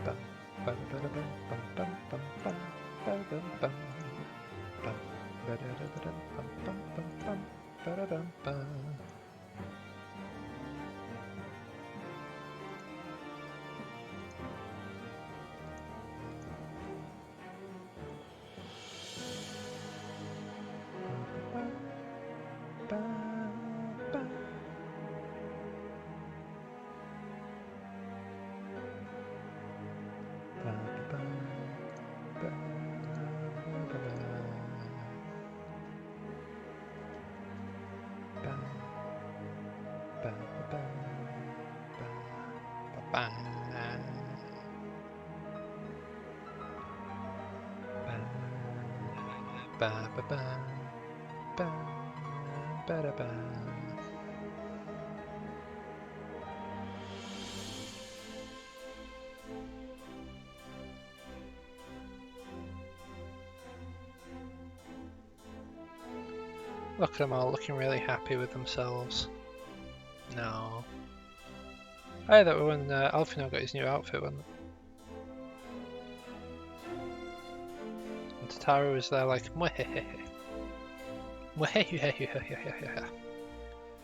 Bum. Ba-da-ba-da-bum-bum-bum-bum-bum. Ba-da-bum-bum. Bum. Ba-da-da-ba-dum-bum-bum-bum. Ba-da-bum-bum. Look at them all looking really happy with themselves. No. Hey, that was when Alfino got his new outfit, wasn't it? And Tataru was there like, mwehehehe. Mwehehehehehehehehe.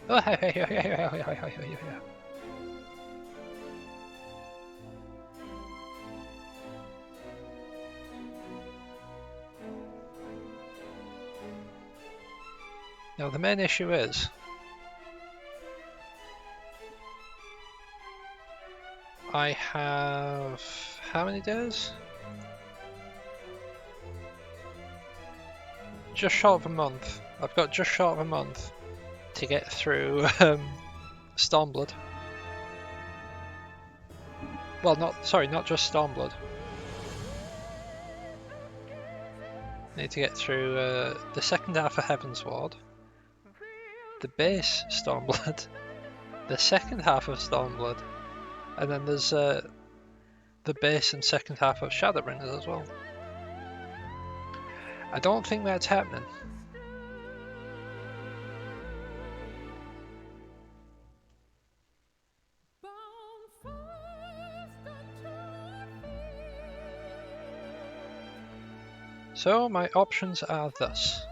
Oh, hehehehehehehehehe. Now the main issue is I have how many days? Just short of a month. I've got just short of a month to get through Stormblood. Well, not just Stormblood. Need to get through the second half of Heavensward, the base Stormblood, the second half of Stormblood, and then there's the base and second half of Shadowbringers as well. I don't think that's happening. So my options are thus.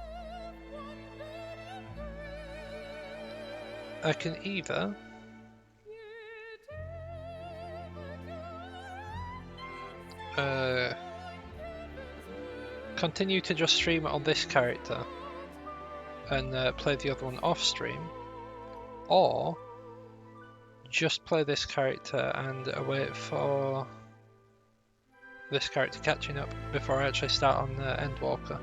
I can either continue to just stream it on this character and play the other one off stream, or just play this character and wait for this character catching up before I actually start on Endwalker.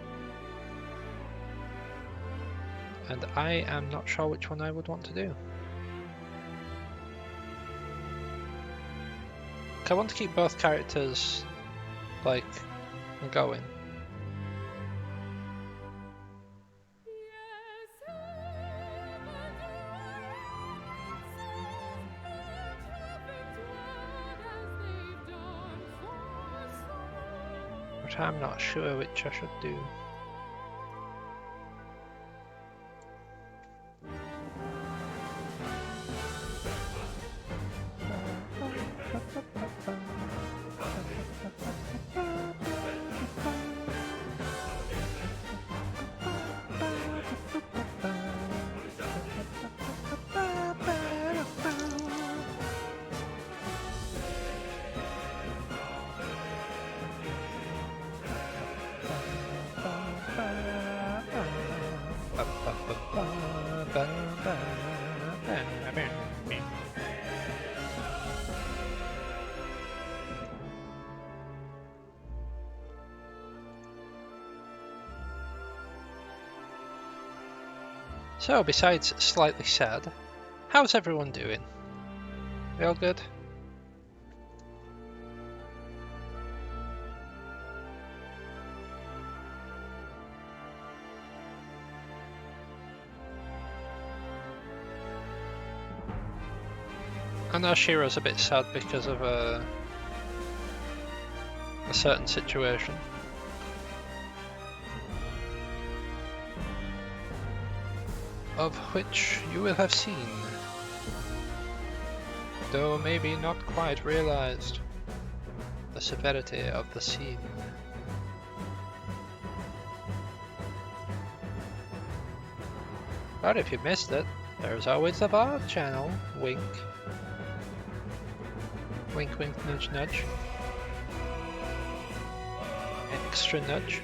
And I am not sure which one I would want to do. I want to keep both characters like going. But I'm not sure which I should do. So, besides slightly sad, how's everyone doing? We all good? I know Shiro's a bit sad because of a certain situation. Of which you will have seen, though maybe not quite realized the severity of the scene. But if you missed it, there's always the VOD channel. Wink. Wink, wink, nudge, nudge. Extra nudge.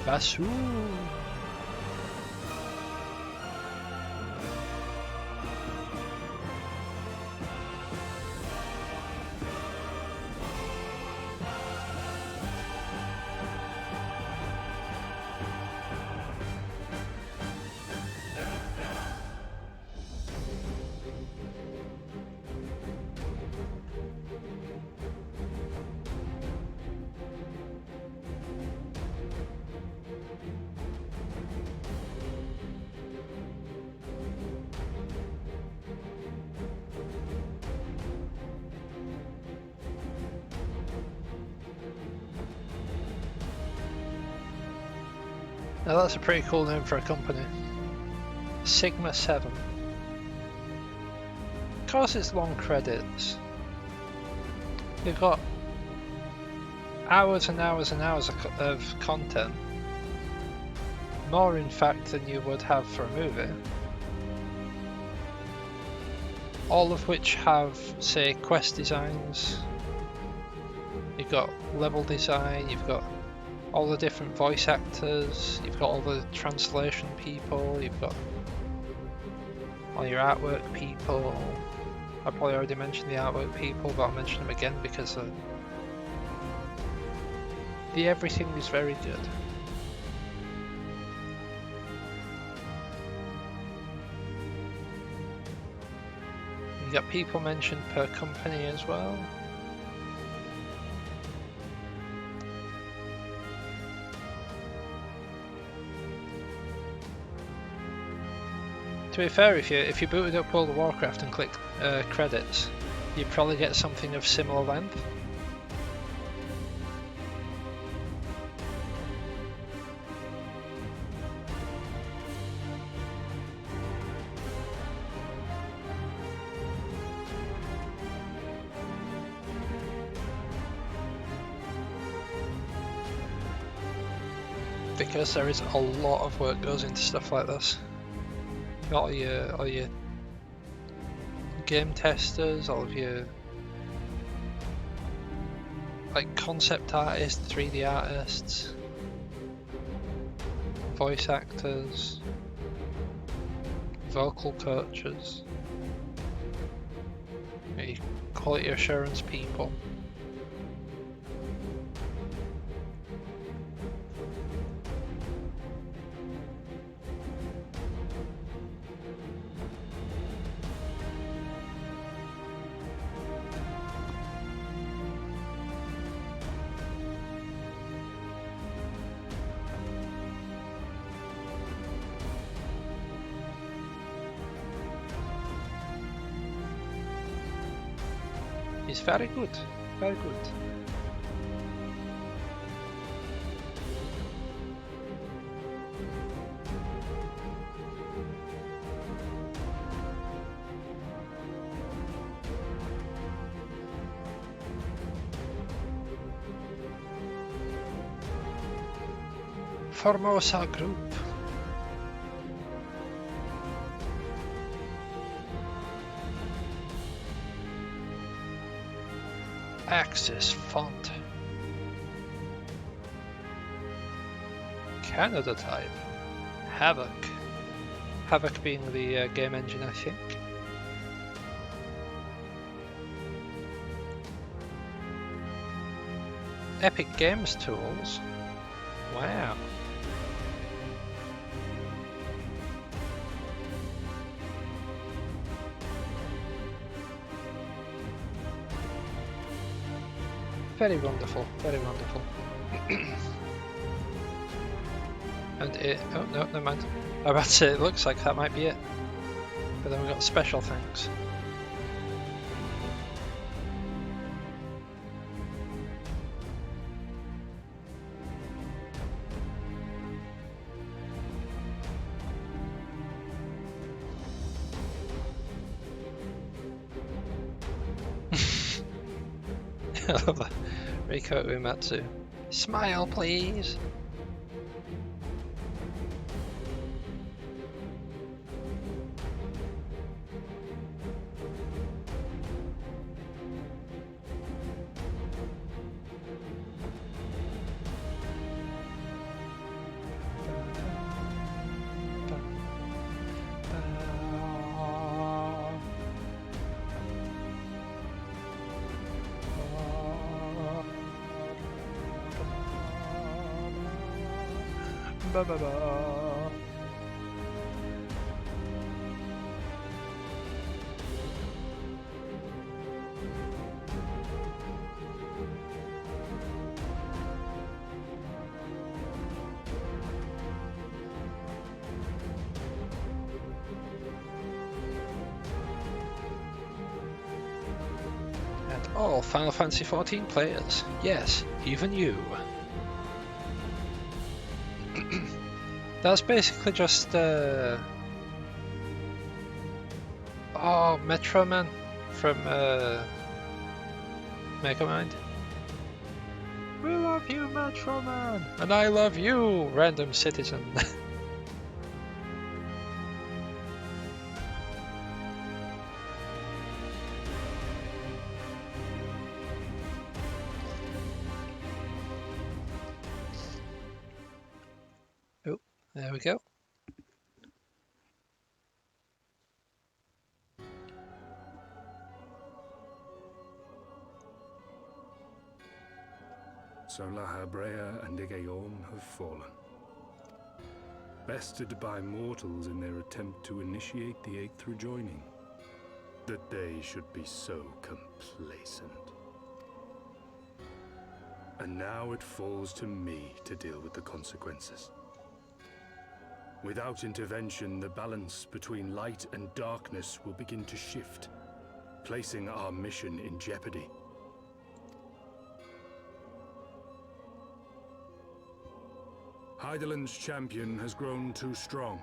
Basu. Now that's a pretty cool name for a company. Sigma 7. because it's long credits, you've got hours and hours and hours of content, more in fact than you would have for a movie, all of which have, say, quest designs, you've got level design, you've got all the different voice actors, you've got all the translation people, you've got all your artwork people. I probably already mentioned the artwork people, but I'll mention them again because the everything is very good. You got people mentioned per company as well. To be fair, if you booted up World of Warcraft and clicked credits, you'd probably get something of similar length. Because there is a lot of work goes into stuff like this. All your game testers, all of your like concept artists, 3D artists, voice actors, vocal coaches, your quality assurance people. It's very good, very good. Formosa Group. Axis font. Canada type. Havoc. Havoc being the game engine, I think. Epic Games tools. Wow. Very wonderful, very wonderful. And it, oh no, never mind. I was about to say it looks like that might be it. But then we got special thanks. I love that. Riko Uematsu. Smile, please. Ba ba ba. And all Final Fantasy XIV players, yes, even you. That's basically just a Oh, Metro Man from Megamind. We love you, Metro Man! And I love you, random citizen. Oh, there we go. So La Habrea and Igaeorm have fallen. Bested by mortals in their attempt to initiate the Eighth rejoining. That they should be so complacent. And now it falls to me to deal with the consequences. Without intervention, the balance between light and darkness will begin to shift, placing our mission in jeopardy. Hydaelyn's champion has grown too strong.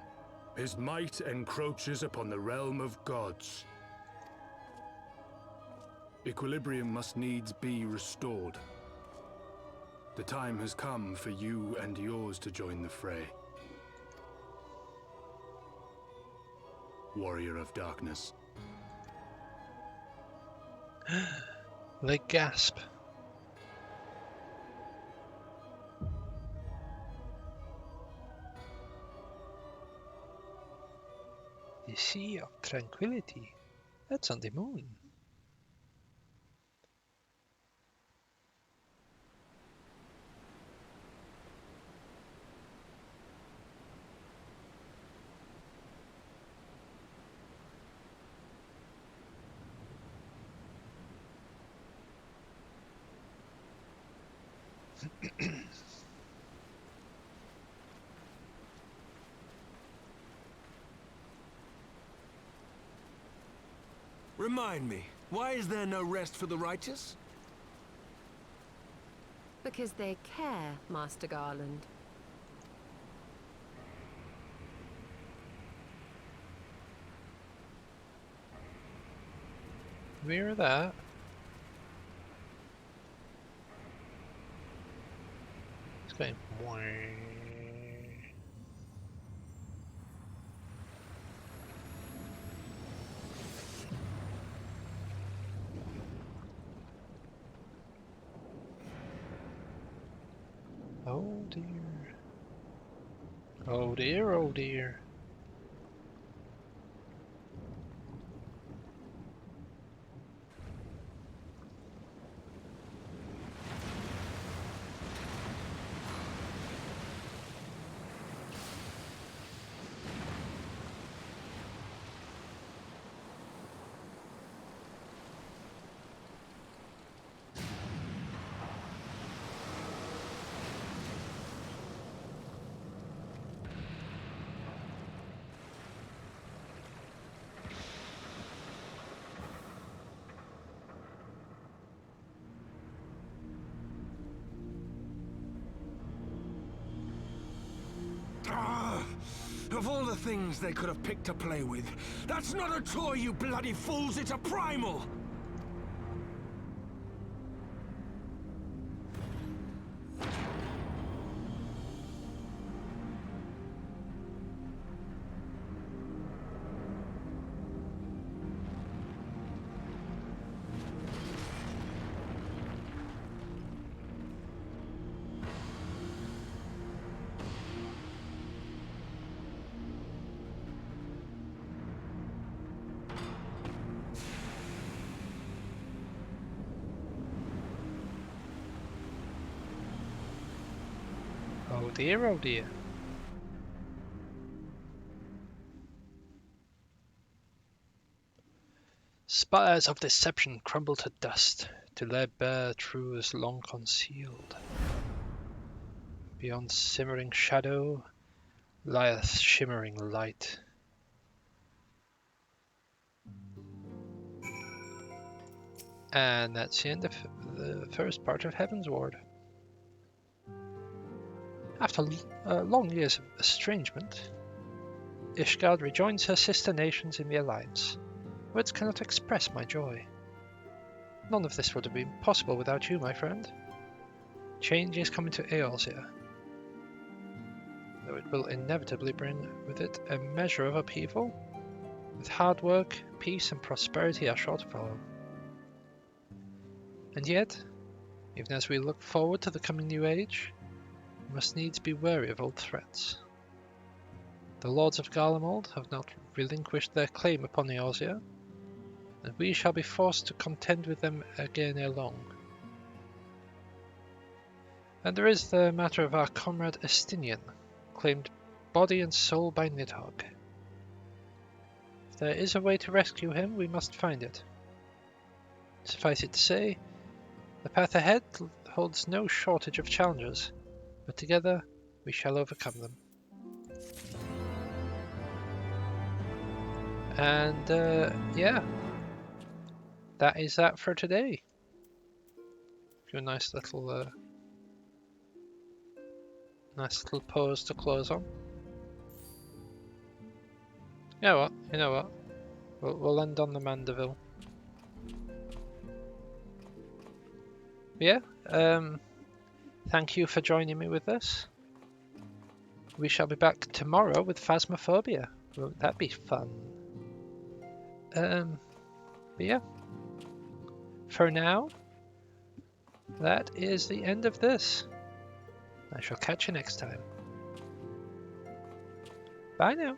His might encroaches upon the realm of gods. Equilibrium must needs be restored. The time has come for you and yours to join the fray. Warrior of Darkness. They gasp. The Sea of Tranquility. That's on the moon. Remind me, why is there no rest for the righteous? Because they care, Master Garland. Mirror that. It's going. Oh dear. Oh dear, oh dear. Of all the things they could have picked to play with, that's not a toy, you bloody fools, it's a primal! Oh dear, oh dear. Spires of deception crumble to dust, to lay bare truths long concealed. Beyond simmering shadow lieth shimmering light. And that's the end of the first part of Heavensward. After long years of estrangement, Ishgard rejoins her sister nations in the Alliance. Words cannot express my joy. None of this would have been possible without you, my friend. Change is coming to Eorzea, though it will inevitably bring with it a measure of upheaval. With hard work, peace and prosperity are sure to follow. And yet, even as we look forward to the coming new age, we must needs be wary of old threats. The lords of Garlemald have not relinquished their claim upon Eorzea, and we shall be forced to contend with them again ere long. And there is the matter of our comrade Estinian, claimed body and soul by Nidhogg. If there is a way to rescue him, we must find it. Suffice it to say, the path ahead holds no shortage of challenges, but together we shall overcome them. And yeah, that is that for today. A nice little pose to close on. You know what? We'll end on the Mandeville. Yeah. Thank you for joining me with this. We shall be back tomorrow with Phasmophobia. Won't that be fun? But yeah. For now, that is the end of this. I shall catch you next time. Bye now.